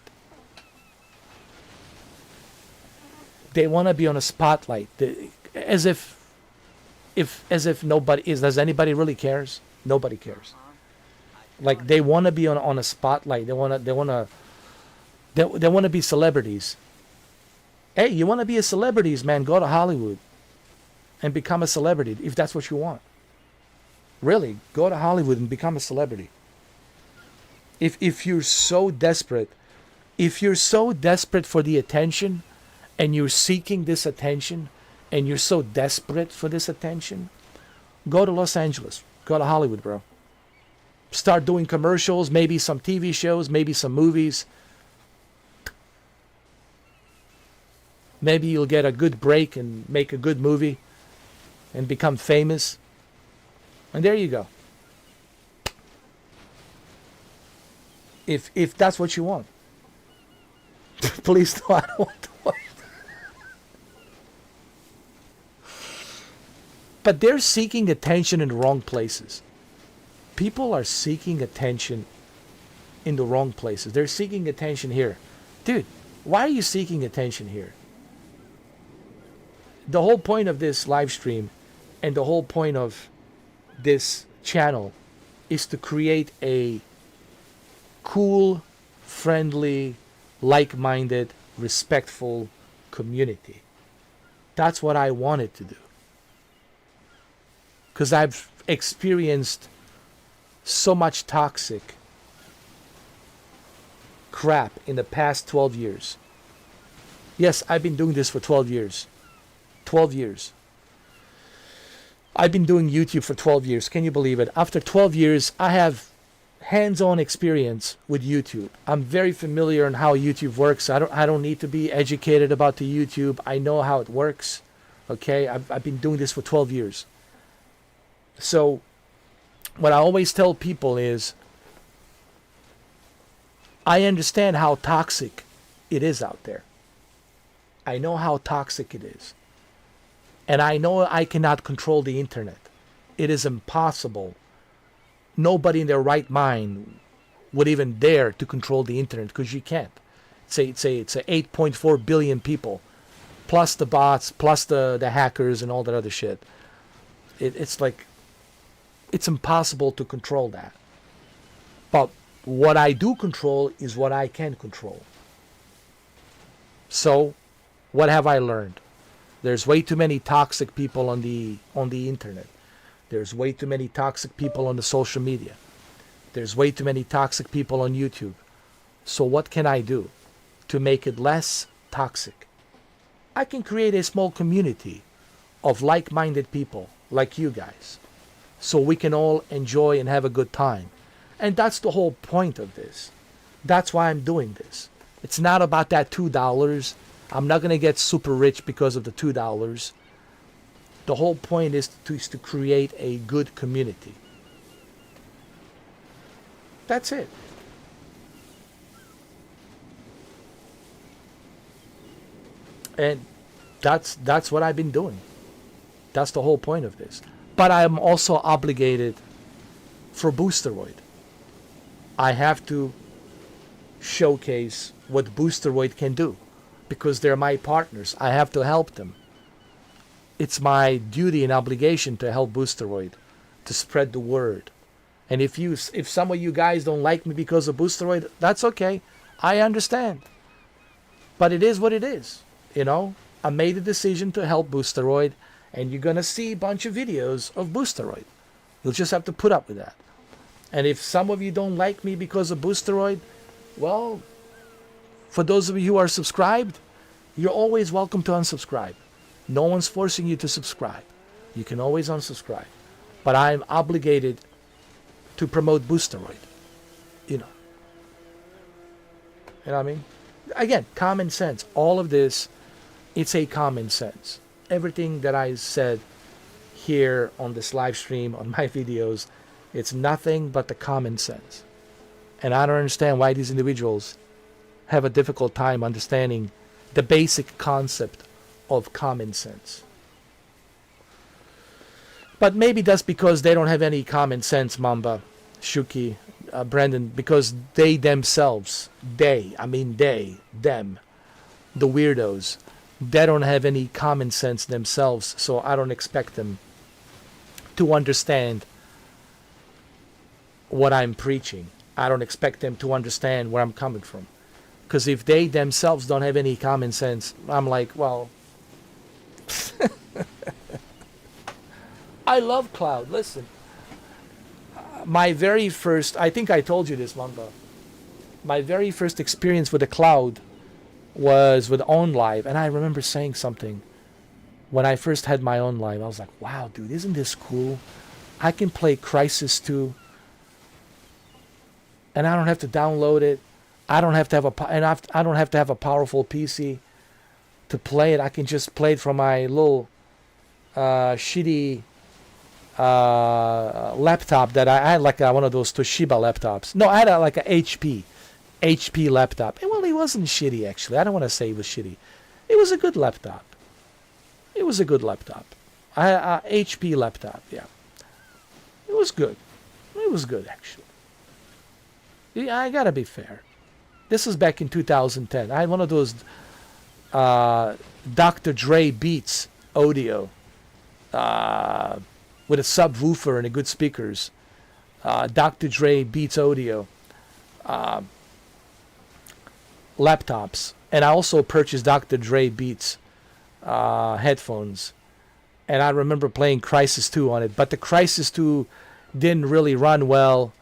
They want to be on a spotlight. as if nobody is. Does anybody really cares? Nobody cares. Like they want to be on a spotlight. They want to be celebrities. Hey, you want to be a celebrity, man? Go to Hollywood and become a celebrity if that's what you want. Really, go to Hollywood and become a celebrity. If you're so desperate, for the attention, and you're seeking this attention, and you're so desperate for this attention, go to Los Angeles. Go to Hollywood, bro. Start doing commercials, maybe some TV shows, maybe some movies. Maybe you'll get a good break and make a good movie and become famous. And there you go. If that's what you want. Please don't. I don't want to watch that. But they're seeking attention in the wrong places. People are seeking attention in the wrong places. They're seeking attention here. Dude, why are you seeking attention here? The whole point of this live stream and the whole point of this channel is to create a cool, friendly, like-minded, respectful community. That's what I wanted to do. Because I've experienced so much toxic crap in the past 12 years. Yes, I've been doing this for 12 years. 12 years. I've been doing YouTube for 12 years. Can you believe it? After 12 years, I have hands-on experience with YouTube. I'm very familiar on how YouTube works. I don't need to be educated about the YouTube. I know how it works. Okay? I've been doing this for 12 years. So what I always tell people is I understand how toxic it is out there. I know how toxic it is. And I know I cannot control the internet. It is impossible. Nobody in their right mind would even dare to control the internet because you can't. It's a 8.4 billion people, plus the bots, plus the hackers and all that other shit. It's like, it's impossible to control that. But what I do control is what I can control. So, what have I learned? There's way too many toxic people on the internet. There's way too many toxic people on the social media. There's way too many toxic people on YouTube. So what can I do to make it less toxic? I can create a small community of like-minded people like you guys, so we can all enjoy and have a good time. And that's the whole point of this. That's why I'm doing this. It's not about that $2. I'm not going to get super rich because of the $2. The whole point is to create a good community. That's it. And that's what I've been doing. That's the whole point of this. But I'm also obligated for Boosteroid. I have to showcase what Boosteroid can do because they're my partners. I have to help them. It's my duty and obligation to help Boosteroid, to spread the word. And if some of you guys don't like me because of Boosteroid, that's okay. I understand. But it is what it is. You know, I made a decision to help Boosteroid, and you're going to see a bunch of videos of Boosteroid. You'll just have to put up with that. And if some of you don't like me because of Boosteroid, well, for those of you who are subscribed, you're always welcome to unsubscribe. No one's forcing you to subscribe. You can always unsubscribe. But I'm obligated to promote Boosteroid. You know what I mean? Again, common sense. All of this, it's a common sense. Everything that I said here on this live stream, on my videos, it's nothing but the common sense. And I don't understand why these individuals have a difficult time understanding the basic concept of common sense. But maybe that's because they don't have any common sense, Mamba, Shuki, Brandon, because they themselves, them, the weirdos, they don't have any common sense themselves, so I don't expect them to understand what I'm preaching. I don't expect them to understand where I'm coming from. Because if they themselves don't have any common sense, I'm like, well, I love cloud. Listen, my very first, I think I told you this, Mamba. My very first experience with the cloud was with OnLive, and I remember saying something when I first had my own live. I was like, wow, dude, isn't this cool? I can play Crisis 2, and I don't have to download it. I don't have to have I don't have to have a powerful PC to play it. I can just play it from my little shitty laptop that I had, like one of those Toshiba laptops. No, I had like a HP laptop. And well, it wasn't shitty actually. I don't want to say it was shitty. It was a good laptop. It was a good laptop. HP laptop, yeah. It was good. It was good actually. Yeah, I gotta be fair. This was back in 2010. I had one of those Dr. Dre Beats audio with a subwoofer and a good speakers. Dr. Dre Beats audio laptops. And I also purchased Dr. Dre Beats headphones. And I remember playing Crisis 2 on it. But the Crisis 2 didn't really run well.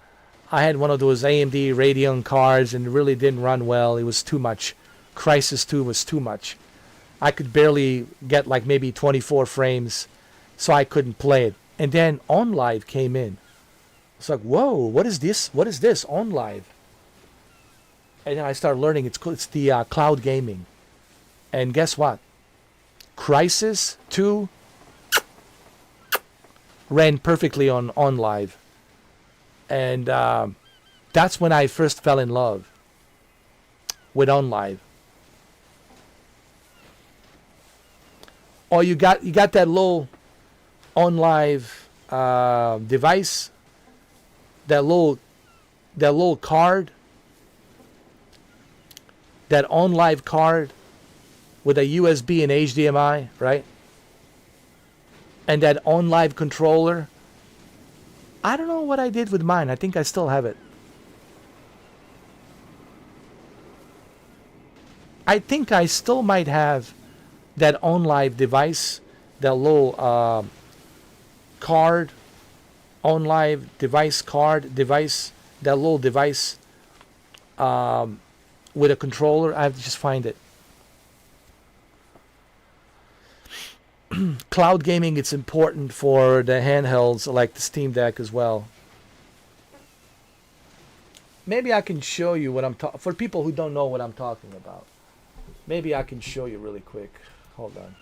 I had one of those AMD Radeon cards and it really didn't run well. It was too much. Crisis 2 was too much. I could barely get like maybe 24 frames, so I couldn't play it. And then OnLive came in. It's like, whoa, what is this? What is this? OnLive. And then I started learning it's the cloud gaming. And guess what? Crisis 2 ran perfectly on OnLive. And that's when I first fell in love with OnLive. Oh, you got that little OnLive device, that little card, that OnLive card with a USB and HDMI, right? And that OnLive controller. I don't know what I did with mine. I think I still have it. I think I still might have that OnLive device, that little card, OnLive device card, that little device with a controller. I have to just find it. Cloud gaming, it's important for the handhelds like the Steam Deck as well. Maybe I can show you what I'm talking, for people who don't know what I'm talking about. Maybe I can show you really quick. Hold on.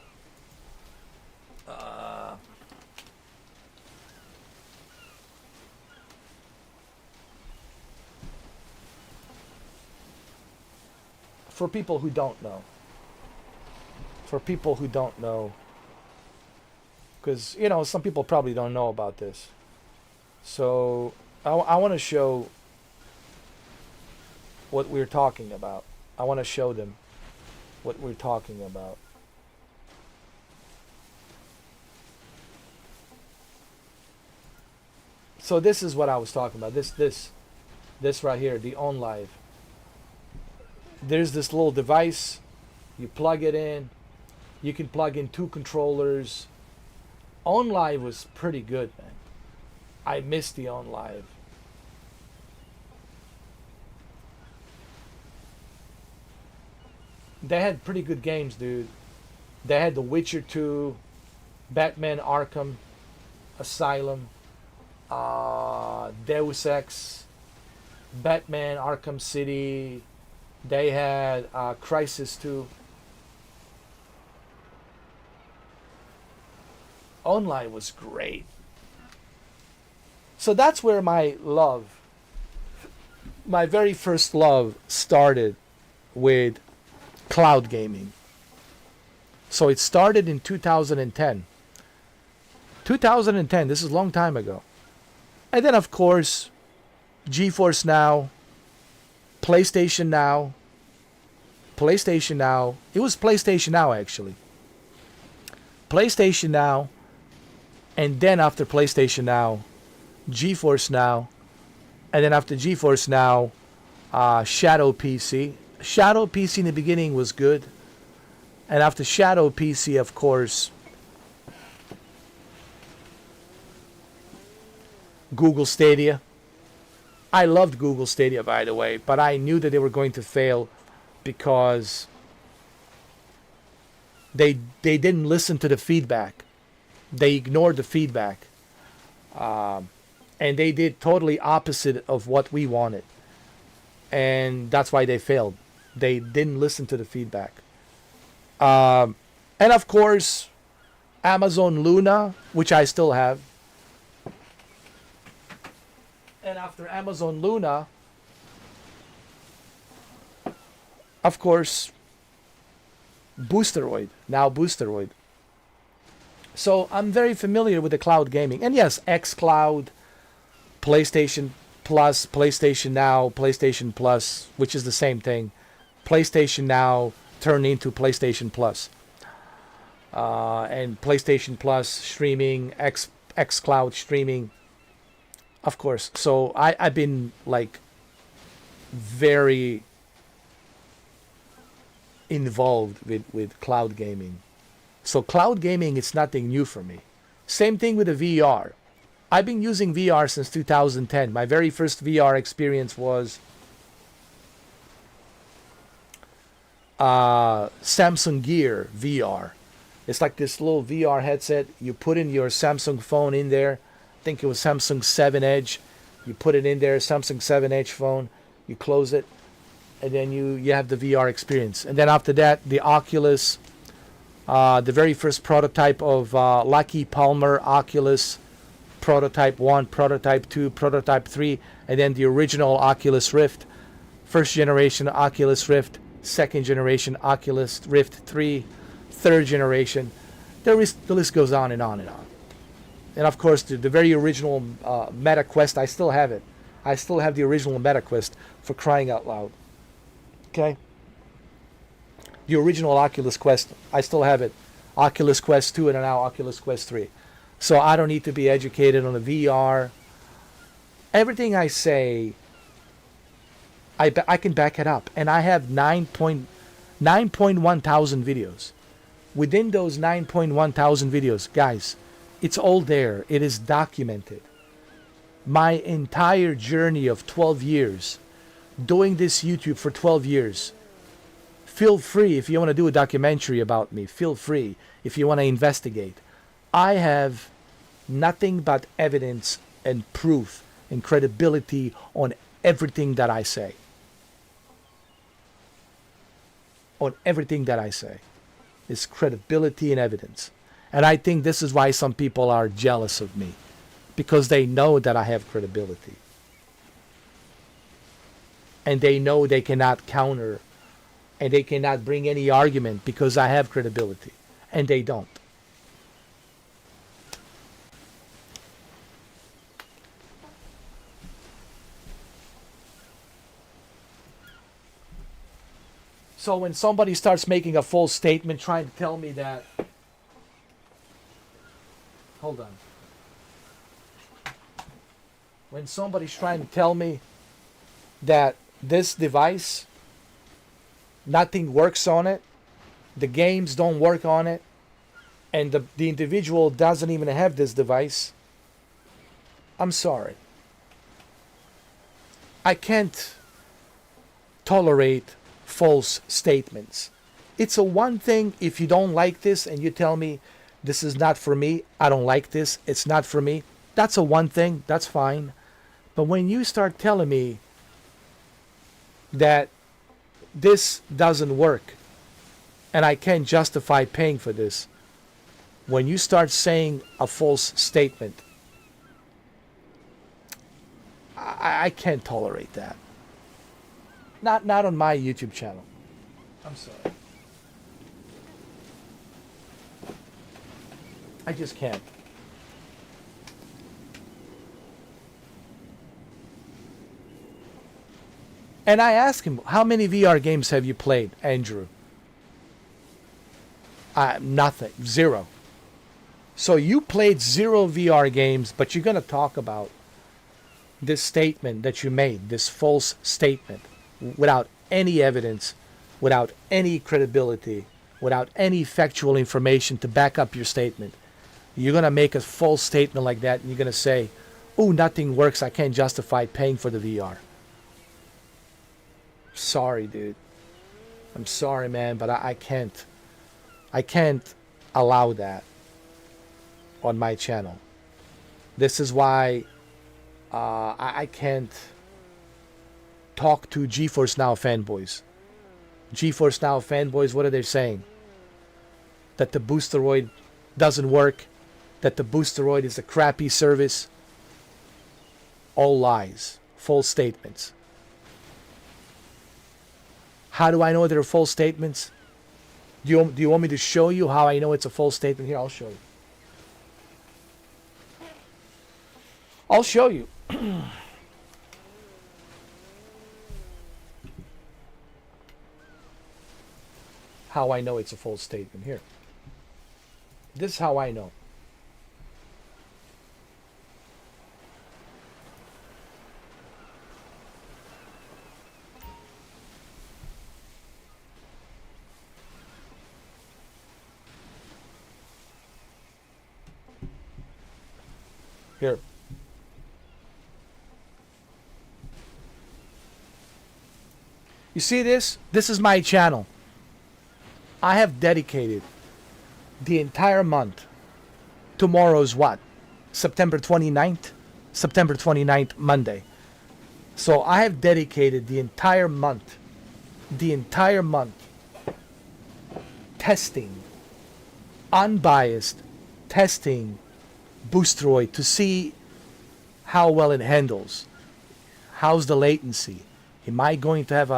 For people who don't know. For people who don't know. Because, you know, some people probably don't know about this. So, I want to show what we're talking about. I want to show them what we're talking about. So this is what I was talking about. This right here, the OnLive. There's this little device. You plug it in. You can plug in 2 controllers. OnLive was pretty good, man. I missed the OnLive. They had pretty good games, dude. They had The Witcher 2, Batman Arkham Asylum, Deus Ex, Batman Arkham City. They had Crisis 2. OnLive was great. So that's where my very first love started with cloud gaming. So it started in 2010. 2010, this is a long time ago. And then of course, GeForce Now, PlayStation Now, PlayStation Now. It was PlayStation Now, actually. PlayStation Now, and then after PlayStation Now, GeForce Now, and then after GeForce Now, Shadow PC. Shadow PC in the beginning was good, and after Shadow PC, of course, Google Stadia. I loved Google Stadia, by the way, but I knew that they were going to fail because they didn't listen to the feedback. They ignored the feedback. And they did totally opposite of what we wanted. And that's why they failed. They didn't listen to the feedback. And of course, Amazon Luna, which I still have. And after Amazon Luna, of course, Boosteroid. Now Boosteroid. So I'm very familiar with the cloud gaming. And yes, xCloud, PlayStation Plus, PlayStation Now, PlayStation Plus, which is the same thing. PlayStation Now turned into PlayStation Plus. And PlayStation Plus streaming, xCloud streaming. Of course. So I've been like very involved with cloud gaming. So cloud gaming is nothing new for me. Same thing with the VR. I've been using VR since 2010. My very first VR experience was Samsung Gear VR. It's like this little VR headset. You put in your Samsung phone in there. I think it was Samsung 7 Edge. You put it in there, Samsung 7 Edge phone. You close it, and then you have the VR experience. And then after that, the Oculus, the very first prototype of Lucky Palmer Oculus, prototype 1, prototype 2, prototype 3, and then the original Oculus Rift, first generation Oculus Rift, second generation Oculus Rift 3, third generation. The list goes on and on and on. And of course, the very original Meta Quest, I still have it. I still have the original Meta Quest, for crying out loud. Okay? The original Oculus Quest, I still have it. Oculus Quest 2 and now Oculus Quest 3. So I don't need to be educated on the VR. Everything I say, I can back it up. And I have 9.1 thousand videos. Within those 9.1 thousand videos, guys, it's all there. It is documented. My entire journey of 12 years, doing this YouTube for 12 years. Feel free, if you want to do a documentary about me, feel free if you want to investigate. I have nothing but evidence and proof and credibility on everything that I say. On everything that I say. It's credibility and evidence. And I think this is why some people are jealous of me. Because they know that I have credibility. And they know they cannot counter. And they cannot bring any argument because I have credibility. And they don't. So when somebody starts making a false statement trying to tell me that... Hold on. When somebody's trying to tell me that this device, nothing works on it, the games don't work on it, and the individual doesn't even have this device, I'm sorry. I can't tolerate false statements. It's a one thing if you don't like this and you tell me this is not for me, I don't like this, it's not for me. That's a one thing, that's fine. But when you start telling me that this doesn't work and I can't justify paying for this, when you start saying a false statement, I can't tolerate that. Not on my YouTube channel. I'm sorry. I just can't. And I asked him, how many VR games have you played, Andrew? Nothing. 0. So you played 0 VR games, but you're going to talk about this statement that you made, this false statement, without any evidence, without any credibility, without any factual information to back up your statement. You're going to make a false statement like that, and you're going to say, oh, nothing works, I can't justify paying for the VR. Sorry, dude. I'm sorry, man, but I can't. I can't allow that on my channel. This is why I can't talk to GeForce Now fanboys. GeForce Now fanboys, what are they saying? That the Boosteroid doesn't work, that the Boosteroid is a crappy service. All lies, false statements. How do I know they're false statements? Do you want me to show you how I know it's a false statement? Here, I'll show you. I'll show you. How I know it's a false statement. Here. This is how I know. Here. You see this? This is my channel. I have dedicated the entire month. Tomorrow's what? September 29th? September 29th, Monday. So I have dedicated the entire month testing, unbiased testing Boosteroid to see how well it handles. How's the latency? Am I going to have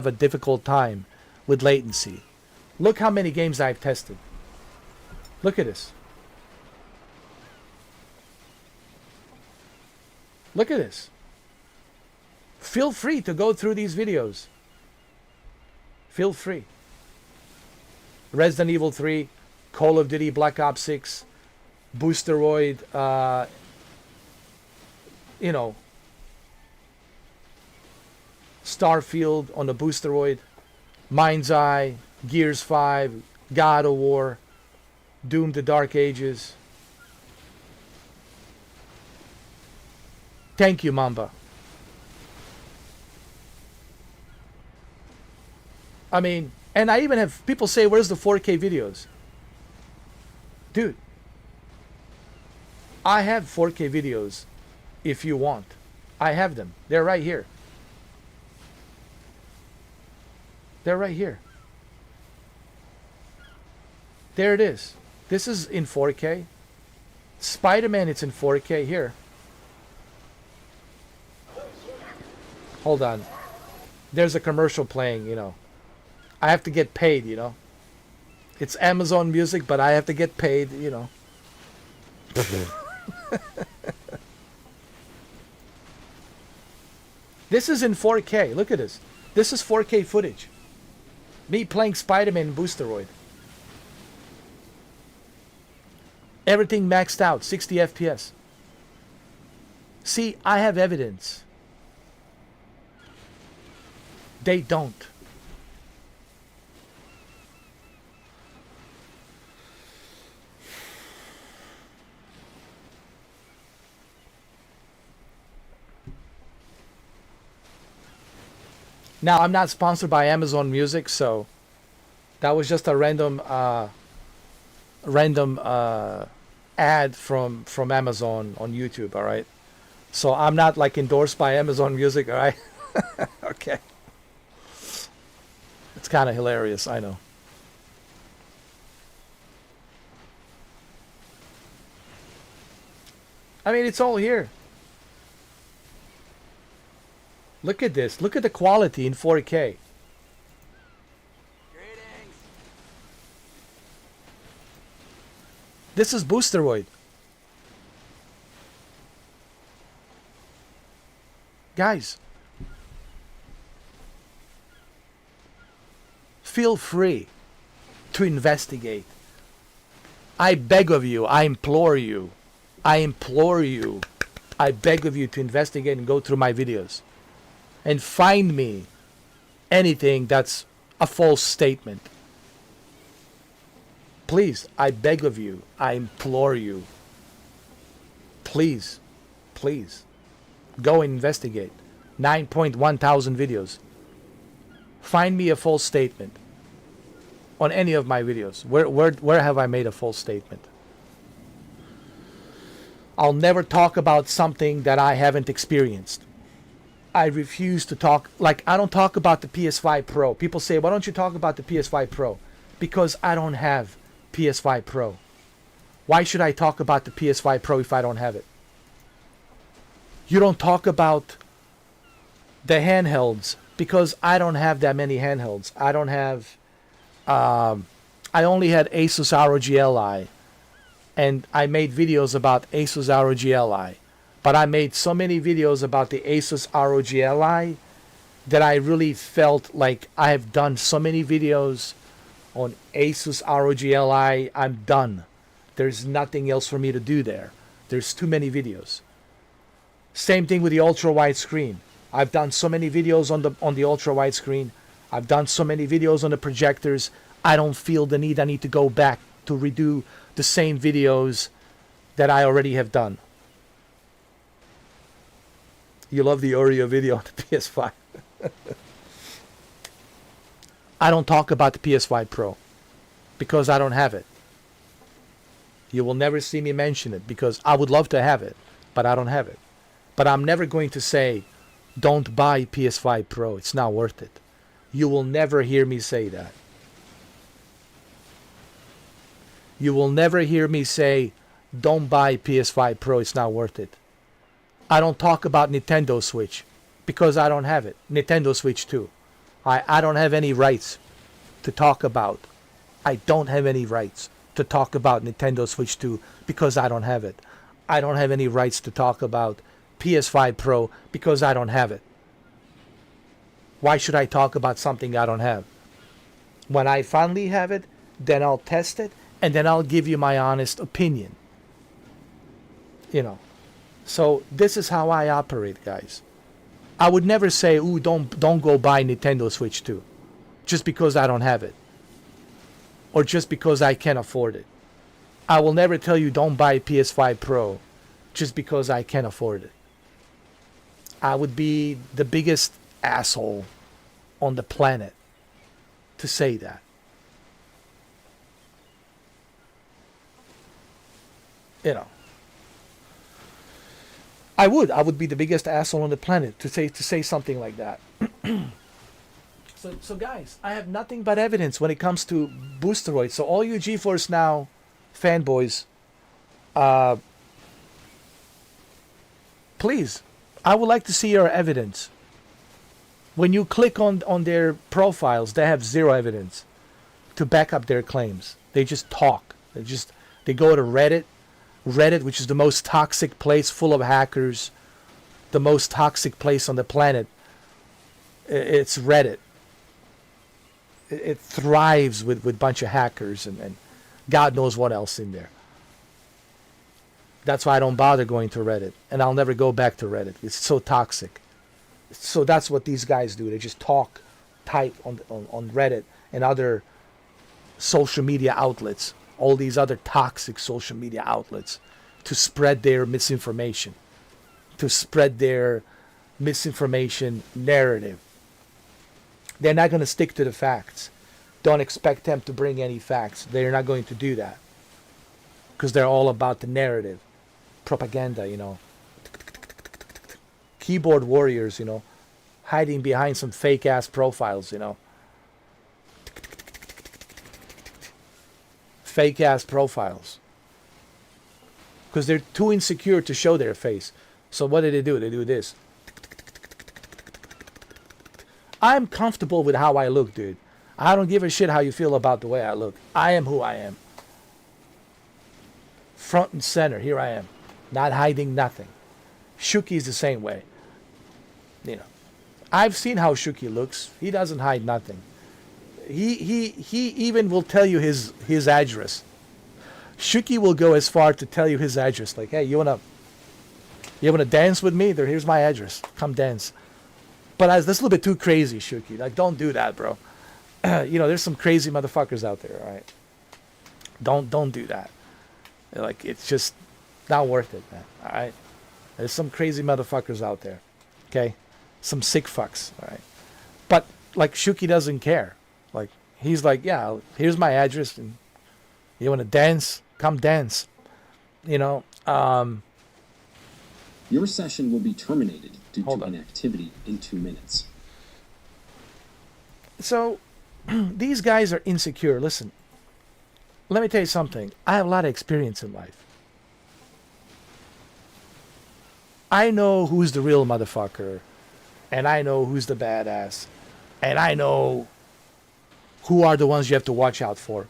a difficult time with latency? Look how many games I've tested. Look at this. Look at this. Feel free to go through these videos. Feel free. Resident Evil 3, Call of Duty Black Ops 6, Boosteroid, you know, Starfield on the Boosteroid, Mind's Eye, Gears 5, God of War, Doom the Dark Ages. Thank you, Mamba. I mean, and I even have people say, where's the 4K videos? Dude, I have 4K videos if you want. I have them. They're right here. They're right here. There it is. This is in 4K. Spider-Man, it's in 4K here. Hold on. There's a commercial playing, you know. I have to get paid, you know. It's Amazon Music, but I have to get paid, you know. This is in 4K. Look at this. This is 4K footage. Me playing Spider-Man in Boosteroid. Everything maxed out, 60 FPS. See, I have evidence. They don't. Now, I'm not sponsored by Amazon Music, so that was just a random ad from Amazon on YouTube, all right? So I'm not like endorsed by Amazon Music, all right? Okay. It's kind of hilarious, I know. I mean, it's all here. Look at this. Look at the quality in 4K. This is Boosteroid. Guys, feel free to investigate. I beg of you, I implore you, I beg of you to investigate and go through my videos and find me anything that's a false statement. Please, I beg of you, I implore you. Please, go and investigate. 9.1 thousand videos. Find me a false statement on any of my videos. Where have I made a false statement? I'll never talk about something that I haven't experienced. I refuse to talk, like I don't talk about the PS5 Pro. People say, why don't you talk about the PS5 Pro? Because I don't have PS5 Pro. Why should I talk about the PS5 Pro if I don't have it? You don't talk about the handhelds because I don't have that many handhelds. I don't have, I only had Asus ROG Li, and I made videos about Asus ROG Li. But I made so many videos about the Asus ROG Li that I really felt like I have done so many videos on Asus ROG Li. I'm done. There's nothing else for me to do there. There's too many videos. Same thing with the ultra wide screen. I've done so many videos on the ultra wide screen. I've done so many videos on the projectors. I don't feel the need. I need to go back to redo the same videos that I already have done. You love the Oreo video on the PS5. I don't talk about the PS5 Pro because I don't have it. You will never see me mention it because I would love to have it, but I don't have it. But I'm never going to say, don't buy PS5 Pro. It's not worth it. You will never hear me say that. You will never hear me say, don't buy PS5 Pro. It's not worth it. I don't talk about Nintendo Switch because I don't have it. Nintendo Switch 2. I don't have any rights to talk about. I don't have any rights to talk about Nintendo Switch 2 because I don't have it. I don't have any rights to talk about PS5 Pro because I don't have it. Why should I talk about something I don't have? When I finally have it, then I'll test it and then I'll give you my honest opinion. You know. So this is how I operate, guys. I would never say, ooh, don't go buy Nintendo Switch 2 just because I don't have it or just because I can't afford it. I will never tell you don't buy PS5 Pro just because I can't afford it. I would be the biggest asshole on the planet to say that. You know. I would be the biggest asshole on the planet to say something like that. So guys, I have nothing but evidence when it comes to Boosteroid. So all you GeForce Now fanboys, please, I would like to see your evidence. When you click on their profiles, they have zero evidence to back up their claims. They just talk. They go to Reddit, which is the most toxic place full of hackers, the most toxic place on the planet. It's Reddit. It thrives with a bunch of hackers and God knows what else in there. That's why I don't bother going to Reddit, and I'll never go back to Reddit. It's so toxic. So that's what these guys do. They just type on Reddit and other social media outlets, all these other toxic social media outlets, to spread their misinformation, narrative. They're not going to stick to the facts. Don't expect them to bring any facts. They're not going to do that because they're all about the narrative, propaganda, you know. Keyboard warriors, you know, hiding behind some fake ass profiles, you know. Fake ass profiles. Because they're too insecure to show their face. So what do? They do this. I'm comfortable with how I look, dude. I don't give a shit how you feel about the way I look. I am who I am. Front and center, here I am. Not hiding nothing. Shuki's the same way. You know, I've seen how Shuki looks. He doesn't hide nothing. He even will tell you his address. Shuki will go as far to tell you his address. Like, hey, you wanna dance with me? Here's my address. Come dance. But that's a little bit too crazy, Shuki. Like, don't do that, bro. There's some crazy motherfuckers out there, all right? Don't do that. Like, it's just not worth it, man. All right? There's some crazy motherfuckers out there. Okay? Some sick fucks, all right? But like, Shuki doesn't care. Like, he's like, yeah, here's my address, and you want to dance? Come dance. Your session will be terminated due to inactivity in 2 minutes. So, these guys are insecure. Listen, let me tell you something. I have a lot of experience in life. I know who's the real motherfucker, and I know who's the badass, and I know who are the ones you have to watch out for.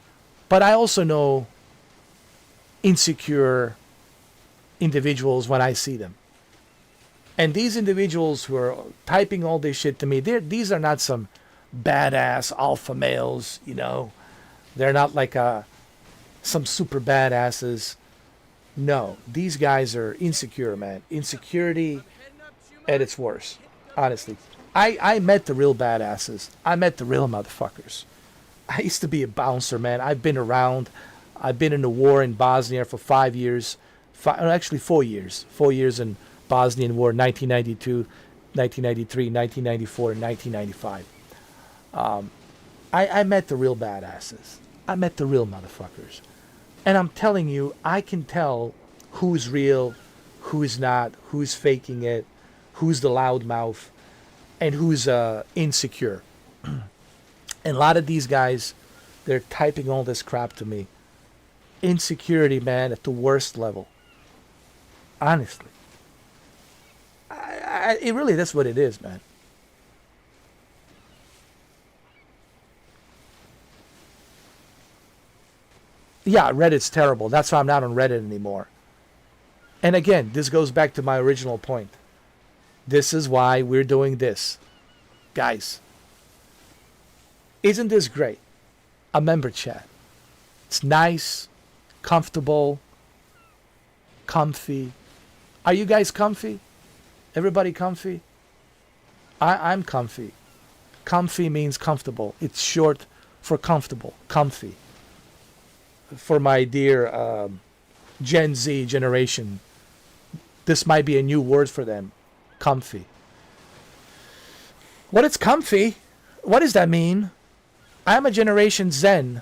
But I also know insecure individuals when I see them. And these individuals who are typing all this shit to me, these are not some badass alpha males, They're not like some super badasses. No, these guys are insecure, man. Insecurity at its worst, honestly. I met the real badasses. I met the real motherfuckers. I used to be a bouncer, man. I've been around. I've been in the war in Bosnia for 5 years. Actually, 4 years. 4 years in Bosnian War, 1992, 1993, 1994, and 1995. I met the real badasses. I met the real motherfuckers. And I'm telling you, I can tell who's real, who's not, who's faking it, who's the loudmouth, and who's insecure. And a lot of these guys, they're typing all this crap to me. Insecurity, man, at the worst level. Honestly. It really, that's what it is, man. Yeah, Reddit's terrible. That's why I'm not on Reddit anymore. And again, this goes back to my original point. This is why we're doing this. Guys, isn't this great? A member chat. It's nice, comfortable, comfy. Are you guys comfy? Everybody comfy? I'm comfy. Comfy means comfortable. It's short for comfortable. Comfy. For my dear Gen Z generation, this might be a new word for them. Comfy. What is comfy? What does that mean? I'm a Generation Zen.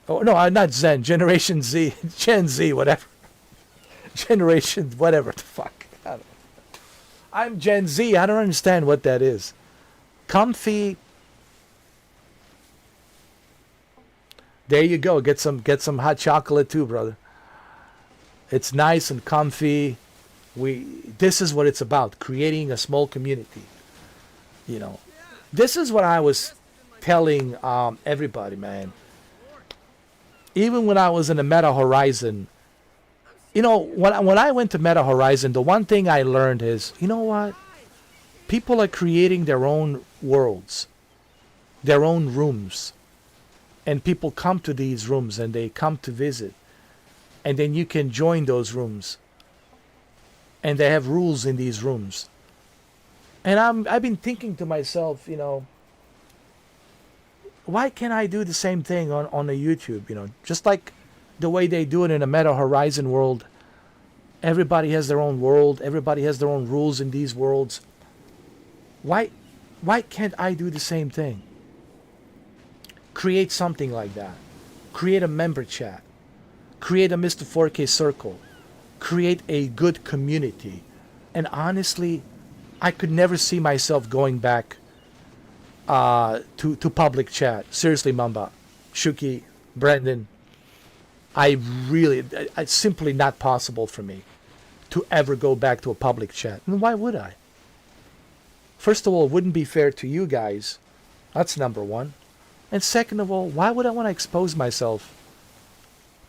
Oh, no, I'm not Zen. Generation Z. Gen Z, whatever. Generation, whatever the fuck. I'm Gen Z. I don't understand what that is. Comfy. There you go. Get some hot chocolate too, brother. It's nice and comfy. This is what it's about, creating a small community. This is what I was telling everybody, man. Even when I was in the Meta Horizon, when I went to Meta Horizon, the one thing I learned is, you know what? People are creating their own worlds, their own rooms. And people come to these rooms and they come to visit. And then you can join those rooms. And they have rules in these rooms. And I've been thinking to myself, why can't I do the same thing on the YouTube? Just like the way they do it in a Meta Horizon world. Everybody has their own world. Everybody has their own rules in these worlds. Why can't I do the same thing? Create something like that. Create a member chat. Create a Mr. 4K circle. Create a good community. And honestly, I could never see myself going back to public chat. Seriously, Mamba, Shuki, Brendan, it's simply not possible for me to ever go back to a public chat. And why would I? First of all, it wouldn't be fair to you guys. That's number one. And second of all, why would I want to expose myself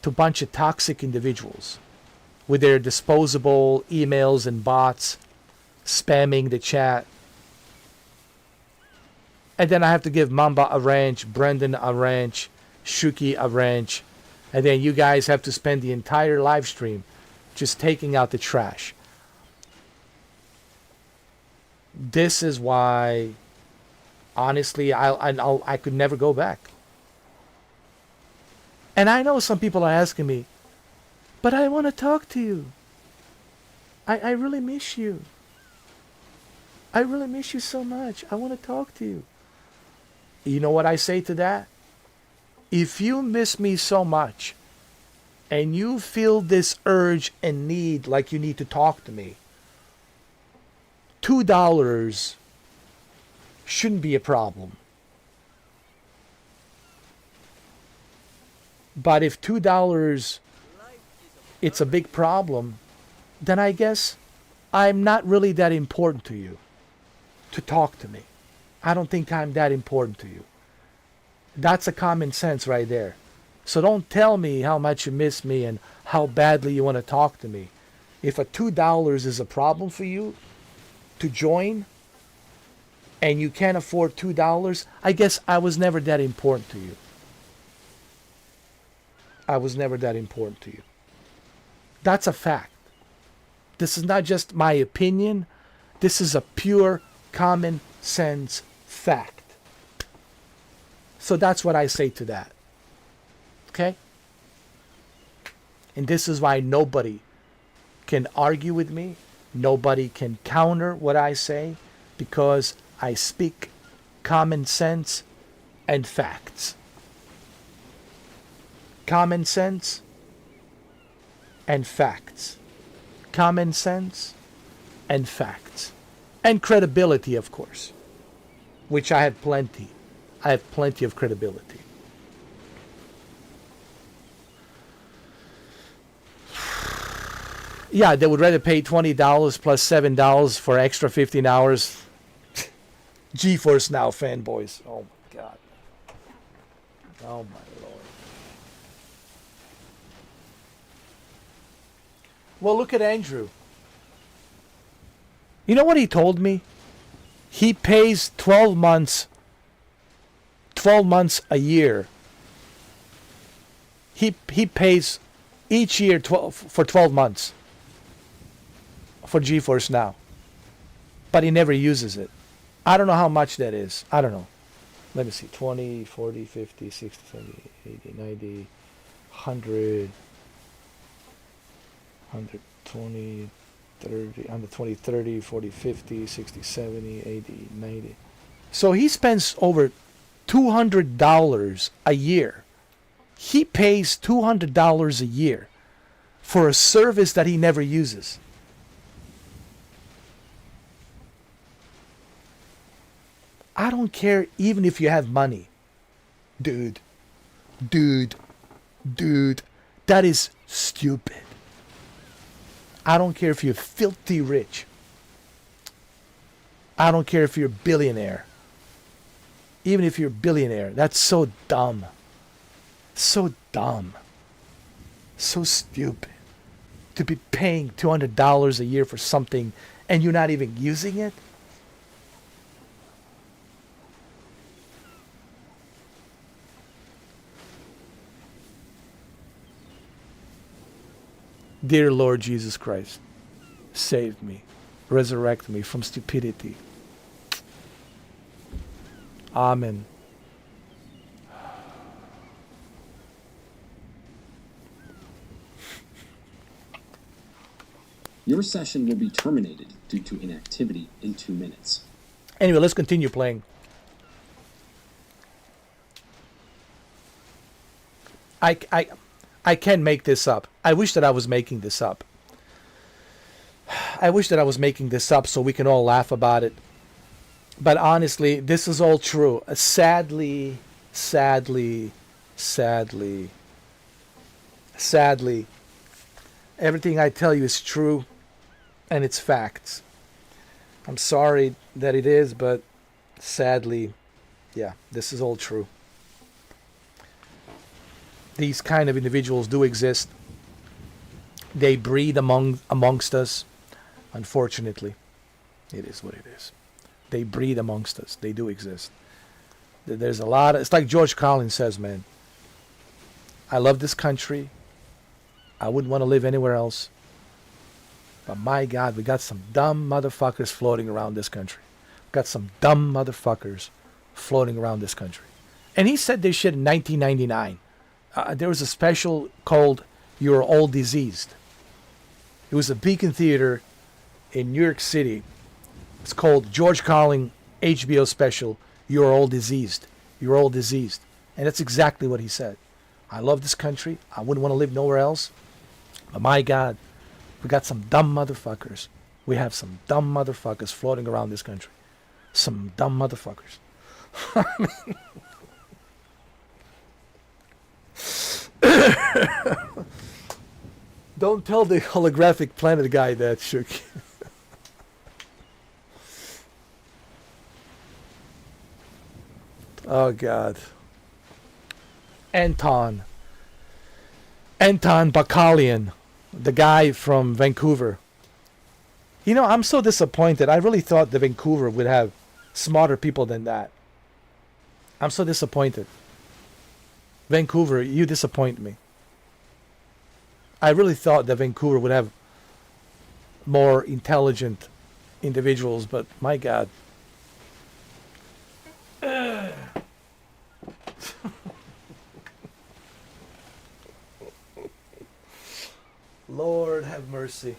to a bunch of toxic individuals with their disposable emails and bots spamming the chat? And then I have to give Mamba a wrench, Brendan a wrench, Shuki a wrench. And then you guys have to spend the entire live stream just taking out the trash. This is why, honestly, I could never go back. And I know some people are asking me, but I want to talk to you. I really miss you. I really miss you so much. I want to talk to you. You know what I say to that? If you miss me so much and you feel this urge and need like you need to talk to me, $2 shouldn't be a problem. But if $2 it's a big problem, then I guess I'm not really that important to you to talk to me. I don't think I'm that important to you. That's a common sense right there. So don't tell me how much you miss me and how badly you want to talk to me. If a $2 is a problem for you to join and you can't afford $2, I guess I was never that important to you. I was never that important to you. That's a fact. This is not just my opinion. This is a pure common sense fact. So that's what I say to that. Okay? And this is why nobody can argue with me. Nobody can counter what I say, because I speak common sense and facts. Common sense and facts. Common sense and facts. And credibility, of course, which I have plenty. I have plenty of credibility. Yeah, they would rather pay $20 plus $7 for extra 15 hours. GeForce Now fanboys. Oh my God. Oh my Lord. Well, look at Andrew. You know what he told me? He pays 12 months a year. He pays each year for 12 months for GeForce Now. But he never uses it. I don't know how much that is. I don't know. Let me see. 20, 40, 50, 60, 70, 80, 90, 100, 120, 30, 120, 30, 40, 50, 60, 70, 80, 90. So he spends over $200 a year. He pays $200 a year for a service that he never uses. I don't care even if you have money. Dude. That is stupid. I don't care if you're filthy rich. I don't care if you're a billionaire. Even if you're a billionaire, that's so dumb. So dumb. So stupid. To be paying $200 a year for something and you're not even using it? Dear Lord Jesus Christ, save me, resurrect me from stupidity. Amen. Your session will be terminated due to inactivity in 2 minutes. Anyway, let's continue playing. I can't make this up. I wish that I was making this up. I wish that I was making this up so we can all laugh about it. But honestly, this is all true. Sadly, everything I tell you is true and it's facts. I'm sorry that it is, but sadly, yeah, this is all true. These kind of individuals do exist. They breed amongst us. Unfortunately, it is what it is. They breed amongst us. They do exist. There's a lot of, it's like George Carlin says, man. I love this country. I wouldn't want to live anywhere else. But my God, we got some dumb motherfuckers floating around this country. Got some dumb motherfuckers floating around this country. And he said this shit in 1999. There was a special called You're All Diseased. It was a Beacon Theater in New York City. It's called George Carlin HBO special, You're All Diseased. You're All Diseased. And that's exactly what he said. I love this country. I wouldn't want to live nowhere else. But my God, we got some dumb motherfuckers. We have some dumb motherfuckers floating around this country. Some dumb motherfuckers. Don't tell the holographic planet guy that, Shook. Oh, God. Anton Bakalian, the guy from Vancouver. You know, I'm so disappointed. I really thought that Vancouver would have smarter people than that. I'm so disappointed. Vancouver, you disappoint me. I really thought that Vancouver would have more intelligent individuals, but my God. Lord have mercy.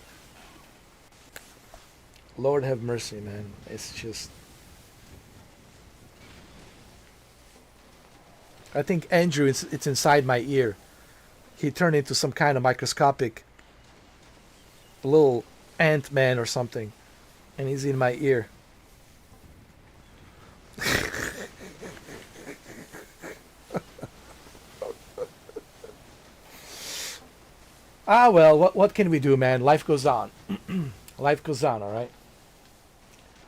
Lord have mercy, man. It's just... I think Andrew, it's inside my ear. He turned into some kind of microscopic little Ant-Man or something. And he's in my ear. Ah, well, what can we do, man? Life goes on. Life goes on, all right?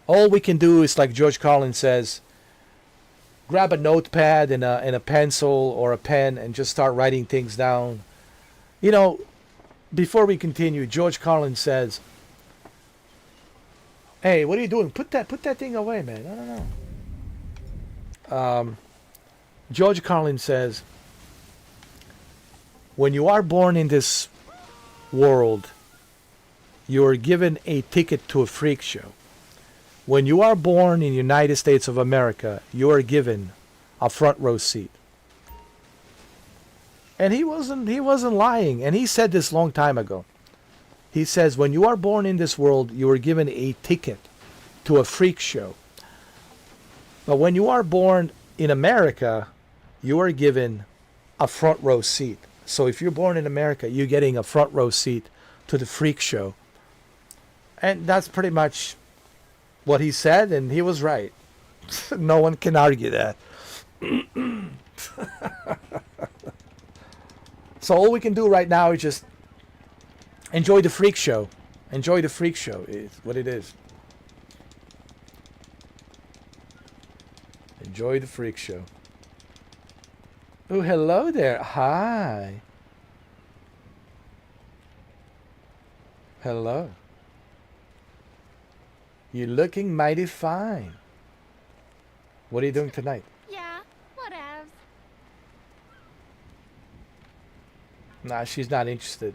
All we can do is, like George Carlin says, grab a notepad and a pencil or a pen and just start writing things down. You know, before we continue, George Carlin says, hey, what are you doing? Put that thing away, man. No. George Carlin says, when you are born in this world, you are given a ticket to a freak show. When you are born in the United States of America, you are given a front row seat. And he wasn't lying. And he said this long time ago. He says, when you are born in this world, you are given a ticket to a freak show. But when you are born in America, you are given a front row seat. So if you're born in America, you're getting a front row seat to the freak show. And that's pretty much what he said, and he was right. No one can argue that. So all we can do right now is just enjoy the freak show. Enjoy the freak show is what it is. Enjoy the freak show. Oh, hello there. Hi. Hello. You're looking mighty fine. What are you doing tonight? Yeah, whatevs. Nah, she's not interested.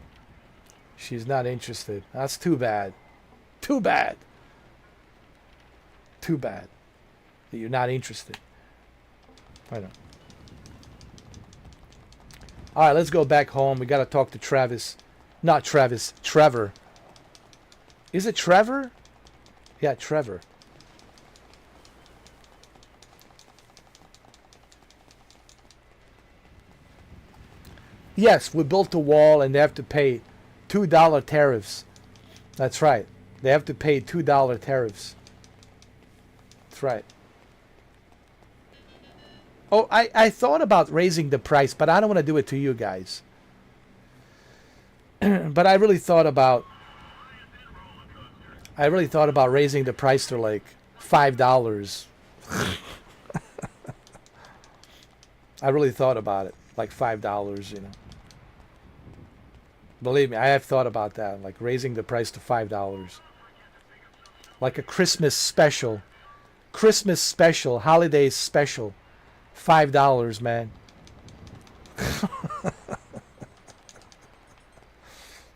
She's not interested. That's too bad. Too bad. Too bad that you're not interested. I know. All right, let's go back home. We got to talk to Travis. Not Travis, Trevor. Is it Trevor? Yeah, Trevor. Yes, we built a wall and they have to pay $2 tariffs. That's right. They have to pay $2 tariffs. That's right. Oh, I thought about raising the price, but I don't want to do it to you guys. But I really thought about raising the price to like $5. I really thought about it, like $5, you know. Believe me, I have thought about that, like raising the price to $5. Like a Christmas special, holiday special $5, man.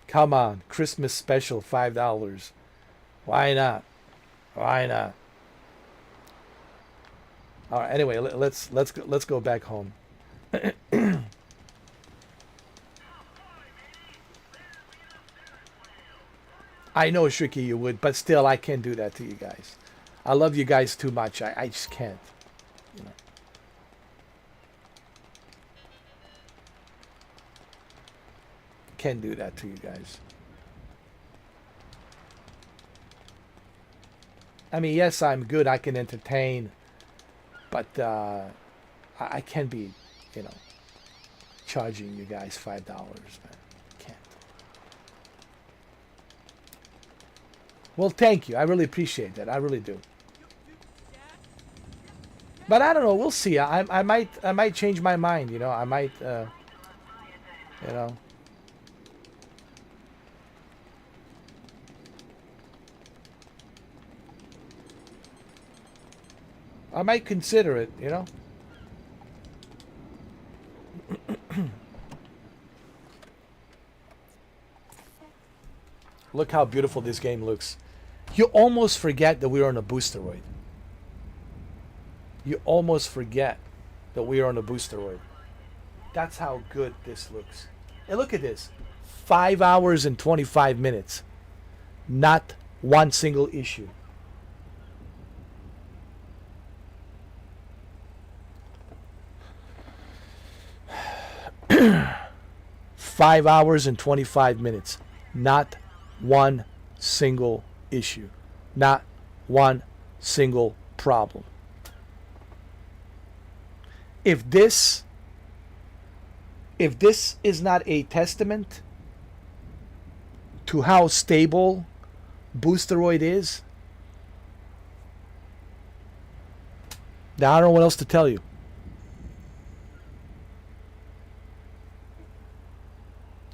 Come on, Christmas special, $5. Why not? Why not? All right. Anyway, let's go back home. I know, Shriki, you would, but still, I can't do that to you guys. I love you guys too much. I just can't. You know. Can't do that to you guys. I mean, yes, I'm good. I can entertain, but I can't be, you know, charging you guys $5, man. Can't. Well, thank you. I really appreciate that. I really do. But I don't know. We'll see. I might change my mind. You know, I might. You know. I might consider it, you know. Look how beautiful this game looks. You almost forget that we're on a Boosteroid. You almost forget that we are on a Boosteroid. That's how good this looks. And look at this. 5 hours and 25 minutes. Not one single issue. Five hours and 25 minutes. Not one single issue. Not one single problem. If this is not a testament to how stable Boosteroid is, then I don't know what else to tell you.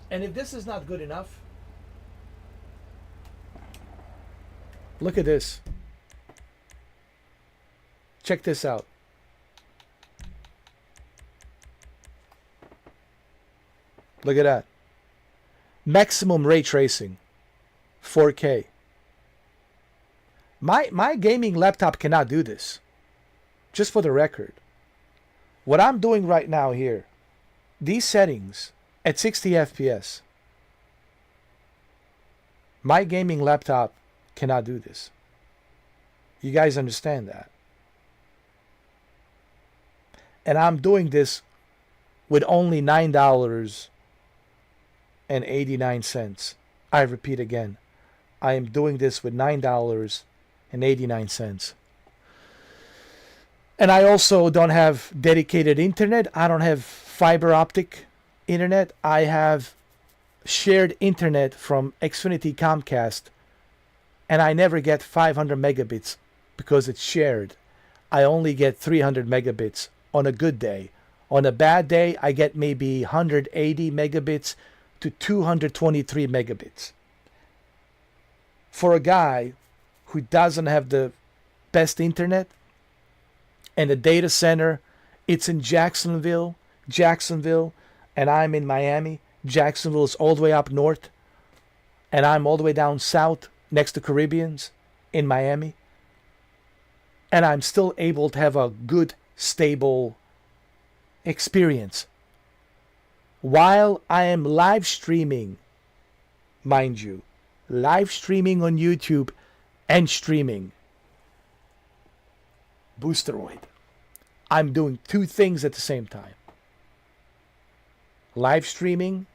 And if this is not good enough, look at this. Check this out. Look at that. Maximum ray tracing. 4K. My gaming laptop cannot do this. Just for the record. What I'm doing right now here, these settings at 60 FPS. My gaming laptop cannot do this. You guys understand that? And I'm doing this with only $9.89. I repeat again. I am doing this with $9.89. And I also don't have dedicated internet. I don't have fiber optic internet. I have shared internet from Xfinity Comcast, and I never get 500 megabits because it's shared. I only get 300 megabits on a good day. On a bad day, I get maybe 180 megabits to 223 megabits. For a guy who doesn't have the best internet and a data center, it's in Jacksonville, and I'm in Miami. Jacksonville is all the way up north, and I'm all the way down south next to Caribbeans in Miami. And I'm still able to have a good, stable experience. While I am live streaming, mind you, live streaming on YouTube and streaming Boosteroid. I'm doing two things at the same time. Live streaming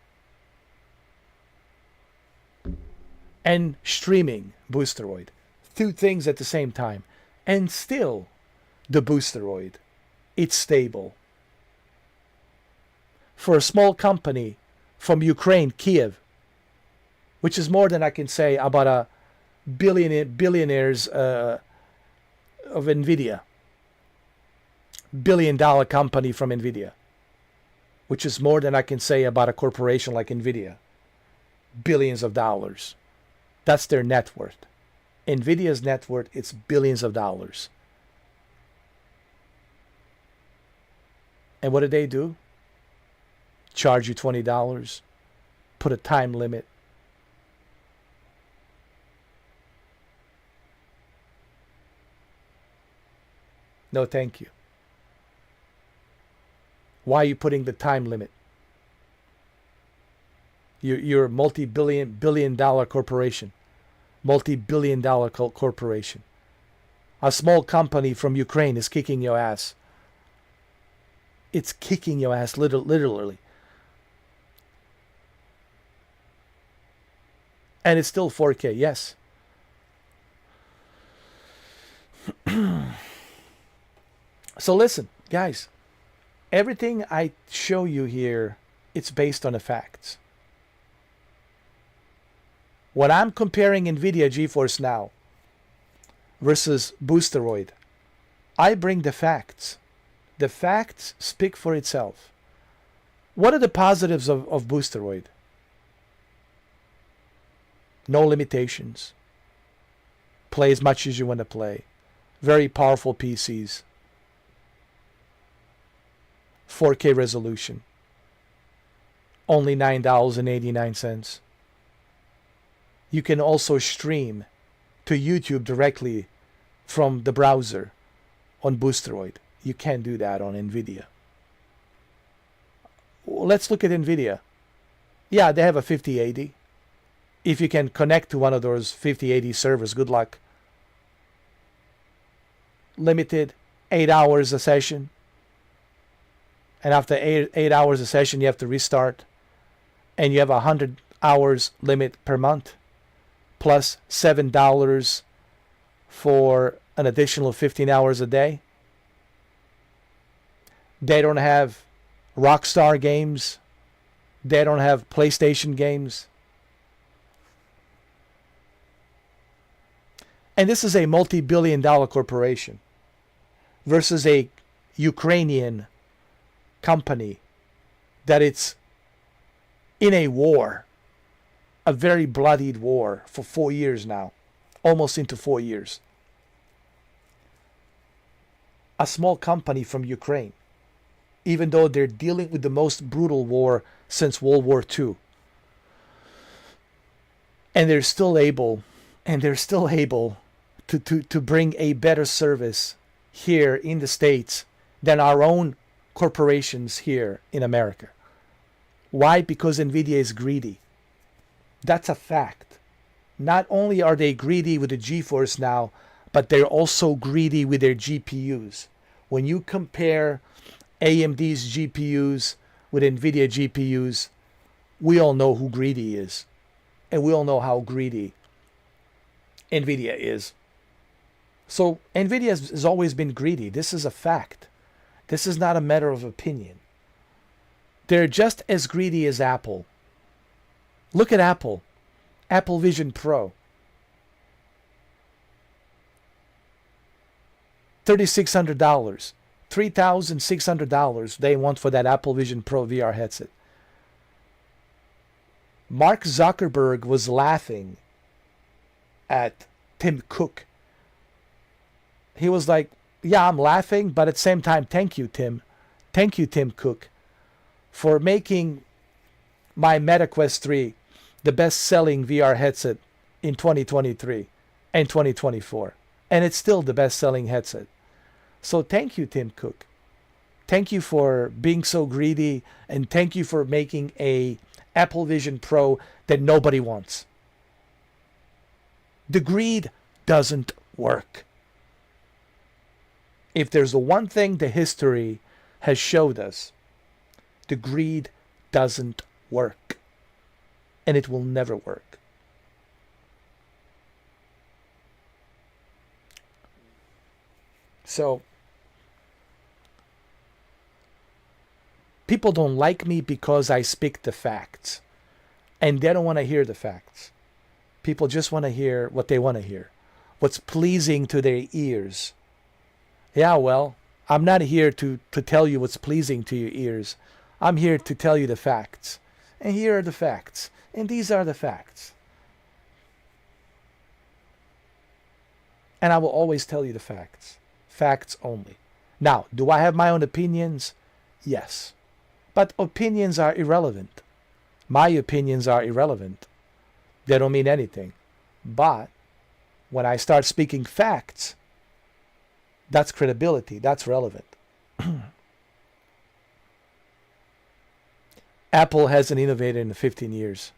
and streaming Boosteroid. Two things at the same time. And still, the Boosteroid, it's stable. For a small company from Ukraine, Kiev, which is more than I can say about a billionaires of NVIDIA. $1 billion company from NVIDIA. Which is more than I can say about a corporation like NVIDIA. Billions of dollars. That's their net worth. NVIDIA's net worth, it's billions of dollars. And what do? Charge you $20, put a time limit. No, thank you. Why are you putting the time limit? You're a multi-billion dollar corporation. Multi-billion dollar corporation. A small company from Ukraine is kicking your ass. It's kicking your ass literally. And it's still 4K, yes. So listen, guys. Everything I show you here, it's based on the facts. When I'm comparing NVIDIA GeForce Now versus Boosteroid, I bring the facts. The facts speak for itself. What are the positives of Boosteroid? No limitations. Play as much as you want to play. Very powerful PCs. 4K resolution. Only $9.89. You can also stream to YouTube directly from the browser on Boosteroid. You can't do that on NVIDIA. Let's look at NVIDIA. Yeah, they have a 5080. If you can connect to one of those 5080 servers, good luck. Limited 8 hours a session. And after 8 hours a session, you have to restart. And you have 100 hours limit per month. Plus $7 for an additional 15 hours a day. They don't have Rockstar games. They don't have PlayStation games. And this is a multi-billion dollar corporation versus a Ukrainian company that it's in a war, a very bloodied war for 4 years now, almost into 4 years. A small company from Ukraine, even though they're dealing with the most brutal war since World War II. And they're still able to bring a better service here in the States than our own corporations here in America. Why? Because NVIDIA is greedy. That's a fact. Not only are they greedy with the GeForce Now, but they're also greedy with their GPUs. When you compare AMD's GPUs with NVIDIA GPUs, we all know who greedy is. And we all know how greedy NVIDIA is. So NVIDIA has always been greedy. This is a fact. This is not a matter of opinion. They're just as greedy as Apple. Look at Apple. Apple Vision Pro. $3,600. $3,600 they want for that Apple Vision Pro VR headset. Mark Zuckerberg was laughing at Tim Cook. He was like, yeah, I'm laughing, but at the same time, thank you, Tim. Thank you, Tim Cook, for making my MetaQuest 3 the best-selling VR headset in 2023 and 2024. And it's still the best-selling headset. So thank you, Tim Cook. Thank you for being so greedy, and thank you for making a Apple Vision Pro that nobody wants. The greed doesn't work. If there's the one thing the history has showed us, the greed doesn't work. And it will never work. So, people don't like me because I speak the facts. And they don't want to hear the facts. People just want to hear what they want to hear. What's pleasing to their ears. Yeah, well, I'm not here to tell you what's pleasing to your ears. I'm here to tell you the facts. And here are the facts. And these are the facts. And I will always tell you the facts. Facts only. Now, do I have my own opinions? Yes. But opinions are irrelevant. My opinions are irrelevant. They don't mean anything. But when I start speaking facts, that's credibility. That's relevant. Apple hasn't innovated in 15 years.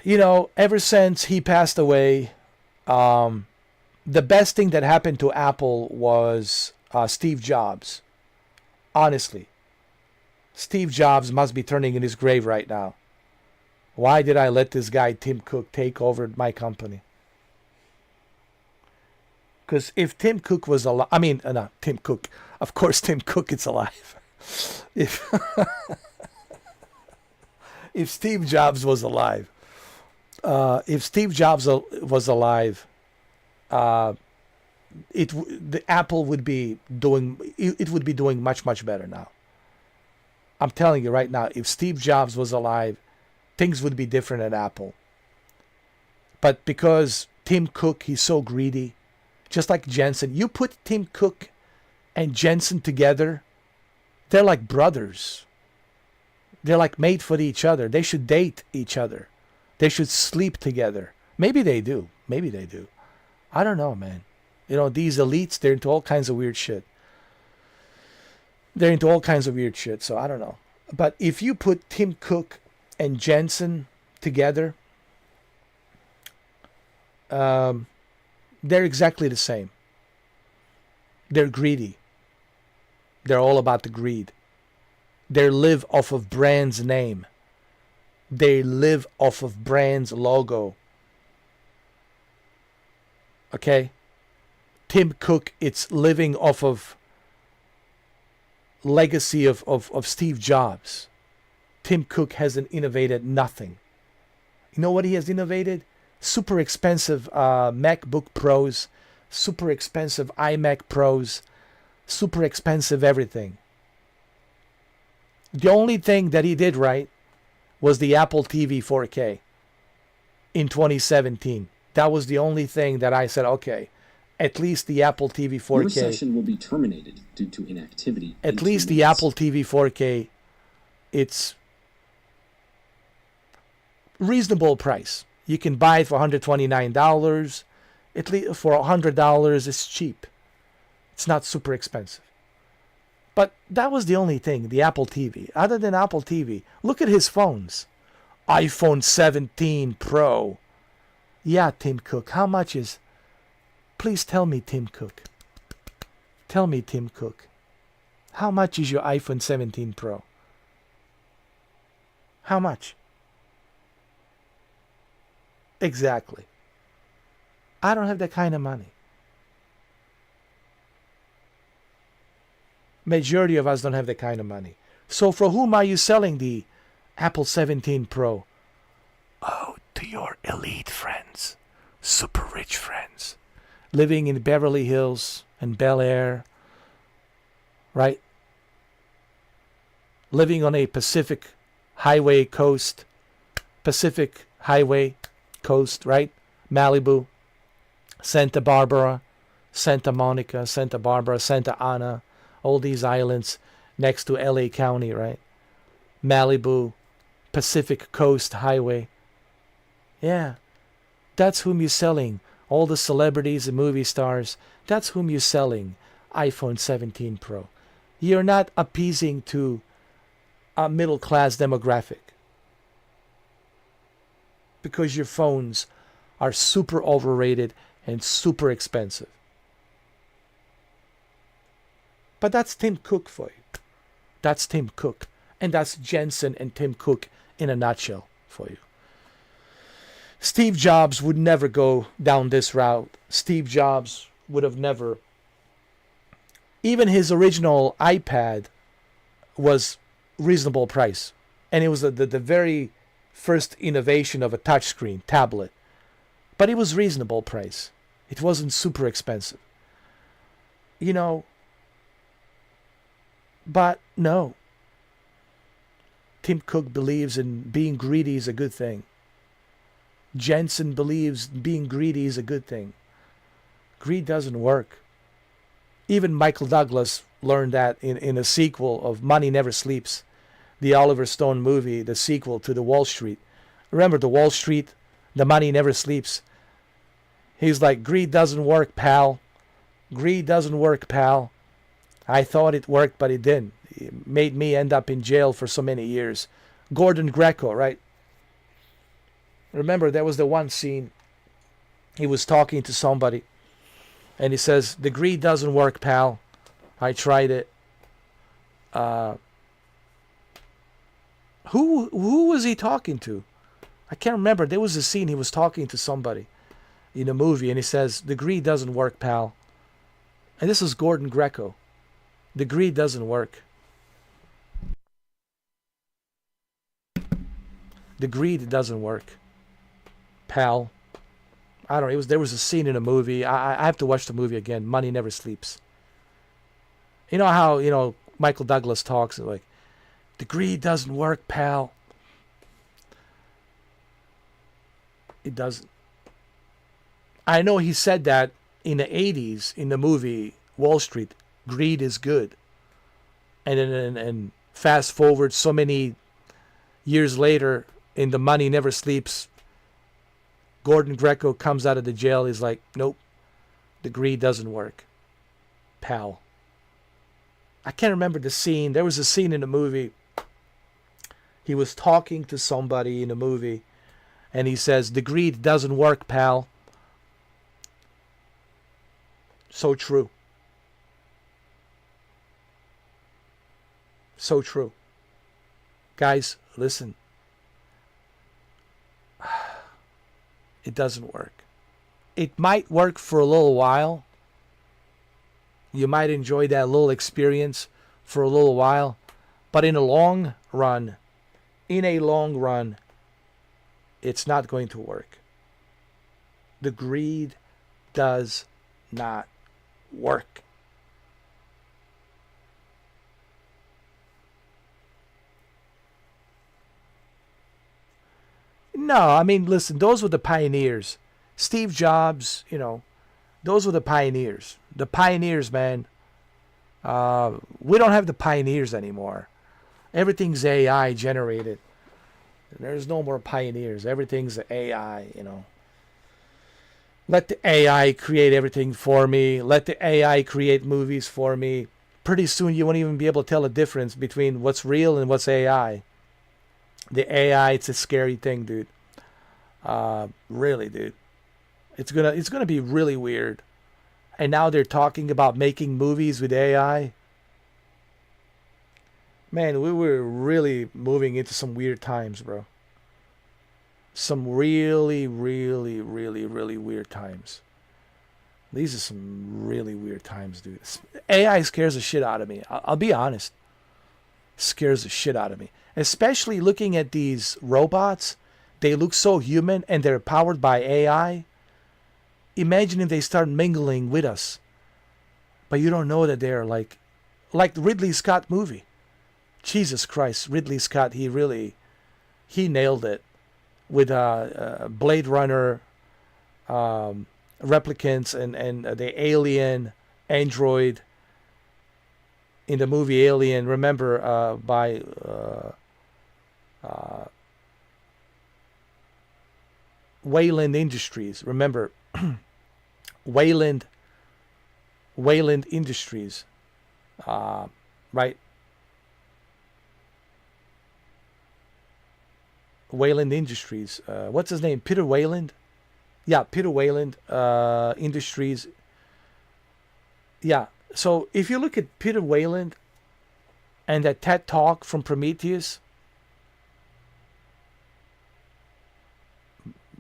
You know, ever since he passed away, the best thing that happened to Apple was Steve Jobs. Honestly. Steve Jobs must be turning in his grave right now. Why did I let this guy, Tim Cook, take over my company? Because if Tim Cook was alive... I mean, no, Tim Cook. Of course, Tim Cook is alive. If Steve Jobs was alive... if Steve Jobs was alive, the Apple would be doing... It would be doing much, much better now. I'm telling you right now, if Steve Jobs was alive, things would be different at Apple. But because Tim Cook, he's so greedy, just like Jensen. You put Tim Cook and Jensen together, they're like brothers. They're like made for each other. They should date each other. They should sleep together. Maybe they do. Maybe they do. I don't know, man. You know, these elites, they're into all kinds of weird shit. They're into all kinds of weird shit, so I don't know. But if you put Tim Cook and Jensen together, they're exactly the same. They're greedy. They're all about the greed. They live off of brand's name. They live off of brand's logo. Okay? Tim Cook, it's living off of legacy of Steve Jobs. Tim Cook hasn't innovated nothing. You know what he has innovated? Super expensive MacBook Pros, super expensive iMac Pros, super expensive everything. The only thing that he did right was the Apple TV 4K in 2017. That was the only thing that I said, okay, at least the Apple TV 4K. Your session will be terminated due to inactivity. At least the Apple TV 4K, it's reasonable price. You can buy it for $129. At least for $100, it's cheap. It's not super expensive. But that was the only thing, the Apple TV. Other than Apple TV, look at his phones. iPhone 17 Pro. Yeah, Tim Cook, how much is... Please tell me, Tim Cook. Tell me, Tim Cook. How much is your iPhone 17 Pro? How much? Exactly. I don't have that kind of money. Majority of us don't have that kind of money. So for whom are you selling the Apple 17 Pro? Oh, to your elite friends. Super rich friends. Living in Beverly Hills and Bel Air. Right? Living on a Pacific Highway coast. Pacific Highway coast, right? Malibu, Santa Barbara, Santa Monica, Santa Barbara, Santa Ana, all these islands next to LA County, right? Malibu, Pacific Coast Highway. Yeah, that's whom you're selling. All the celebrities and movie stars, that's whom you're selling iPhone 17 Pro. You're not appeasing to a middle class demographic. Because your phones are super overrated and super expensive. But that's Tim Cook for you. That's Tim Cook. And that's Jensen and Tim Cook in a nutshell for you. Steve Jobs would never go down this route. Steve Jobs would have never... Even his original iPad was reasonable price. And it was the very first innovation of a touchscreen tablet. But it was reasonable price. It wasn't super expensive. You know, but no. Tim Cook believes in being greedy is a good thing. Jensen believes being greedy is a good thing. Greed doesn't work. Even Michael Douglas learned that in a sequel of Money Never Sleeps, the Oliver Stone movie, the sequel to The Wall Street. Remember The Wall Street, The Money Never Sleeps? He's like, greed doesn't work, pal. Greed doesn't work, pal. I thought it worked, but it didn't. It made me end up in jail for so many years. Gordon Greco, right? Remember, there was the one scene. He was talking to somebody. And he says, the greed doesn't work, pal. I tried it. Who was he talking to? I can't remember. There was a scene he was talking to somebody in a movie, and he says, the greed doesn't work, pal. And this is Gordon Greco. The greed doesn't work. The greed doesn't work, pal. I don't know. There was a scene in a movie. I have to watch the movie again. Money Never Sleeps. You know how, Michael Douglas talks like, the greed doesn't work, pal. It doesn't. I know he said that in the 80s in the movie Wall Street. Greed is good. And fast forward so many years later in the Money Never Sleeps, Gordon Greco comes out of the jail. He's like, nope, the greed doesn't work, pal. I can't remember the scene. There was a scene in the movie. He was talking to somebody in the movie, and he says, the greed doesn't work, pal. So true. So true. Guys, listen. It doesn't work. It might work for a little while. You might enjoy that little experience for a little while. But in a long run, it's not going to work. The greed does not work. No, I mean, listen, those were the pioneers. Steve Jobs, those were the pioneers. The pioneers, man. We don't have the pioneers anymore. Everything's AI generated. There's no more pioneers. Everything's AI, Let the AI create everything for me. Let the AI create movies for me. Pretty soon you won't even be able to tell the difference between what's real and what's AI. The AI, it's a scary thing, dude. Really, dude. It's gonna be really weird. And now they're talking about making movies with AI. Man, we were really moving into some weird times, bro. Some really, really, really, really weird times. These are some really weird times, dude. AI scares the shit out of me. I'll be honest. Scares the shit out of me. Especially looking at these robots. They look so human and they're powered by AI. Imagine if they start mingling with us. But you don't know that they're like the Ridley Scott movie. Jesus Christ, Ridley Scott, he nailed it. With Blade Runner, replicants and the alien android in the movie Alien. Remember by Wayland Industries. Remember Wayland Industries, right? Wayland Industries. What's his name? Peter Wayland? Yeah, Peter Wayland Industries. Yeah. So if you look at Peter Wayland and that TED Talk from Prometheus,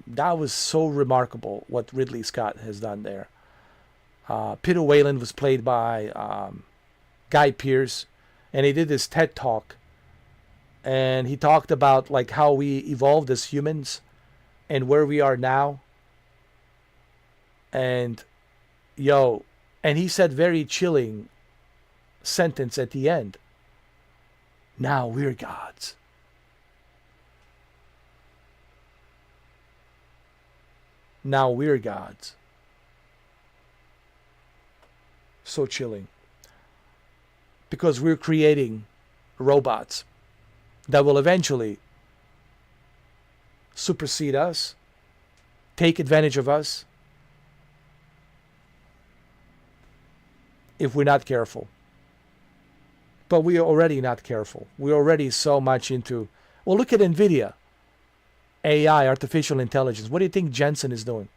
that was so remarkable what Ridley Scott has done there. Peter Wayland was played by Guy Pearce, and he did this TED Talk. And he talked about like how we evolved as humans and where we are now. And and he said very chilling sentence at the end. Now we're gods. Now we're gods. So chilling. because we're creating robots that will eventually supersede us, take advantage of us, if we're not careful. But we are already not careful. We're already so much into, well, look at NVIDIA. AI, artificial intelligence. What do you think Jensen is doing?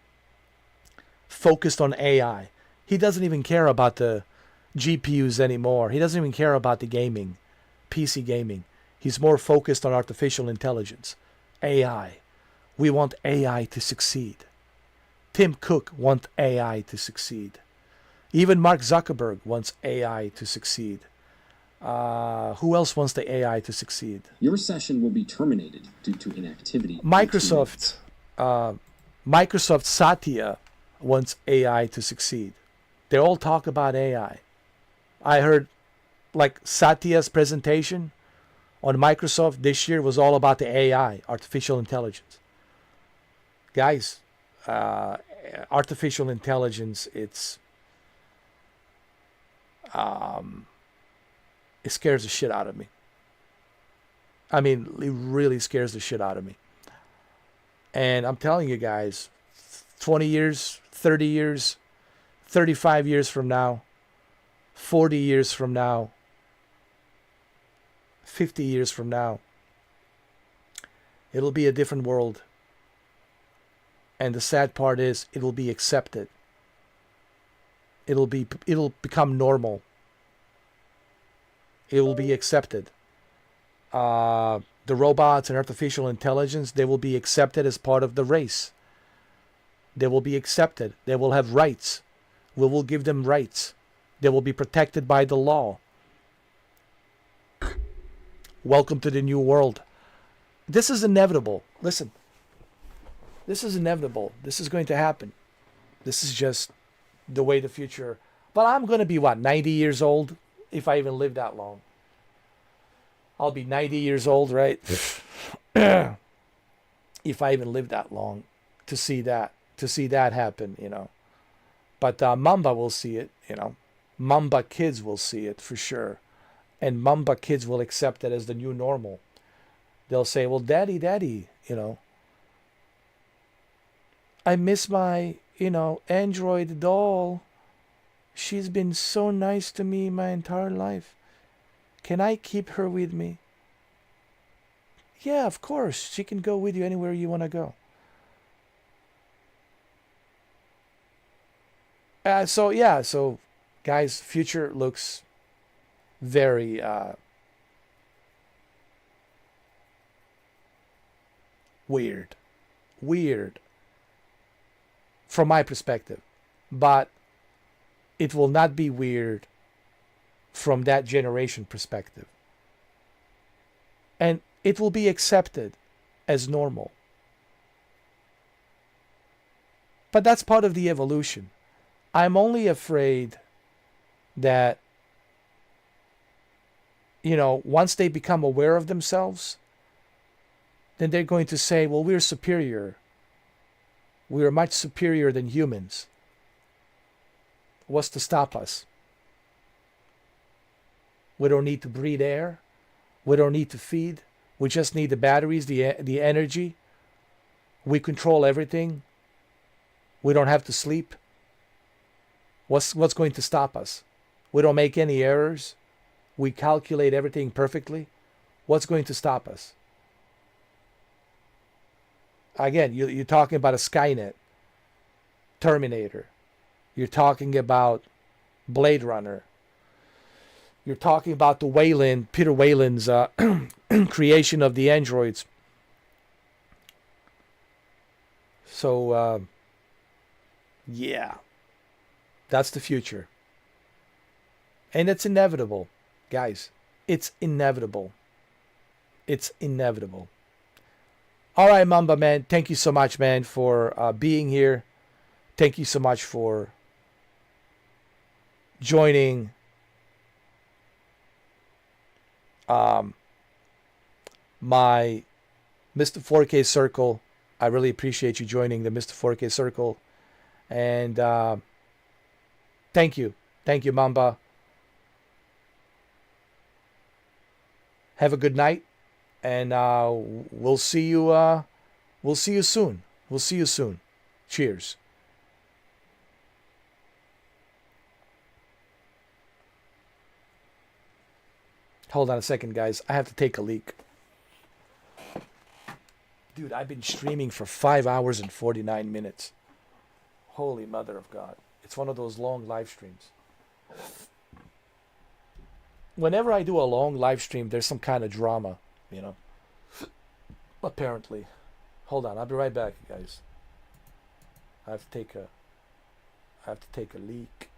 Focused on AI. He doesn't even care about the GPUs anymore. He doesn't even care about the gaming, PC gaming. He's more focused on artificial intelligence, AI. We want AI to succeed. Tim Cook wants AI to succeed. Even Mark Zuckerberg wants AI to succeed. Who else wants the AI to succeed? Your session will be terminated due to inactivity. Microsoft Satya wants AI to succeed. They all talk about AI. I heard like Satya's presentation on Microsoft this year was all about the AI, artificial intelligence. Guys, artificial intelligence, it scares the shit out of me. I mean, it really scares the shit out of me. And I'm telling you guys, 20 years, 30 years, 35 years from now, 40 years from now, 50 years from now, it'll be a different world. And the sad part is, it'll be accepted. It'll become normal. It will be accepted. The robots and artificial intelligence, they will be accepted as part of the race. They will be accepted. They will have rights. We will give them rights. They will be protected by the law. Welcome to the new world. This is inevitable. Listen. This is inevitable. This is going to happen. This is just the way the future... But I'm going to be, 90 years old? If I even live that long. I'll be 90 years old, right? If I even live that long to see that happen, But Mamba will see it, Mamba kids will see it for sure. And Mamba kids will accept it as the new normal. They'll say, well, daddy, I miss my, Android doll. She's been so nice to me my entire life. Can I keep her with me? Yeah, of course. She can go with you anywhere you want to go. So guys, future looks very weird from my perspective, but it will not be weird from that generation perspective, and it will be accepted as normal. But that's part of the evolution. I'm only afraid that, once they become aware of themselves, then they're going to say, well, we're superior. We are much superior than humans. What's to stop us? We don't need to breathe air. We don't need to feed. We just need the batteries, the energy. We control everything. We don't have to sleep. What's going to stop us? We don't make any errors. We calculate everything perfectly. What's going to stop us? Again, you're talking about a Skynet, Terminator. You're talking about Blade Runner. You're talking about Peter Whalen's creation of the androids. So, yeah, that's the future. And it's inevitable, guys. It's inevitable. It's inevitable. All right, Mamba, man. Thank you so much, man, for being here. Thank you so much for joining my Mr. 4K Circle. I really appreciate you joining the Mr. 4K Circle. And thank you. Thank you, Mamba. Have a good night, and we'll see you. We'll see you soon. We'll see you soon. Cheers. Hold on a second, guys. I have to take a leak. Dude, I've been streaming for 5 hours and 49 minutes. Holy mother of God. It's one of those long live streams. Whenever I do a long live stream, there's some kind of drama, you know. Apparently. Hold on, I'll be right back, guys. I have to take a leak.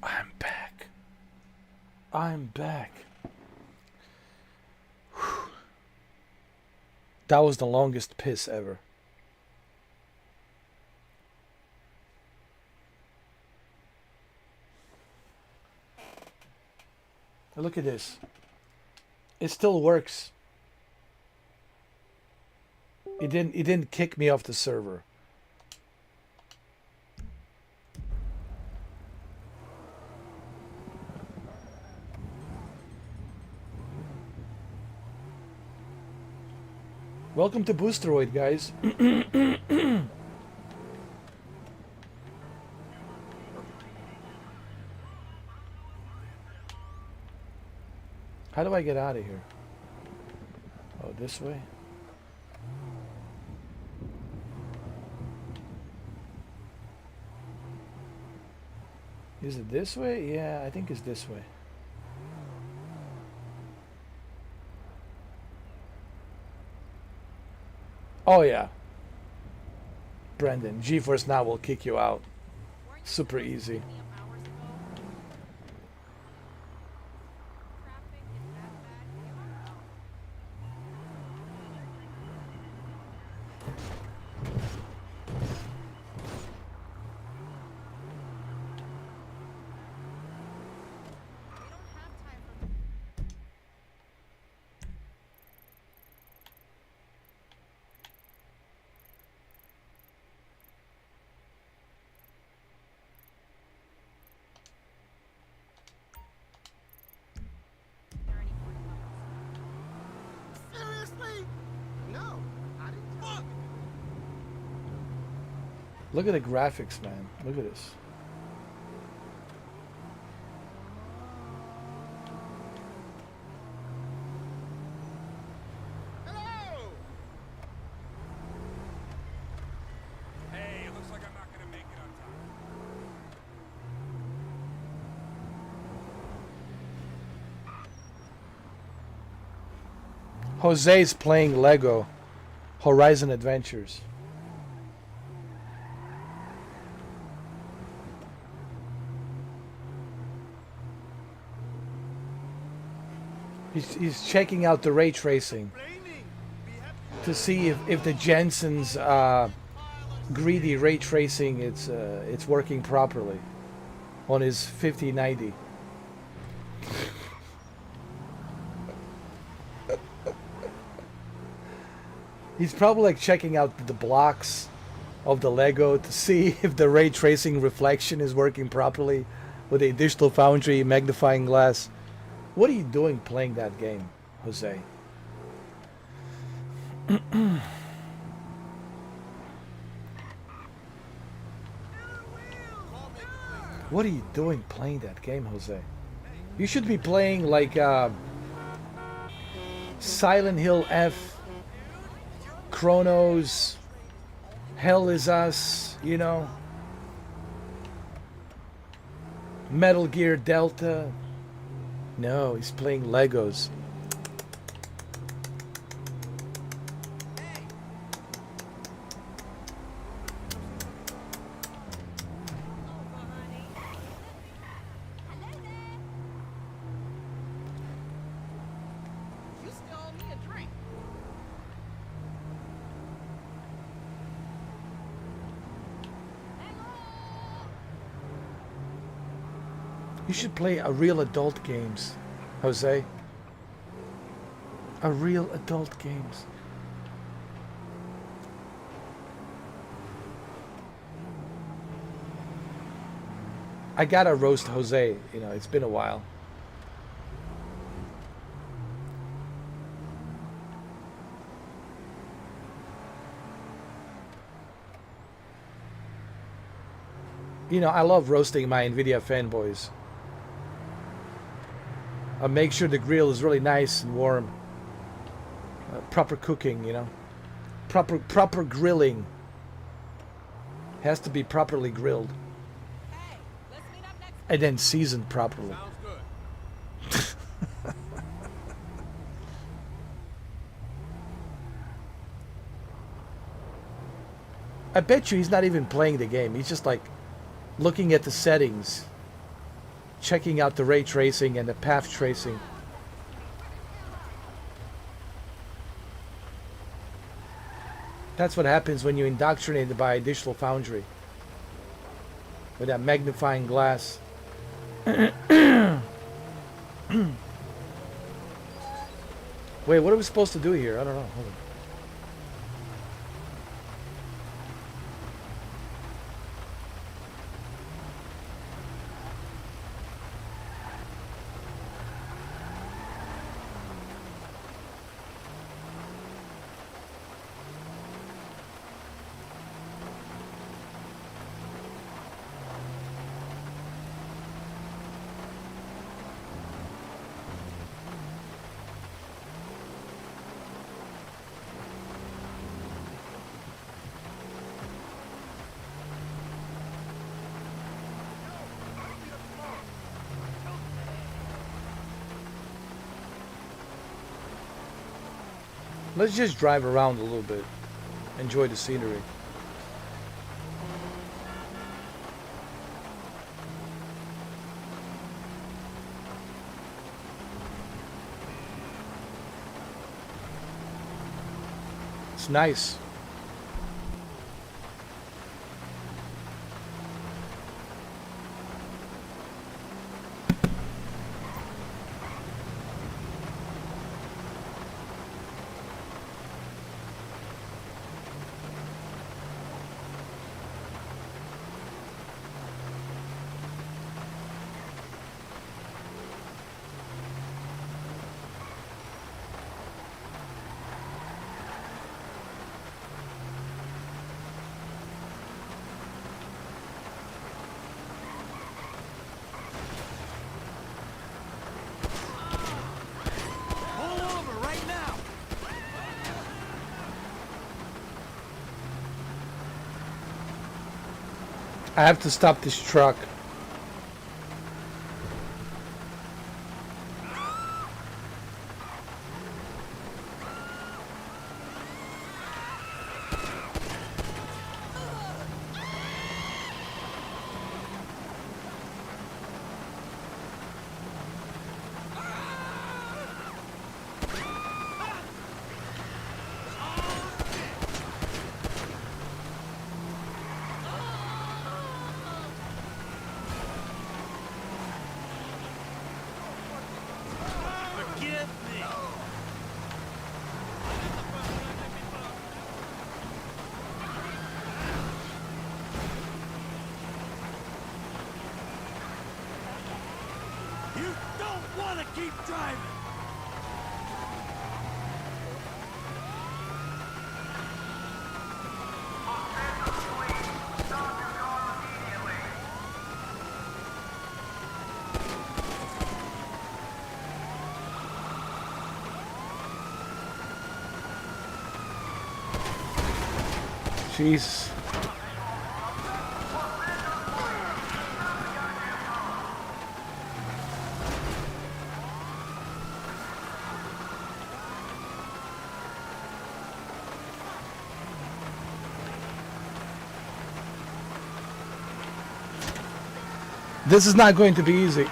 I'm back. I'm back. Whew. That was the longest piss ever. Look at this. It still works. It didn't kick me off the server. Welcome to Boosteroid, guys. How do I get out of here? Oh, this way? Is it this way? Yeah, I think it's this way. Oh yeah. Brendan, GeForce Now will kick you out. Super easy. Seriously? No, I didn't. Fuck! Look at the graphics, man. Look at this. Hello! Hey, it looks like I'm not gonna make it on time. Jose's playing Lego Horizon Adventures. He's checking out the ray tracing to see if the Jensen's greedy ray tracing it's working properly on his 5090. He's probably like checking out the blocks of the Lego to see if the ray tracing reflection is working properly with a digital foundry magnifying glass. What are you doing playing that game, Jose? What are you doing playing that game, Jose? You should be playing like Silent Hill F, Chronos, Hell Is Us, you know, Metal Gear Delta. No, he's playing Legos. You still owe me a drink. You should play a real adult games, Jose. A real adult games. I gotta roast Jose, you know, it's been a while. You know, I love roasting my NVIDIA fanboys. I make sure the grill is really nice and warm. Proper cooking, you know. Proper grilling. Has to be properly grilled. And then seasoned properly. I bet you he's not even playing the game. He's just like looking at the settings, checking out the ray tracing and the path tracing. That's what happens when you're indoctrinated by a digital foundry with that magnifying glass. Wait, what are we supposed to do here? I don't know. Hold on. Let's just drive around a little bit. Enjoy the scenery. It's nice. I have to stop this truck. Forgive me. You don't want to keep driving. Jeez. This is not going to be easy.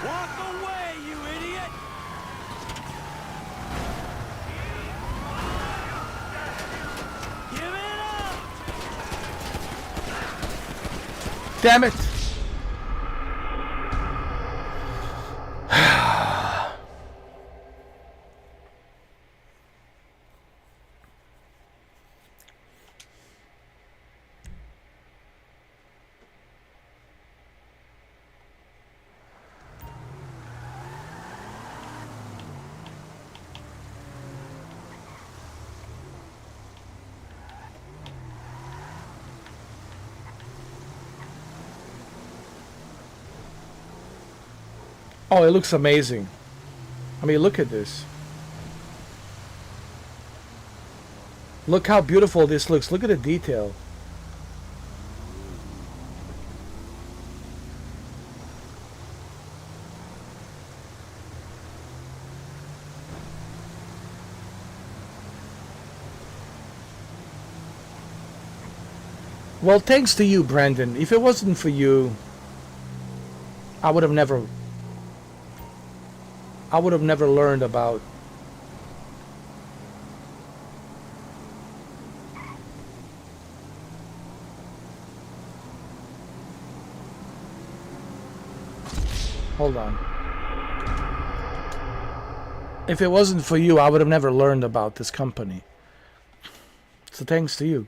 Walk away, you idiot! Give it up! Damn it! Oh, it looks amazing. I mean, look at this. Look how beautiful this looks. Look at the detail. Well, thanks to you, Brandon. If it wasn't for you, I would have never learned about Hold on. If it wasn't for you, I would have never learned about this company. So thanks to you.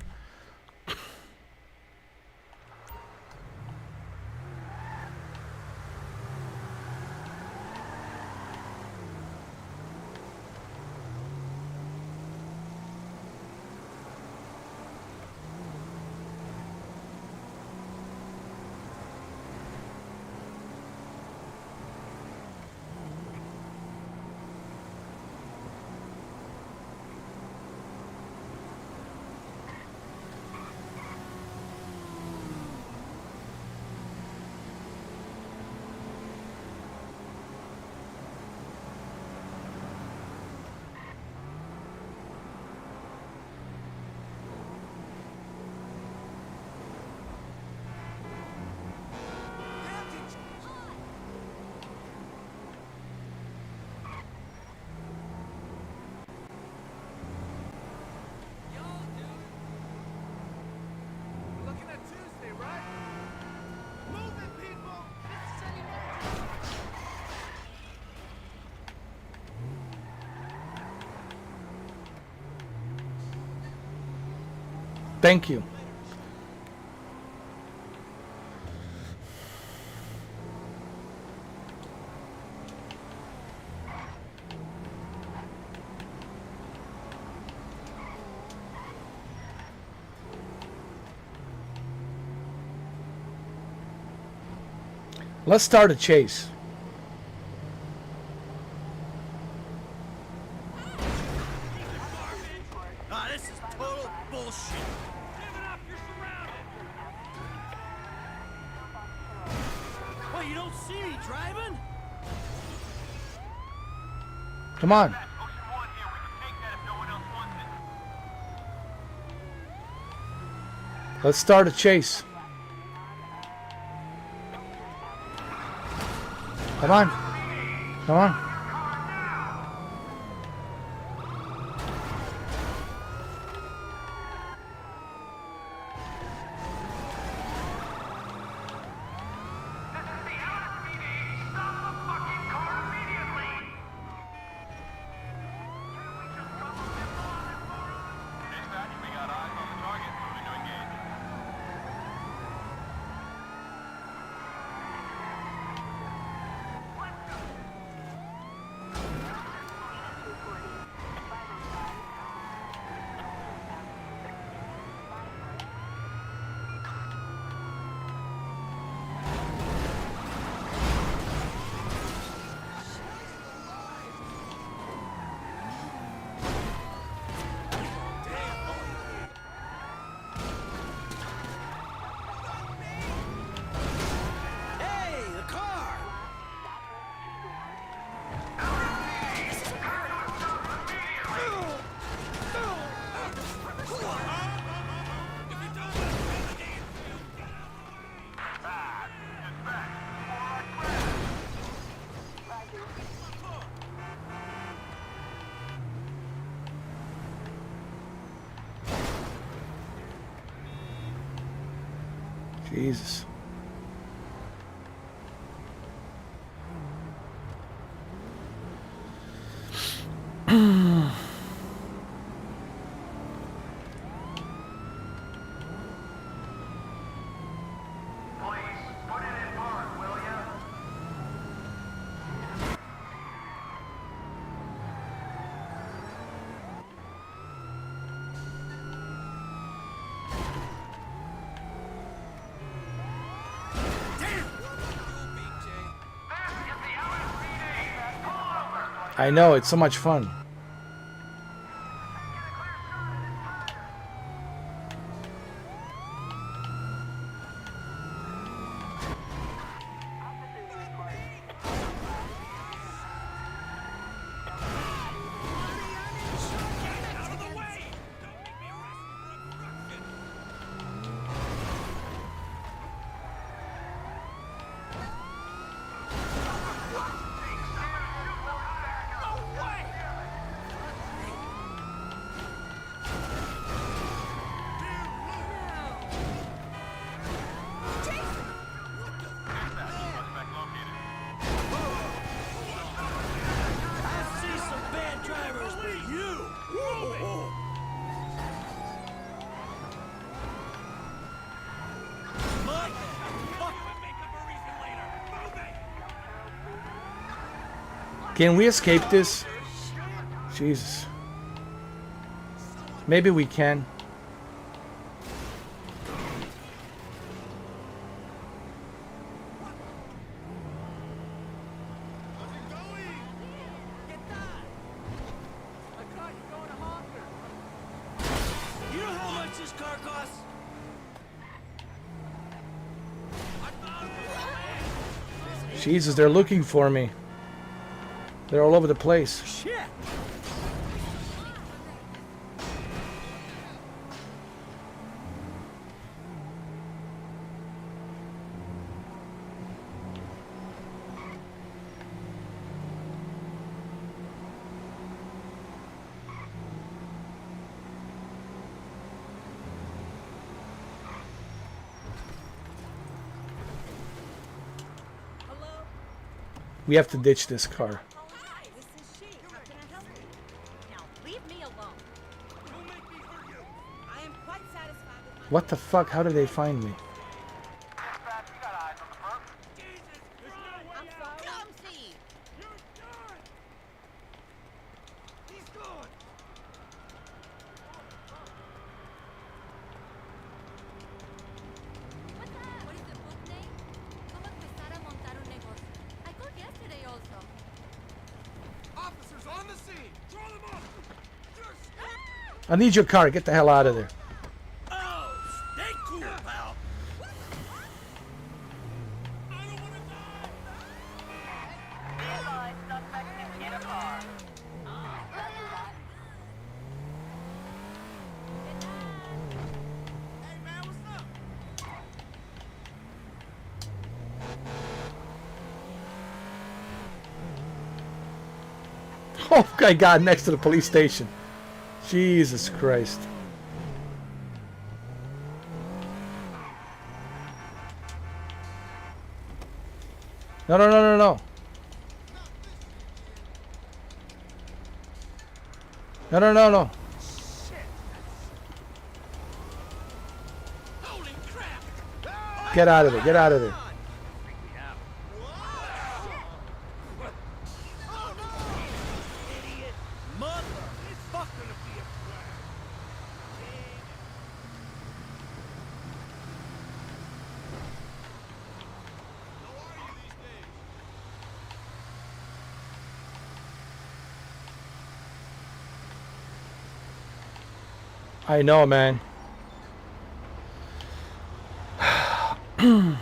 Thank you. Let's start a chase. Ah, this is total bullshit. Give it up, you're surrounded. Well, you don't see me driving? Come on. Let's start a chase. Come on. Come on. Jesus. I know, it's so much fun. Can we escape this? Jesus. Maybe we can. You know how much this car costs? Jesus, they're looking for me. They're all over the place. Shit! We have to ditch this car. Hi, this is she. How can I help you? Now, leave me alone. Don't make me hurt you. I am quite satisfied with my... What the fuck? How did they find me? I'm sorry. Come see. He's gone! What is the book name? ¿Cómo empezar a montar un negocio? I called yesterday also. Officers on the scene! Throw them off! I need your car. Get the hell out of there. Oh, stay cool, pal! Oh my God! Next to the police station. Jesus Christ. No, no, no, no, no. No, no, no, no. Get out of there. Get out of there. Idiot! Mother! It's fucking to be a crap! I know, man. I'm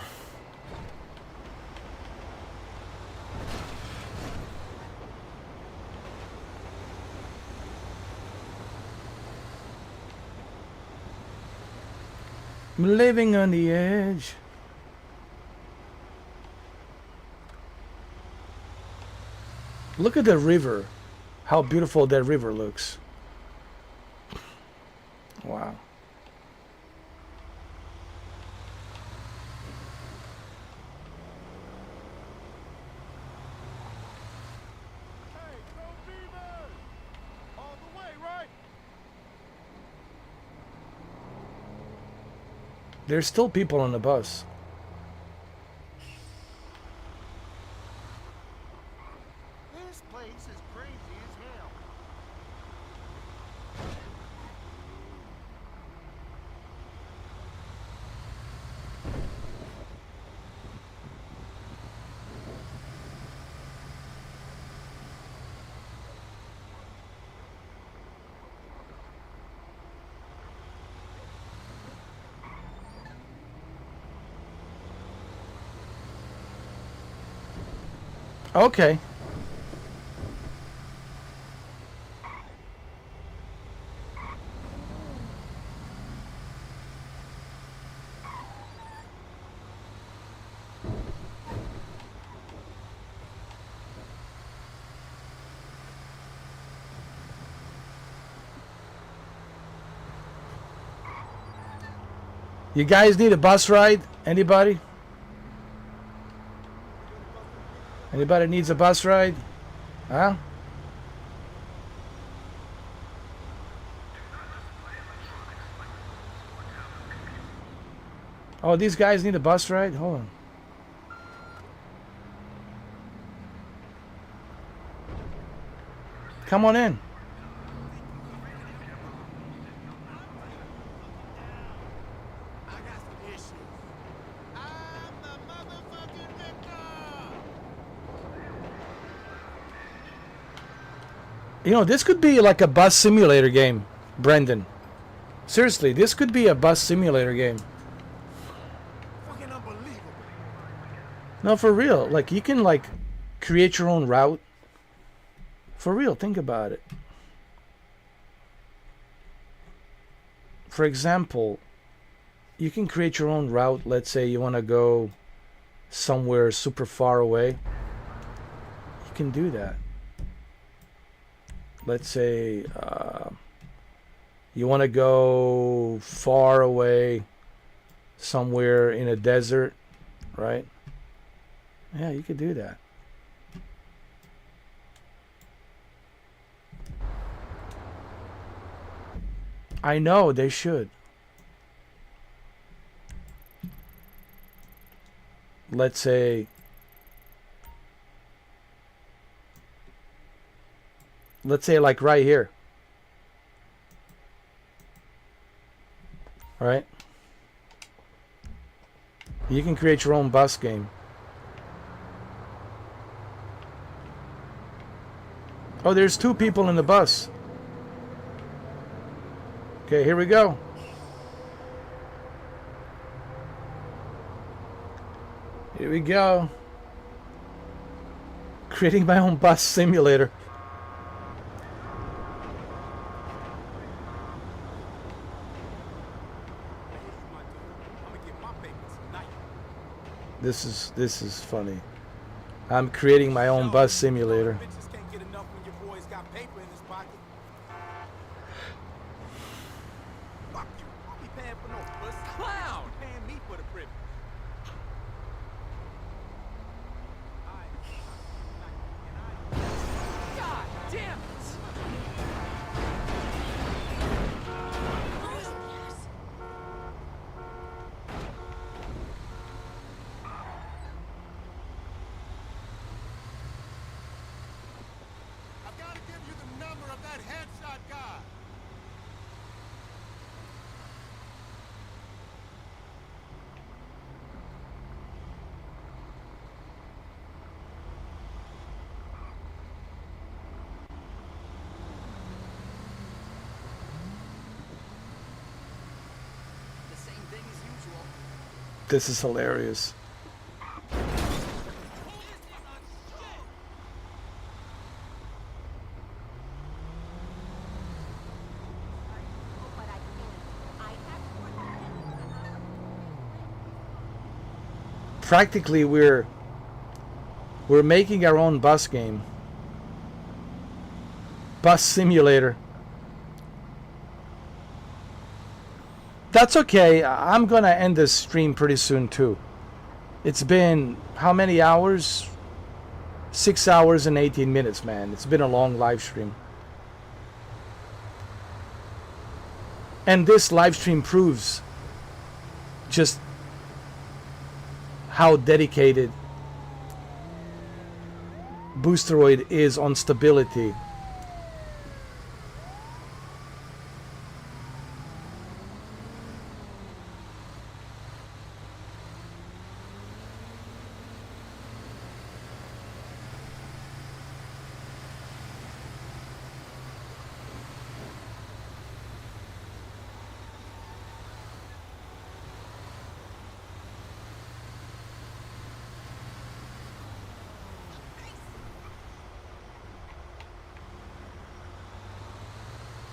living on the edge. Look at the river. How beautiful that river looks. Wow. All the way, right? There's still people on the bus. This place is crazy as hell. Okay. You guys need a bus ride? Anybody? Anybody needs a bus ride? Huh? Oh, these guys need a bus ride? Hold on. Come on in. You know, this could be like a bus simulator game, Brendan. Seriously, this could be a bus simulator game. Fucking unbelievable. No, for real. Like, you can, like, create your own route. For real, think about it. For example, you can create your own route. Let's say you want to go somewhere super far away. You can do that. Let's say you want to go far away somewhere in a desert, right? Yeah, you could do that. I know, they should. Let's say like right here. Right? You can create your own bus game. Oh, there's 2 people in the bus. Okay, here we go. Here we go. Creating my own bus simulator. This is funny. I'm creating my own bus simulator. This is hilarious. Practically, we're making our own bus game. Bus simulator. That's okay. I'm gonna end this stream pretty soon too. It's been how many hours? 6 hours and 18 minutes, man. It's been a long live stream. And this live stream proves just how dedicated Boosteroid is on stability.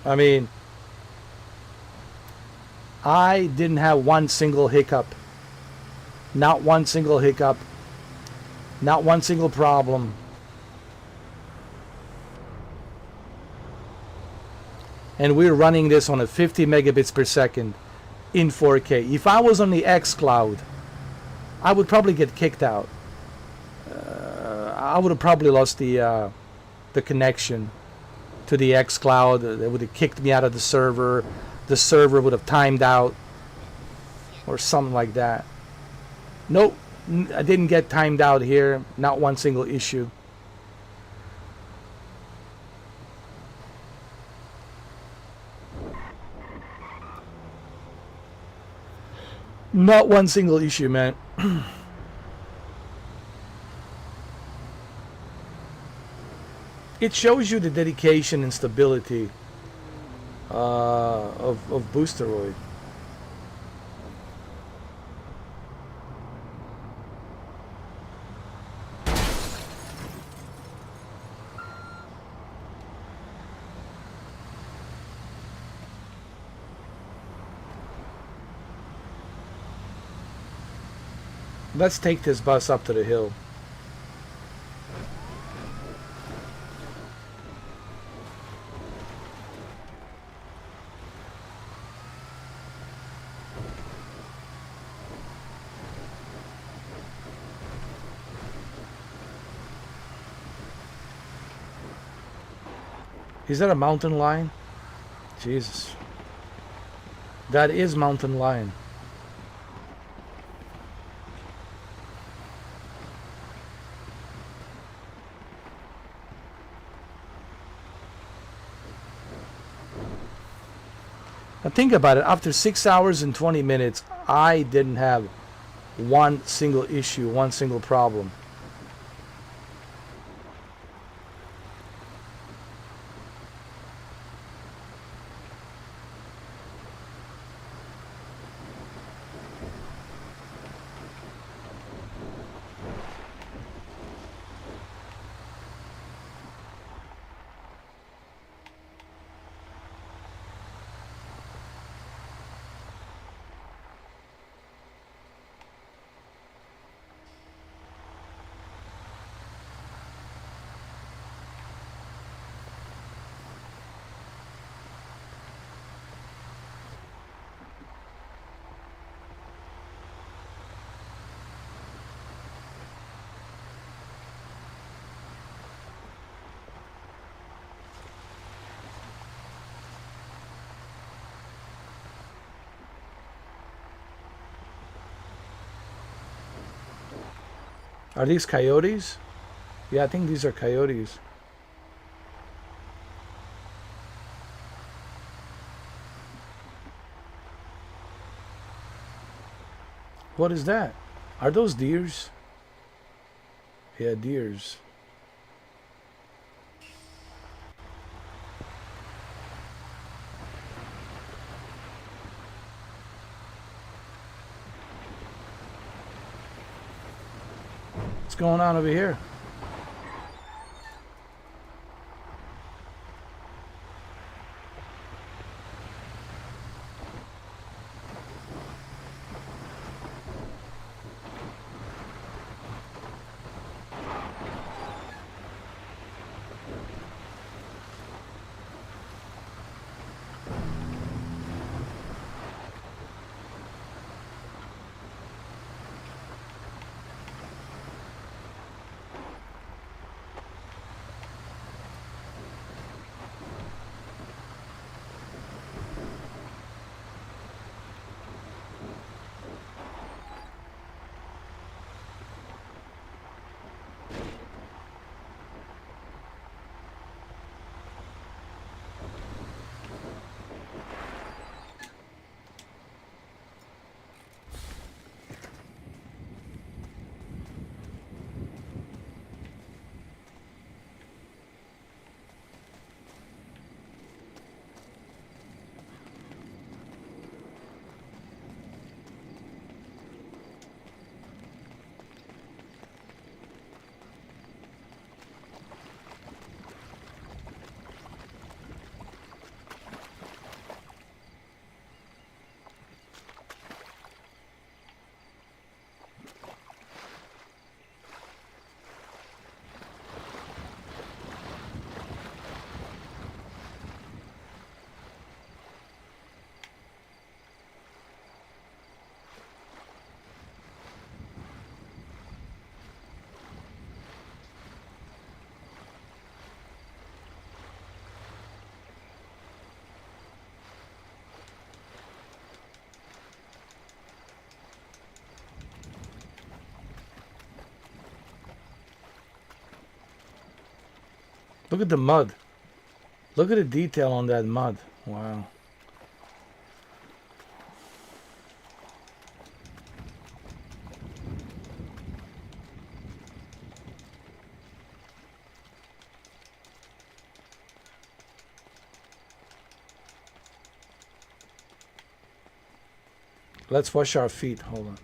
I mean, I didn't have one single hiccup. Not one single hiccup. Not one single problem. And we're running this on a 50 megabits per second in 4K. If I was on the xCloud, I would probably get kicked out. I would have probably lost the connection to the xCloud. They would have kicked me out of the server. The server would have timed out or something like that. Nope, I didn't get timed out here. Not one single issue. Not one single issue, man. It shows you the dedication and stability of Boosteroid. Let's take this bus up to the hill. Is that a mountain lion? Jesus. That is mountain lion. Now think about it. After 6 hours and 20 minutes, I didn't have one single issue, one single problem. Are these coyotes? Yeah, I think these are coyotes. What is that? Are those deers? Yeah, deers. What's going on over here? Look at the mud. Look at the detail on that mud. Wow. Let's wash our feet. Hold on.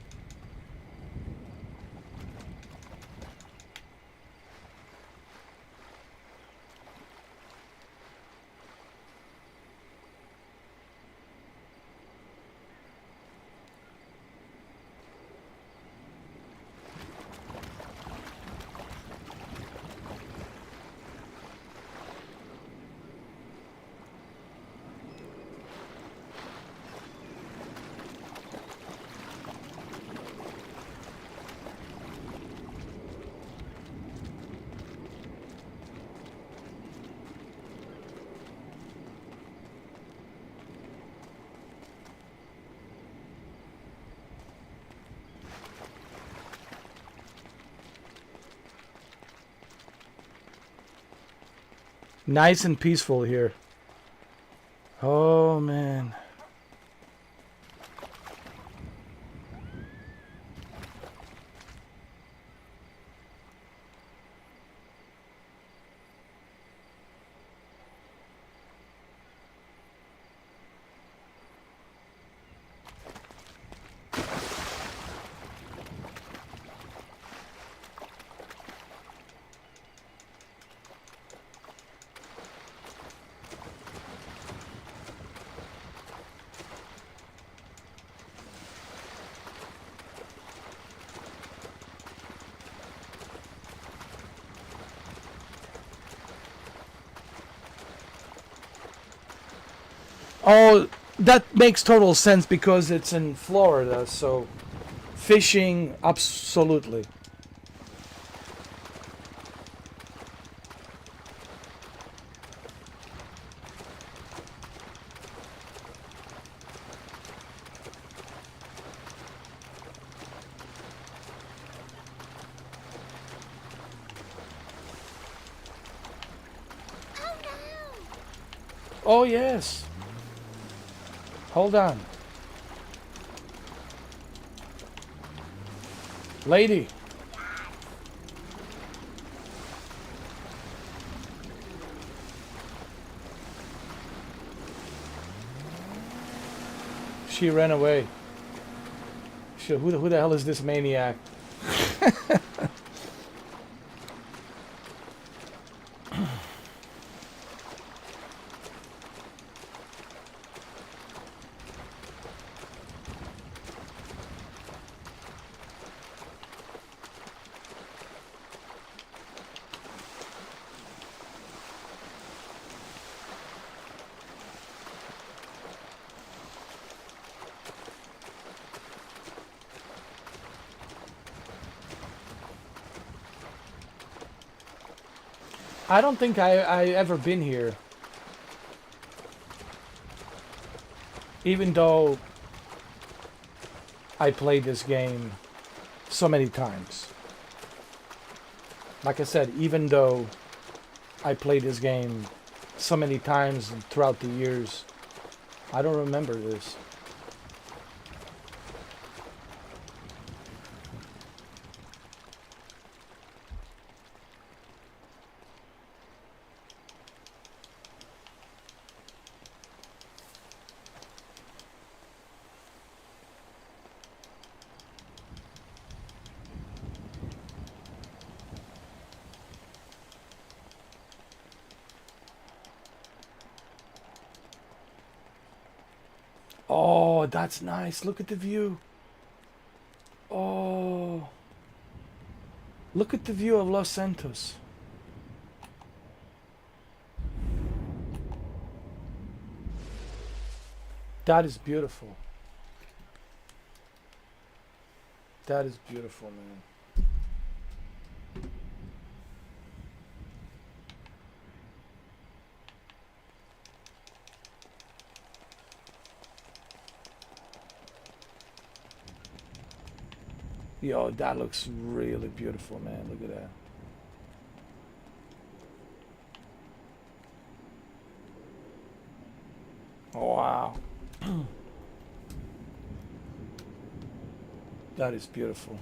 Nice and peaceful here. Oh man. Oh, that makes total sense because it's in Florida, so fishing, absolutely. Oh, yes. Hold on. Lady. She ran away. Who the hell is this maniac? I don't think I ever been here. Even though I played this game so many times. Like I said, even though I played this game so many times throughout the years, I don't remember this. Oh, that's nice. Look at the view. Oh. Look at the view of Los Santos. That is beautiful. That is beautiful, man. Yo, that looks really beautiful, man. Look at that. Oh, wow. That is beautiful.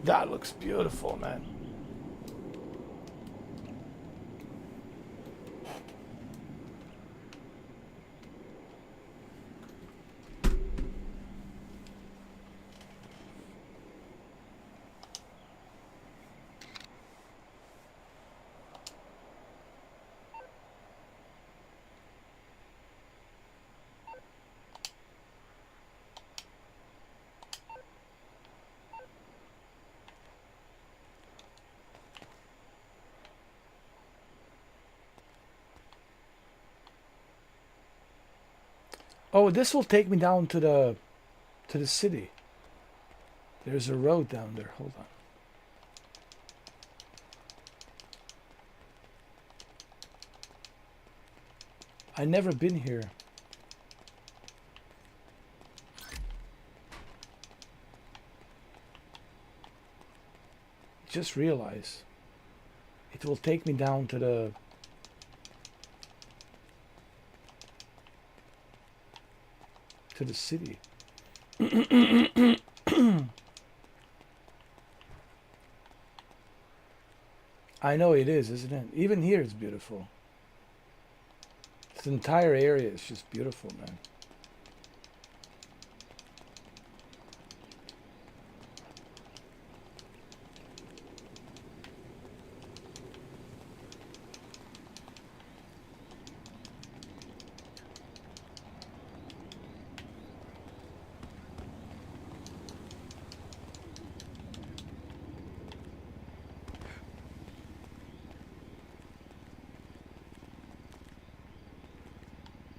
That looks beautiful, man. Oh, this will take me down to the city. There's a road down there. Hold on. I never been here. Just realize it will take me down to the city. I know it is, isn't it? Even here it's beautiful. This entire area is just beautiful, man.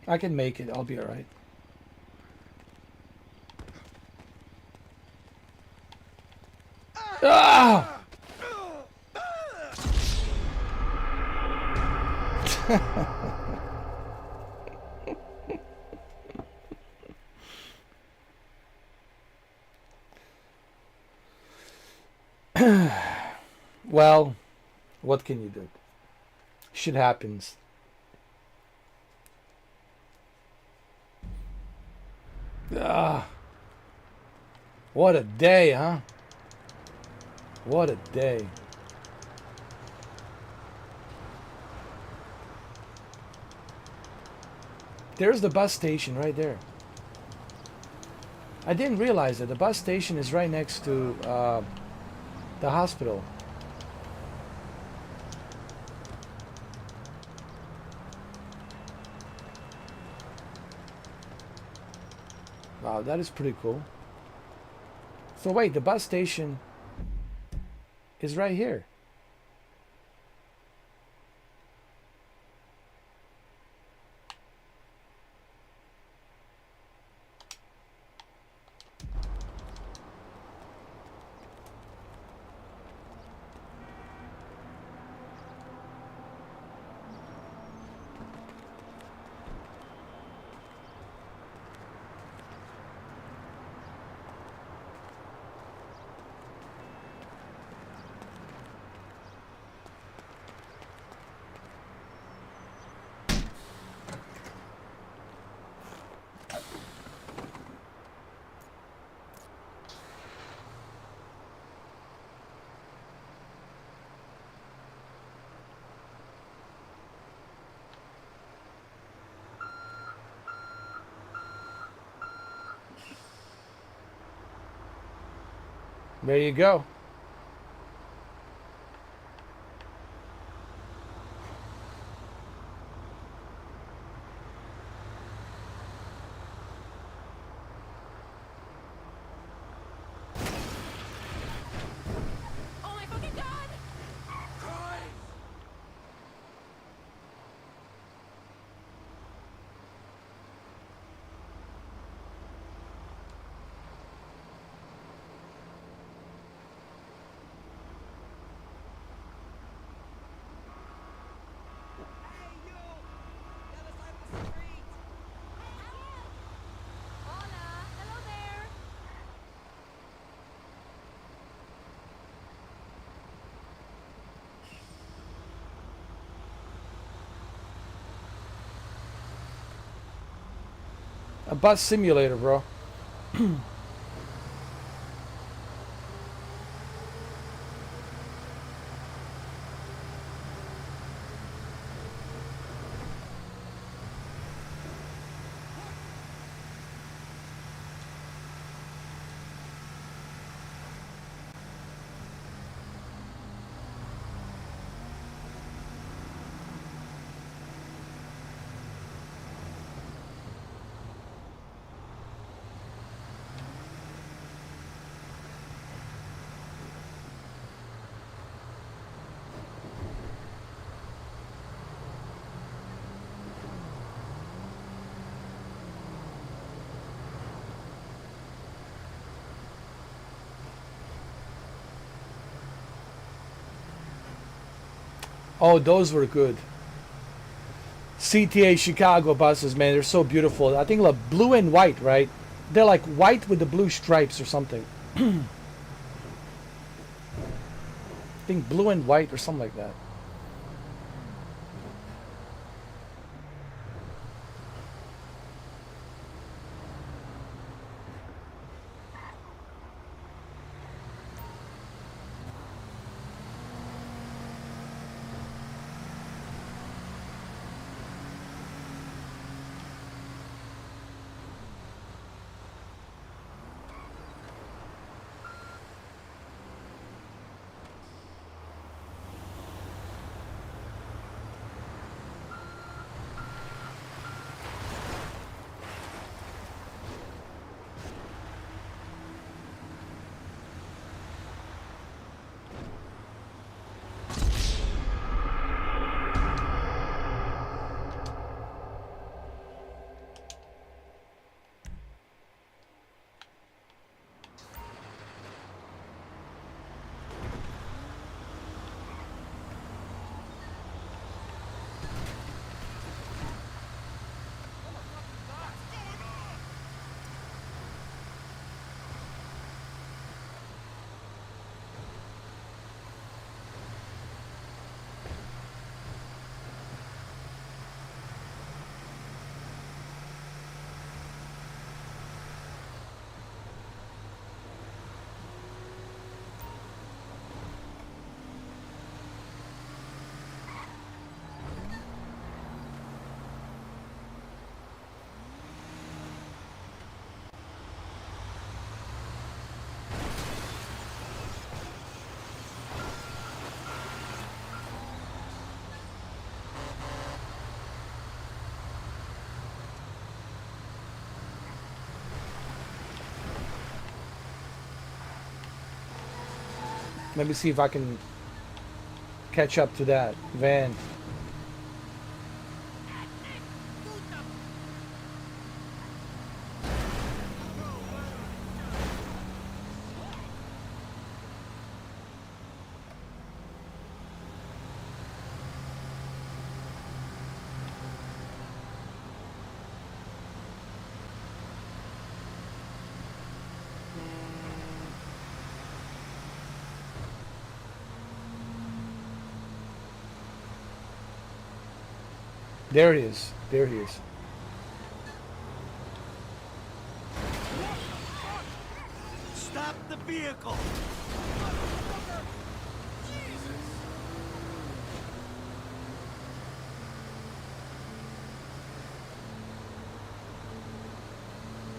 I can make it. I'll be all right. Ah! Well, what can you do? Shit happens. Ah, what a day, huh? What a day. There's the bus station right there. I didn't realize that the bus station is right next to the hospital. Wow, that is pretty cool. So wait, the bus station is right here. There you go. Oh my fucking god! A bus simulator, bro. Oh, those were good. CTA Chicago buses, man, they're so beautiful. I think like blue and white, right? They're like white with the blue stripes or something. I think blue and white or something like that. Let me see if I can catch up to that van. There it is. There he is. Stop the vehicle!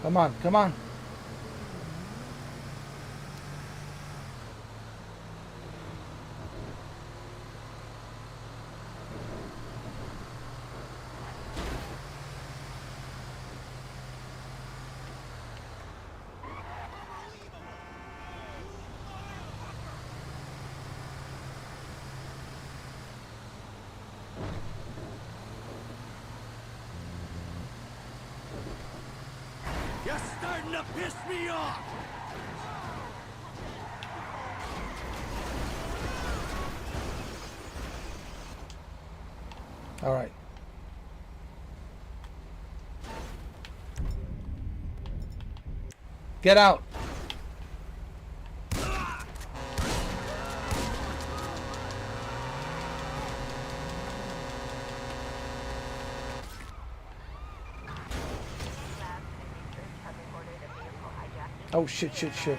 Come on, come on. You're starting to piss me off! All right. Get out. Oh shit, shit, shit.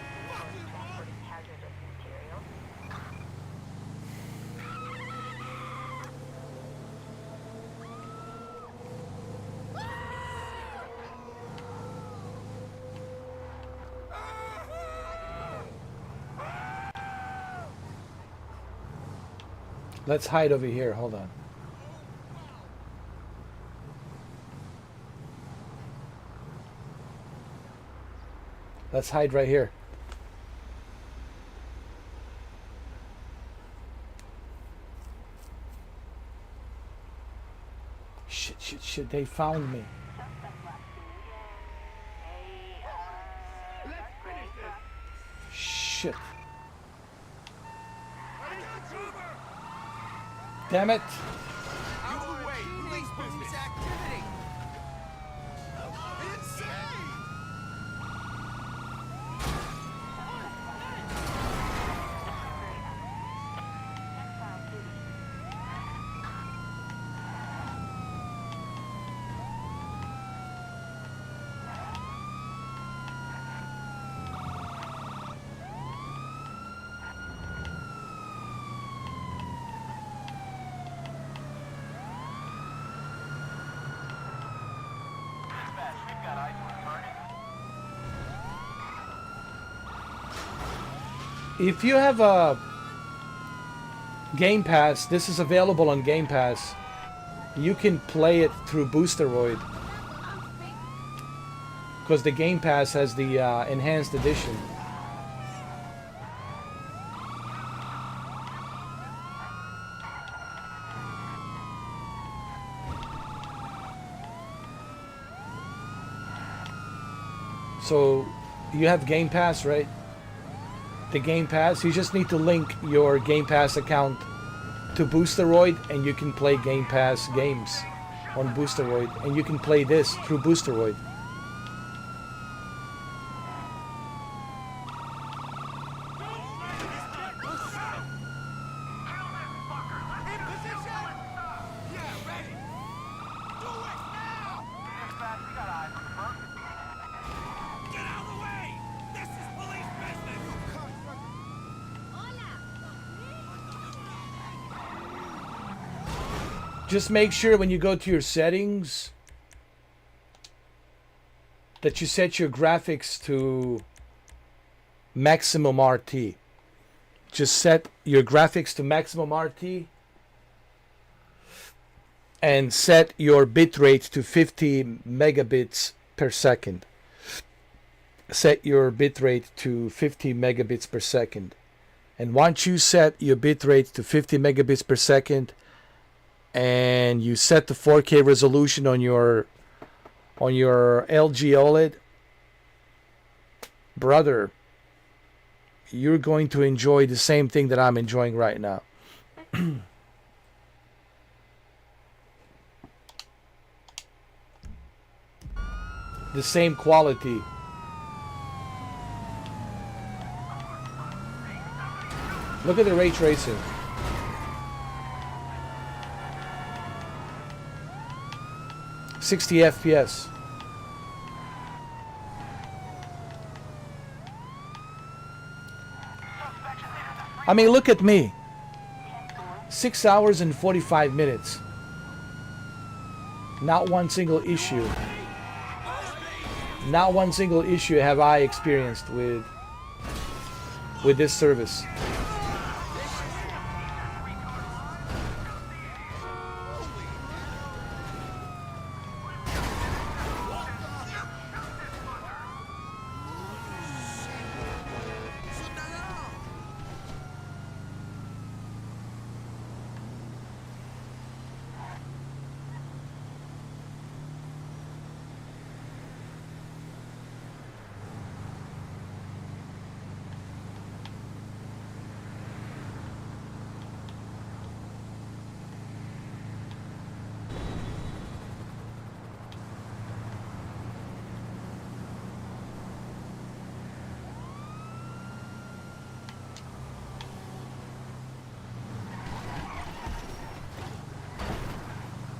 Let's hide over here. Hold on. Let's hide right here. Shit, shit, shit. They found me. Shit. Damn it. Out of the way! Police business! Activity! Insane! If you have a Game Pass, this is available on Game Pass. You can play it through Boosteroid. Because the Game Pass has the enhanced edition. So, you have Game Pass, right? The Game Pass, you just need to link your Game Pass account to Boosteroid and you can play Game Pass games on Boosteroid, and you can play this through Boosteroid. Just make sure when you go to your settings that you set your graphics to maximum RT. Just set your graphics to maximum RT and set your bitrate to 50 megabits per second. Set your bitrate to 50 megabits per second. And once you set your bitrate to 50 megabits per second, and you set the 4K resolution on your LG OLED, brother, you're going to enjoy the same thing that I'm enjoying right now. The same quality. Look at the ray tracing. $60 FPS. I mean, look at me. 6 hours and 45 minutes. Not one single issue. Not one single issue have I experienced with this service.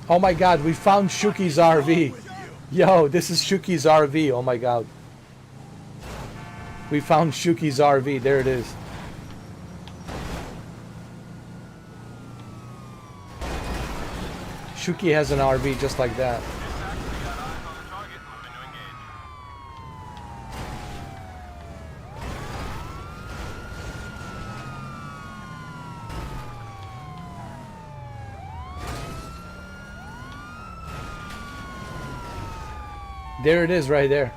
Oh my god, we found Shuki's RV. Yo, this is Shuki's RV. Oh my god. We found Shuki's RV. There it is. Shuki has an RV just like that. There it is right there.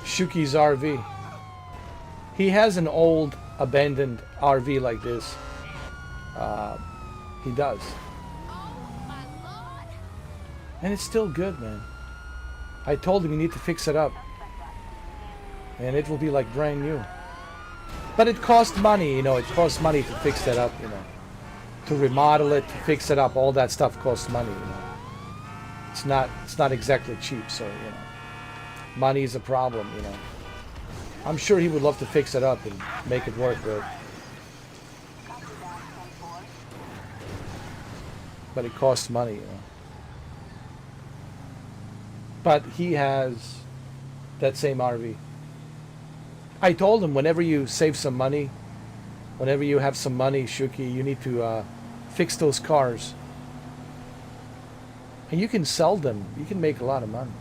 Shuki's RV. He has an old abandoned RV like this. He does. And it's still good, man. I told him you need to fix it up. And it will be like brand new. But it costs money, you know. It costs money to fix that up, you know. To remodel it, to fix it up, all that stuff costs money, you know. It's not exactly cheap, so, you know. Money is a problem, you know. I'm sure he would love to fix it up and make it work good. But it costs money, you know. But he has that same RV. I told him whenever you save some money, whenever you have some money, Shuki, you need to fix those cars. And you can sell them. You can make a lot of money.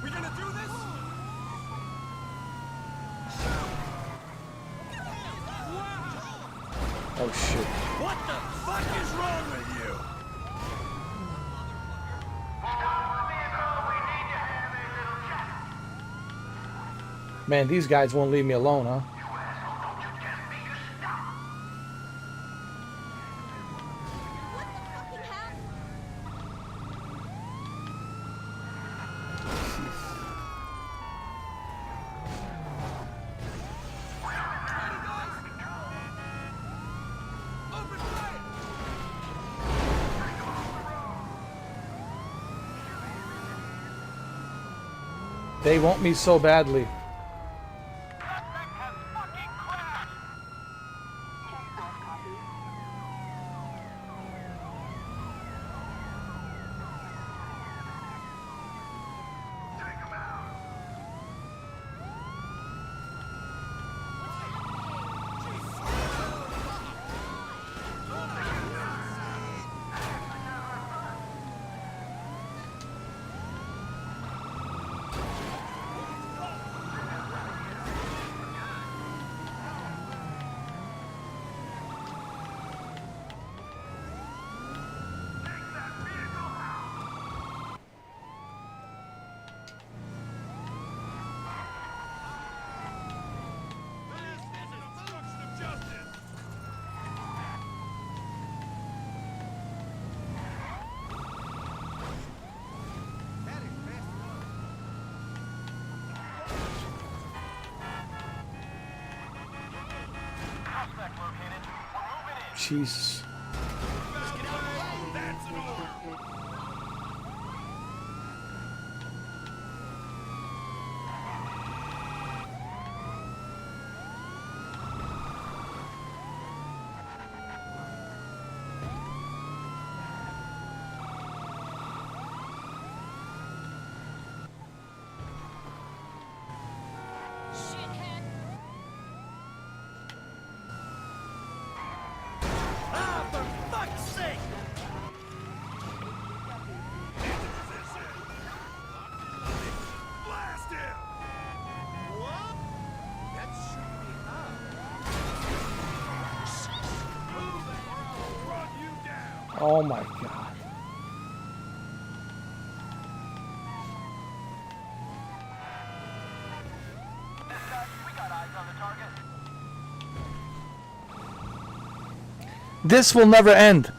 We gonna do this? Oh shit. What the fuck is wrong with you? Man, these guys won't leave me alone, huh? They want me so badly. Jesus. Ah, for fuck's sake! Blast him! What? That should be up. Move it or I'll run you down. Oh my god. This will never end.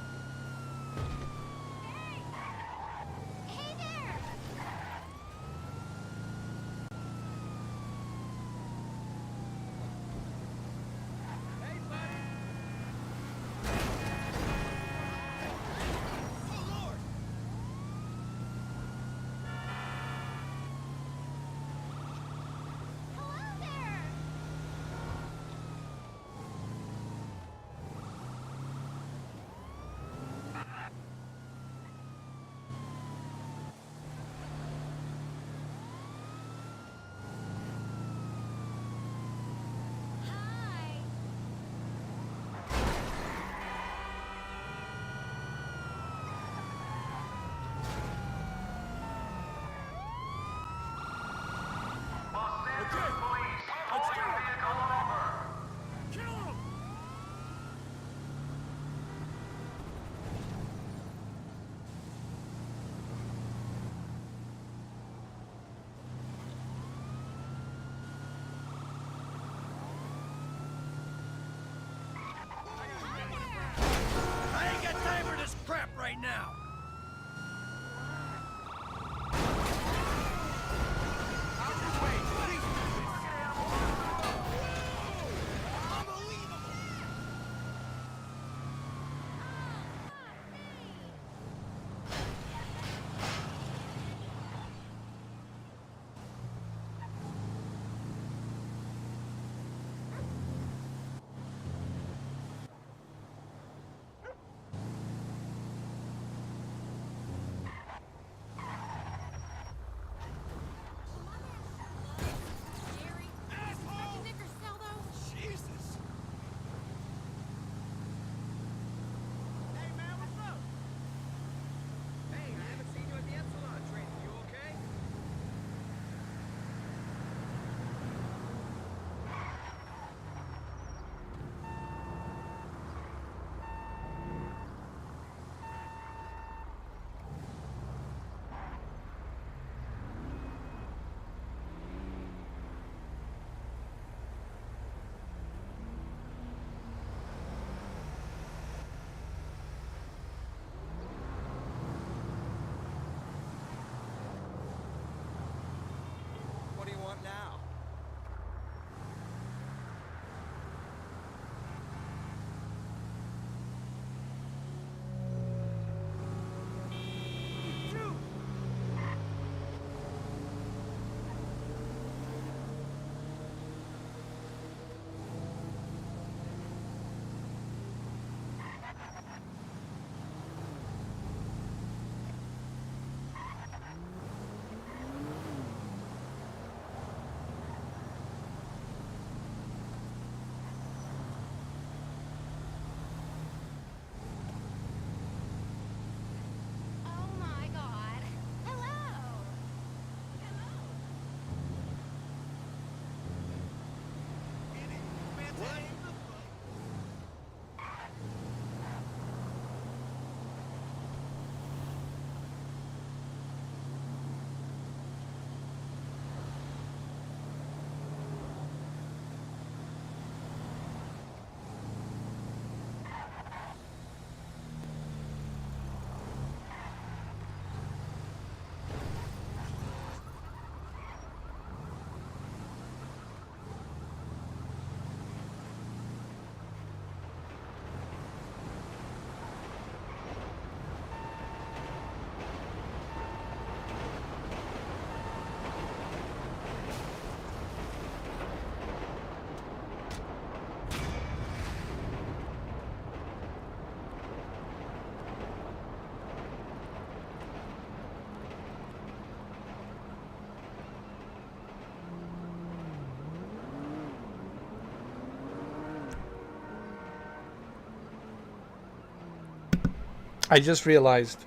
I just realized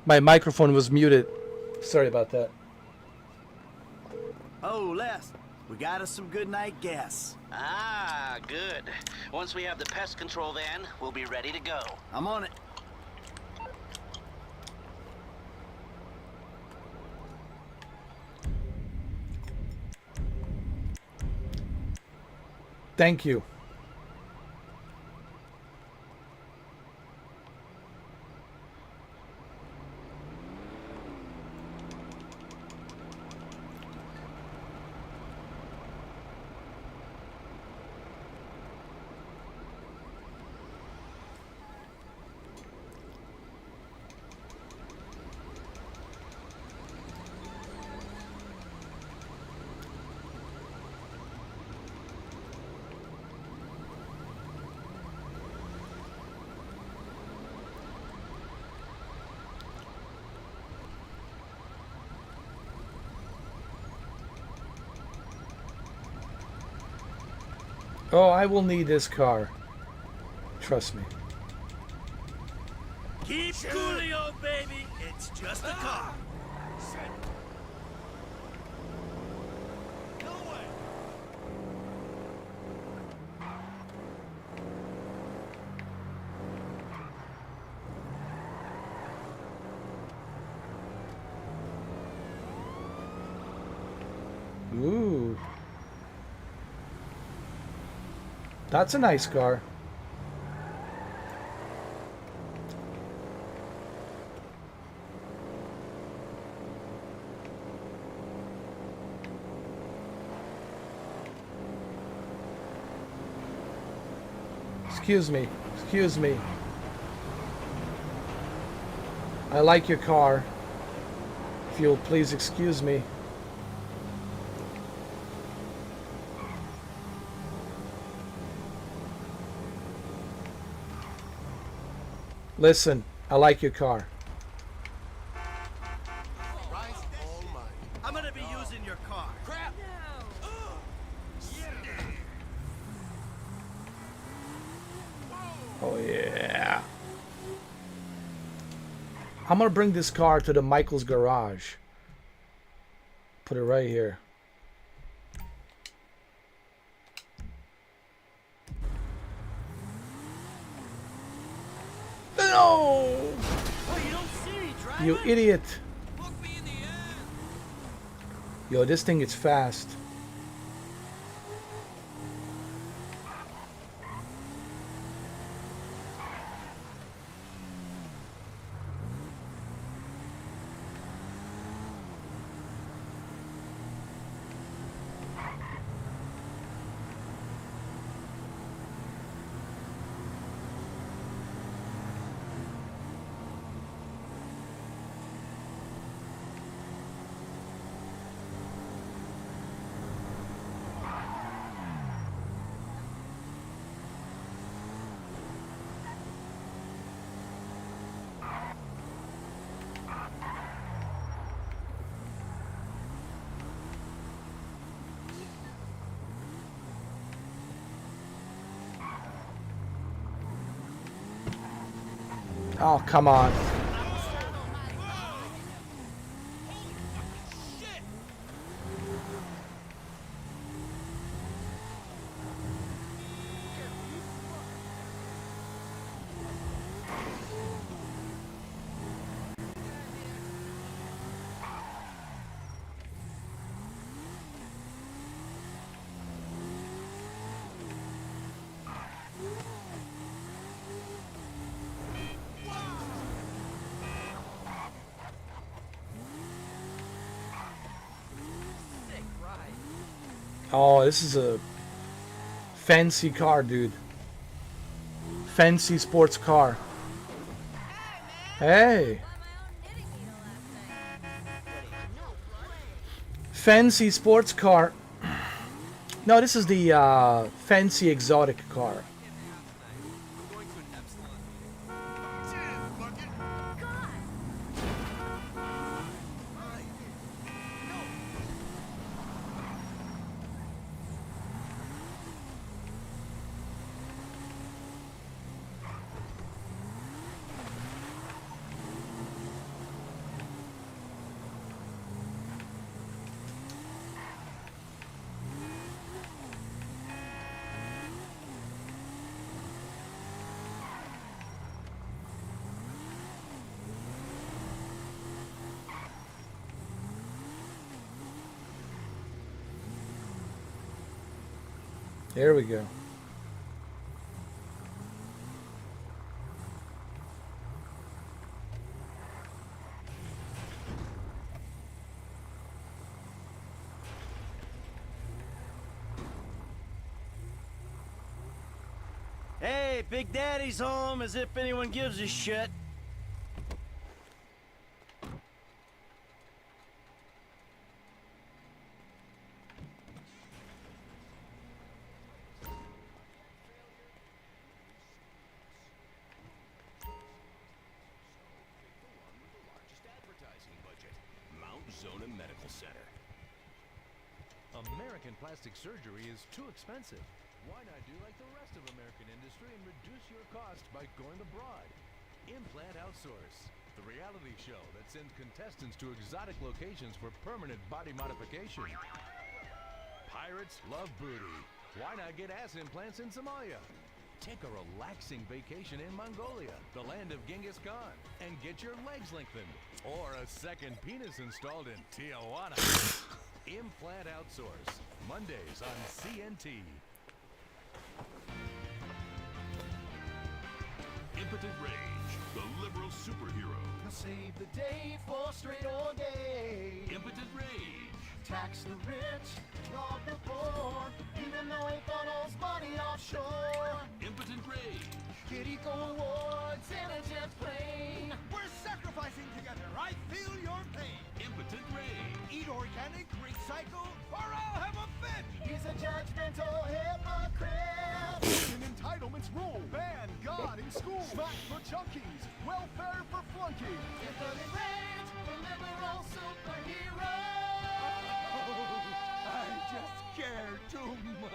my microphone was muted. Sorry about that. Oh, Les, we got us some good night gas. Ah, good. Once we have the pest control van, we'll be ready to go. I'm on it. Thank you. Oh, I will need this car. Trust me. Keep coolio, baby. It's just a car. Ooh. That's a nice car. Excuse me. Excuse me. I like your car. If you'll please excuse me. Listen, I like your car. I'm gonna be using your car. Crap! Oh yeah. I'm gonna bring this car to the Michael's garage. Put it right here. No! You idiot! Yo, this thing is fast. Oh, come on. Oh, this is a fancy car, dude. Fancy sports car. Hey. Fancy sports car. No, this is the fancy exotic car. There we go. Hey, Big Daddy's home, as if anyone gives a shit. Zona Medical Center. American plastic surgery is too expensive. Why not do like the rest of American industry and reduce your cost by going abroad? Implant Outsource, the reality show that sends contestants to exotic locations for permanent body modification. Pirates love booty. Why not get ass implants in Somalia? Take a relaxing vacation in Mongolia, the land of Genghis Khan, and get your legs lengthened. Or a second penis installed in Tijuana. Implant Outsource, Mondays on CNT. Impotent Rage, the liberal superhero. He'll save the day for straight or gay. Impotent Rage. Tax the rich, rob the poor, even though he funnels money offshore. Impotent Rage. Kitty go awards in a jet plane. We're sacrificing together. I feel your pain. Impotent Rage. Eat organic, recycle, or I'll have a fit. He's a judgmental hypocrite. An entitlements rule. Ban God in school. Smack for chunkies. Welfare for flunkies. Impotent Rage, the liberal superhero. I just care too much.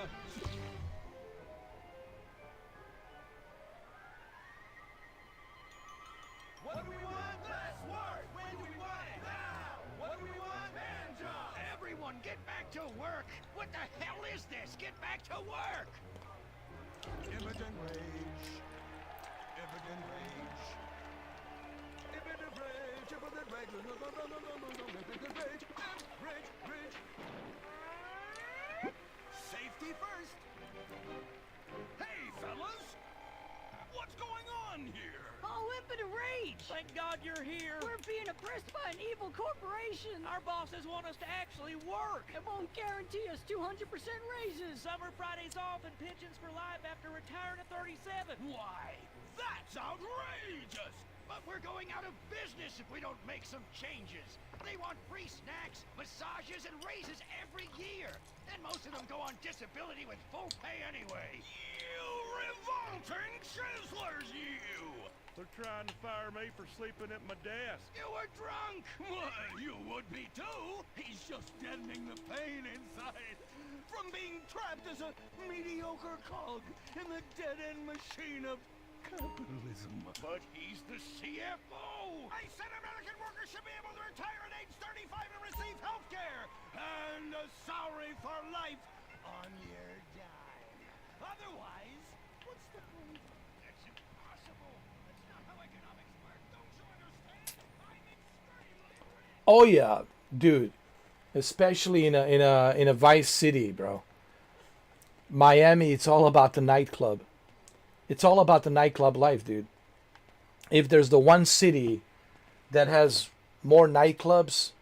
What do we want? Less work. When do we want it? Now. What do we want? Man job. Everyone, get back to work. What the hell is this? Get back to work. Impotent Rage. Impotent Rage. Impotent Rage. Impotent Rage. Impotent Rage. Rage. Rage. Safety first. Hey, fellas. What's going on here? Oh, Impotent Rage! Thank God you're here. We're being oppressed by an evil corporation. Our bosses want us to actually work and won't guarantee us 200% raises. Summer Fridays off and pensions for life after retiring at 37. Why? That's outrageous! But we're going out of business if we don't make some changes. They want free snacks, massages, and raises every year. And most of them go on disability with full pay anyway. You revolting chiselers, you! They're trying to fire me for sleeping at my desk. You were drunk! Why, you would be too! He's just deadening the pain inside from being trapped as a mediocre cog in the dead-end machine of capitalism. But he's the CFO! I said American workers should be able to retire at age 35 and receive health care! And a salary for life on your dime. Otherwise, what's the point? That's impossible! That's not how economics work, don't you understand? I'm extremely rich! Oh yeah, dude. Especially in a Vice City, bro. Miami, it's all about the nightclub. It's all about the nightclub life, dude. If there's the one city that has more nightclubs,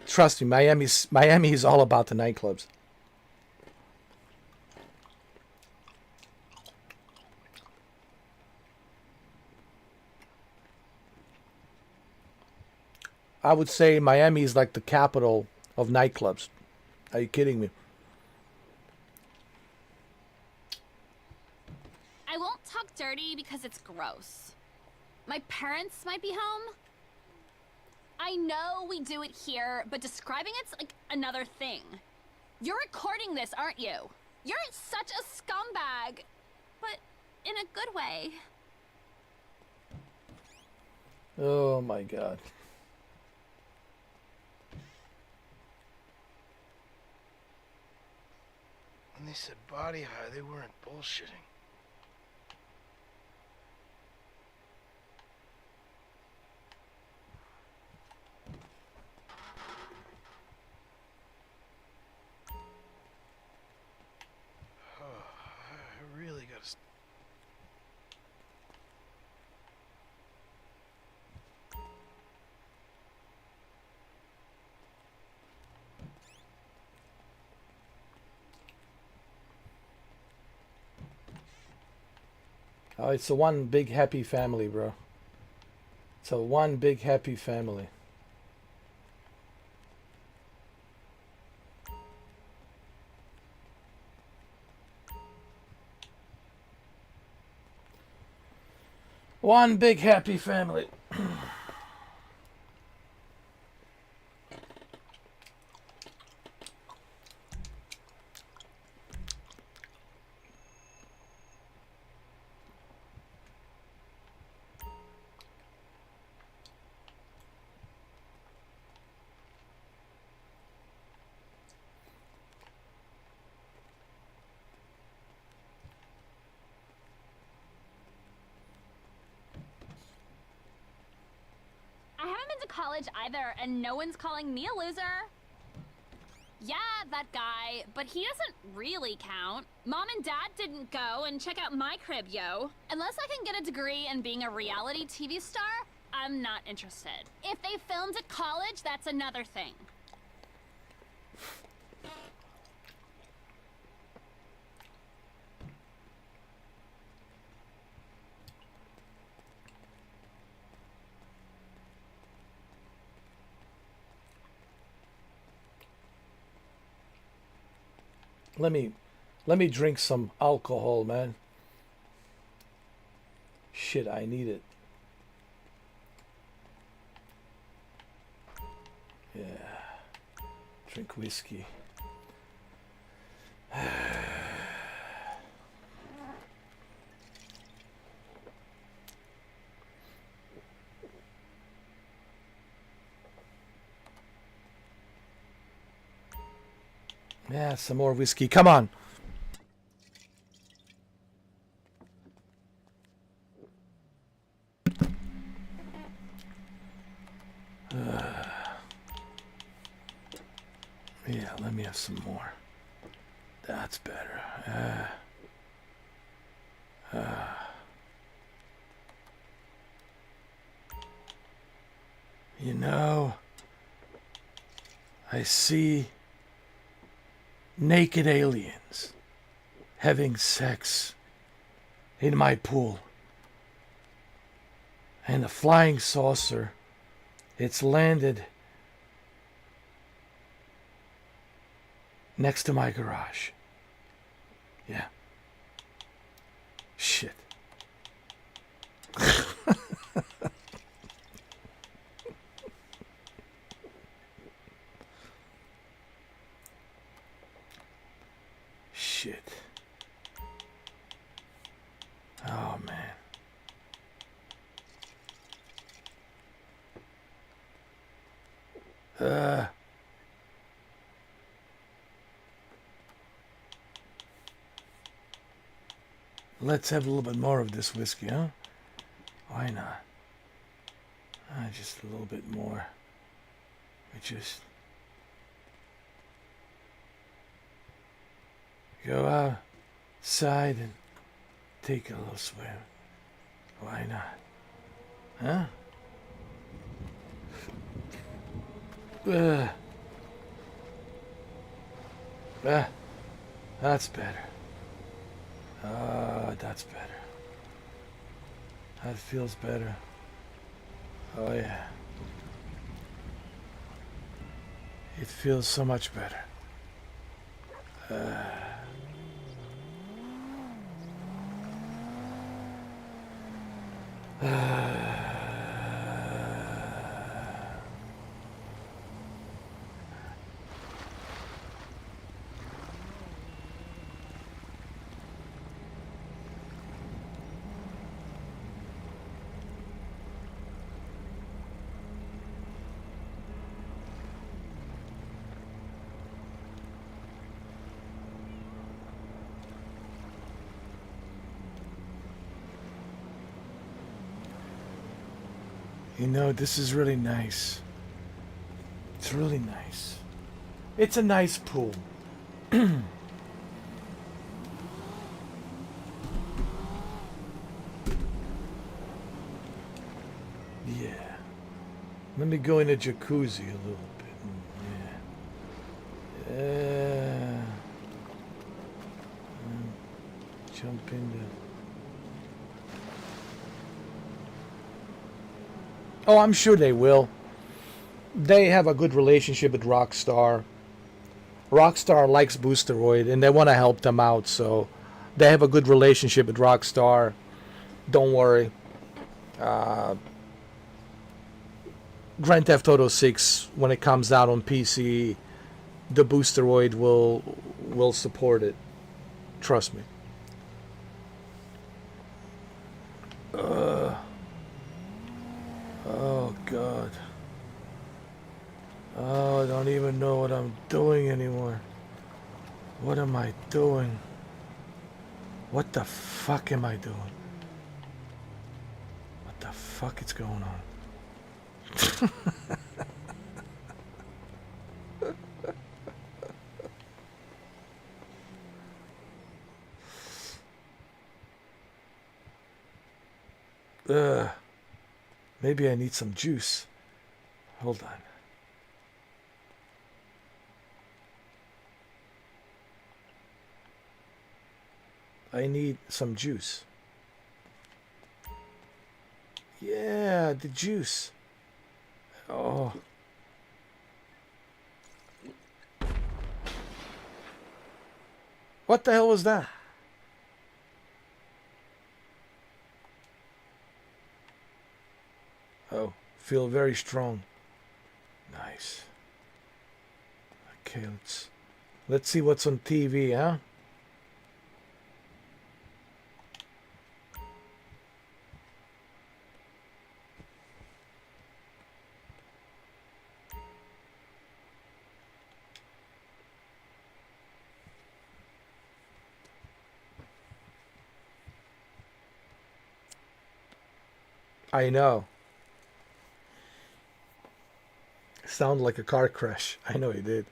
trust me, Miami is all about the nightclubs. I would say Miami is like the capital of nightclubs. Are you kidding me? I won't talk dirty because it's gross. My parents might be home. I know we do it here, but describing it's like another thing. You're recording this, aren't you? You're such a scumbag, but in a good way. Oh my God. When they said body high, they weren't bullshitting. Oh, it's a one big happy family, bro. It's a one big happy family. One big happy family. I haven't been to college either, and no one's calling me a loser. Yeah, that guy, but he doesn't really count. Mom and Dad didn't go, and check out my crib, yo. Unless I can get a degree in being a reality TV star, I'm not interested. If they filmed at college, that's another thing. Let me drink some alcohol, man. Shit, I need it. Yeah. Drink whiskey. Yeah, some more whiskey. Come on. Yeah, let me have some more. That's better. You know, I see naked aliens having sex in my pool. And the flying saucer, it's landed next to my garage. Yeah. Shit. Shit. Oh, man. Let's have a little bit more of this whiskey, huh? Why not? Just a little bit more. We just go outside and take a little swim. Why not? Huh? That's better. That's better. That feels better. Oh yeah. It feels so much better. You know, this is really nice. It's really nice. It's a nice pool. Yeah. Let me go in a jacuzzi a little bit. Yeah. Jump into Oh, I'm sure they will. They have a good relationship with Rockstar. Rockstar likes Boosteroid and they want to help them out, so they have a good relationship with Rockstar. Don't worry. Grand Theft Auto 6, when it comes out on PC, the Boosteroid will support it. Trust me. Oh God. Oh, I don't even know what I'm doing anymore. What am I doing? What the fuck am I doing? What the fuck is going on? Maybe I need some juice. Hold on. I need some juice. Yeah, the juice. Oh. What the hell was that? Oh, feel very strong. Nice. Okay, let's see what's on TV, huh? I know. Sound like a car crash. I know he did.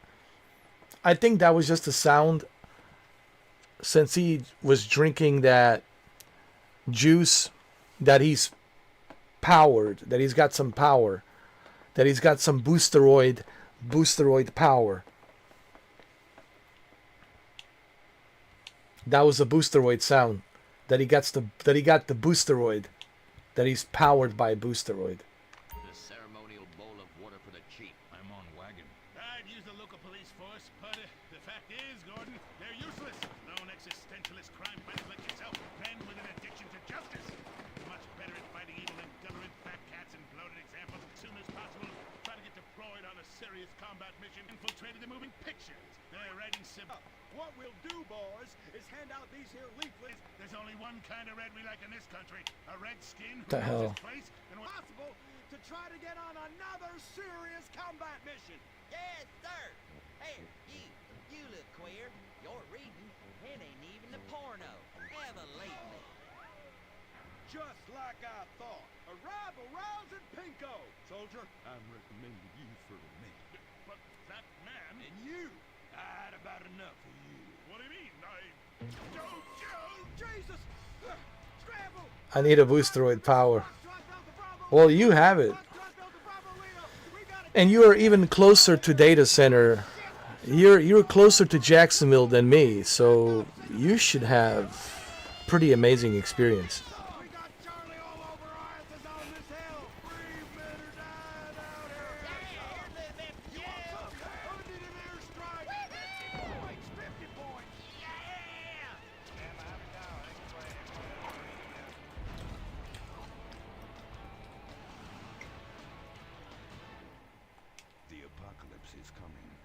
I think that was just a sound since he was drinking that juice that he's powered, that he's got some power, that he's got some boosteroid power. That was a boosteroid sound. That he got the boosteroid, that he's powered by boosteroid. The ceremonial bowl of water for the chief. I'm on wagon. I'd use the local police force, but the fact is, Gordon, they're useless. Lone existentialist crime fighters like yourself, men with an addiction to justice. Much better at fighting evil than government fat cats and bloated examples. As soon as possible, try to get deployed on a serious combat mission, infiltrated the moving pictures. They're writing What we'll do, boys, is hand out these here leaflets. There's only one kind of red we like in this country. A redskin who The knows hell? his place and Possible to try to get on another serious combat mission. Yes, sir. Hey, you look queer. You're reading. It ain't even a porno. Ever lately. Just like I thought. Arrive arousing Pinko. Soldier, I'm recommending you for a man. But that man... And you. I had about enough of you. What do you mean? Jesus! Scramble! I need a boosteroid power. Well, you have it. And you are even closer to data center. You're closer to Jacksonville than me, so you should have pretty amazing experience.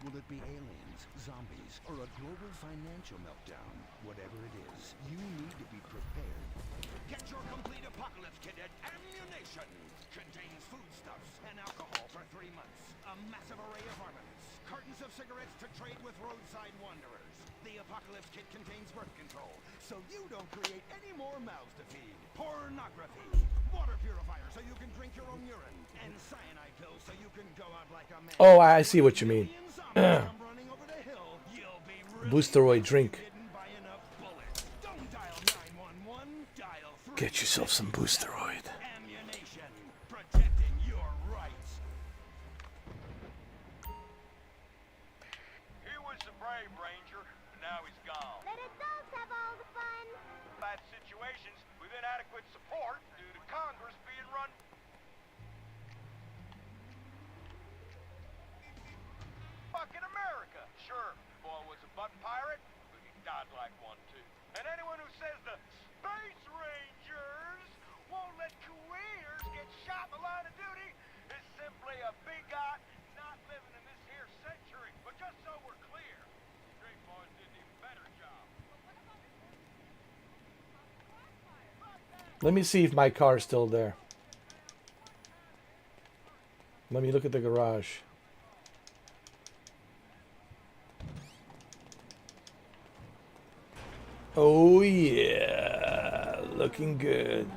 Will it be aliens, zombies, or a global financial meltdown? Whatever it is, you need to be prepared. Get your complete apocalypse kit at Ammunition. Contains foodstuffs and alcohol for 3 months. A massive array of armaments. Cartons of cigarettes to trade with roadside wanderers. The apocalypse kit contains birth control, so you don't create any more mouths to feed. Pornography. Water purifier so you can drink your own urine. And cyanide pills so you can go out like a man. Oh, I see what you mean. Boosteroid drink. Get yourself some Boosteroid. Ammunition, protecting your rights. He was the brave ranger, and now he's gone. Let adults have all the fun. Bad situations with inadequate support due to Congress being run. Let me see if my car is still there. Let me look at the garage. Oh yeah, looking good.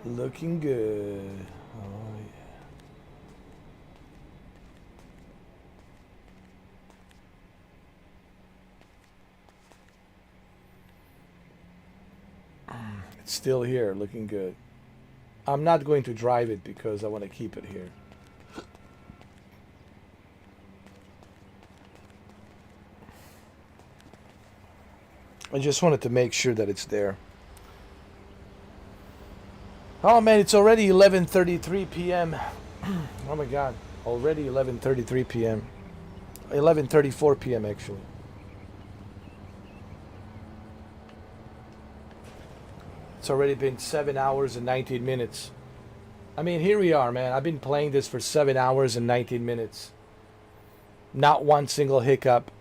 Looking good. Oh yeah. It's still here, looking good. I'm not going to drive it because I want to keep it here. I just wanted to make sure that it's there. Oh man, it's already 11:33 p.m. Oh my god, already 11:33 p.m. 11:34 p.m. actually. It's already been 7 hours and 19 minutes. I mean, here we are, man. I've been playing this for 7 hours and 19 minutes. Not one single hiccup.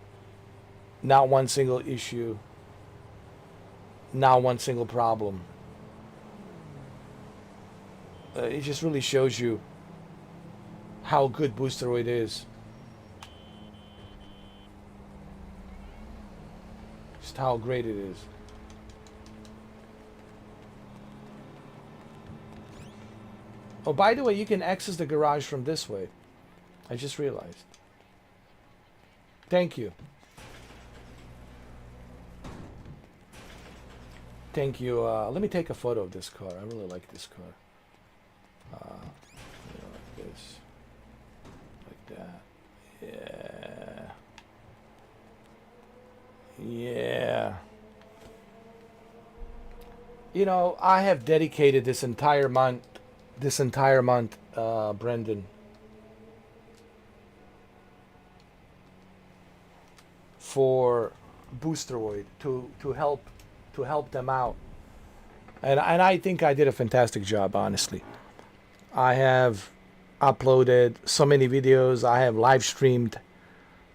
Not one single issue. Not one single problem. It just really shows you how good Boosteroid is. Just how great it is. Oh, by the way, you can access the garage from this way. I just realized. Thank you. Thank you. Let me take a photo of this car. I really like this car. Like this. Like that. Yeah. Yeah. You know, I have dedicated this entire month, Brendan, for Boosteroid to help them out, and I think I did a fantastic job. Honestly, I have uploaded so many videos. I have live streamed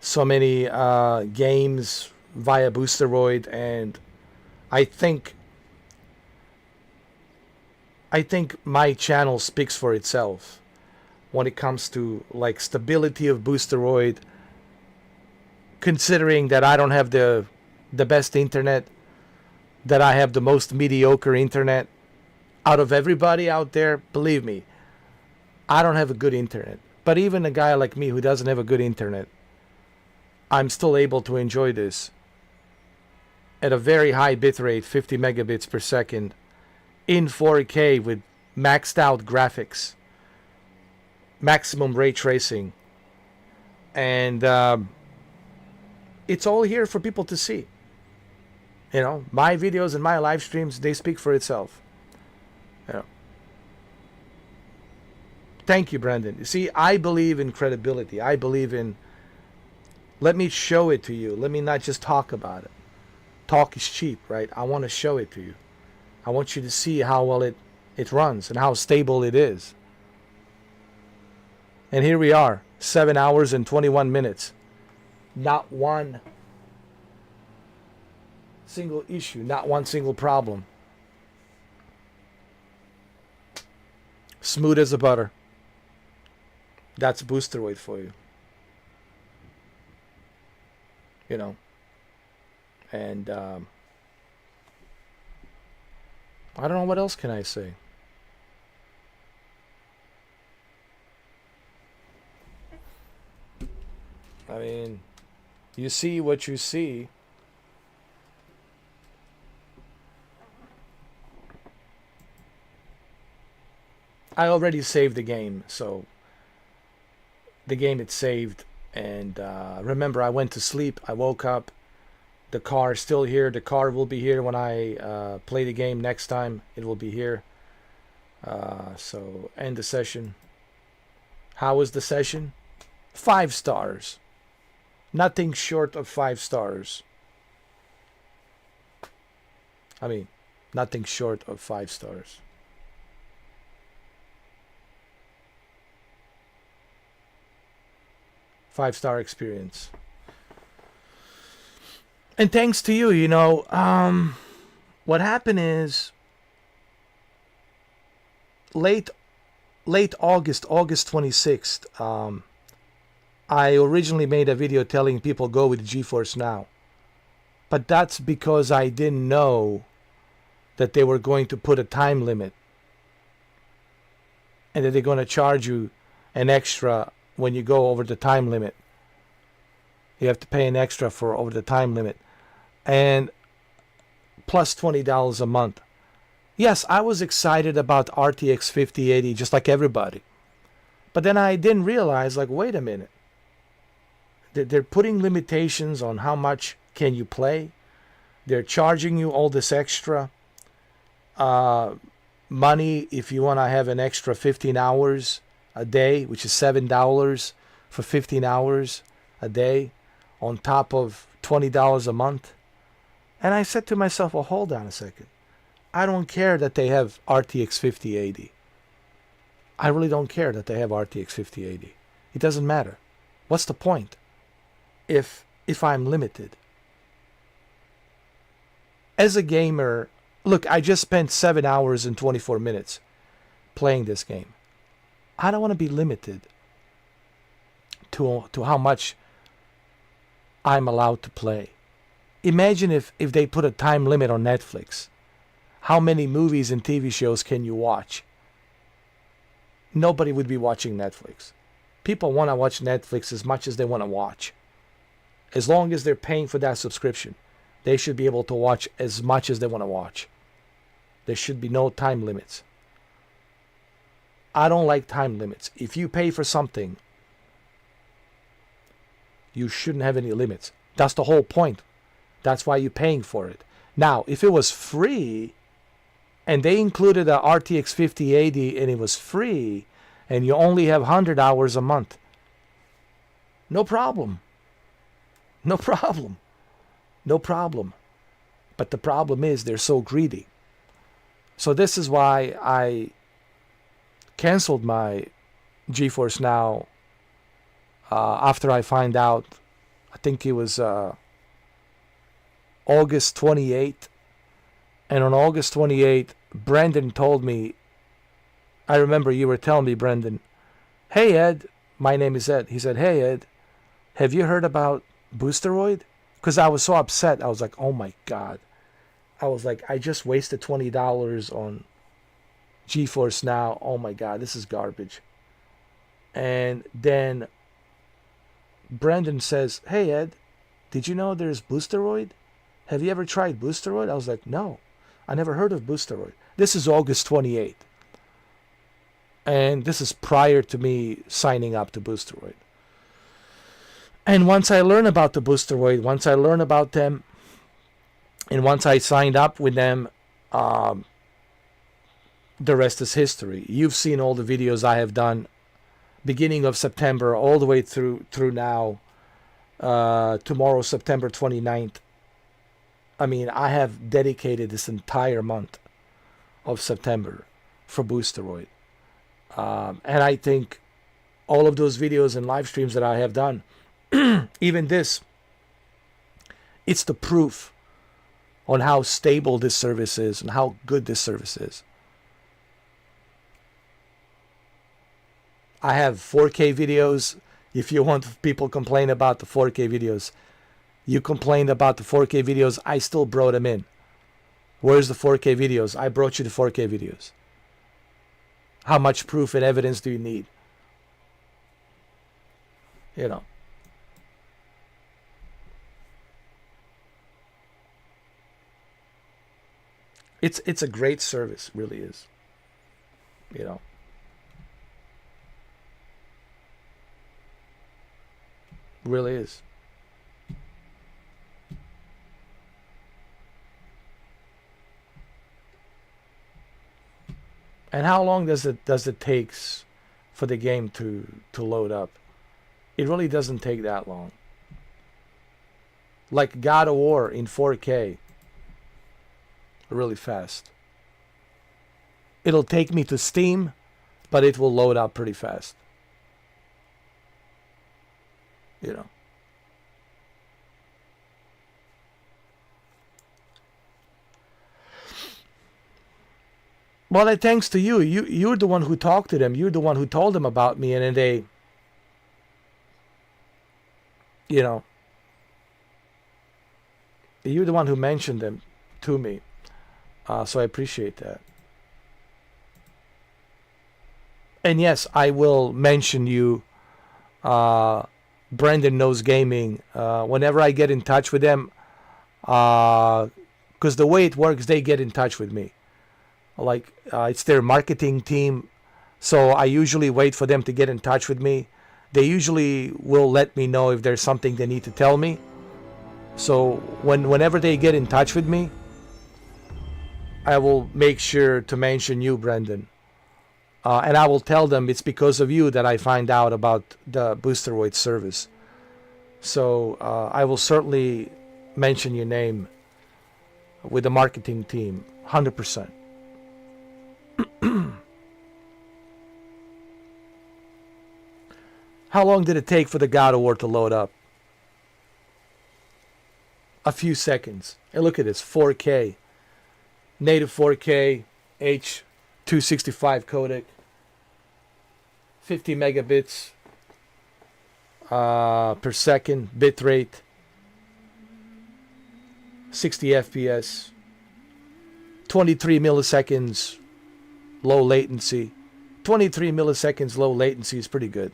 so many games via Boosteroid, and I think my channel speaks for itself when it comes to like stability of Boosteroid, considering that I don't have the best internet, that I have the most mediocre internet out of everybody out there. Believe me, I don't have a good internet. But even a guy like me who doesn't have a good internet, I'm still able to enjoy this at a very high bitrate, 50 megabits per second, in 4K with maxed out graphics, maximum ray tracing, and it's all here for people to see. You know, my videos and my live streams, they speak for itself. You know. Thank you, Brandon. You see, I believe in credibility. I believe in, let me show it to you. Let me not just talk about it. Talk is cheap, right? I want to show it to you. I want you to see how well it runs and how stable it is. And here we are, 7 hours and 21 minutes. Not one single issue, not one single problem. Smooth as a butter. That's Boosteroid for you. You know. And I don't know what else can I say. I mean, you see what you see. I already saved the game, so the game is saved. And remember, I went to sleep, I woke up, the car is still here. The car will be here when I play the game next time. It will be here. So end the session. How was the session? 5 stars. Nothing short of 5 stars. I mean, nothing short of 5 stars. Five-star experience. And thanks to you, what happened is late August 26th, I originally made a video telling people go with GeForce Now. But that's because I didn't know that they were going to put a time limit and that they're going to charge you an extra when you go over the time limit. You have to pay an extra for over the time limit. And plus $20 a month. Yes, I was excited about RTX 5080 just like everybody. But then I didn't realize, like, wait a minute. They're putting limitations on how much can you play. They're charging you all this extra money if you want to have an extra 15 hours a day, which is $7 for 15 hours a day on top of $20 a month. And I said to myself, well, hold on a second. I don't care that they have RTX 5080. I really don't care that they have RTX 5080. It doesn't matter. What's the point if I'm limited? As a gamer, look, I just spent 7 hours and 24 minutes playing this game. I don't want to be limited to how much I'm allowed to play. Imagine if they put a time limit on Netflix. How many movies and TV shows can you watch? Nobody would be watching Netflix. People want to watch Netflix as much as they want to watch. As long as they're paying for that subscription, they should be able to watch as much as they want to watch. There should be no time limits. I don't like time limits. If you pay for something, you shouldn't have any limits. That's the whole point. That's why you're paying for it. Now, if it was free, and they included a RTX 5080 and it was free, and you only have 100 hours a month, no problem. No problem. No problem. But the problem is they're so greedy. So this is why I canceled my GeForce Now after I find out, I think it was August 28th. And on August 28th, Brendan told me, I remember you were telling me, Brendan, hey Ed, my name is Ed. He said, hey Ed, have you heard about Boosteroid? Because I was so upset. I was like, oh my God. I was like, I just wasted $20 on GeForce Now. Oh my God, this is garbage. And then Brendan says, hey Ed, did you know there's Boosteroid? Have you ever tried Boosteroid? I was like, no, I never heard of Boosteroid. This is August 28th. And this is prior to me signing up to Boosteroid. And once I learn about the Boosteroid, once I learn about them, and once I signed up with them, the rest is history. You've seen all the videos I have done beginning of September all the way through now. Tomorrow, September 29th. I mean, I have dedicated this entire month of September for Boosteroid. And I think all of those videos and live streams that I have done, even this, it's the proof on how stable this service is and how good this service is. I have 4K videos. If you want people complain about the 4K videos, you complained about the 4K videos, I still brought them in. Where's the 4K videos? I brought you the 4K videos. How much proof and evidence do you need? You know. It's a great service, really is. You know. Really is. And how long does it takes for the game to load up? It really doesn't take that long. Like God of War in 4K, really fast. It'll take me to Steam, but it will load up pretty fast. You know. Well, that thanks to you. You're the one who talked to them. You're the one who told them about me, and then they, you know, you're the one who mentioned them to me. So I appreciate that. And yes, I will mention you, Brendan Knows Gaming, whenever I get in touch with them, because the way it works, they get in touch with me. Like, it's their marketing team, so I usually wait for them to get in touch with me. They usually will let me know if there's something they need to tell me. So whenever they get in touch with me, I will make sure to mention you, Brendan. And I will tell them it's because of you that I find out about the Boosteroid service. So I will certainly mention your name with the marketing team, 100%. How long did it take for the God of War to load up? A few seconds. And look at this, 4K. Native 4K, H.265 codec. 50 megabits per second bitrate. 60 FPS. 23 milliseconds low latency. 23 milliseconds low latency is pretty good.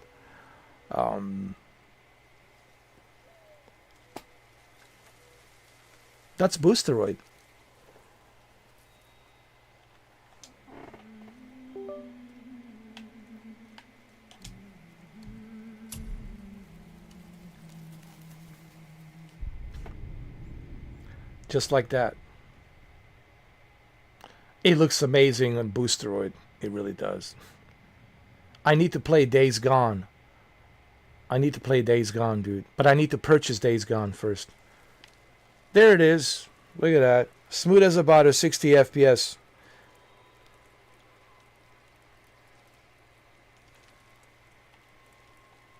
That's Boosteroid. Just like that. It looks amazing on Boosteroid. It really does. I need to play Days Gone. I need to play Days Gone, dude. But I need to purchase Days Gone first. There it is. Look at that. Smooth as a butter, 60 FPS.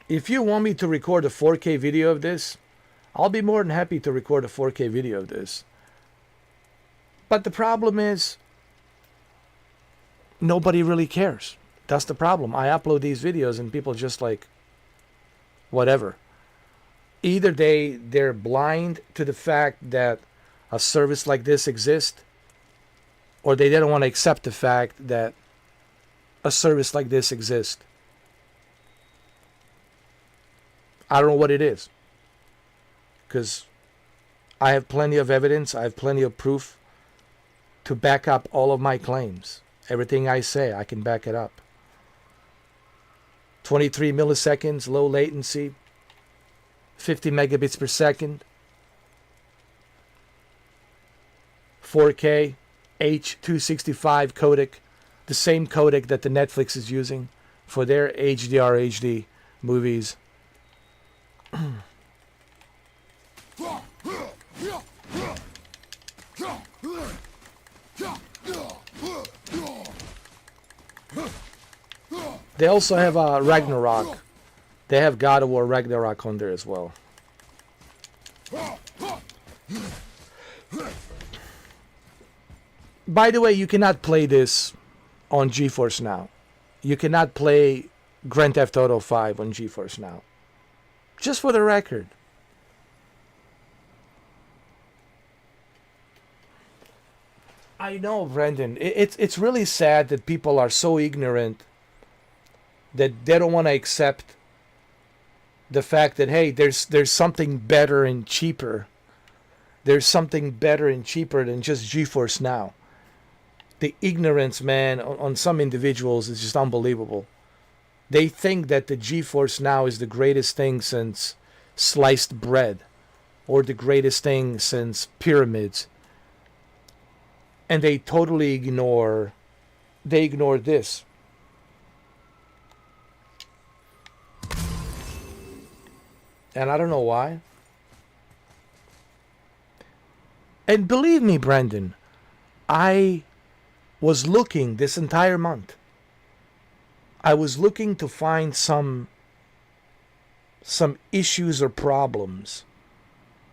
If you want me to record a 4K video of this, I'll be more than happy to record a 4K video of this. But the problem is, nobody really cares. That's the problem. I upload these videos and people just like, whatever. Either they're blind to the fact that a service like this exists, or they don't want to accept the fact that a service like this exists. I don't know what it is. Because I have plenty of evidence, I have plenty of proof to back up all of my claims. Everything I say, I can back it up. 23 milliseconds, low latency, 50 megabits per second, 4K, H.265 codec, the same codec that the Netflix is using for their HDR HD movies. They also have Ragnarok. They have God of War Ragnarok on there as well. By the way, you cannot play this on GeForce Now. You cannot play Grand Theft Auto 5 on GeForce Now. Just for the record. I know, Brendan. It's really sad that people are so ignorant that they don't want to accept the fact that, hey, there's something better and cheaper. There's something better and cheaper than just GeForce Now. The ignorance, man, on some individuals is just unbelievable. They think that the GeForce Now is the greatest thing since sliced bread, or the greatest thing since pyramids. And they totally ignore this. And I don't know why. And believe me, Brendan, I was looking this entire month. I was looking to find some issues or problems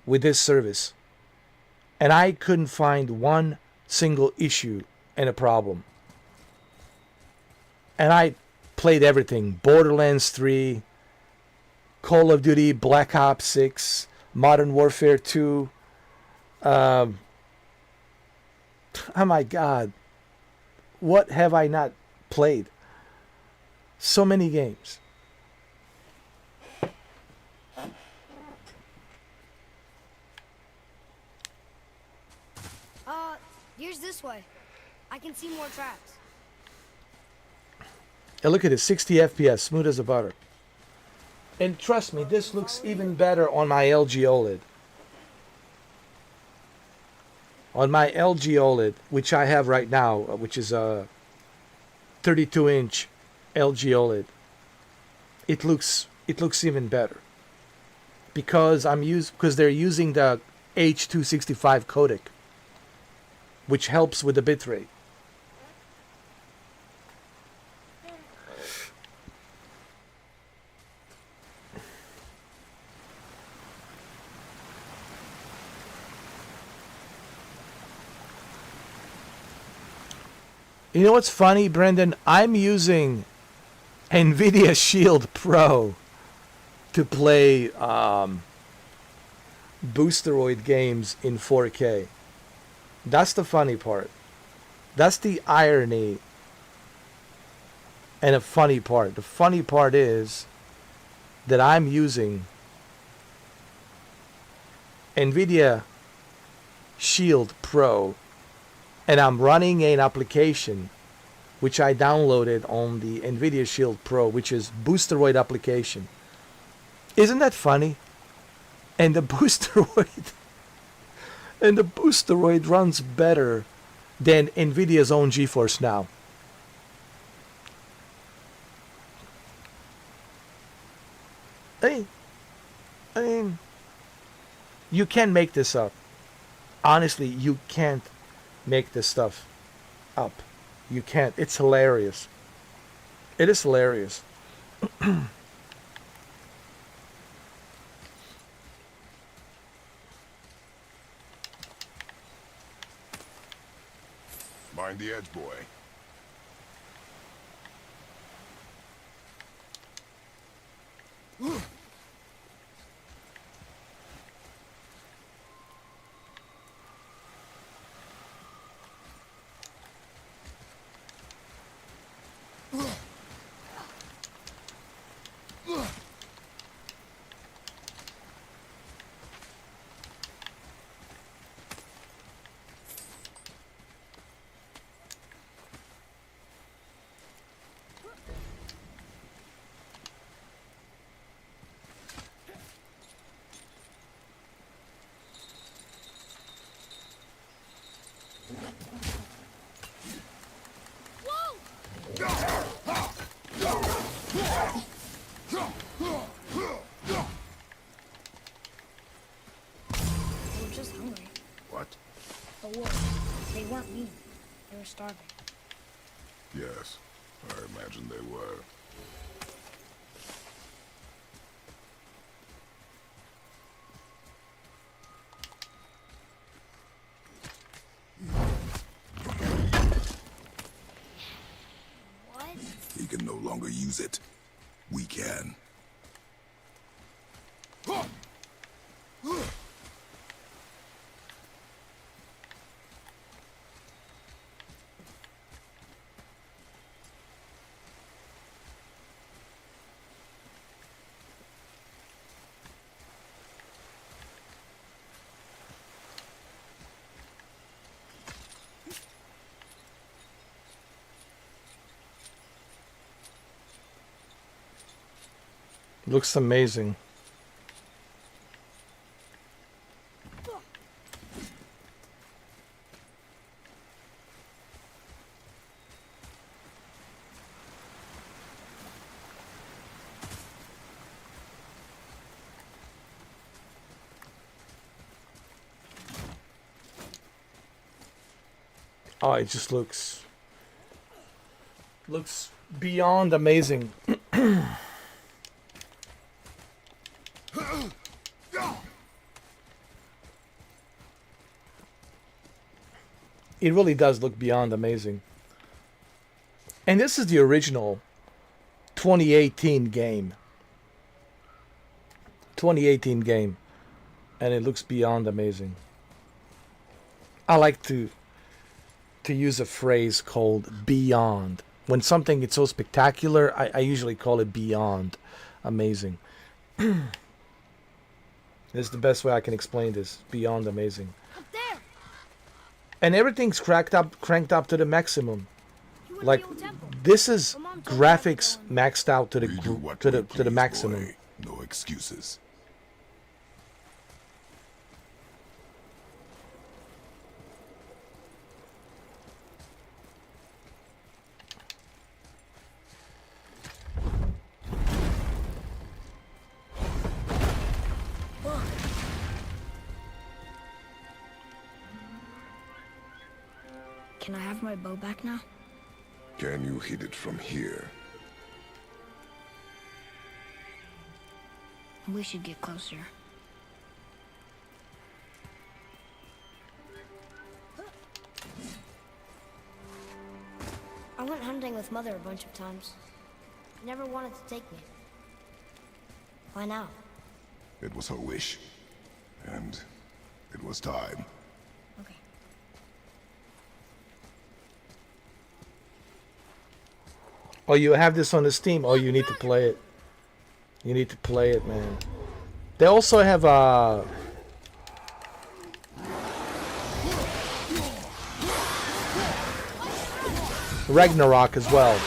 with this service. And I couldn't find one single issue and a problem. And I played everything. Borderlands 3, Call of Duty, Black Ops 6, Modern Warfare 2. Oh my God. What have I not played? So many games. Here's this way. I can see more tracks. And look at it, 60 FPS, smooth as a butter. And trust me, this looks even better on my LG OLED. On my LG OLED, which I have right now, which is a 32-inch LG OLED, it looks even better because they're using the H.265 codec, which helps with the bitrate. You know what's funny, Brendan? I'm using NVIDIA Shield Pro to play Boosteroid games in 4K. That's the funny part. That's the irony and a funny part. The funny part is that I'm using NVIDIA Shield Pro and I'm running an application which I downloaded on the NVIDIA Shield Pro, which is Boosteroid application. Isn't that funny? And the Boosteroid runs better than NVIDIA's own GeForce Now. I mean, you can't make this up. Honestly, you can't make this stuff up. You can't. It's hilarious. It is hilarious. Mind the edge, boy. They were just hungry. What? The wolves. They weren't mean. They were starving. Yes, I imagine they were. What? He can no longer use it. We can. Looks amazing. Oh, it just looks beyond amazing. It really does look beyond amazing. And this is the original 2018 game. 2018 game. And it looks beyond amazing. I like to use a phrase called beyond. When something is so spectacular, I usually call it beyond amazing. This is the best way I can explain this. Beyond amazing. Up there. And everything's cranked up to the maximum. Like, this is graphics maxed out to the maximum. No excuses. Can I have my bow back now? Can you hit it from here? We should get closer. I went hunting with Mother a bunch of times. She never wanted to take me. Why now? It was her wish. And it was time. Okay. Oh, you have this on the Steam. Oh, you need to play it. You need to play it, man. They also have Ragnarok as well.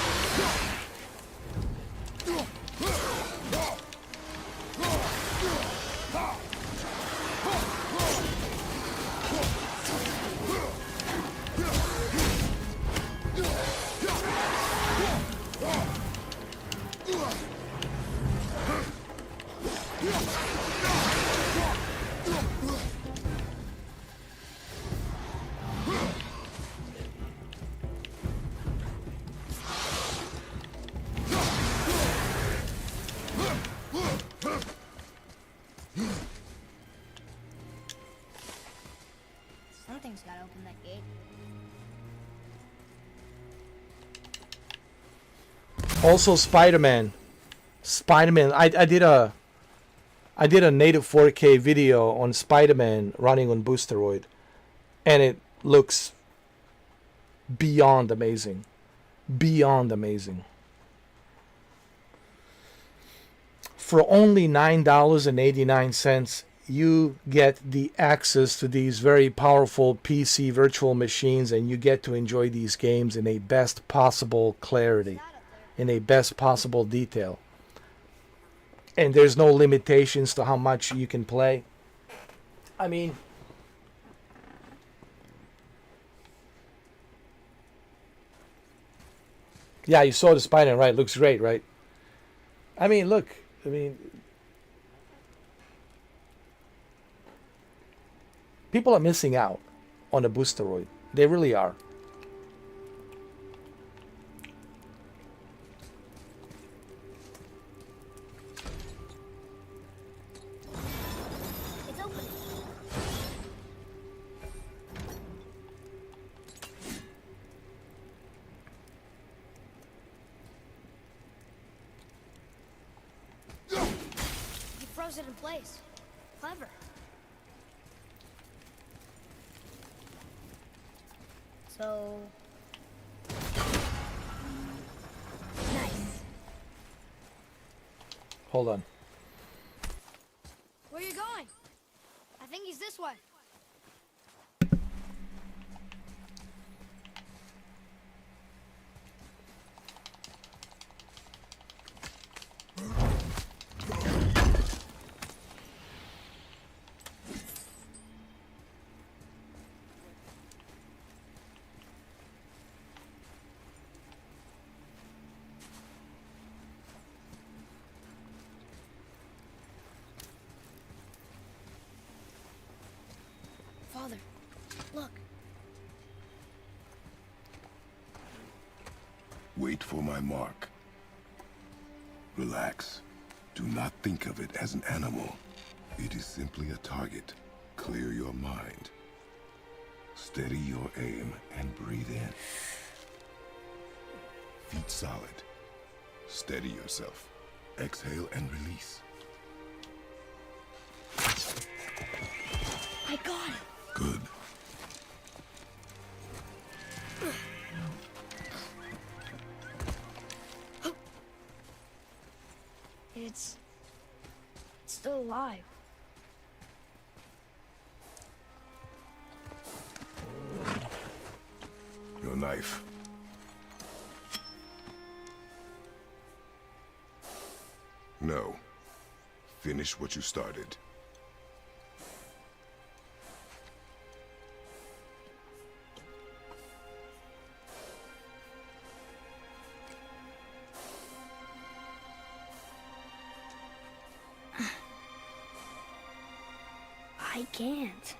Something's gotta open that gate. Also, Spider-Man. I did a native 4K video on Spider-Man running on Boosteroid, and it looks beyond amazing. Beyond amazing. For only $9.89, you get the access to these very powerful PC virtual machines, and you get to enjoy these games in a best possible clarity, in a best possible detail. And there's no limitations to how much you can play. I mean, yeah, you saw the Spider-Man, right? Looks great, right? I mean, look. I mean, people are missing out on a Boosteroid. They really are. It's open. You froze it in place. Clever. So... Nice. Hold on. Where are you going? I think he's this way. Father, look. Wait for my mark. Relax. Do not think of it as an animal. It is simply a target. Clear your mind. Steady your aim and breathe in. Hold solid. Steady yourself. Exhale and release. I got it. Good. It's still alive. Your knife. No. Finish what you started. I can't.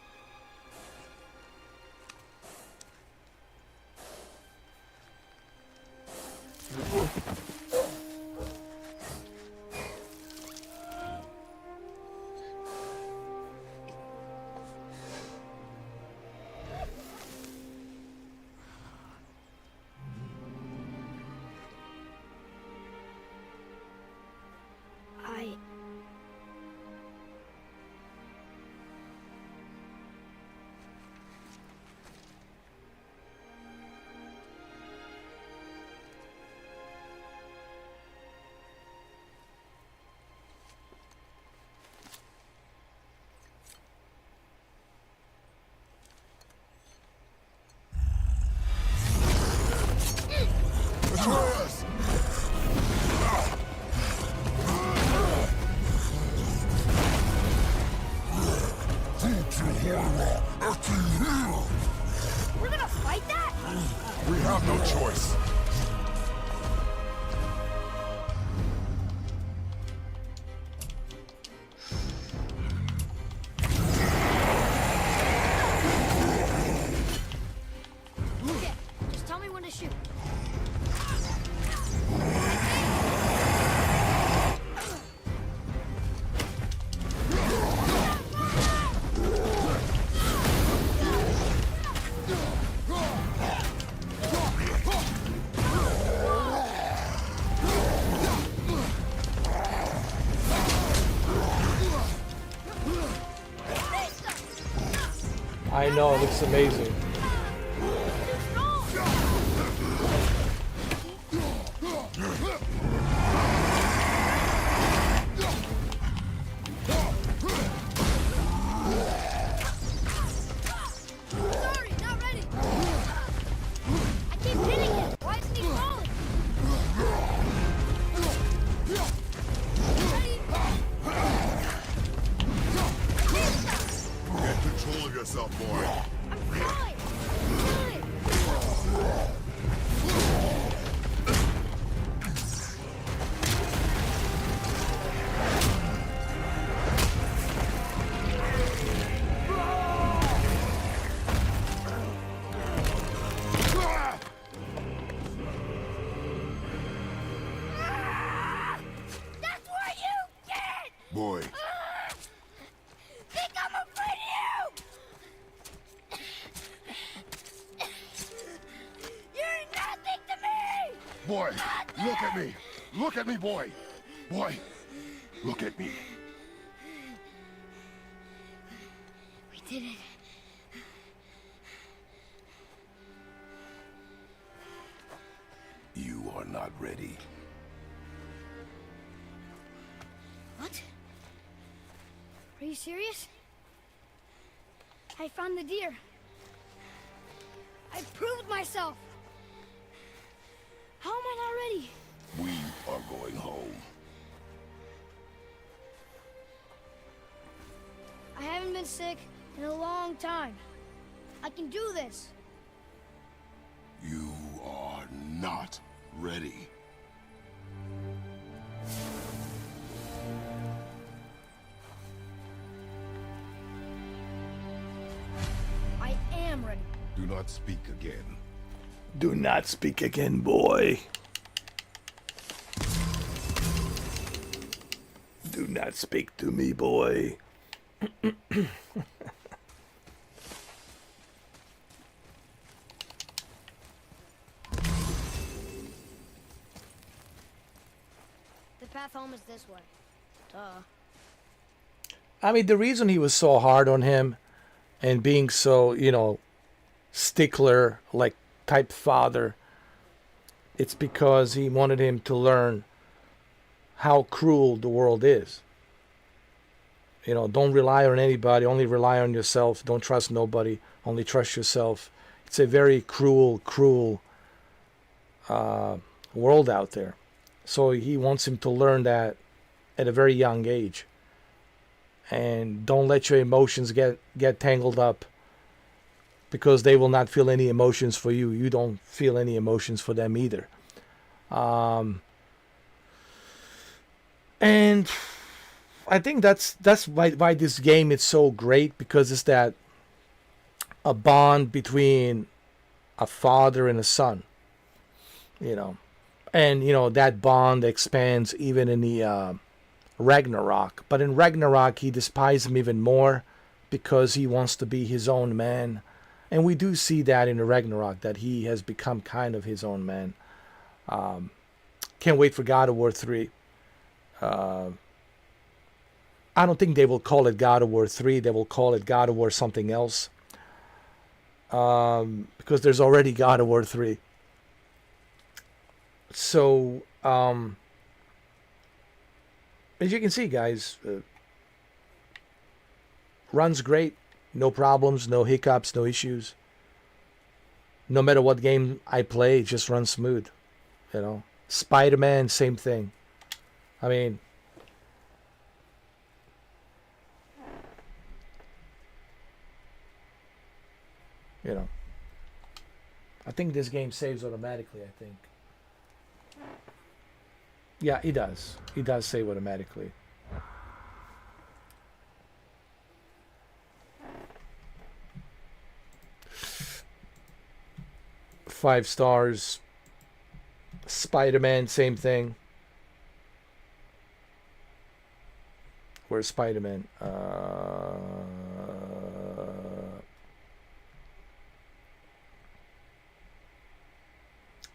We're gonna fight that? We have no choice. Okay, just tell me when to shoot. I know, it looks amazing. Sorry, not ready. I keep hitting him. Why isn't he falling? Get control of yourself, boy. I'm trying. That's what you get! Boy, Think I'm afraid of you! You're nothing to me! boy, look at me. Look at me, boy. Boy, look at me. We did it. You are not ready. What? Are you serious? I found the deer. I proved myself. How am I not ready? We are going home. I haven't been sick in a long time. I can do this. You are not ready. I am ready. Do not speak again. Do not speak again, boy. Do not speak to me, boy. path home is this way. Duh. I mean, the reason he was so hard on him and being so, you know, stickler, like type father, it's because he wanted him to learn how cruel the world is. You know, don't rely on anybody, only rely on yourself. Don't trust nobody, only trust yourself. It's a very cruel, cruel world out there. So he wants him to learn that at a very young age. And don't let your emotions get tangled up, because they will not feel any emotions for you. You don't feel any emotions for them either. And I think that's why this game is so great, because it's that a bond between a father and a son, you know, and you know that bond expands even in the Ragnarok. But in Ragnarok, he despises him even more because he wants to be his own man, and we do see that in the Ragnarok, that he has become kind of his own man. Can't wait for God of War 3. I don't think they will call it God of War 3. They will call it God of War something else. Because there's already God of War 3. So, as you can see, guys, runs great. No problems, no hiccups, no issues. No matter what game I play, it just runs smooth. You know, Spider-Man, same thing. I mean, you know, I think this game saves automatically, I think. Yeah, it does. It does save automatically. Five stars. Spider-Man, same thing. Where's Spider-Man?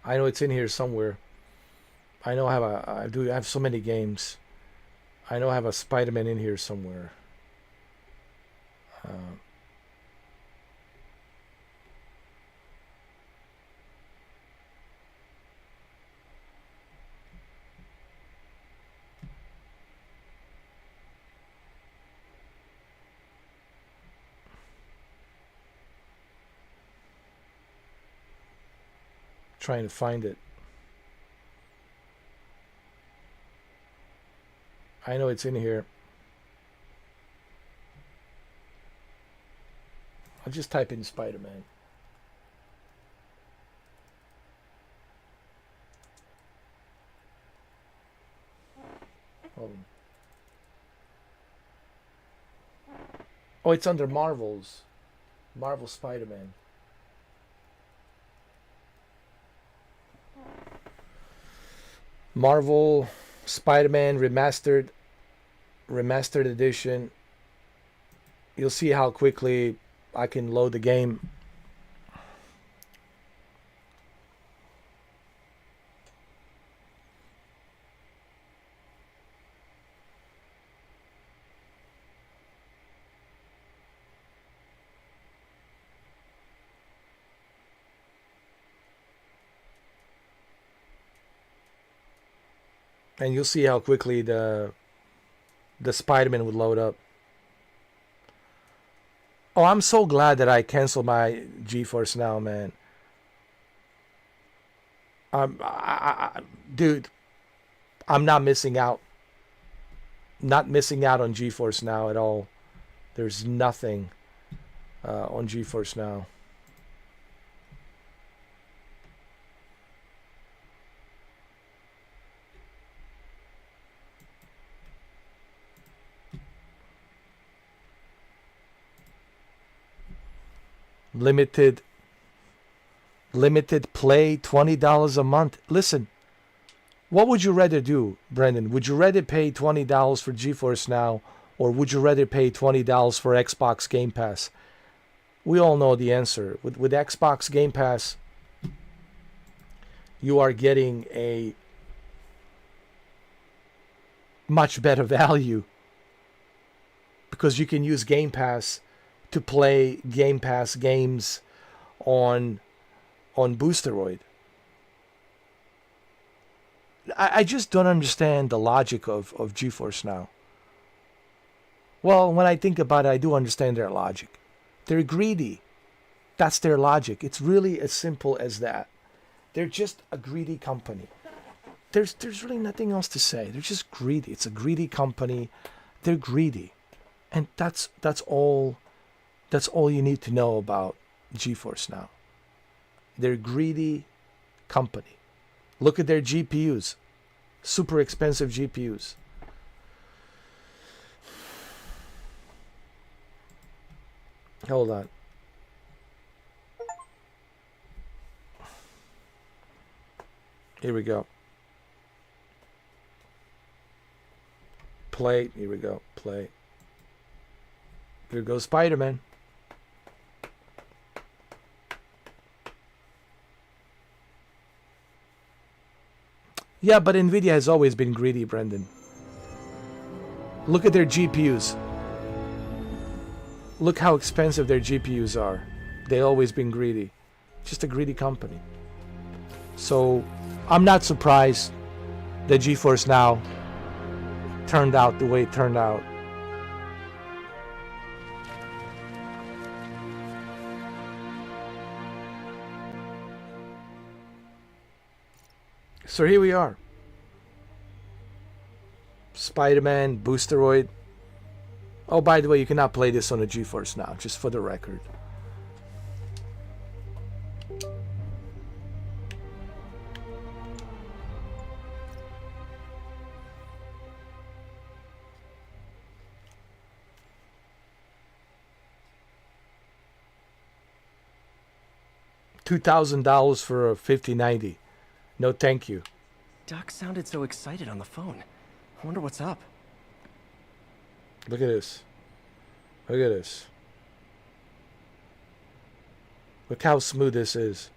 I know it's in here somewhere. I know I have so many games. I know I have a Spider-Man in here somewhere. Trying to find it. I know it's in here. I'll just type in Spider-Man. Hold on. Oh, it's under Marvel's. Marvel Spider-Man. Marvel Spider-Man remastered edition. You'll see how quickly I can load the game. And you'll see how quickly the Spider-Man would load up. Oh, I'm so glad that I canceled my GeForce Now, man. Dude, I'm not missing out. Not missing out on GeForce Now at all. There's nothing on GeForce Now. Limited play, $20 a month. Listen, what would you rather do, Brendan? Would you rather pay $20 for GeForce Now, or would you rather pay $20 for Xbox Game Pass? We all know the answer. With Xbox Game Pass, you are getting a much better value because you can use Game Pass to play Game Pass games on Boosteroid. I just don't understand the logic of GeForce Now. Well, when I think about it, I do understand their logic. They're greedy. That's their logic. It's really as simple as that. They're just a greedy company. There's really nothing else to say. They're just greedy. It's a greedy company. They're greedy. And that's all you need to know about GeForce Now. They're a greedy company. Look at their GPUs. Super expensive GPUs. Hold on. Here we go. Play. Here we go. Play. Here goes Spider-Man. Yeah, but Nvidia has always been greedy, Brendan. Look at their GPUs. Look how expensive their GPUs are. They've always been greedy. Just a greedy company. So, I'm not surprised that GeForce Now turned out the way it turned out. So here we are. Spider-Man, Boosteroid. Oh, by the way, you cannot play this on a GeForce Now, just for the record. $2,000 for a 5090. No, thank you. Doc sounded so excited on the phone. I wonder what's up. Look at this. Look at this. Look how smooth this is.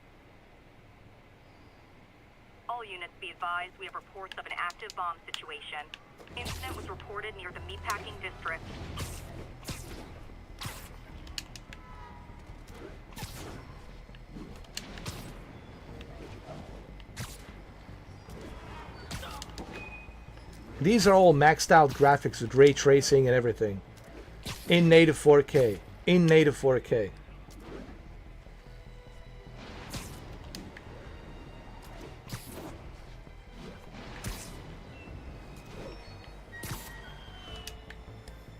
All units be advised, we have reports of an active bomb situation. Incident was reported near the meatpacking district. These are all maxed out graphics with ray tracing and everything. In native 4K. In native 4K.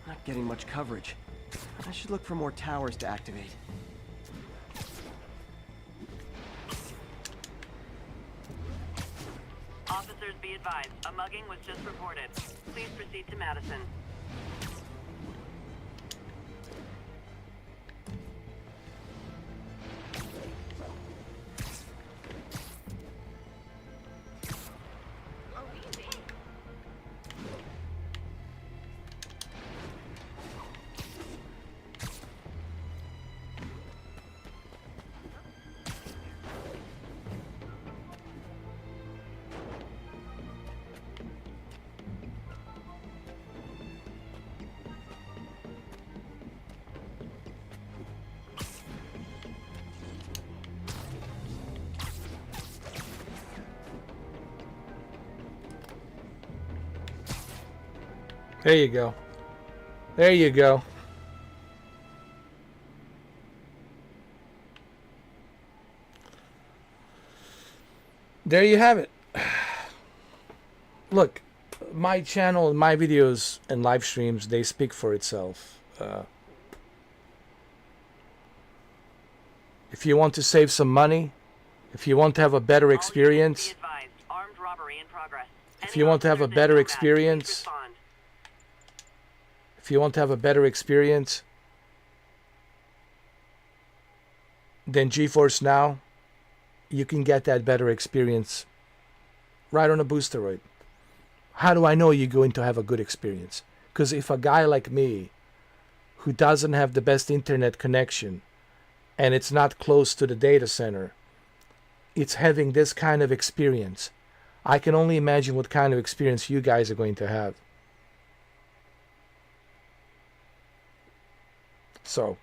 Not getting much coverage. I should look for more towers to activate. Officers be advised, a mugging was just reported. Please proceed to Madison. There you go. There you go. There you have it. Look, my channel and my videos and live streams, they speak for itself. If you want to save some money, if you want to have a better experience, if you want to have a better experience, if you want to have a better experience, then GeForce Now, you can get that better experience right on a Boosteroid. How do I know you're going to have a good experience? Because if a guy like me, who doesn't have the best internet connection, and it's not close to the data center, it's having this kind of experience, I can only imagine what kind of experience you guys are going to have. So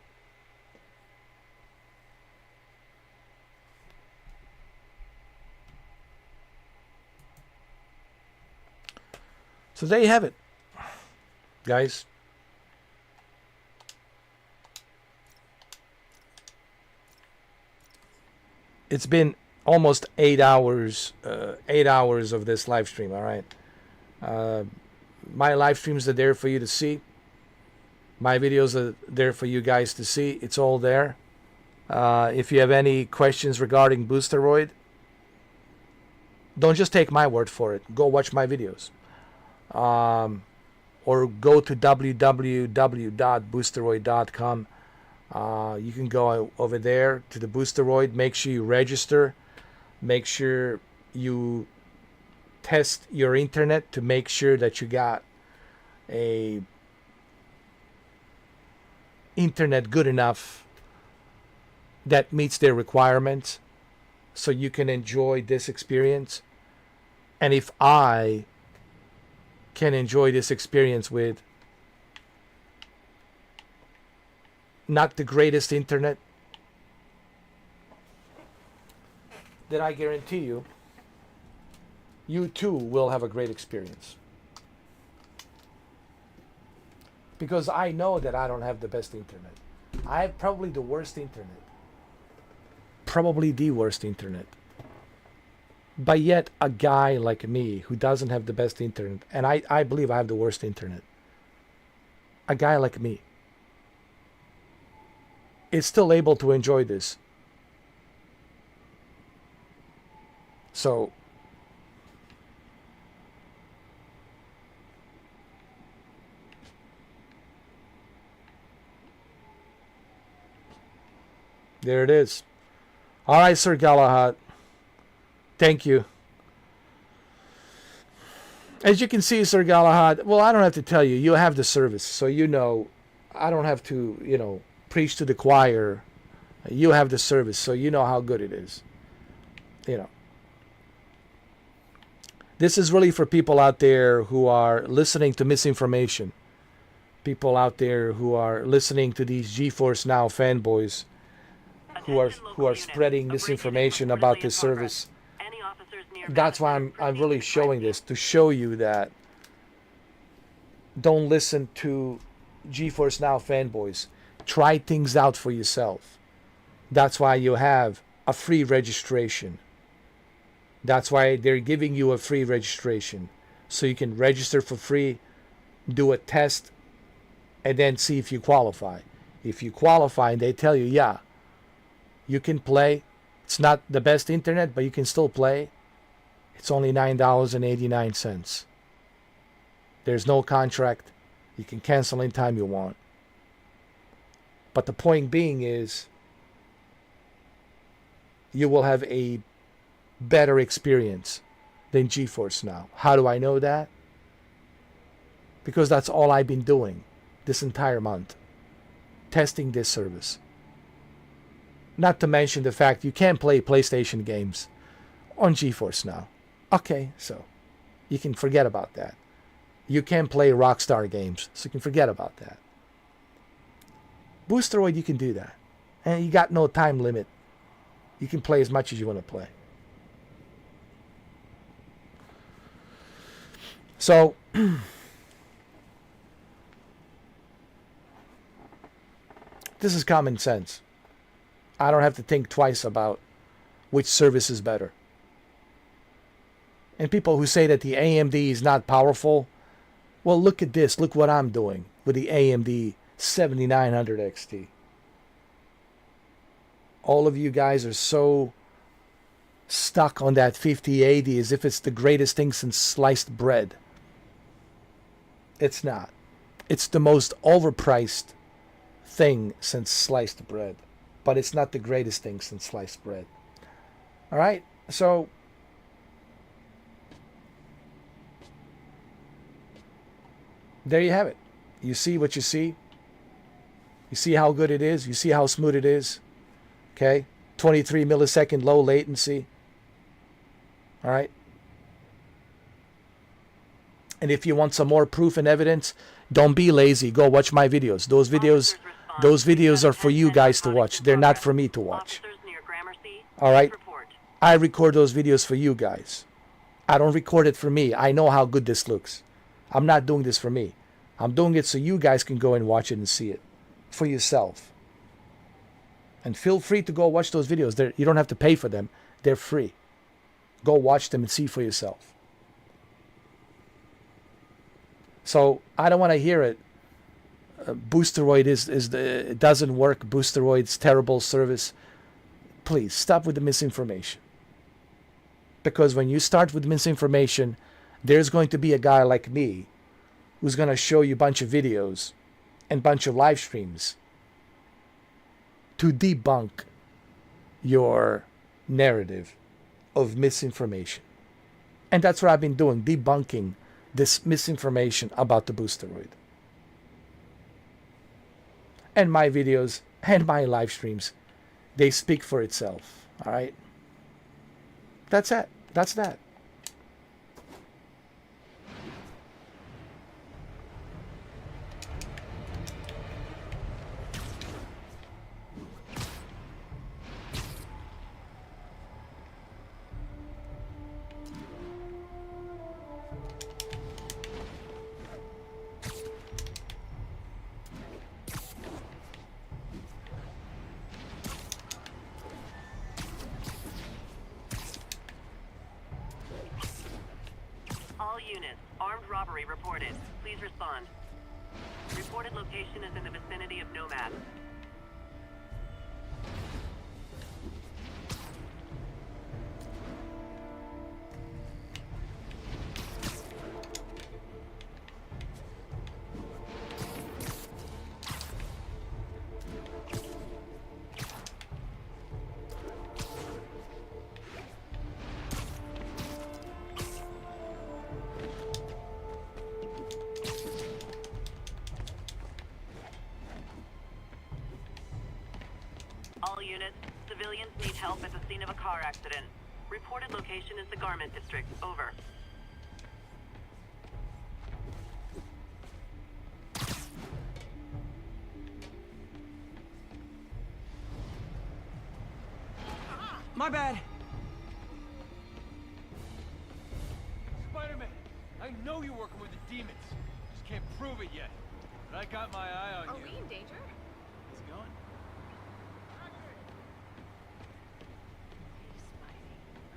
there you have it, guys. It's been almost 8 hours, 8 hours of this live stream. All right. My live streams are there for you to see. My videos are there for you guys to see. It's all there. If you have any questions regarding Boosteroid, don't just take my word for it. Go watch my videos. Or go to www.boosteroid.com. You can go over there to the Boosteroid. Make sure you register. Make sure you test your internet to make sure that you got a internet good enough that meets their requirements so you can enjoy this experience. And if I can enjoy this experience with not the greatest internet, then I guarantee you, you too will have a great experience. Because I know that I don't have the best internet. I have probably the worst internet. Probably the worst internet. But yet a guy like me who doesn't have the best internet, and I believe I have the worst internet. A guy like me is still able to enjoy this. So there it is. All right, Sir Galahad. Thank you. As you can see, Sir Galahad, well, I don't have to tell you. You have the service, so you know. I don't have to, preach to the choir. You have the service, so you know how good it is. This is really for people out there who are listening to misinformation. People out there who are listening to these GeForce Now fanboys who are spreading misinformation about this service. That's why I'm really showing this, to show you that don't listen to GeForce Now fanboys. Try things out for yourself. That's why you have a free registration. That's why they're giving you a free registration. So you can register for free, do a test, and then see if you qualify. If you qualify and they tell you, yeah, you can play. It's not the best internet, but you can still play. It's only $9.89. There's no contract. You can cancel anytime you want. But the point being is, you will have a better experience than GeForce Now. How do I know that? Because that's all I've been doing this entire month. Testing this service. Not to mention the fact you can't play PlayStation games on GeForce Now. Okay, so you can forget about that. You can play Rockstar games, so you can forget about that. Boosteroid, you can do that. And you got no time limit. You can play as much as you want to play. So, this is common sense. I don't have to think twice about which service is better. And people who say that the AMD is not powerful, well, look at this. Look what I'm doing with the AMD 7900 XT. All of you guys are so stuck on that 5080 as if it's the greatest thing since sliced bread. It's not. It's the most overpriced thing since sliced bread. But it's not the greatest thing since sliced bread. All right? So, there you have it. You see what you see. You see how good it is. You see how smooth it is. Okay? 23 millisecond low latency. All right? And if you want some more proof and evidence, don't be lazy. Go watch my videos. Those videos Those videos are for you guys to watch. They're not for me to watch. All right? I record those videos for you guys. I don't record it for me. I know how good this looks. I'm not doing this for me. I'm doing it so you guys can go and watch it and see it for yourself. And feel free to go watch those videos. You don't have to pay for them. They're free. Go watch them and see for yourself. So I don't want to hear it. Boosteroid it doesn't work. Boosteroid's terrible service. Please stop with the misinformation. Because when you start with misinformation, there's going to be a guy like me who's going to show you a bunch of videos and a bunch of live streams to debunk your narrative of misinformation. And that's what I've been doing, debunking this misinformation about the Boosteroid. And my videos and my live streams, they speak for itself. All right? That's it. That's that. Robbery reported. Please respond. Reported location is in the vicinity of Nomad. All units, civilians need help at the scene of a car accident. Reported location is the Garment District. Over. My bad. Spider-Man, I know you're working with the demons. Just can't prove it yet. But I got my eye on you. Are we in danger? How's it going?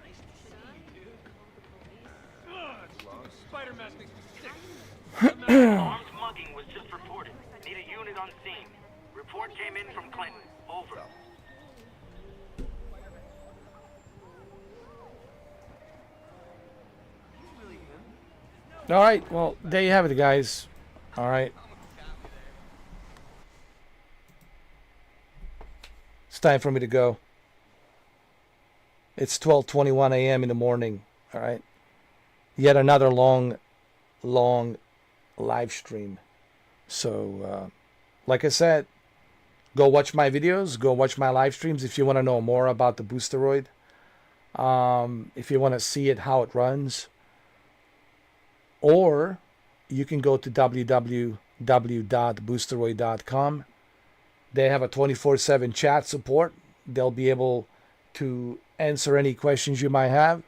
Nice to see you, dude. Ugh, stupid spider mask makes me sick. Armed mugging was just reported. Need a unit on scene. Report came in from Clinton. Over. All right, well, there you have it, guys. All right. It's time for me to go. It's 12:21 a.m. in the morning. All right. Yet another long live stream. So, like I said, go watch my videos. Go watch my live streams if you want to know more about the Boosteroid. If you want to see it, how it runs. Or you can go to www.boosteroid.com. They have a 24/7 chat support. They'll be able to answer any questions you might have.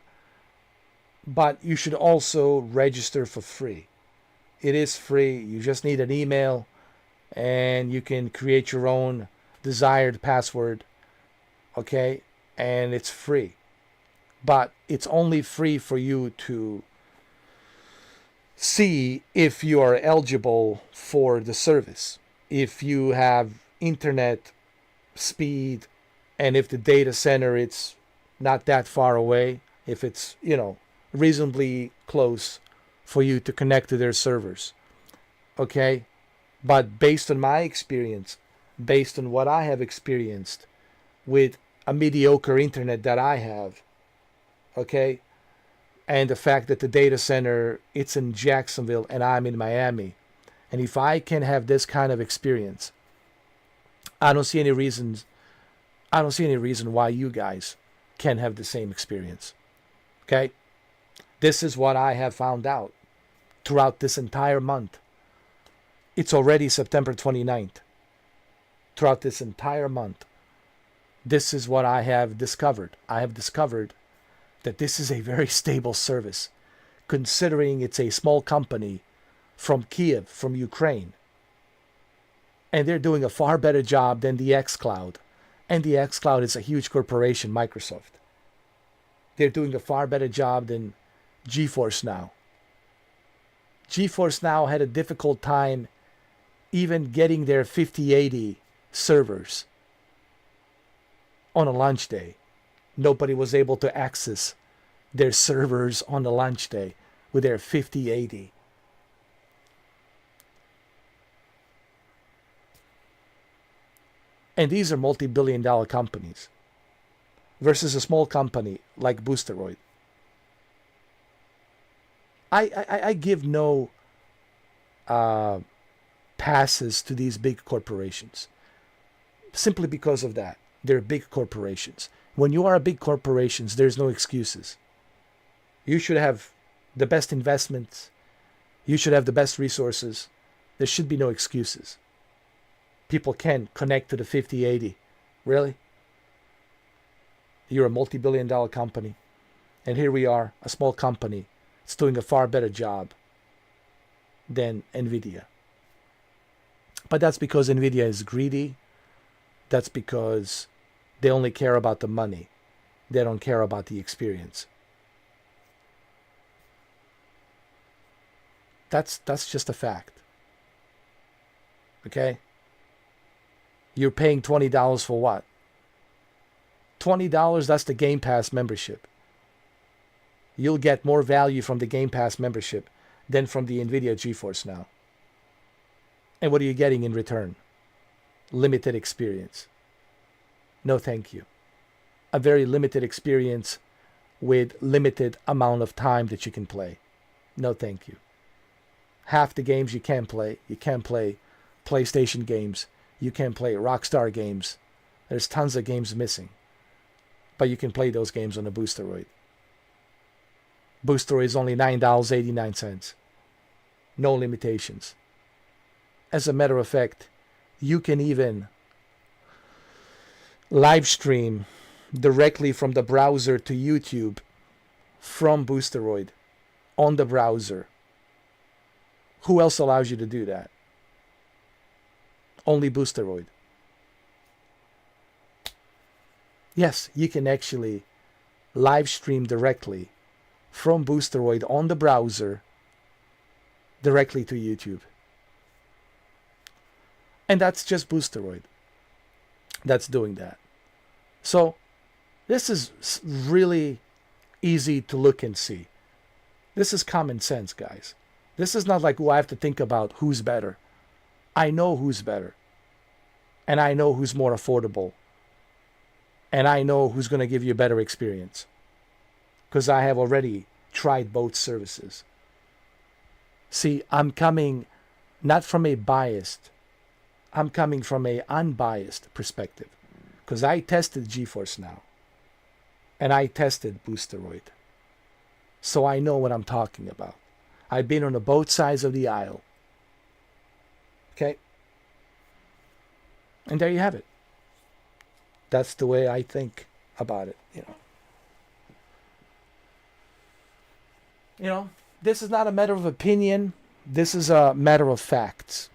But you should also register for free. It is free. You just need an email and you can create your own desired password. Okay? And it's free. But it's only free for you to see if you are eligible for the service, if you have internet speed, and if the data center it's not that far away, if it's, reasonably close for you to connect to their servers. Okay? But based on my experience, based on what I have experienced with a mediocre internet that I have, okay, and the fact that the data center, it's in Jacksonville and I'm in Miami. And if I can have this kind of experience, I don't see any reason why you guys can have the same experience. Okay? This is what I have found out throughout this entire month. It's already September 29th. throughout this entire month, this is what I have discovered. I have discovered that this is a very stable service, considering it's a small company from Kiev, from Ukraine. And they're doing a far better job than the xCloud. And the xCloud is a huge corporation, Microsoft. They're doing a far better job than GeForce Now. GeForce Now had a difficult time even getting their 5080 servers on a launch day. Nobody was able to access their servers on the launch day with their 5080. And these are multi-billion-dollar companies versus a small company like Boosteroid. I give no passes to these big corporations simply because of that. They're big corporations. When you are a big corporations, there's no excuses. You should have the best investments. You should have the best resources. There should be no excuses. People can connect to the 5080. Really? You're a multi-billion-dollar company. And here we are, a small company. It's doing a far better job than NVIDIA. But that's because NVIDIA is greedy. That's because they only care about the money. They don't care about the experience. That's just a fact. Okay? You're paying $20 for what? $20, that's the Game Pass membership. You'll get more value from the Game Pass membership than from the NVIDIA GeForce Now. And what are you getting in return? Limited experience. No thank you. A very limited experience with limited amount of time that you can play. No thank you. Half the games you can't play. You can't play PlayStation games. You can't play Rockstar games. There's tons of games missing. But you can play those games on a Boosteroid. Boosteroid is only $9.89. No limitations. As a matter of fact, you can even live stream directly from the browser to YouTube from Boosteroid on the browser. Who else allows you to do that? Only Boosteroid. Yes, you can actually live stream directly from Boosteroid on the browser directly to YouTube. And that's just Boosteroid that's doing that. So this is really easy to look and see. This is common sense, guys. This is not like, I have to think about who's better. I know who's better. And I know who's more affordable. And I know who's going to give you a better experience. Because I have already tried both services. See, I'm coming not from a biased, I'm coming from an unbiased perspective. Because I tested GeForce Now. And I tested Boosteroid. So I know what I'm talking about. I've been on both sides of the aisle. Okay? And there you have it. That's the way I think about it, You know, this is not a matter of opinion. This is a matter of facts.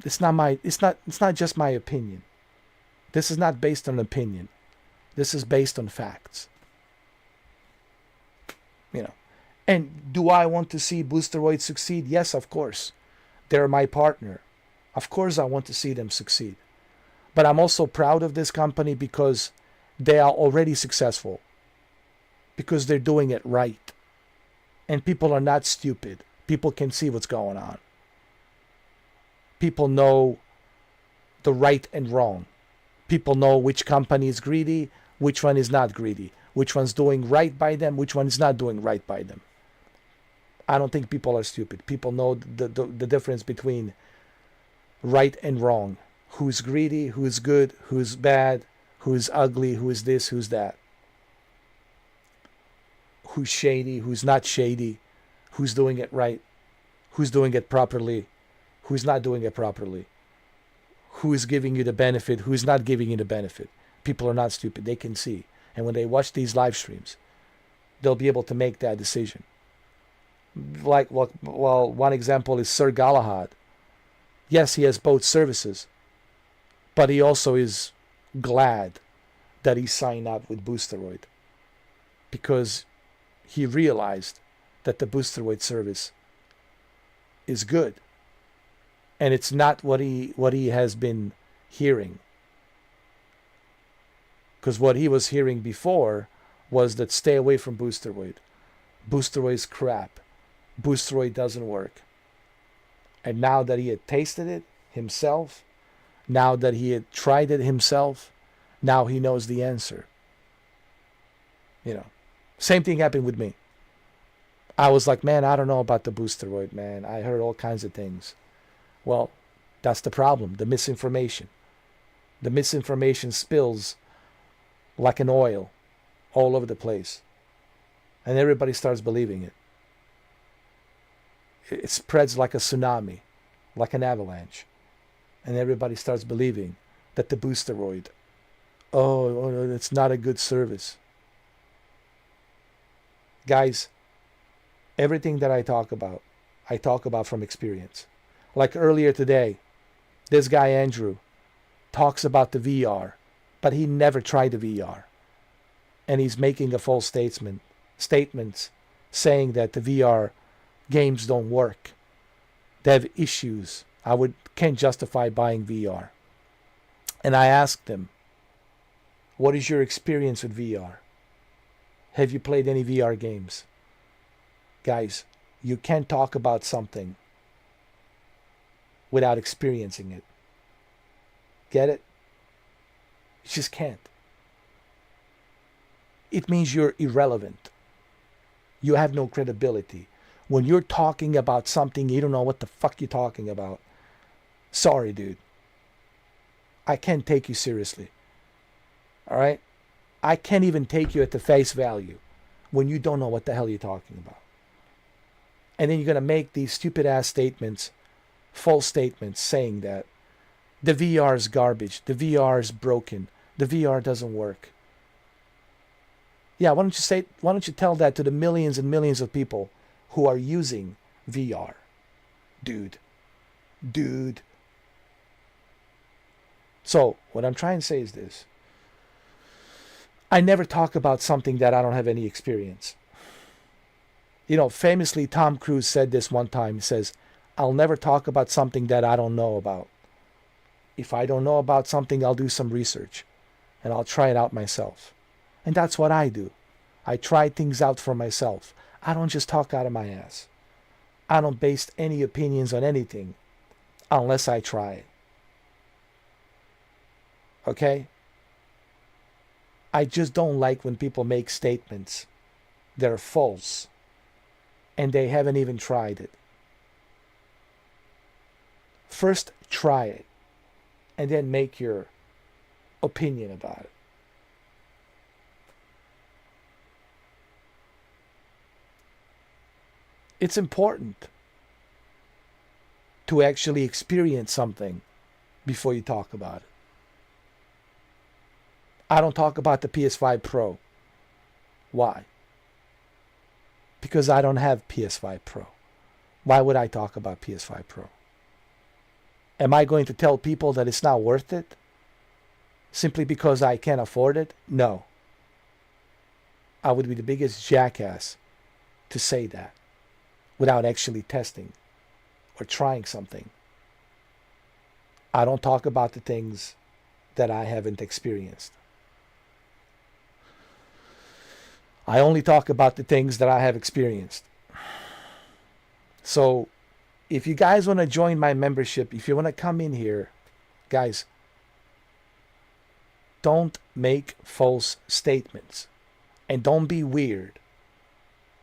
It's not just my opinion. This is not based on opinion. This is based on facts. And do I want to see Boosteroid succeed? Yes, of course. They're my partner. Of course I want to see them succeed. But I'm also proud of this company because they are already successful. Because they're doing it right. And people are not stupid. People can see what's going on. People know the right and wrong. People know which company is greedy, which one is not greedy, which one's doing right by them, which one is not doing right by them. I don't think people are stupid. People know the difference between right and wrong. Who's greedy, who's good, who's bad, who's ugly, who's this, who's that. Who's shady, who's not shady, who's doing it right, who's doing it properly, who's not doing it properly, who is giving you the benefit, who is not giving you the benefit. People are not stupid. They can see. And when they watch these live streams, they'll be able to make that decision. Like, well, one example is Sir Galahad. Yes, he has both services, but he also is glad that he signed up with Boosteroid because he realized that the Boosteroid service is good. And it's not what he has been hearing. Because what he was hearing before was that stay away from Boosteroid. Boosteroid's crap. Boosteroid doesn't work. And now that he had tasted it himself, now that he had tried it himself, now he knows the answer. You know, same thing happened with me. I was like, man, I don't know about the Boosteroid, man. I heard all kinds of things. Well, that's the problem, the misinformation. The misinformation spills like an oil all over the place. And everybody starts believing it. It spreads like a tsunami, like an avalanche. And everybody starts believing that the Boosteroid, oh, it's not a good service. Guys, everything that I talk about from experience. Like earlier today, this guy Andrew talks about the VR, but he never tried the VR. And he's making a false statements saying that the VR games don't work. They have issues. Can't justify buying VR. And I asked him, what is your experience with VR? Have you played any VR games? Guys, you can't talk about something without experiencing it. Get it? You just can't. It means you're irrelevant. You have no credibility. When you're talking about something you don't know what the fuck you're talking about, sorry, dude. I can't take you seriously. All right? I can't even take you at the face value when you don't know what the hell you're talking about. And then you're going to make these stupid ass statements, false statements saying that the VR is garbage, the VR is broken, the VR doesn't work. Yeah, why don't you tell that to the millions and millions of people who are using VR? Dude. So, what I'm trying to say is this. I never talk about something that I don't have any experience. You know, famously, Tom Cruise said this one time. He says, I'll never talk about something that I don't know about. If I don't know about something, I'll do some research and I'll try it out myself. And that's what I do. I try things out for myself. I don't just talk out of my ass. I don't base any opinions on anything unless I try it. Okay? I just don't like when people make statements that are false and they haven't even tried it. First, try it and then make your opinion about it. It's important to actually experience something before you talk about it. I don't talk about the PS5 Pro. Why? Because I don't have PS5 Pro. Why would I talk about PS5 Pro? Am I going to tell people that it's not worth it? Simply because I can't afford it? No. I would be the biggest jackass to say that without actually testing or trying something. I don't talk about the things that I haven't experienced. I only talk about the things that I have experienced. So, if you guys want to join my membership, if you want to come in here, guys, don't make false statements. And don't be weird.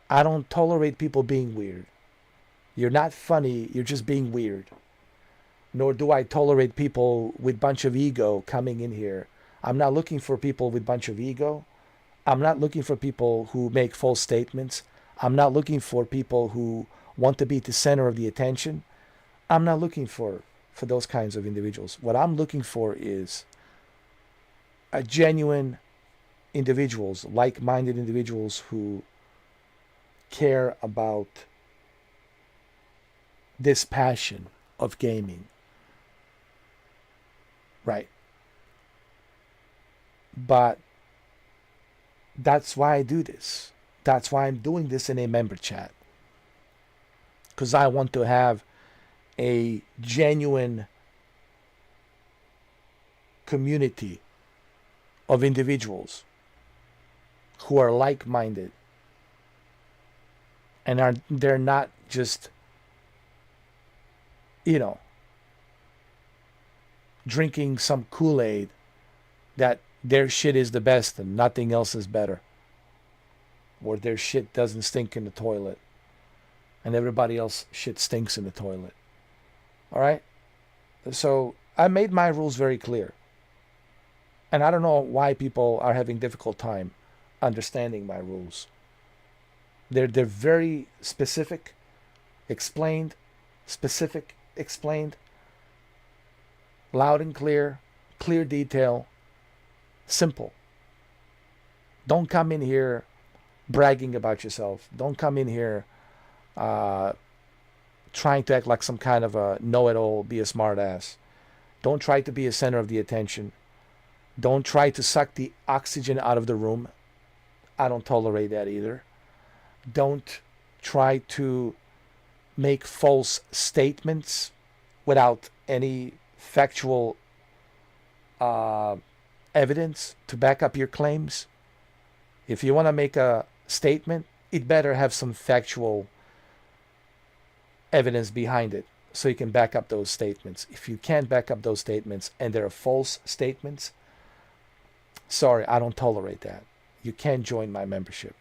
I don't tolerate people being weird. You're not funny, you're just being weird. Nor do I tolerate people with bunch of ego coming in here. I'm not looking for people with bunch of ego. I'm not looking for people who make false statements. I'm not looking for people who want to be the center of the attention. I'm not looking for for those kinds of individuals. What I'm looking for is a genuine individuals, like-minded individuals who care about this passion of gaming. Right. But that's why I do this. That's why I'm doing this in a member chat. Because I want to have a genuine community of individuals who are like-minded and they're not just, you know, drinking some Kool-Aid that their shit is the best and nothing else is better, or their shit doesn't stink in the toilet and everybody else shit stinks in the toilet. All right? So I made my rules very clear. And I don't know why people are having difficult time understanding my rules. They're very specific, explained, loud and clear, clear detail, simple. Don't come in here bragging about yourself. Don't come in here trying to act like some kind of a know-it-all, be a smart ass. Don't try to be a center of the attention. Don't try to suck the oxygen out of the room. I don't tolerate that either. Don't try to make false statements without any factual evidence to back up your claims. If you want to make a statement, it better have some factual evidence behind it so you can back up those statements. If you can't back up those statements and they're false statements, sorry, I don't tolerate that. You can't join my membership.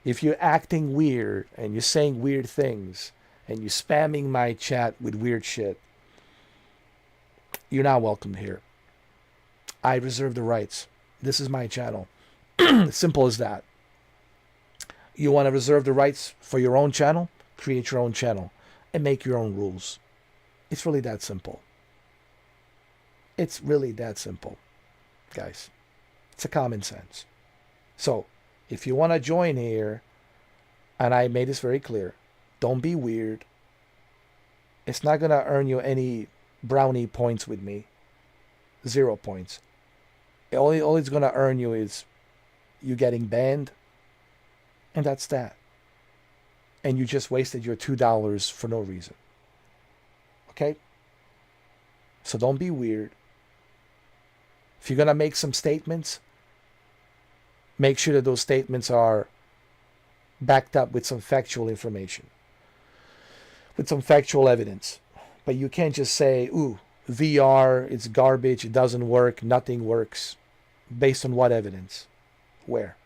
If you're acting weird and you're saying weird things and you're spamming my chat with weird shit, you're not welcome here. I reserve the rights. This is my channel. Simple as that. You want to reserve the rights for your own channel? Create your own channel and make your own rules. It's really that simple. It's really that simple, guys. It's a common sense. So, if you want to join here, and I made this very clear, don't be weird. It's not going to earn you any brownie points with me. 0 points. All it's going to earn you is you getting banned, and that's that. And you just wasted your $2 for no reason. Okay? So don't be weird. If you're going to make some statements, make sure that those statements are backed up with some factual information, with some factual evidence. But you can't just say, ooh, VR, it's garbage, it doesn't work, nothing works. Based on what evidence? Where?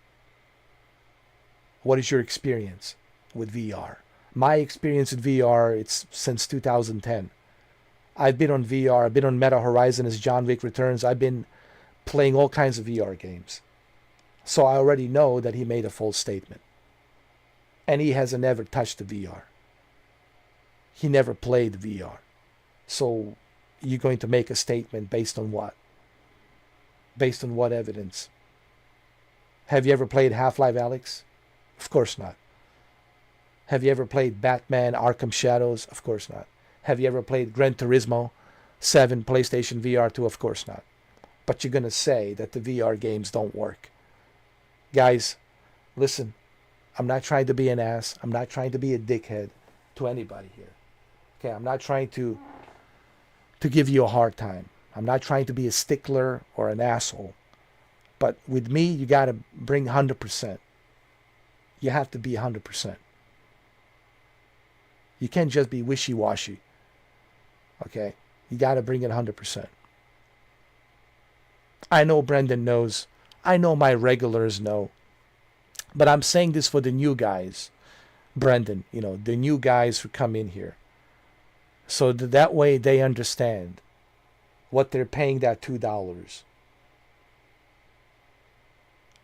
What is your experience with VR? My experience with VR, it's since 2010. I've been on VR, I've been on Meta Horizon as John Wick Returns, I've been playing all kinds of VR games. So I already know that he made a false statement. And he hasn't ever touched the VR. He never played VR. So you're going to make a statement based on what? Based on what evidence? Have you ever played Half-Life Alyx? Of course not. Have you ever played Batman Arkham Shadows? Of course not. Have you ever played Gran Turismo 7 PlayStation VR 2? Of course not. But you're going to say that the VR games don't work. Guys, listen, I'm not trying to be an ass. I'm not trying to be a dickhead to anybody here. Okay, I'm not trying to give you a hard time. I'm not trying to be a stickler or an asshole. But with me, you got to bring 100%. You have to be 100%. You can't just be wishy-washy. Okay? You got to bring it 100%. I know Brendan knows. I know my regulars know. But I'm saying this for the new guys. Brendan, the new guys who come in here. So that way they understand what they're paying that $2.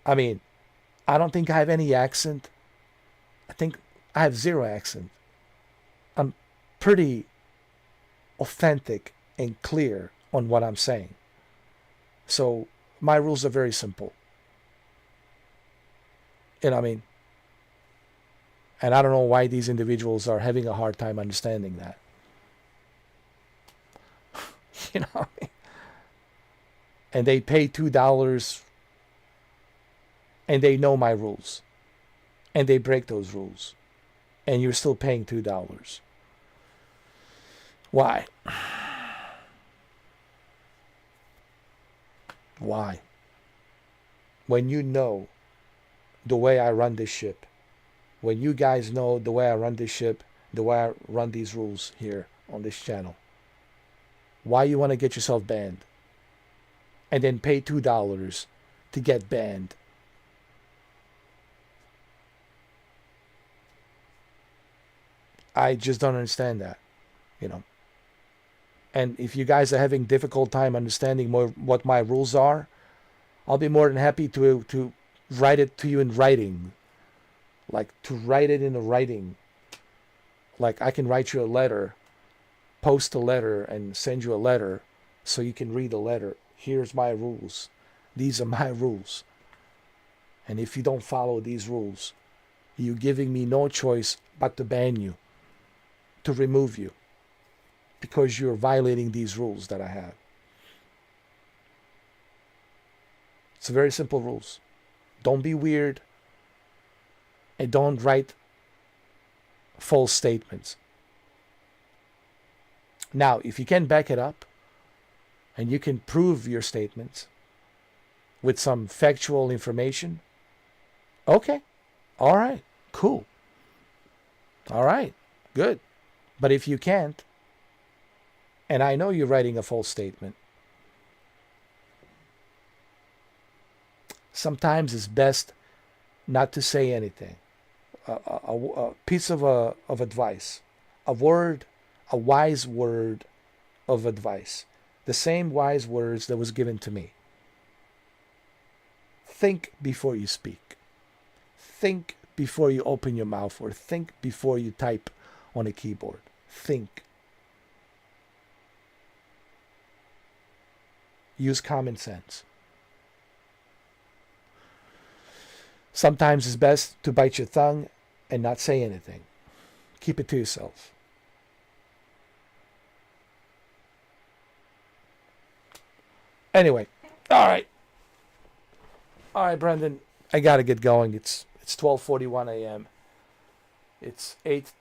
I mean, I don't think I have any accent. I think I have zero accent. I'm pretty authentic and clear on what I'm saying. So my rules are very simple. You know what I mean? And I don't know why these individuals are having a hard time understanding that. You know what I mean? And they pay $2 and they know my rules. And they break those rules. And you're still paying $2. Why? Why? When you know the way I run this ship, when you guys know the way I run this ship, the way I run these rules here on this channel, why you want to get yourself banned and then pay $2 to get banned? I just don't understand that, you know. And if you guys are having difficult time understanding more what my rules are, I'll be more than happy to write it to you in writing. Like, to write it in a writing. Like, I can write you a letter, post a letter, and send you a letter so you can read the letter. Here's my rules. These are my rules. And if you don't follow these rules, you're giving me no choice but to ban you, to remove you, because you're violating these rules that I have. It's very simple rules. Don't be weird, and don't write false statements. Now, if you can back it up and you can prove your statements with some factual information, okay, all right, cool, all right, good. But if you can't, and I know you're writing a false statement, sometimes it's best not to say anything. A piece of advice, a word, a wise word of advice, the same wise words that was given to me. Think before you speak. Think before you open your mouth, or think before you type on a keyboard. Think. Use common sense. Sometimes it's best to bite your tongue and not say anything. Keep it to yourself. Anyway, all right. All right, Brendan, I got to get going. It's 12:41 a.m. It's 8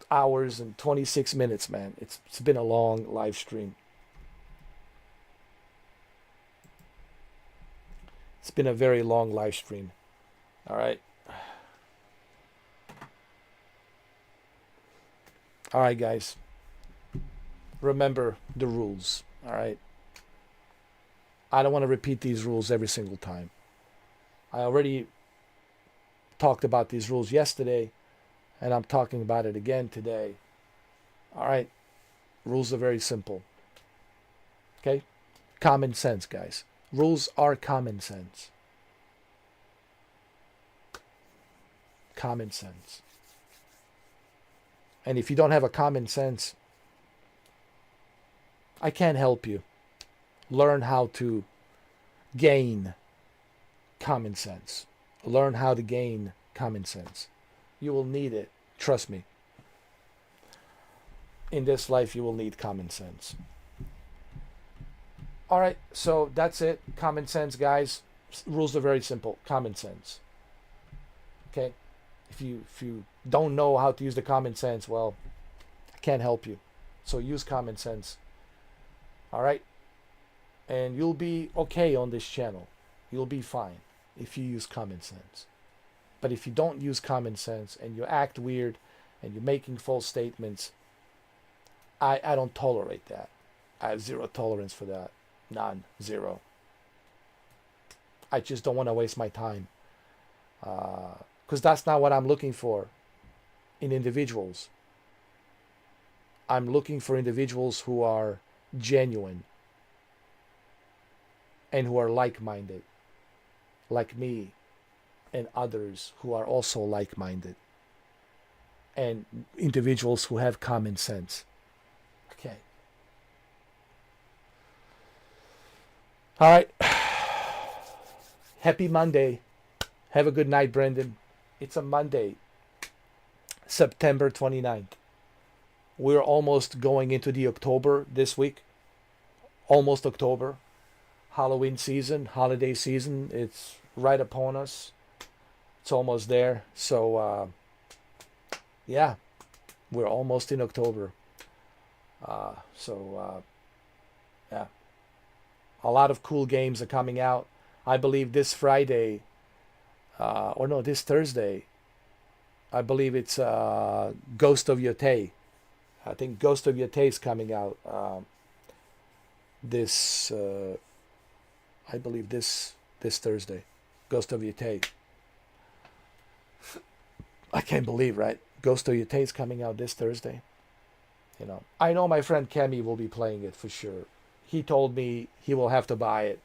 hours and 26 minutes, man. It's been a long live stream. It's been a very long live stream. All right. All right, guys. Remember the rules. All right. I don't want to repeat these rules every single time. I already talked about these rules yesterday, and I'm talking about it again today. All right. Rules are very simple. Okay? Common sense, guys. Rules are common sense. Common sense. And if you don't have a common sense, I can't help you. Learn how to gain common sense. Learn how to gain common sense. You will need it. Trust me. In this life, you will need common sense. All right, so that's it. Common sense, guys. Rules are very simple. Common sense. Okay? If you don't know how to use the common sense, well, I can't help you. So use common sense. All right? And you'll be okay on this channel. You'll be fine if you use common sense. But if you don't use common sense and you act weird and you're making false statements, I don't tolerate that. I have zero tolerance for that. None. Zero. I just don't want to waste my time. Because that's not what I'm looking for in individuals. I'm looking for individuals who are genuine and who are like-minded, like me and others who are also like-minded, and individuals who have common sense. Okay. All right. Happy Monday. Have a good night, Brendan. It's a Monday, September 29th. We're almost going into the October this week. Almost October. Halloween season, holiday season. It's right upon us. It's almost there. So, yeah, we're almost in October. Yeah, a lot of cool games are coming out. I believe this Friday, or no, this Thursday, I believe it's Ghost of Yotei. I think Ghost of Yotei is coming out this, I believe this Thursday. Ghost of Yotei. I can't believe, right? Ghost of Yotei is coming out this Thursday. You know, I know my friend Kemi will be playing it for sure. He told me he will have to buy it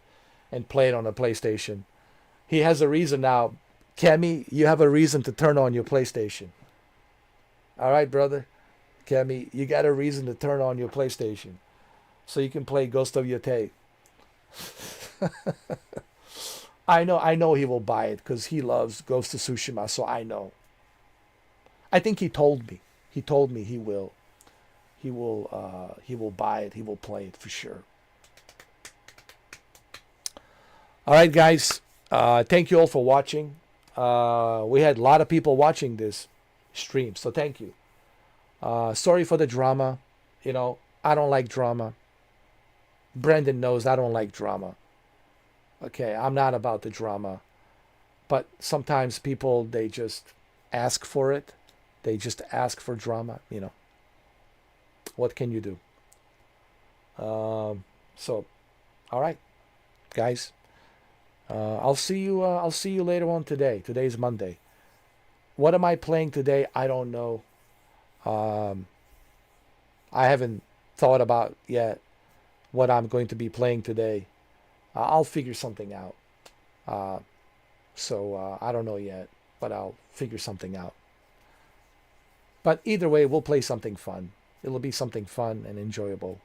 and play it on a PlayStation. He has a reason now. Kemi, you have a reason to turn on your PlayStation. All right, brother? Kemi, you got a reason to turn on your PlayStation so you can play Ghost of Yotei. I know he will buy it because he loves Ghost of Tsushima, so I know. I think he told me. He told me he will. He will buy it. He will play it for sure. All right, guys. Thank you all for watching. We had a lot of people watching this stream, so thank you. Sorry for the drama. You know, I don't like drama. Brendan knows I don't like drama. Okay, I'm not about the drama. But sometimes people, they just ask for it. They just ask for drama, you know. What can you do? So, all right, guys. I'll see you later on today. Today's Monday. What am I playing today? I don't know. I haven't thought about yet what I'm going to be playing today. I'll figure something out. I don't know yet, but I'll figure something out. But either way, we'll play something fun. It'll be something fun and enjoyable,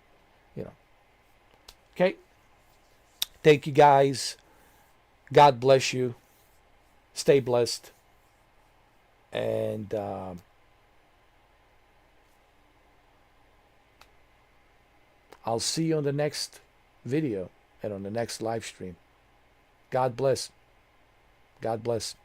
you know. Okay. Thank you, guys. God bless you. Stay blessed. And I'll see you on the next video and on the next live stream. God bless. God bless.